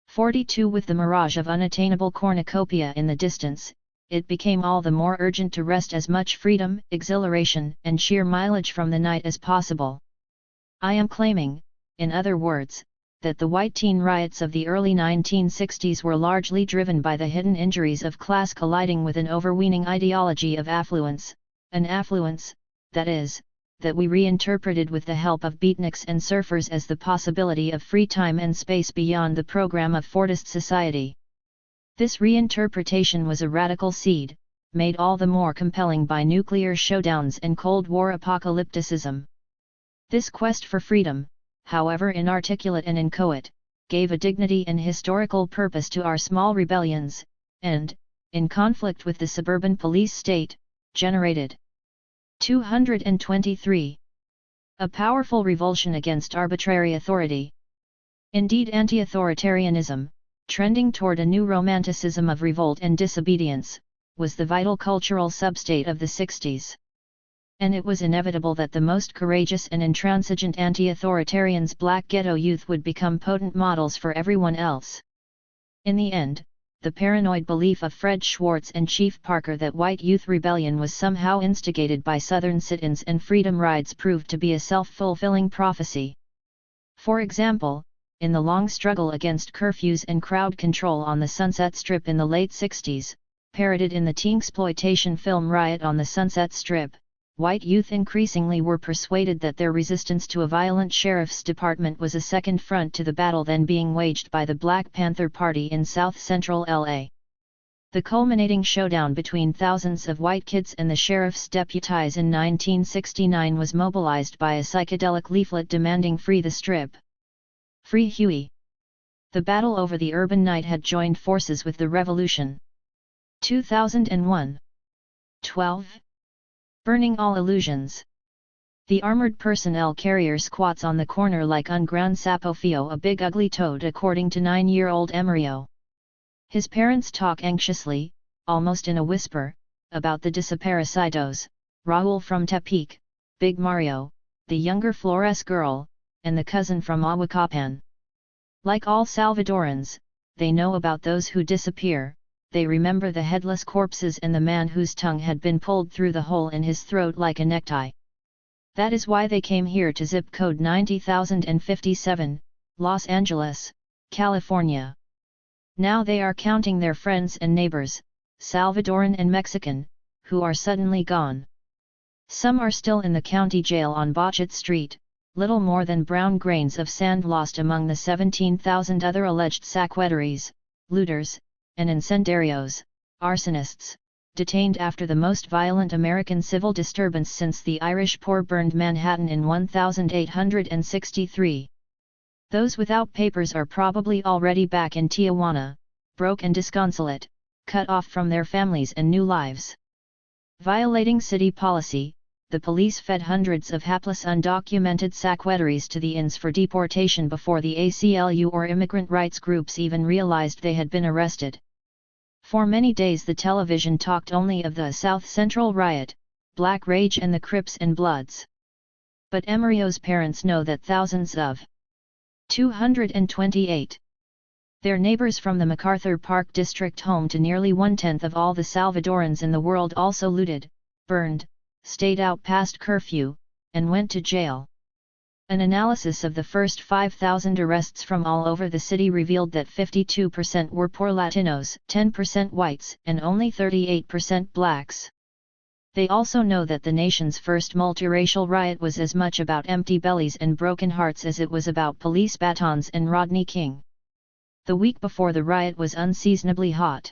42 With the mirage of unattainable cornucopia in the distance, it became all the more urgent to wrest as much freedom, exhilaration, and sheer mileage from the night as possible. I am claiming, in other words, that the white teen riots of the early 1960s were largely driven by the hidden injuries of class colliding with an overweening ideology of affluence, an affluence, that is, that we reinterpreted with the help of beatniks and surfers as the possibility of free time and space beyond the program of Fordist society. This reinterpretation was a radical seed, made all the more compelling by nuclear showdowns and Cold War apocalypticism. This quest for freedom, however inarticulate and inchoate, gave a dignity and historical purpose to our small rebellions, and, in conflict with the suburban police state, generated 223. A powerful revulsion against arbitrary authority. Indeed, anti-authoritarianism, trending toward a new romanticism of revolt and disobedience, was the vital cultural substate of the 60s. And it was inevitable that the most courageous and intransigent anti-authoritarians, black ghetto youth, would become potent models for everyone else. In the end, the paranoid belief of Fred Schwartz and Chief Parker that white youth rebellion was somehow instigated by Southern sit-ins and freedom rides proved to be a self-fulfilling prophecy. For example, in the long struggle against curfews and crowd control on the Sunset Strip in the late 60s, parodied in the teenexploitation film Riot on the Sunset Strip, white youth increasingly were persuaded that their resistance to a violent sheriff's department was a second front to the battle then being waged by the Black Panther Party in south-central LA. The culminating showdown between thousands of white kids and the sheriff's deputies in 1969 was mobilized by a psychedelic leaflet demanding "Free the Strip. Free Huey." The battle over the urban night had joined forces with the revolution. 2001. 12. Burning all illusions. The armored personnel carrier squats on the corner like un gran sapo fio, a big ugly toad, according to 9-year-old Emerio. His parents talk anxiously, almost in a whisper, about the desaparecidos, Raul from Tepic, Big Mario, the younger Flores girl, and the cousin from Ahuacapan. Like all Salvadorans, they know about those who disappear. They remember the headless corpses and the man whose tongue had been pulled through the hole in his throat like a necktie. That is why they came here to zip code 90,057, Los Angeles, California. Now they are counting their friends and neighbors, Salvadoran and Mexican, who are suddenly gone. Some are still in the county jail on Botchet Street, little more than brown grains of sand lost among the 17,000 other alleged saqueteries, looters, and incendiarios, arsonists, detained after the most violent American civil disturbance since the Irish Poor burned Manhattan in 1863. Those without papers are probably already back in Tijuana, broke and disconsolate, cut off from their families and new lives. Violating city policy, the police fed hundreds of hapless undocumented saqueteries to the INS for deportation before the ACLU or immigrant rights groups even realized they had been arrested. For many days the television talked only of the South Central riot, Black Rage and the Crips and Bloods. But Emerio's parents know that thousands of 228 their neighbors from the MacArthur Park district, home to nearly one-tenth of all the Salvadorans in the world, also looted, burned, stayed out past curfew, and went to jail. An analysis of the first 5,000 arrests from all over the city revealed that 52% were poor Latinos, 10% whites, and only 38% blacks. They also know that the nation's first multiracial riot was as much about empty bellies and broken hearts as it was about police batons and Rodney King. The week before the riot was unseasonably hot.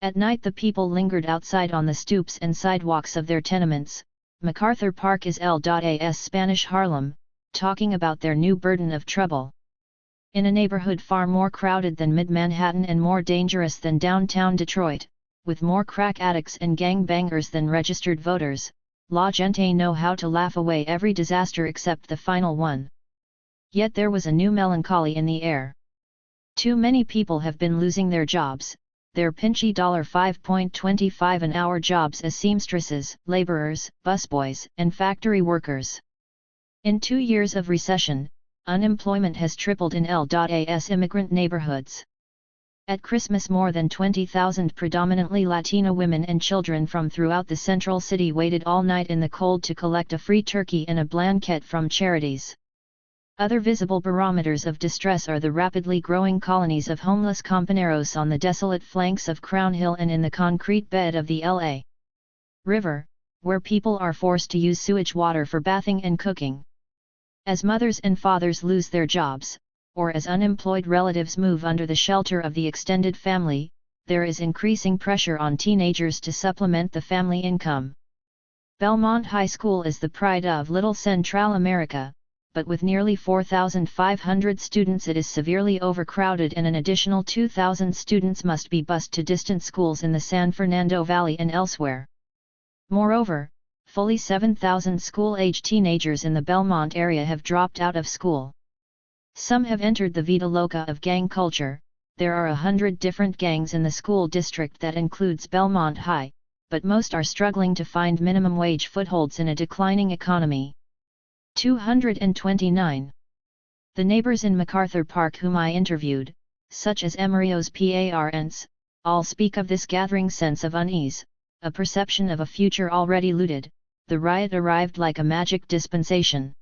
At night the people lingered outside on the stoops and sidewalks of their tenements. MacArthur Park is LA's Spanish Harlem, talking about their new burden of trouble. In a neighborhood far more crowded than mid-Manhattan and more dangerous than downtown Detroit, with more crack addicts and gang-bangers than registered voters, la gente know how to laugh away every disaster except the final one. Yet there was a new melancholy in the air. Too many people have been losing their jobs, their pinchy $5.25 an hour jobs as seamstresses, laborers, busboys, and factory workers. In 2 years of recession, unemployment has tripled in LA's immigrant neighborhoods. At Christmas, more than 20,000 predominantly Latina women and children from throughout the central city waited all night in the cold to collect a free turkey and a blanket from charities. Other visible barometers of distress are the rapidly growing colonies of homeless compañeros on the desolate flanks of Crown Hill and in the concrete bed of the LA River, where people are forced to use sewage water for bathing and cooking. As mothers and fathers lose their jobs, or as unemployed relatives move under the shelter of the extended family, there is increasing pressure on teenagers to supplement the family income. Belmont High School is the pride of Little Central America, but with nearly 4,500 students it is severely overcrowded, and an additional 2,000 students must be bused to distant schools in the San Fernando Valley and elsewhere. Moreover, fully 7,000 school-age teenagers in the Belmont area have dropped out of school. Some have entered the vida loca of gang culture. There are 100 different gangs in the school district that includes Belmont High, but most are struggling to find minimum wage footholds in a declining economy. 229. The neighbors in MacArthur Park whom I interviewed, such as Emerio's parents, all speak of this gathering sense of unease, a perception of a future already looted. The riot arrived like a magic dispensation.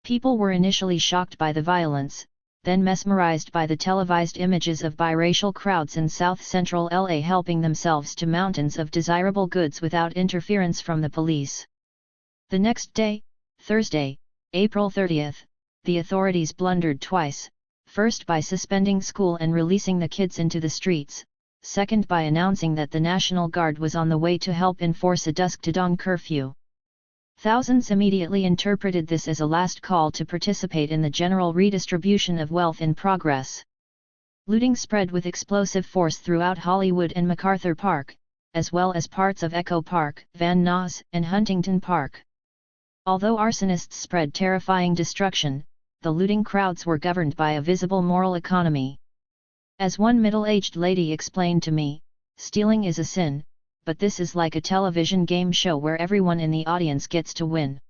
People were initially shocked by the violence, then mesmerized by the televised images of biracial crowds in south-central LA helping themselves to mountains of desirable goods without interference from the police. The next day, Thursday, April 30th, the authorities blundered twice, first by suspending school and releasing the kids into the streets, second by announcing that the National Guard was on the way to help enforce a dusk-to-dawn curfew. Thousands immediately interpreted this as a last call to participate in the general redistribution of wealth in progress. Looting spread with explosive force throughout Hollywood and MacArthur Park, as well as parts of Echo Park, Van Nuys, and Huntington Park. Although arsonists spread terrifying destruction, the looting crowds were governed by a visible moral economy. As one middle-aged lady explained to me, stealing is a sin, but this is like a television game show where everyone in the audience gets to win.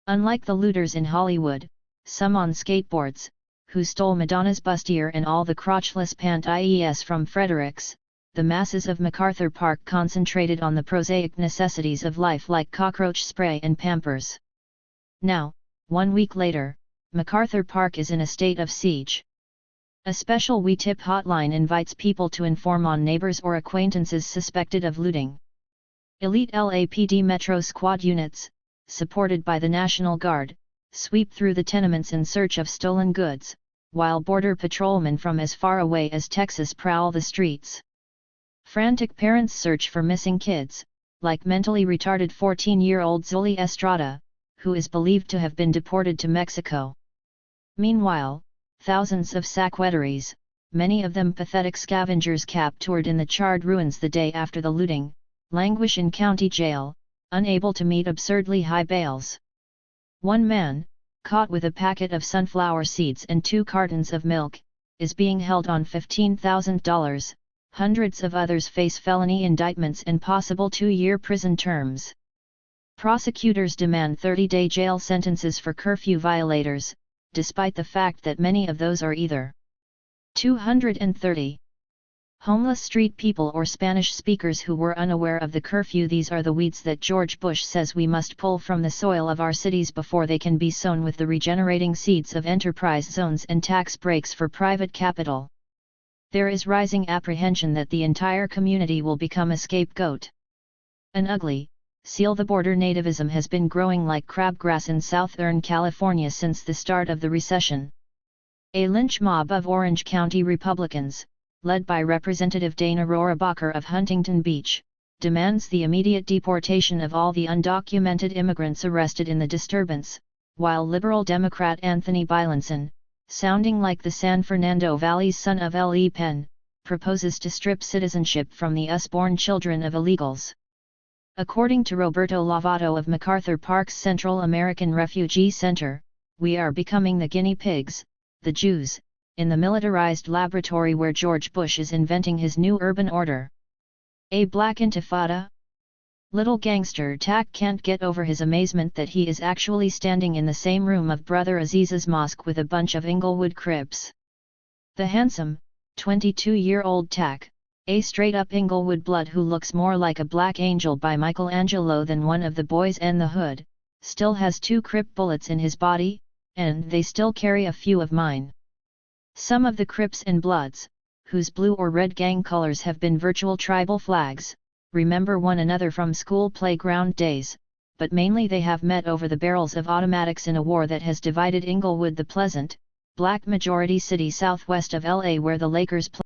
Unlike the looters in Hollywood, some on skateboards, who stole Madonna's bustier and all the crotchless panties from Fredericks, the masses of MacArthur Park concentrated on the prosaic necessities of life like cockroach spray and Pampers. Now, 1 week later, MacArthur Park is in a state of siege. A special We Tip hotline invites people to inform on neighbors or acquaintances suspected of looting. Elite LAPD Metro Squad units, supported by the National Guard, sweep through the tenements in search of stolen goods, while border patrolmen from as far away as Texas prowl the streets. Frantic parents search for missing kids, like mentally retarded 14-year-old Zully Estrada, who is believed to have been deported to Mexico. Meanwhile, thousands of saqueteries, many of them pathetic scavengers captured in the charred ruins the day after the looting, languish in county jail, unable to meet absurdly high bails. One man, caught with a packet of sunflower seeds and 2 cartons of milk, is being held on $15,000, hundreds of others face felony indictments and possible 2-year prison terms. Prosecutors demand 30-day jail sentences for curfew violators, despite the fact that many of those are either 230 homeless street people or Spanish speakers who were unaware of the curfew. These are the weeds that George Bush says we must pull from the soil of our cities before they can be sown with the regenerating seeds of enterprise zones and tax breaks for private capital. There is rising apprehension that the entire community will become a scapegoat. An ugly, seal-the-border nativism has been growing like crabgrass in southern California since the start of the recession. A lynch mob of Orange County Republicans, led by Representative Dana Rohrabacher of Huntington Beach, demands the immediate deportation of all the undocumented immigrants arrested in the disturbance, while Liberal Democrat Anthony Bielenson, sounding like the San Fernando Valley's son of Le Pen, proposes to strip citizenship from the us-born children of illegals. According to Roberto Lovato of MacArthur Park's Central American Refugee Center, we are becoming the guinea pigs, the Jews, in the militarized laboratory where George Bush is inventing his new urban order. A black intifada? Little gangster Tak can't get over his amazement that he is actually standing in the same room of Brother Aziz's mosque with a bunch of Inglewood Crips. The handsome, 22-year-old Tak, a straight-up Inglewood blood who looks more like a black angel by Michelangelo than one of the boys in the hood, still has 2 Crip bullets in his body, and they still carry a few of mine. Some of the Crips and Bloods, whose blue or red gang colors have been virtual tribal flags, remember one another from school playground days, but mainly they have met over the barrels of automatics in a war that has divided Inglewood, the pleasant, black majority city southwest of LA where the Lakers play.